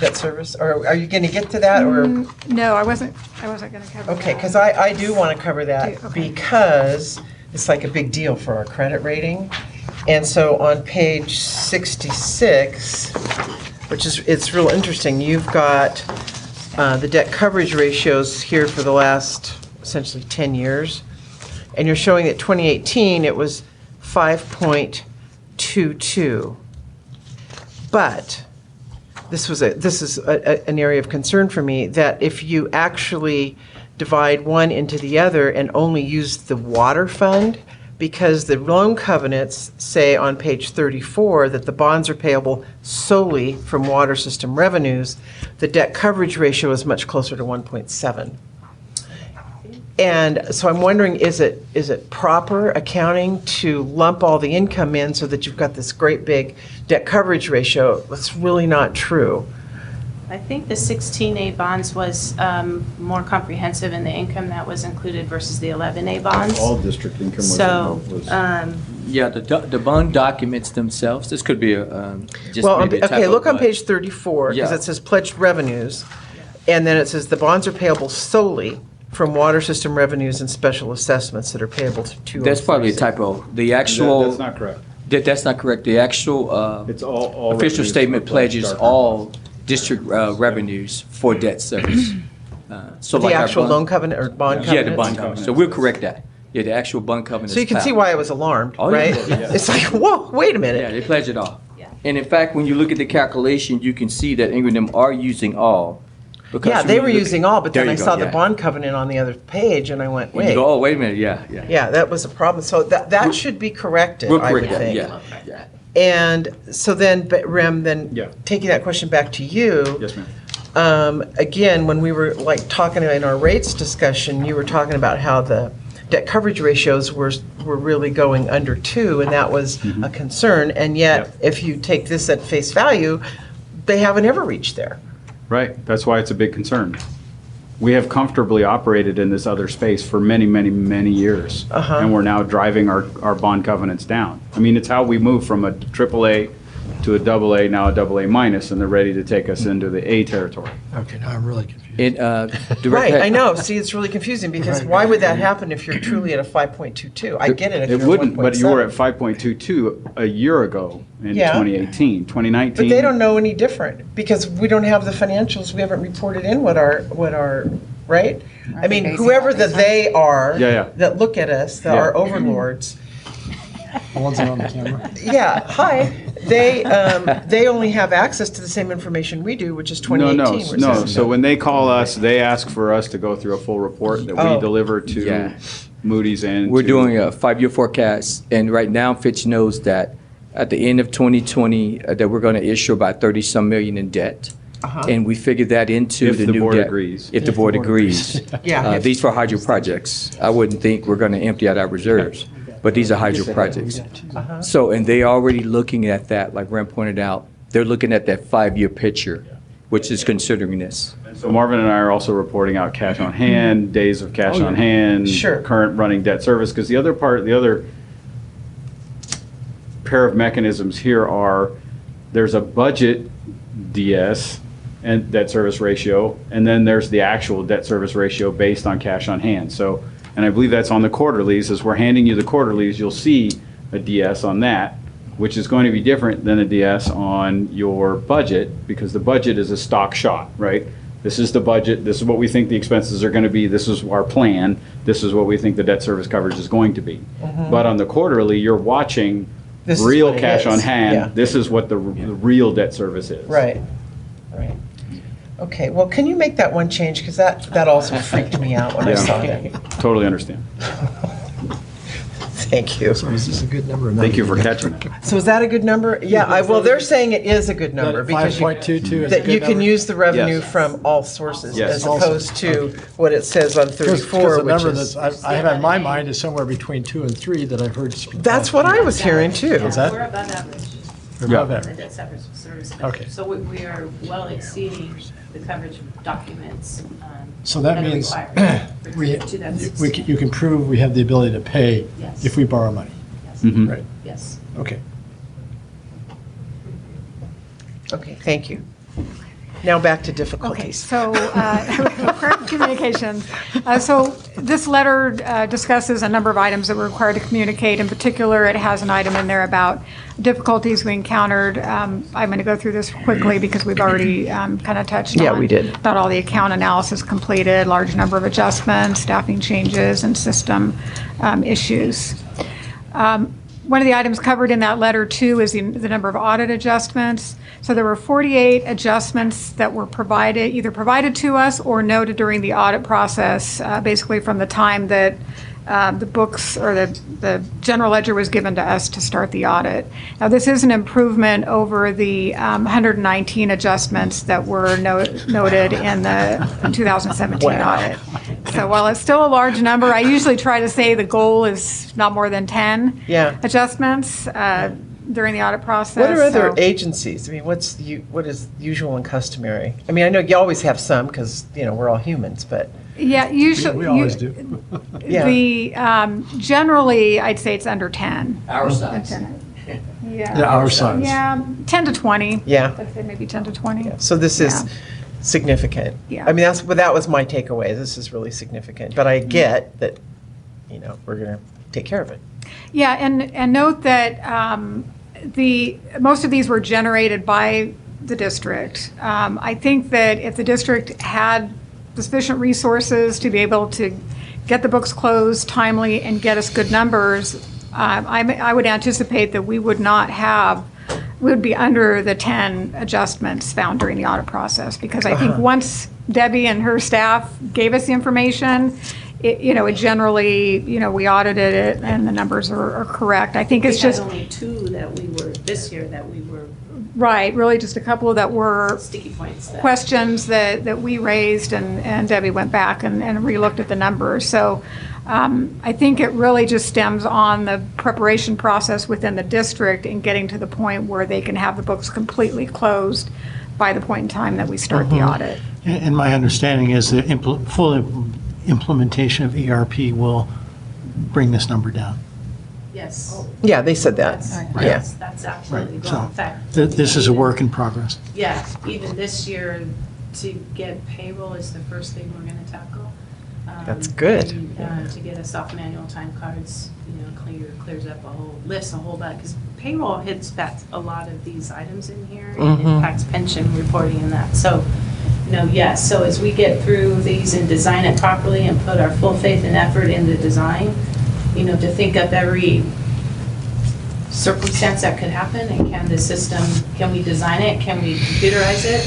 Debt service, or are you going to get to that, or? No, I wasn't going to cover that. Okay, because I do want to cover that Okay. because it's like a big deal for our credit rating. And so on page 66, which is, it's real interesting. You've got the debt coverage ratios here for the last essentially 10 years, and you're showing that 2018, it was 5.22. But this is an area of concern for me, that if you actually divide one into the other and only use the water fund, because the loan covenants say on page 34 that the bonds are payable solely from water system revenues, the debt coverage ratio is much closer to 1.7. And so I'm wondering, is it proper accounting to lump all the income in so that you've got this great big debt coverage ratio? That's really not true. I think the 16A bonds was more comprehensive in the income that was included versus the 11A bonds. All district income was. So, Yeah, the bond documents themselves, this could be a, just Well, maybe a okay, typo, look on but- page 34, because Yeah. it says pledged revenues, and then it says the bonds are payable solely from water system revenues and special assessments that are payable to 204. That's probably a typo. The actual. That's not correct. That's not correct. The actual It's all official revenues statement for pledged pledges dark all district revenues for debt service. So The like our actual bond- loan covenant or bond Yeah, the covenants? bond covenant. So we'll correct that. Yeah, the actual bond covenant. So you can see why I was alarmed, Oh, yeah. right? Yeah. It's like, whoa, wait a minute. Yeah, they pledge it all. And in fact, when you look at the calculation, you can see that Ingram are using all. because Yeah, when they you were look- using all, but There then I you go, saw the yeah. bond covenant on the other page, and I went, And you wait. go, oh, wait a minute, yeah, yeah. Yeah, that was a problem. So that should be corrected, We'll I would correct that, think. yeah, yeah. And so then, but Rem, then Yeah. taking that question back to you. Yes, ma'am. Again, when we were like talking in our rates discussion, you were talking about how the debt coverage ratios were really going under 2, and that was a concern. And yet, if you take this at face value, they haven't ever reached there. Right, that's why it's a big concern. We have comfortably operated in this other space for many, many, many years. Uh-huh. And we're now driving our bond covenants down. I mean, it's how we move from a AAA to a AA, now a AA minus, and they're ready to take us into the A territory. Okay, now I'm really confused. Right, I know. See, it's really confusing, because why would that happen if you're truly at a 5.22? I get it if you're It wouldn't, but you were 1.7. at 5.22 a year ago in Yeah. 2018. 2019. But they don't know any different, because we don't have the financials, we haven't reported in what our, right? I mean, whoever the they are Yeah, yeah. that look at us, that Yeah. are overlords, The ones that are on the camera. yeah, hi, they only have access to the same information we do, which is 2018. No. So when they call us, they ask for us to go through a full report that we Oh. deliver to Yeah. Moody's and We're to- doing a 5-year forecast, and right now Fitch knows that at the end of 2020, that we're going to issue about 30-some million in debt. Uh-huh. And we figured that into If the the new board debt. agrees. If the board agrees. Yeah. These for hydro projects. I wouldn't think we're going to empty out our reserves, but these are hydro projects. Uh-huh. So, and they're already looking at that, like Ren pointed out, they're looking at that 5-year picture, which is considering this. So Marvin and I are also reporting out cash on hand, days of cash on hand. Sure. Current running debt service, because the other pair of mechanisms here are, there's a budget DS and debt service ratio, and then there's the actual debt service ratio based on cash on hand. So, and I believe that's on the quarterlies. As we're handing you the quarterlies, you'll see a DS on that, which is going to be different than a DS on your budget, because the budget is a stock shot, right? This is the budget, this is what we think the expenses are gonna be, this is our plan, this is what we think the debt service coverage is going to be. But on the quarterly, you're watching This is real what it cash on is. Yeah. hand, this is what the real debt service is. Right, right. Okay, well, can you make that one change, because that also freaked me out when I Yeah. saw it. Totally understand. Thank you. So is this a good number or not? Thank you for catching it. So is that a good number? Yeah, well, they're saying it is a good number, That because 5.22 is a that good you can number? use the revenue Yes. from all sources, Yes. as opposed to what it says on 34, Because the which number is, that I have in my mind is somewhere between 2 and 3 that I've heard. that's what I was hearing too. Is that? We're above average. We're above The average. debt service. Okay. So we are well exceeding the coverage documents. So that are means required for we, 2016. you can prove we have the ability to pay Yes. if we borrow money. Mhm. Right, Yes. okay. Okay, thank you. Now back to Okay, difficulties. so required communications. So this letter discusses a number of items that we're required to communicate. In particular, it has an item in there about difficulties we encountered. I'm going to go through this quickly because we've already kind of touched on. Yeah, we did. Not all the account analysis completed, large number of adjustments, staffing changes, and system issues. One of the items covered in that letter, too, is the number of audit adjustments. So there were 48 adjustments that were either provided to us or noted during the audit process, basically from the time that the books or the general ledger was given to us to start the audit. Now, this is an improvement over the 119 adjustments that were noted in the 2017 audit. So while it's still a large number, I usually try to say the goal is not more than 10 adjustments during the audit process. What are other agencies? I mean, what is usual and customary? I mean, I know you always have some because, we're all humans, but. Yeah, usually. We always do. The, generally, I'd say it's under 10. Our size. Yeah, our size. Yeah, 10 to 20. Yeah. I'd say maybe 10 to 20. So this is significant. Yeah. I mean, that was my takeaway. This is really significant. But I get that, we're going to take care of it. Yeah, and note that most of these were generated by the district. I think that if the district had sufficient resources to be able to get the books closed timely and get us good numbers, I would anticipate that we would be under the 10 adjustments found during the audit process. Because I think once Debbie and her staff gave us the information, it generally, we audited it and the numbers are correct. I think it's just. We had only two this year that we were. Right, really just a couple that were sticky points. Questions that we raised and Debbie went back and relooked at the numbers. So I think it really just stems on the preparation process within the district and getting to the point where they can have the books completely closed by the point in time that we start the audit. And my understanding is that full implementation of ERP will bring this number down. Yes. Yeah, they said that. That's absolutely So gone. In fact, this is a work in progress. yeah, even this year, to get payroll is the first thing we're going to tackle. That's good. And, to get us off manual time cards, clears up lifts a whole bunch, because payroll hits back a lot of these items in here. It impacts pension reporting and that. So, yes. So as we get through these and design it properly and put our full faith and effort in the design, to think up every circumstance that could happen, and can we design it, can we computerize it,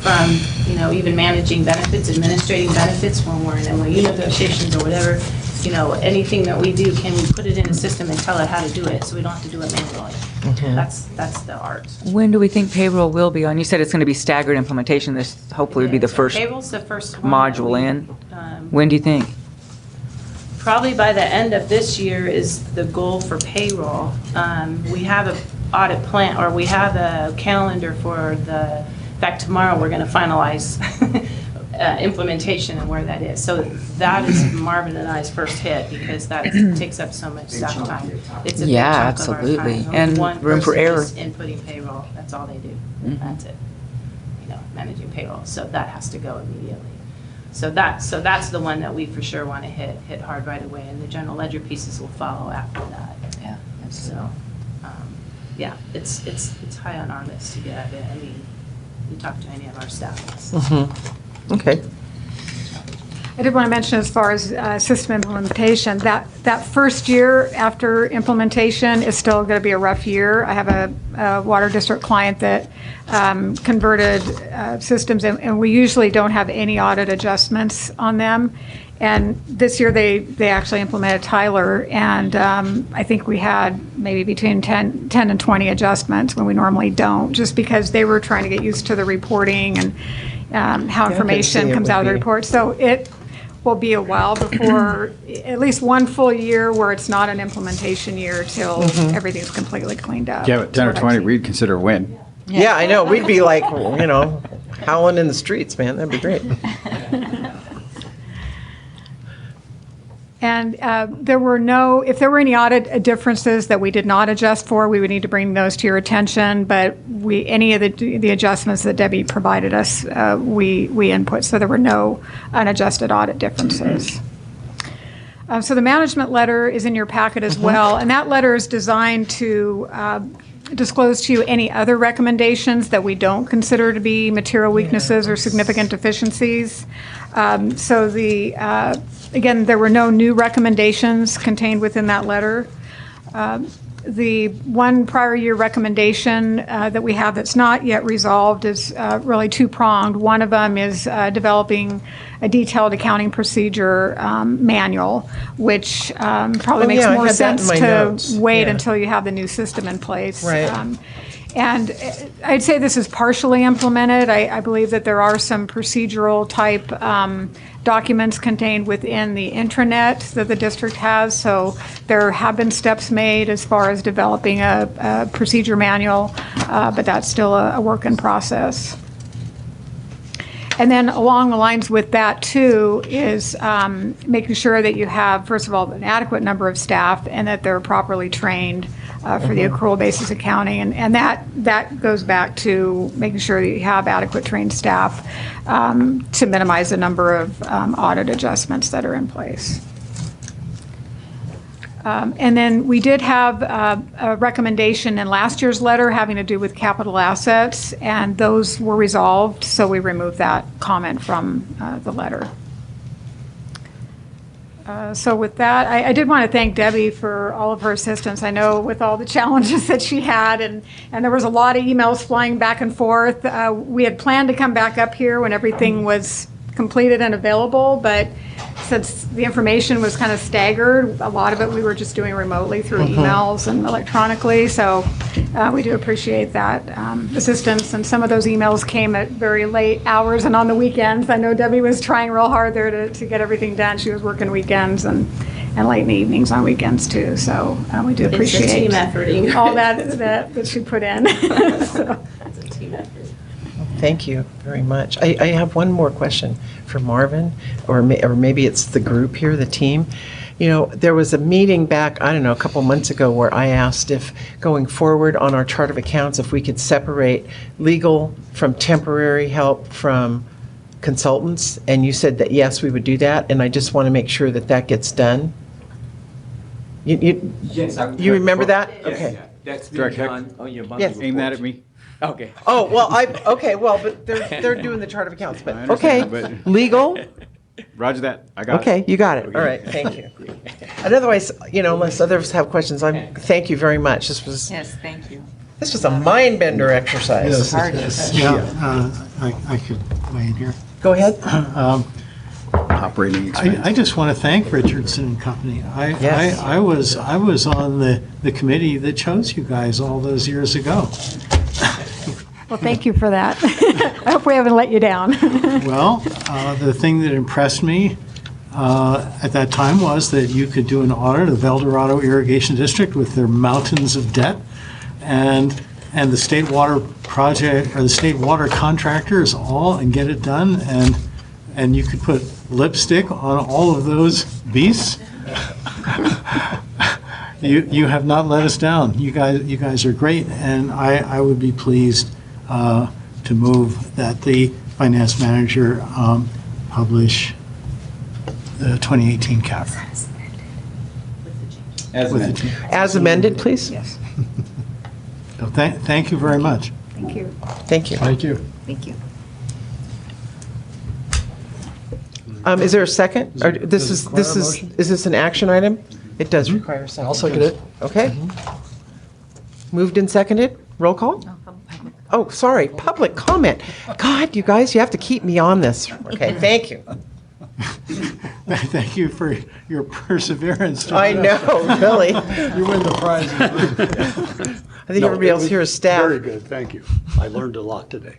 from, even managing benefits, administrating benefits when we're in MOU negotiations or whatever, anything that we do, can we put it in a system and tell it how to do it so we don't have to do it manually? That's the art. When do we think payroll will be on? You said it's going to be staggered implementation. This hopefully would be the first Payroll's the first one module in. When do you think? Probably by the end of this year is the goal for payroll. We have an audit plan, or we have a calendar for in fact, tomorrow we're going to finalize implementation and where that is. So that is Marvin and I's first hit, because that takes up so much staff time. It's a big chunk of our absolutely. time. And one room for person error. is inputting payroll. That's all they do. That's it. Managing payroll. So that has to go immediately. So that's the one that we for sure want to hit hard right away, and the general ledger pieces will follow after that. Yeah. So, it's high on our list to get it. I mean, you talk to any of our staff. Okay. I did want to mention, as far as system implementation, that first year after implementation is still going to be a rough year. I have a water district client that converted systems, and we usually don't have any audit adjustments on them. And this year they actually implemented Tyler, and I think we had maybe between 10 and 20 adjustments when we normally don't, just because they were trying to get used to the reporting and how information comes out of the report. So it will be a while before, at least one full year where it's not an implementation year till everything's completely cleaned up. Yeah, but 10 or 20, we'd consider a win. Yeah, I know. We'd be like, howling in the streets, man. That'd be great. And if there were any audit differences that we did not adjust for, we would need to bring those to your attention. But any of the adjustments that Debbie provided us, we input. So there were no unadjusted audit differences. So the management letter is in your packet as well. And that letter is designed to disclose to you any other recommendations that we don't consider to be material weaknesses or significant deficiencies. Again, there were no new recommendations contained within that letter. The one prior year recommendation that we have that's not yet resolved is really two-pronged. One of them is developing a detailed accounting procedure manual, which probably makes more sense to wait until you have the new system in place. Right. And I'd say this is partially implemented. I believe that there are some procedural type documents contained within the intranet that the district has. So there have been steps made as far as developing a procedure manual, but that's still a work in process. And then along the lines with that too is making sure that you have, first of all, an adequate number of staff and that they're properly trained for the accrual basis accounting. And that goes back to making sure that you have adequate trained staff to minimize the number of audit adjustments that are in place. And then we did have a recommendation in last year's letter having to do with capital assets, and those were resolved, so we removed that comment from the letter. So with that, I did want to thank Debbie for all of her assistance. I know with all the challenges that she had, and there was a lot of emails flying back and forth. We had planned to come back up here when everything was completed and available, but since the information was kind of staggered, a lot of it we were just doing remotely through emails and electronically. So we do appreciate that assistance. And some of those emails came at very late hours and on the weekends. I know Debbie was trying real hard there to get everything done. She was working weekends and late in the evenings on weekends too. So we do appreciate It's a team efforting. all that she put in. So. It's a team effort. Thank you very much. I have one more question for Marvin, or maybe it's the group here, the team. You know, there was a meeting back, I don't know, a couple months ago where I asked if going forward on our chart of accounts, if we could separate legal from temporary help from consultants, and you said that yes, we would do that, and I just want to make sure that that gets done. Yes. You remember that? Yes, okay. yeah. That's Direct been Heck. done on your monthly Yes. report. Aim that at me. Okay. Oh, well, but they're doing the chart of accounts, but I okay. understand, but- Legal? Roger that. I got it. Okay, you got it. All right, thank you. And otherwise, unless others have questions, thank you very much. Yes, thank you. This was a mind bender exercise. I could weigh in here. Go ahead. Operating expense. I just want to thank Richardson and Company. Yes. I was on the committee that chose you guys all those years ago. Well, thank you for that. I hope we haven't let you down. Well, the thing that impressed me at that time was that you could do an audit of El Dorado Irrigation District with their mountains of debt, and the state water project, or the state water contractors all, and get it done, and you could put lipstick on all of those beasts. You have not let us down. You guys are great, and I would be pleased to move that the finance manager publish the 2018 cap. As amended, please? Yes. So thank you very much. Thank you. Thank you. Thank you. Thank you. Is there a second? Or is this an action item? It does require a second. I'll second it. Okay. Moved and seconded. Roll call? Oh, sorry, public comment. God, you guys, you have to keep me on this. Okay, thank you. Thank you for your perseverance. I know, really. You win the prize. I think everybody else here is staff. Very good, thank you. I learned a lot today.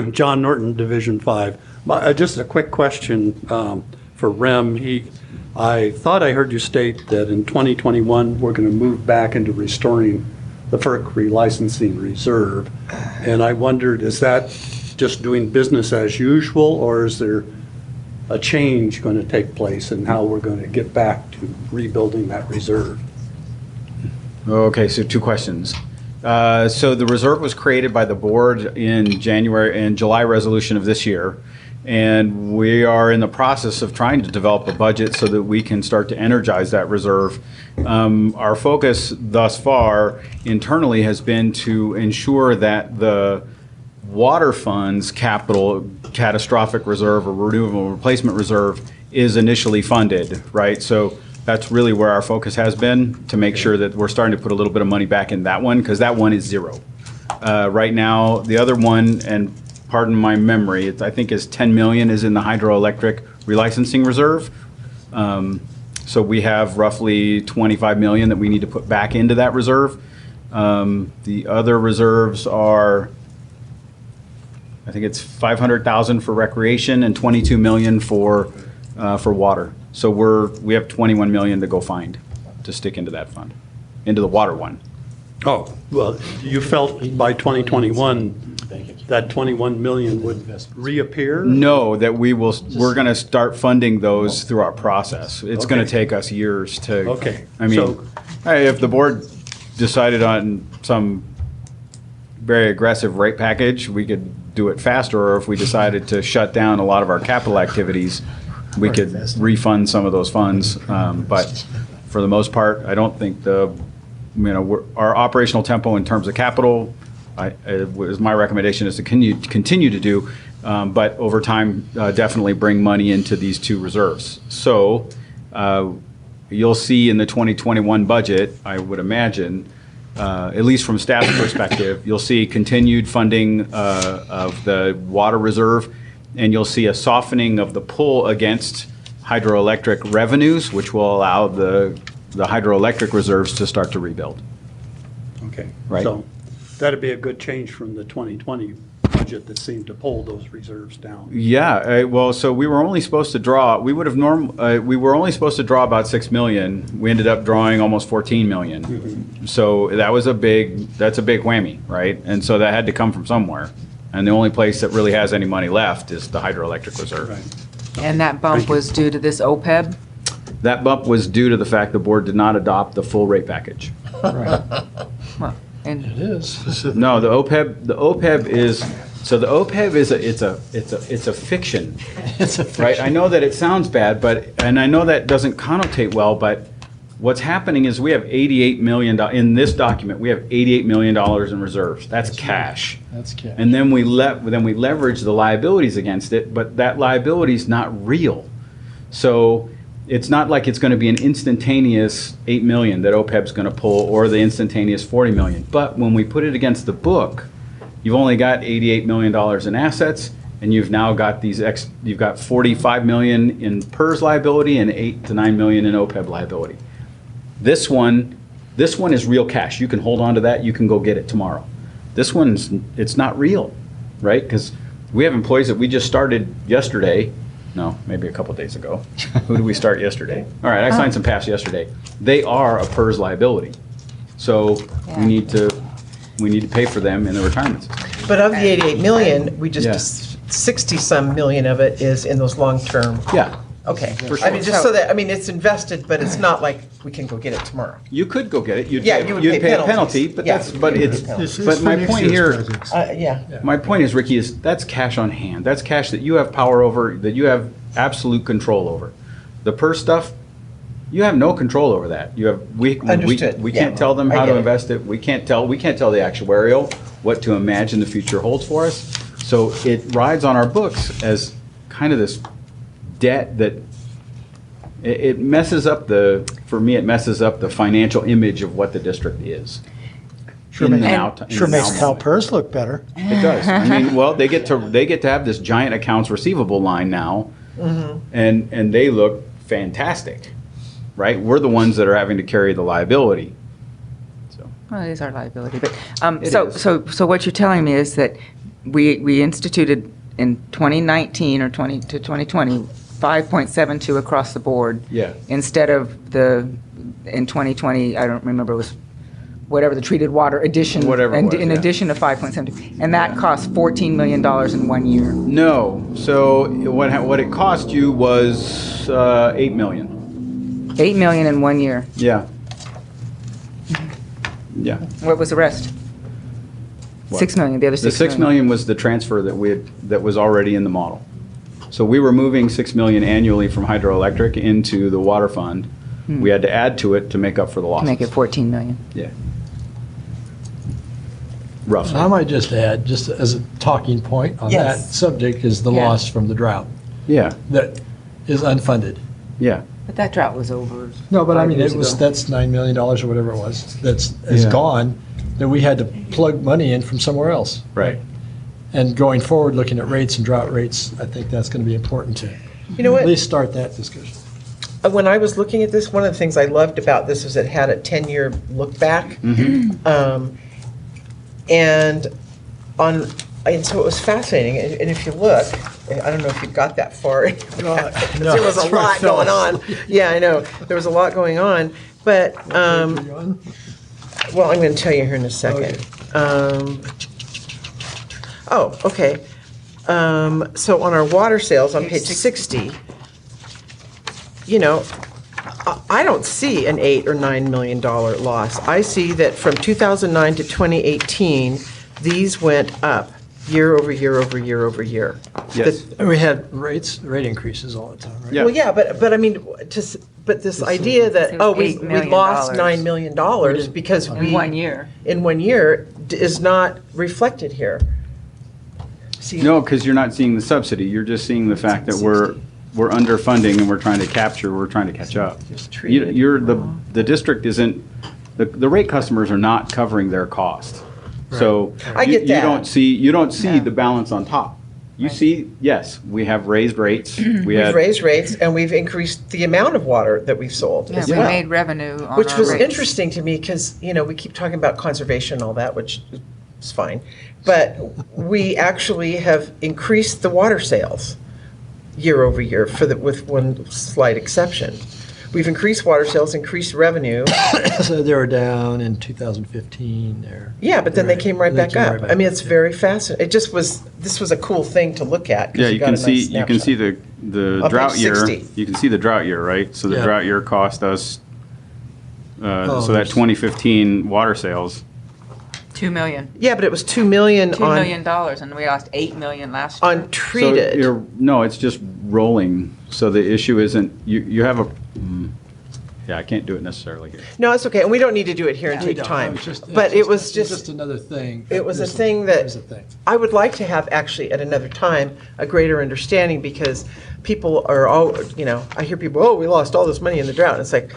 John Norton, Division 5. Just a quick question for Rem. I thought I heard you state that in 2021, we're going to move back into restoring the FERC relicensing reserve. And I wondered, is that just doing business as usual, or is there a change going to take place and how we're going to get back to rebuilding that reserve? Okay, so two questions. So the reserve was created by the board in July resolution of this year. And we are in the process of trying to develop a budget so that we can start to energize that reserve. Our focus thus far internally has been to ensure that the water fund's capital catastrophic reserve or renewable replacement reserve is initially funded, right? So that's really where our focus has been, to make sure that we're starting to put a little bit of money back in that one, because that one is zero. Right now, the other one, and pardon my memory, I think is 10 million is in the hydroelectric relicensing reserve. So we have roughly 25 million that we need to put back into that reserve. The other reserves are, I think it's 500,000 for recreation and 22 million for water. So we have 21 million to go find to stick into that fund, into the water one. Oh, well, you felt by 2021 that 21 million would reappear? No, that we're going to start funding those through our process. It's going to take us years to. Okay. I mean, if the board decided on some very aggressive rate package, we could do it faster. Or if we decided to shut down a lot of our capital activities, we could refund some of those funds. But for the most part, I don't think our operational tempo in terms of capital, my recommendation is to continue to do, but over time, definitely bring money into these two reserves. So you'll see in the 2021 budget, I would imagine, at least from staff's perspective, you'll see continued funding of the water reserve, and you'll see a softening of the pull against hydroelectric revenues, which will allow the hydroelectric reserves to start to rebuild. Okay. Right. So that'd be a good change from the 2020 budget that seemed to pull those reserves down. Yeah, well, so we were only supposed to draw, we were only supposed to draw about 6 million. We ended up drawing almost 14 million. Mm-hmm. So that's a big whammy, right? And so that had to come from somewhere. And the only place that really has any money left is the hydroelectric reserve. Right. And that bump was due to this OPEB? That bump was due to the fact the board did not adopt the full rate package. Well, and It is. No, the OPEB is, so the OPEB is it's a fiction. It's a fiction. Right, I know that it sounds bad, and I know that doesn't connotate well, but what's happening is we have $88 million, in this document, we have $88 million in reserves. That's cash. That's cash. And then we leverage the liabilities against it, but that liability is not real. So it's not like it's going to be an instantaneous 8 million that OPEB's going to pull, or the instantaneous 40 million. But when we put it against the book, you've only got $88 million in assets, and you've now got you've got 45 million in PERS liability and 8 to 9 million in OPEB liability. This one is real cash. You can hold on to that. You can go get it tomorrow. This it's not real, right? Because we have employees that we just started yesterday. No, maybe a couple days ago. Who did we start yesterday? All right, I signed some PAFs yesterday. They are a PERS liability. So we need to pay for them in the retirement system. But of the 88 million, we just 60-some million of it is in those long-term. Yeah. Okay. For sure. I mean, just so that, it's invested, but it's not like we can go get it tomorrow. You could go get it. You'd you would pay a penalty, but but my point here, my point is, Ricky, is that's cash on hand. That's cash that you have power over, that you have absolute control over. The PERS stuff, you have no control over that. We can't tell them how to invest it. We can't tell the actuarial what to imagine the future holds for us. So it rides on our books as kind of this debt that it messes up the financial image of what the district is. Sure makes CalPERS look better. It does. I mean, well, they get to have this giant accounts receivable line now, and they look fantastic, right? We're the ones that are having to carry the liability. Well, it is our liability, but so what you're telling me is that we instituted in 2019 or 2020 5.72 across the board. Yeah. Instead of in 2020, I don't remember, it was whatever the treated water addition. Whatever it and was, in yeah. addition to 5.7. And that cost $14 million in 1 year. No. So what it cost you was $8 million. $8 million in 1 year. Yeah. Yeah. What was the rest? What? $6 million. The other The $6 $6 million was the transfer that was already in the model. So we were moving $6 million annually from hydroelectric into the water fund. We had to add to it to make up for the To losses. make it $14 million. Yeah. Roughly. I might just add, just as a talking point on that Yes. subject, is the Yeah. loss from the drought Yeah. that is unfunded. Yeah. But that drought was over. No, but I 5 mean, years it was, ago. that's $9 million or whatever it was, is Yeah. gone, that we had to plug money in from somewhere else. Right. And going forward, looking at rates and drought rates, I think that's going to be important to You know what? at least start that discussion. When I was looking at this, one of the things I loved about this was it had a 10-year look back. And so it was fascinating. And if you look, I don't know if you got that far. No, There was a that's where I lot fell going on. Yeah, I know. There was a lot going on. But, well, I'm going to tell you here in a second. Okay. So on our water sales on page 60, I don't see an $8 or $9 million loss. I see that from 2009 to 2018, these went up year over year over year over year. Yes. And we had rate increases all the time, right? Yeah. Well, yeah, but I mean, but this idea that, It was we $8 million. lost $9 million because In 1 year. in 1 year is not reflected here. No, because you're not seeing the subsidy. You're just seeing the fact that we're underfunding and we're trying to catch up. The district isn't, the rate customers are not covering their cost. So I get that. You don't see the balance on top. You see, yes, we have raised rates. We've raised rates and we've increased the amount of water that we've sold Yeah, as we well. made revenue on Which our was rates. interesting to me because, we keep talking about conservation and all that, which is fine. But we actually have increased the water sales year over year with one slight exception. We've increased water sales, increased revenue. So they were down in 2015 there. Yeah, but then they came right back up. I mean, it's yeah. very fascinating. This was a cool thing to look at. 'cause Yeah, you got can a nice see, you can snapshot. see the On drought page year. 60. You can see the drought year, right? So the Yeah. drought year cost us, so that there's- 2015 water sales. $2 million. Yeah, but it was $2 million $2 million, and we lost $8 million last year. on treated. So no, it's just rolling. So the issue isn't, you have yeah, I can't do it necessarily here. No, it's okay, and we don't need to do it here and We take don't. time. It's just- But it was it's just, another thing. it was a This is- thing this that is a thing. I would like to have actually at another time, a greater understanding, because people are all, I hear people, we lost all this money in the drought. And it's like,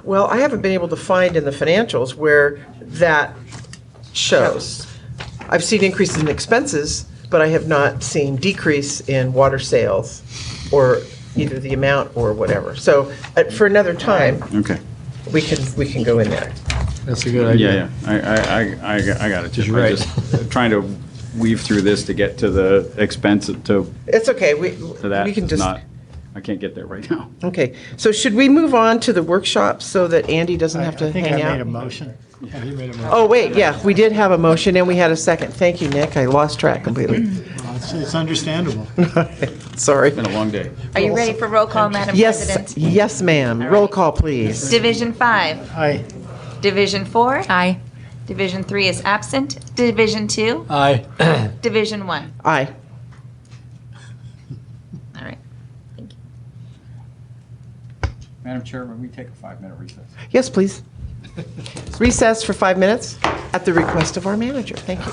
well, I haven't been able to find in the financials where that shows. I've seen increases in expenses, but I have not seen decrease in water sales or either the amount or whatever. So for another time, Okay. we can go in there. That's a good idea. Yeah. I got it. Just You're right. just trying to weave through this to get to the expense to It's okay, that. we can just. I can't get there right now. Okay, so should we move on to the workshop so that Andy doesn't have to I think hang I out? made a motion. Yeah, he made a motion. Oh, wait, yeah, we did have a motion and we had a second. Thank you, Nick, I lost track completely. Well, it's understandable. Sorry. It's been a long day. Are you ready for roll call, Madam Yes, President? yes, ma'am. Roll call, please. Division 5. Aye. Division 4. Aye. Division 3 is absent. Division 2. Aye. Division 1. Aye. All right. Madam Chairman, we take a 5-minute recess. Yes, please. Recess for 5 minutes at the request of our manager. Thank you.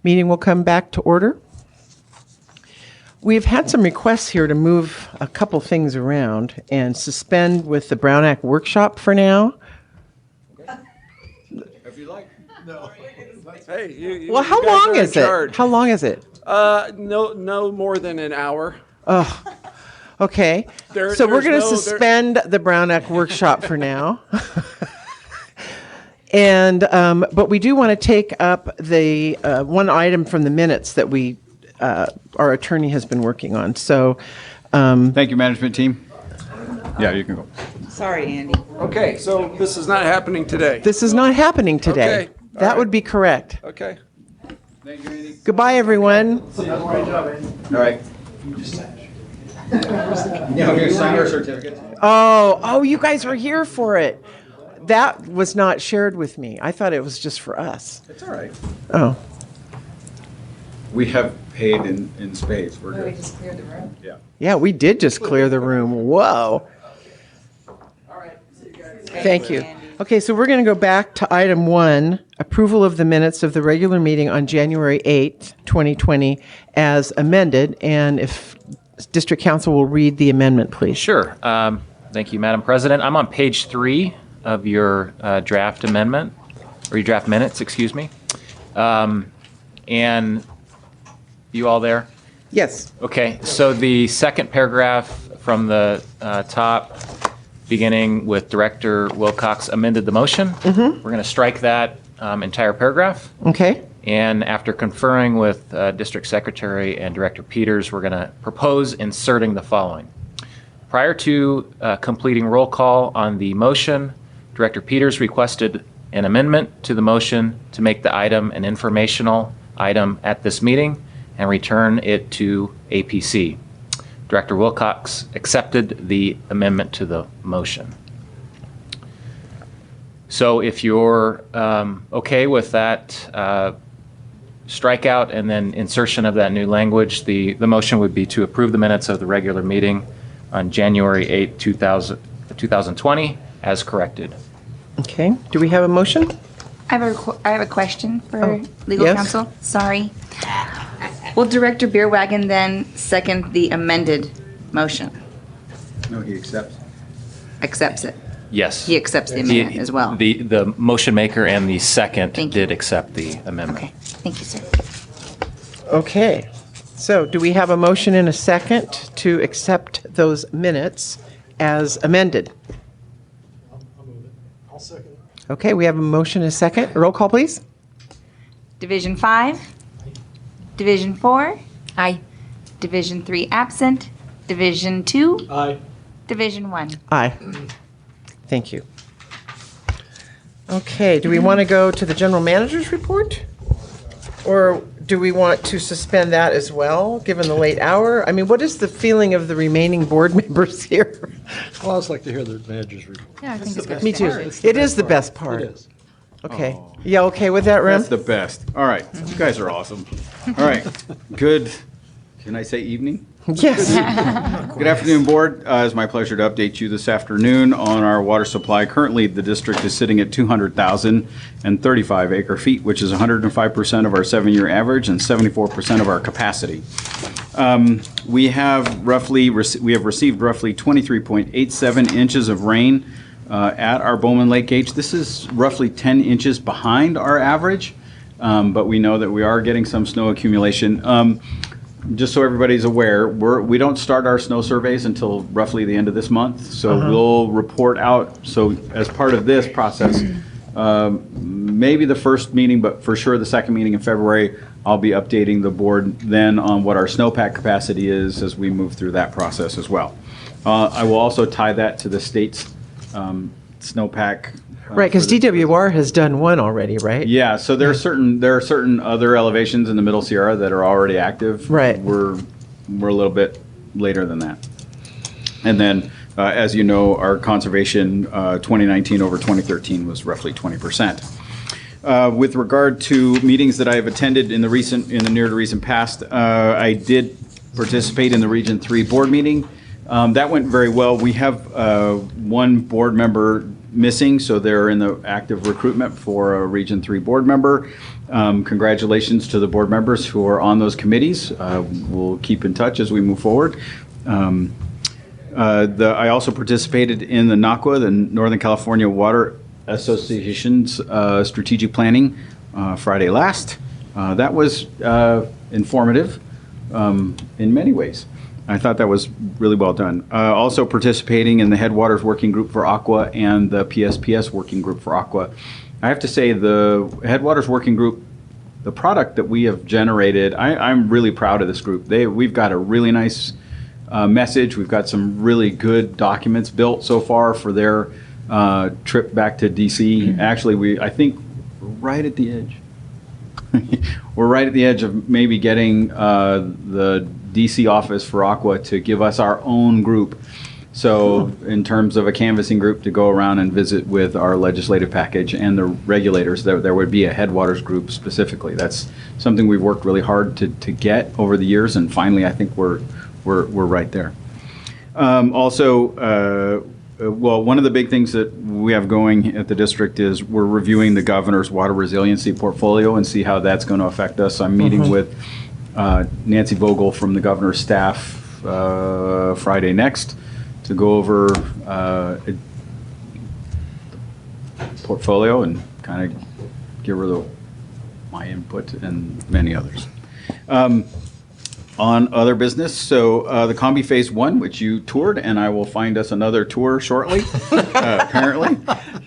Meeting will come back to order. We've had some requests here to move a couple things around and suspend with the Brown Act workshop for now. If you like. No. Hey, Well, how long is it? How long is it? No more than an hour. Oh, okay. So we're going to suspend the Brown Act workshop for now. And, but we do want to take up the one item from the minutes that our attorney has been working on. So, thank you, management team. Yeah, you can go. Sorry, Andy. Okay, so this is not happening today. This is not happening today. Okay, that would be correct. Okay. Thank you, Andy. Goodbye, everyone. All right. Yeah, we're going to sign our certificates. Oh, you guys were here for it. That was not shared with me. I thought it was just for us. It's all right. Oh. We have paid in spades. We're good. We just cleared the room. Yeah. Yeah, we did just clear the room. Whoa. Thank you. Okay, so we're going to go back to item 1, approval of the minutes of the regular meeting on January 8th, 2020, as amended. And if District Council will read the amendment, please. Sure. Thank you, Madam President. I'm on page 3 of your draft amendment, or your draft minutes, excuse me. And you all there? Yes. Okay, so the second paragraph from the top, beginning with Director Wilcox amended the motion. Mm-hmm. We're going to strike that entire paragraph. Okay. And after conferring with District Secretary and Director Peters, we're going to propose inserting the following. Prior to completing roll call on the motion, Director Peters requested an amendment to the motion to make the item an informational item at this meeting and return it to APC. Director Wilcox accepted the amendment to the motion. So if you're okay with that strikeout and then insertion of that new language, the motion would be to approve the minutes of the regular meeting on January 8, 2020 as corrected. Okay. Do we have a motion? I have a question for legal yes. counsel. Sorry. Will Director Beerwagen then second the amended motion? No, he accepts. Accepts it. Yes. He accepts the amendment as well. The motion maker and the second did accept the amendment. Okay. Thank you, sir. Okay. So do we have a motion and a second to accept those minutes as amended? I'll second it. Okay, we have a motion and a second. Roll call, please. Division 5. Division 4. Aye. Division 3 absent. Division 2. Aye. Division 1. Aye. Thank you. Okay, do we want to go to the general manager's report? Or do we want to suspend that as well, given the late hour? I mean, what is the feeling of the remaining board members here? Well, I'd just like to hear the manager's report. Yeah, I think it's good. Me too. It is the best part. It is. Okay. Yeah, okay with that, Rem? That's the best. All right. You guys are awesome. All right. Good. Can I say evening? Yes. Good afternoon, Board. It's my pleasure to update you this afternoon on our water supply. Currently, the district is sitting at 200,035 acre-feet, which is 105% of our 7-year average and 74% of our capacity. We have received roughly 23.87 inches of rain at our Bowman Lake gauge. This is roughly 10 inches behind our average, but we know that we are getting some snow accumulation. Just so everybody's aware, we don't start our snow surveys until roughly the end of this month, so we'll report out. So as part of this process, maybe the first meeting, but for sure the second meeting in February, I'll be updating the board then on what our snowpack capacity is as we move through that process as well. I will also tie that to the state's snowpack. Right, because DWR has done one already, right? Yeah, so there are certain other elevations in the Middle Sierra that are already active. Right. We're a little bit later than that. And then, as you know, our conservation 2019 over 2013 was roughly 20%. With regard to meetings that I have attended in the near to recent past, I did participate in the Region 3 board meeting. That went very well. We have one board member missing, so they're in the active recruitment for a Region 3 board member. Congratulations to the board members who are on those committees. We'll keep in touch as we move forward. I also participated in the NACWA, the Northern California Water Association's strategic planning Friday last. That was informative in many ways. I thought that was really well done. Also participating in the Headwaters Working Group for Aqua and the PSPS Working Group for Aqua. I have to say the Headwaters Working Group, the product that we have generated, I'm really proud of this group. We've got a really nice message. We've got some really good documents built so far for their trip back to DC. Actually, I think right at the edge. We're right at the edge of maybe getting the DC office for Aqua to give us our own group. So in terms of a canvassing group to go around and visit with our legislative package and the regulators, there would be a Headwaters group specifically. That's something we've worked really hard to get over the years, and finally I think we're right there. Well, one of the big things that we have going at the district is we're reviewing the governor's water resiliency portfolio and see how that's going to affect us. I'm meeting with Nancy Vogel from the governor's staff Friday next to go over a portfolio and kind of give her my input and many others. On other business, so the Combi Phase 1, which you toured, and I will find us another tour shortly. Apparently,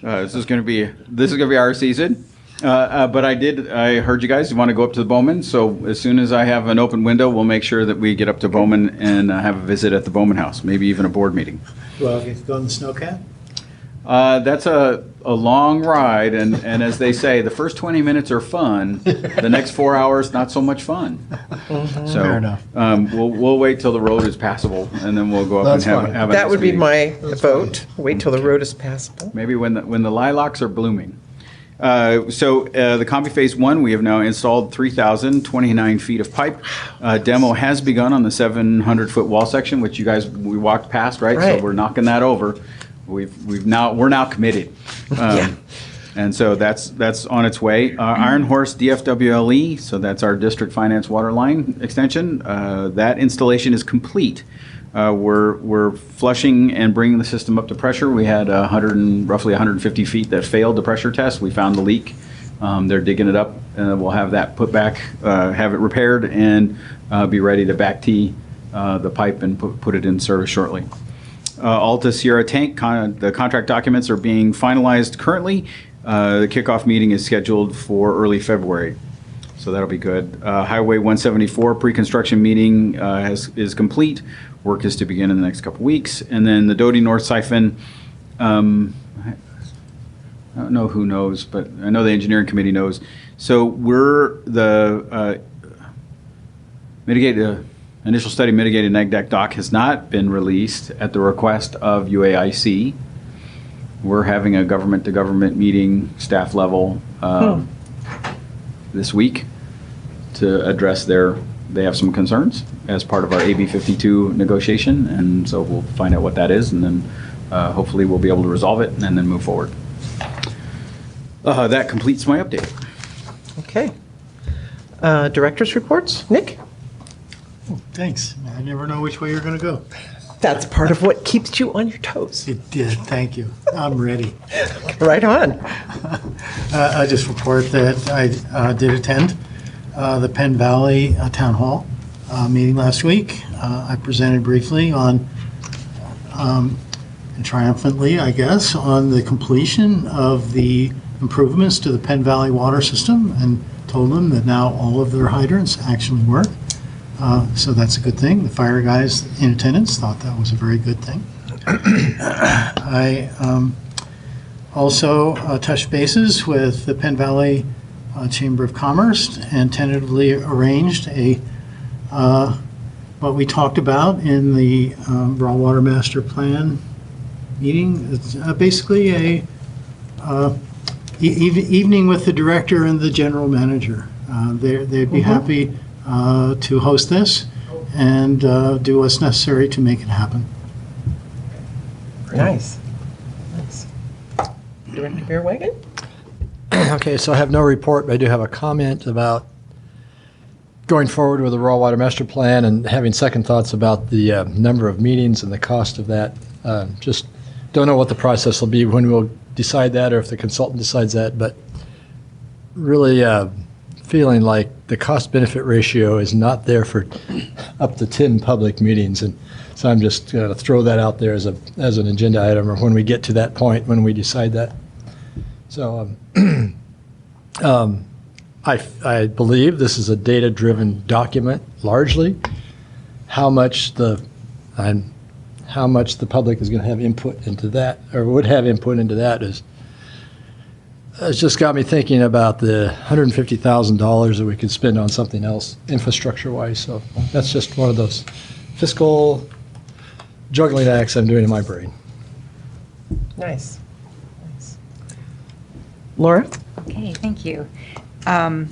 this is going to be our season. But I heard you guys want to go up to the Bowman, so as soon as I have an open window, we'll make sure that we get up to Bowman and have a visit at the Bowman House, maybe even a board meeting. Well, get to go on the snowcat? That's a long ride, and as they say, the first 20 minutes are fun. The next 4 hours, not so much fun. So Fair enough. We'll wait till the road is passable, and then we'll go up and have a That nice would be meeting. my vote. Wait till the road is passable. Maybe when the lilacs are blooming. The Combi Phase 1, we have now installed 3,029 feet of pipe. Demo has begun on the 700-foot wall section, which we walked past, right? Right. So we're knocking that over. We're now committed. And so that's on its way. Iron Horse DFWLE, so that's our district finance water line extension. That installation is complete. We're flushing and bringing the system up to pressure. We had roughly 150 feet that failed the pressure test. We found the leak. They're digging it up, and we'll have that put back, have it repaired, and be ready to back tee the pipe and put it in service shortly. Alta Sierra Tank, the contract documents are being finalized currently. The kickoff meeting is scheduled for early February, so that'll be good. Highway 174 pre-construction meeting is complete. Work is to begin in the next couple weeks. And then the Doty North Siphon, I don't know who knows, but I know the engineering committee knows. So the initial study mitigated neg deck dock has not been released at the request of UAIC. We're having a government-to-government meeting, staff level, this week to address they have some concerns as part of our AB 52 negotiation, and so we'll find out what that is, and then hopefully we'll be able to resolve it and then move forward. That completes my update. Okay. Director's reports. Nick? Oh, thanks. I never know which way you're going to go. That's part of what keeps you on your toes. It did. Thank you. I'm ready. Right on. I just report that I did attend the Penn Valley Town Hall meeting last week. I presented briefly on, and triumphantly, I guess, on the completion of the improvements to the Penn Valley water system, and told them that now all of their hydrants actually work. So that's a good thing. The fire guys in attendance thought that was a very good thing. I also touched bases with the Penn Valley Chamber of Commerce and tentatively arranged what we talked about in the Raw Water Master Plan meeting. It's basically a evening with the director and the general manager. They'd be happy to host this and do what's necessary to make it happen. Nice. Director Beerwagen? Okay, so I have no report, but I do have a comment about going forward with the raw water master plan and having second thoughts about the number of meetings and the cost of that. Just don't know what the process will be when we'll decide that or if the consultant decides that, but really feeling like the cost-benefit ratio is not there for up to 10 public meetings. And so I'm just going to throw that out there as an agenda item or when we get to that point when we decide that. So I believe this is a data-driven document largely. How much the public is going to have input into that or would have input into that is it's just got me thinking about the $150,000 that we could spend on something else infrastructure-wise. So that's just one of those fiscal juggling acts I'm doing in my brain. Nice. Laura? Okay, thank you. On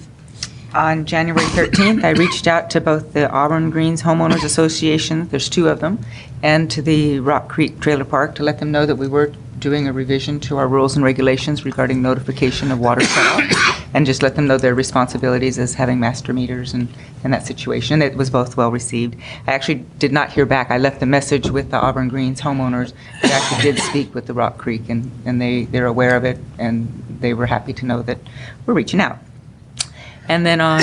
January 13th, I reached out to both the Auburn Greens Homeowners Association, there's two of them, and to the Rock Creek Trailer Park to let them know that we were doing a revision to our rules and regulations regarding notification of water shutoff, and just let them know their responsibilities as having master meters and that situation. It was both well received. I actually did not hear back. I left a message with the Auburn Greens homeowners. They actually did speak with the Rock Creek, and they're aware of it, and they were happy to know that we're reaching out. And then on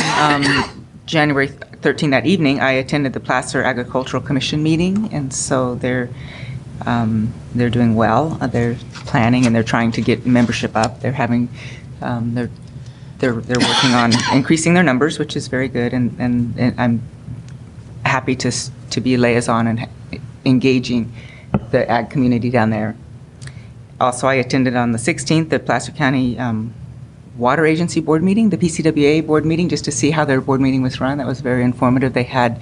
January 13th, that evening, I attended the Placer Agricultural Commission meeting, and so they're doing well. They're planning and they're trying to get membership up. They're having they're working on increasing their numbers, which is very good, and I'm happy to be a liaison and engaging the ag community down there. Also, I attended on the 16th the Placer County Water Agency board meeting, the PCWA board meeting, just to see how their board meeting was run. That was very informative. They had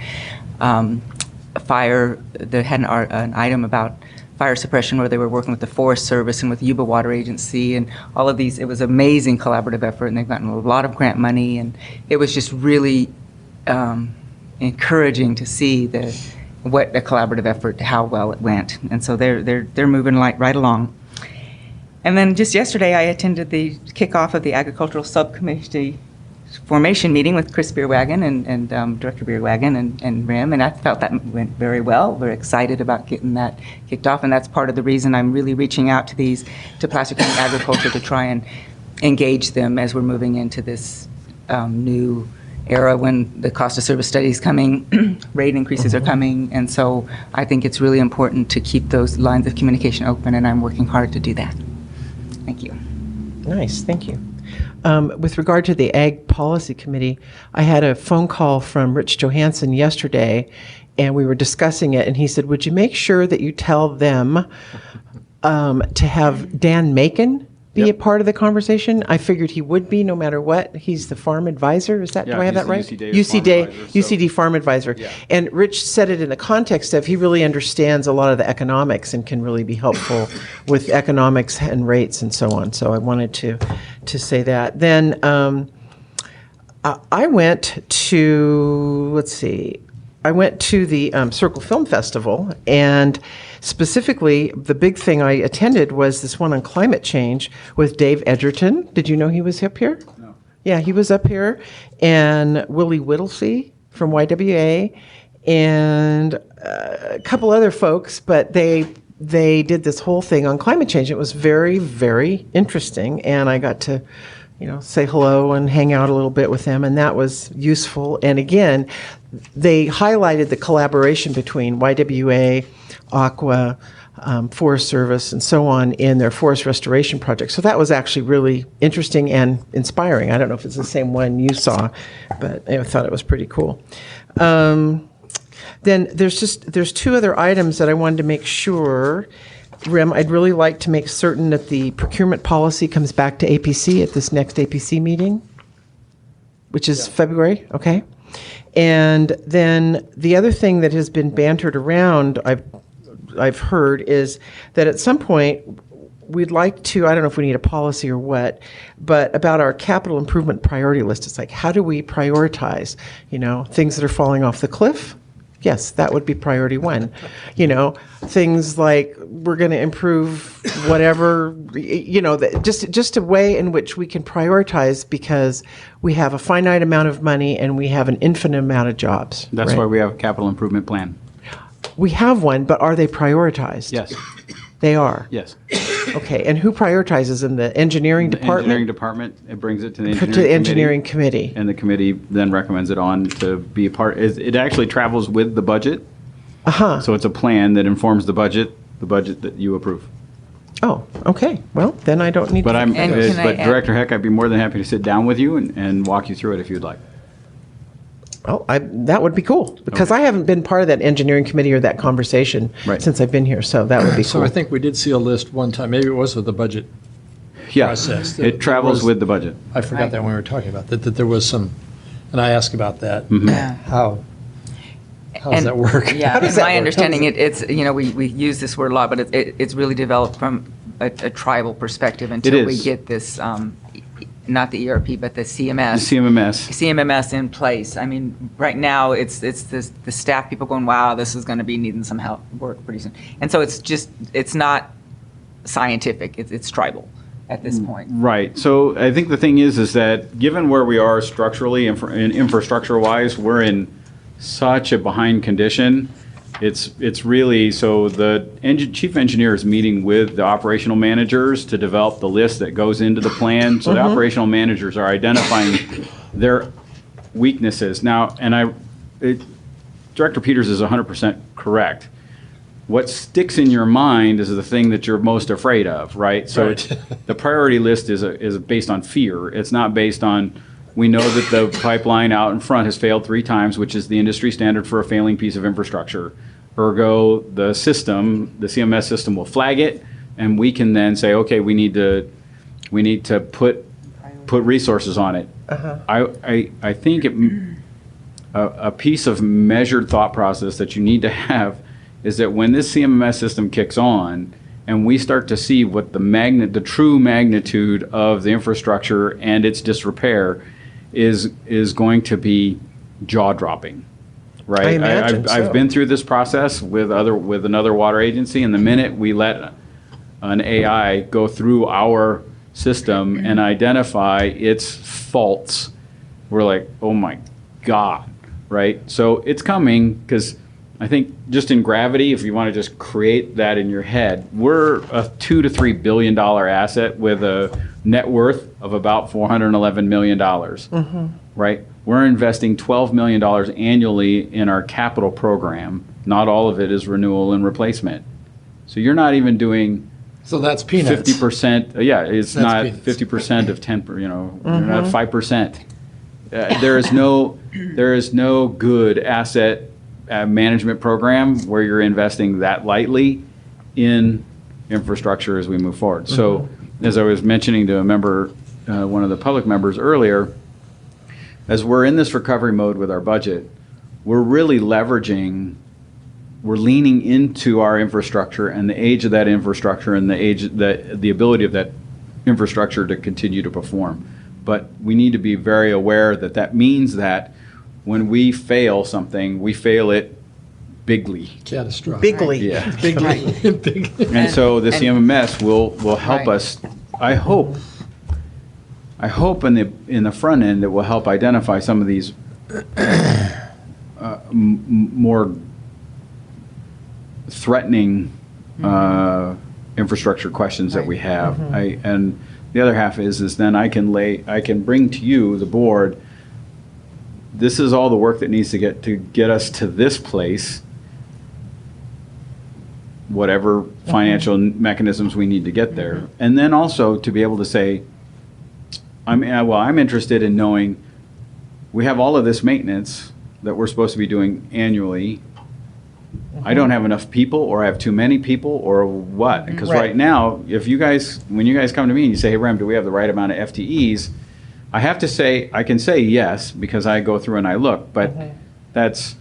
they had an item about fire suppression where they were working with the Forest Service and with Yuba Water Agency and all of these. It was an amazing collaborative effort, and they've gotten a lot of grant money, and it was just really encouraging to see what a collaborative effort, how well it went. And so they're moving right along. And then just yesterday, I attended the kickoff of the Agricultural Subcommittee formation meeting with Chris Beerwagen and Director Beerwagen and Rim, and I felt that went very well. We're excited about getting that kicked off, and that's part of the reason I'm really reaching out to Placer County Agriculture to try and engage them as we're moving into this new era when the cost of service study is coming, rate increases are coming, and so I think it's really important to keep those lines of communication open, and I'm working hard to do that. Thank you. Nice, thank you. With regard to the Ag Policy Committee, I had a phone call from Rich Johansson yesterday, and we were discussing it, and he said, would you make sure that you tell them to have Dan Macon be a part of the conversation? I figured he would be no matter what. He's the farm advisor. Is that, do I have that right? UCD farm advisor. Yeah. And Rich said it in the context of he really understands a lot of the economics and can really be helpful with economics and rates and so on. So I wanted to say that. Then I went to, I went to the Circle Film Festival, and specifically, the big thing I attended was this one on climate change with Dave Edgerton. Did you know he was up here? No. Yeah, he was up here, and Willie Whittlesey from YWA, and a couple other folks, but they did this whole thing on climate change. It was very, very interesting, and I got to say hello and hang out a little bit with them, and that was useful. And again, they highlighted the collaboration between YWA, Aqua, Forest Service, and so on in their forest restoration project. So that was actually really interesting and inspiring. I don't know if it's the same one you saw, but I thought it was pretty cool. Then there's two other items that I wanted to make sure. Rim, I'd really like to make certain that the procurement policy comes back to APC at this next APC meeting, which is February, okay? And then the other thing that has been bantered around, I've heard, is that at some point we'd like to, I don't know if we need a policy or what, but about our capital improvement priority list. It's like, how do we prioritize, things that are falling off the cliff Yes, that would be priority one. You know, things like we're going to improve whatever, you know, just a way in which we can prioritize because we have a finite amount of money and we have an infinite amount of jobs. That's right? why we have a capital improvement plan. We have one, but are they prioritized? Yes. They are? Yes. Okay, and who prioritizes in the engineering department? Engineering department, it brings it to the To the engineering committee. And the committee then recommends it on to be a part. It actually travels with the budget. Uh-huh. So it's a plan that informs the budget that you approve. Oh, okay. Well, then I don't need But to. but Director Heck, I'd be more than happy to sit down with you and walk you through it if you'd like. Oh, that would be cool because I haven't been part of that engineering committee or that conversation since I've been here. So that would be cool. So I think we did see a list one time. Maybe it was with the budget process. It travels with the budget. I forgot that when we were talking about that there was some, and I asked about that. How does that work? Yeah, in my understanding, it's, you know, we use this word a lot, but it's really developed from a tribal perspective until we get this, not the ERP, but the CMS. The CMMS. CMMS in place. I mean, right now, it's the staff people going, wow, this is going to be needing some help, work pretty soon. And so it's not scientific, it's tribal at this point. Right. So I think the thing is that given where we are structurally and infrastructure-wise, we're in such a behind condition. It's really, so the chief engineer is meeting with the operational managers to develop the list that goes into the plan. So the operational managers are identifying their weaknesses. Now, Director Peters is 100% correct. What sticks in your mind is the thing that you're most afraid of, right? So the priority list is based on fear. It's not based on, we know that the pipeline out in front has failed 3 times, which is the industry standard for a failing piece of infrastructure. Ergo, the CMS system will flag it, and we can then say, okay, we need to put resources on it. I think a piece of measured thought process that you need to have is that when this CMS system kicks on, and we start to see what the true magnitude of the infrastructure and its disrepair is going to be jaw-dropping. Right. I imagine I've been through this process with another water agency, and the minute we let an AI go through our system and identify its faults, we're like, oh my God, right? So it's coming because I think just in gravity, if you want to just create that in your head, we're a $2 to $3 billion asset with a net worth of about $411 million, right? We're investing $12 million annually in our capital program. Not all of it is renewal and replacement. So you're not even doing. So that's peanuts. 50%. Yeah, it's That's not peanuts. 50% of 10. You're not 5%. There is no good asset management program where you're investing that lightly in infrastructure as we move forward. So, as I was mentioning to a member, one of the public members earlier, as we're in this recovery mode with our budget, we're really leaning into our infrastructure and the age of that infrastructure and the ability of that infrastructure to continue to perform. But we need to be very aware that means that when we fail something, we fail it bigly. Catastrophic. Bigly. Yeah. Bigly. And so the CMMS will help us, I hope in the front end, it will help identify some of these more threatening infrastructure questions that we have. And the other half is then I can bring to you, the board, this is all the work that needs to get us to this place, whatever financial mechanisms we need to get there. And then also to be able to say, I'm interested in knowing we have all of this maintenance that we're supposed to be doing annually. I don't have enough people, or I have too many people, or what? Because right now, when you guys come to me and you say, hey, Rem, do we have the right amount of FTEs? I have to say, I can say yes, because I go through and I look, but that's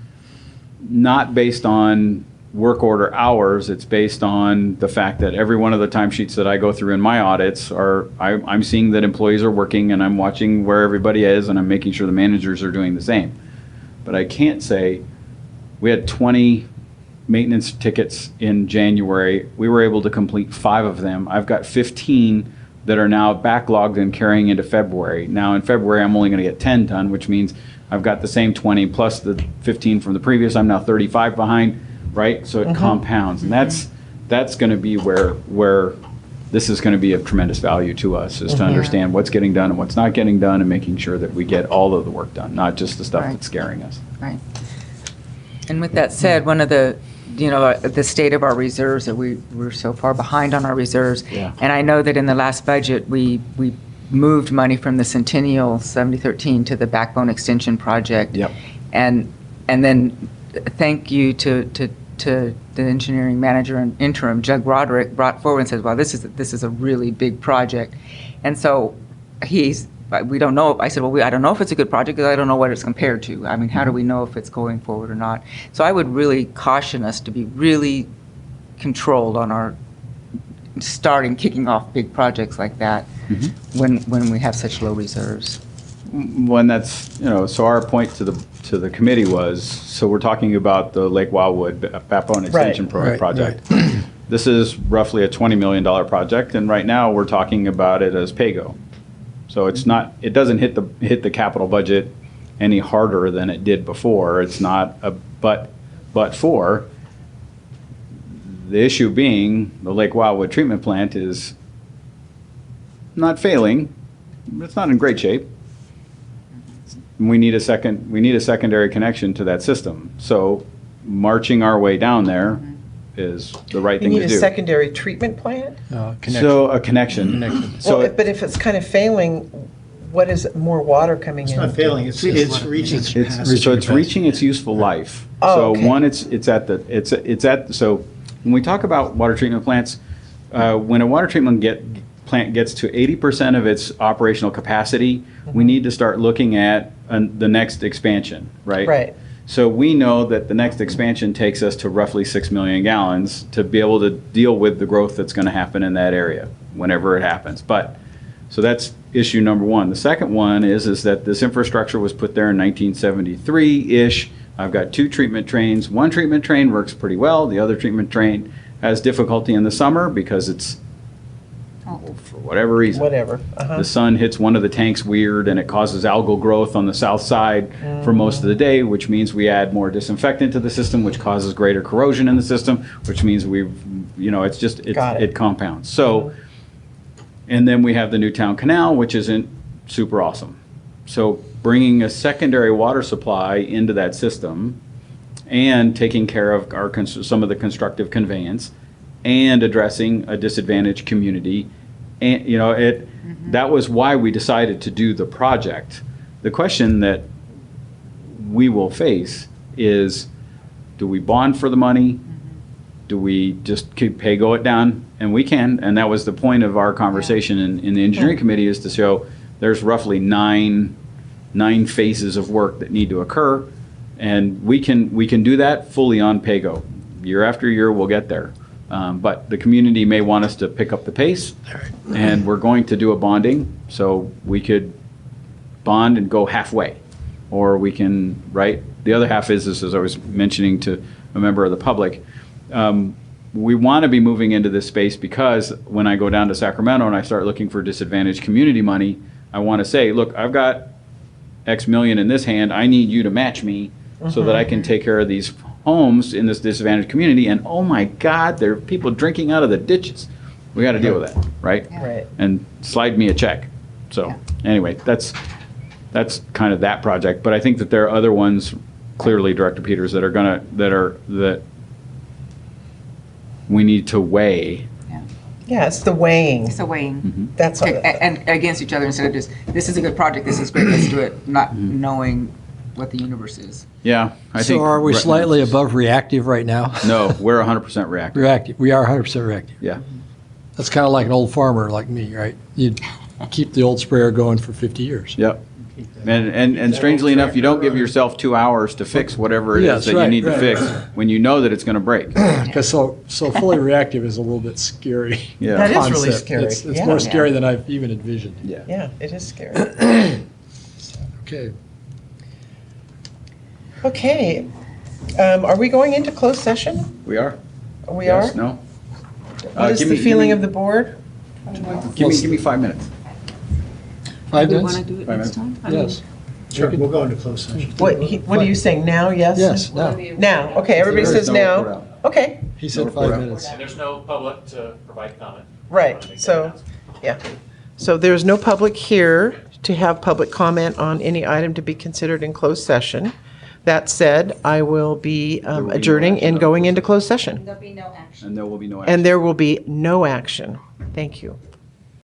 not based on work order hours. It's based on the fact that every one of the timesheets that I go through in my audits I'm seeing that employees are working, and I'm watching where everybody is, and I'm making sure the managers are doing the same. But I can't say We had 20 maintenance tickets in January. We were able to complete 5 of them. I've got 15 that are now backlogged and carrying into February. Now in February, I'm only going to get 10 done, which means I've got the same 20 plus the 15 from the previous. I'm now 35 behind, right? So it compounds, and that's going to be where this is going to be of tremendous value to us, is to understand what's getting done and what's not getting done, and making sure that we get all of the work done, not just the stuff that's scaring us. Right. And with that said, one of the, the state of our reserves, that we're so far behind on our reserves. Yeah. And I know that in the last budget, we moved money from the Centennial 7013 to the Backbone Extension Project. Yep. And then thank you to the engineering manager and interim, Jug Roderick, brought forward and said, well, this is a really big project. And so we don't know. I said, well, I don't know if it's a good project because I don't know what it's compared to. I mean, how do we know if it's going forward or not? So I would really caution us to be really controlled on our kicking off big projects like that when we have such low reserves. When that's, so our point to the committee was, so we're talking about the Lake Wildwood Backbone Extension project. This is roughly a $20 million project, and right now we're talking about it as pay-go. So it doesn't hit the capital budget any harder than it did before. It's not a but for. The issue being the Lake Wildwood treatment plant is not failing, but it's not in great shape. We need a secondary connection to that system. So marching our way down there is the right thing to do. You need a secondary treatment plant? So a connection. Well, but if it's kind of failing, what is more water coming in? It's not failing, it's reaching its capacity. So it's reaching its useful life. Oh, okay. So one, so when we talk about water treatment plants, when a water treatment plant gets to 80% of its operational capacity, we need to start looking at the next expansion, right? Right. So we know that the next expansion takes us to roughly 6 million gallons to be able to deal with the growth that's going to happen in that area whenever it happens. So that's issue number one. The second one is that this infrastructure was put there in 1973-ish. I've got 2 treatment trains. One treatment train works pretty well. The other treatment train has difficulty in the summer because it's, for whatever reason. The sun hits one of the tanks weird and it causes algal growth on the south side for most of the day, which means we add more disinfectant to the system, which causes greater corrosion in the system, which means it compounds. So, and then we have the Newtown Canal, which isn't super awesome. So bringing a secondary water supply into that system and taking care of some of the constructive conveyance and addressing a disadvantaged community, and that was why we decided to do the project. The question that we will face is, do we bond for the money? Do we just pay-go it down? And we can, and that was the point of our conversation in the engineering committee, is to show there's roughly nine phases of work that need to occur, and we can do that fully on pay-go. Year after year, we'll get there. But the community may want us to pick up the pace, and we're going to do a bonding, so we could bond and go halfway, or we can, the other half is, as I was mentioning to a member of the public, we want to be moving into this space because when I go down to Sacramento and I start looking for disadvantaged community money, I want to say, look, I've got X million in this hand, I need you to match me so that I can take care of these homes in this disadvantaged community, and oh my God, there are people drinking out of the ditches. We got to deal with that, right? Right. And slide me a check. So anyway, that's kind of that project. But I think that there are other ones, clearly, Director Peters, that we need to weigh. Yeah, it's the weighing. It's the weighing. That's all. And against each other, instead of just, this is a good project, this is great, let's do it, not knowing what the universe is. Yeah, I think. So are we slightly above reactive right now? No, we're 100% reactive. Reactive. We are 100% reactive. Yeah. That's kind of like an old farmer like me, right? You'd keep the old sprayer going for 50 years. Yep. And strangely enough, you don't give yourself 2 hours to fix whatever it is that you need to fix when you know that it's going to break. Because so fully reactive is a little bit scary. Yeah. That is really scary. It's more scary than I've even envisioned. Yeah, it is scary. Okay. Okay. Are we going into closed session? We are. We Yes, are? no? What is the feeling of the board? Give me 5 minutes. 5 Do we minutes? want to do it 5 next minutes? time? I mean, Yes. Sure, we'll go into closed session. What are you saying, now, yes? Yes, now. Now, okay, everybody There is says no report now. out. Okay, He said report 5 out. minutes. And there's no public to provide comment. right, so, yeah. So there's no public here to have public comment on any item to be considered in closed session. That said, I will be will be no adjourning action and on going closed into closed session. There'll be no action. And there will be no action. And there will be no action. Thank you.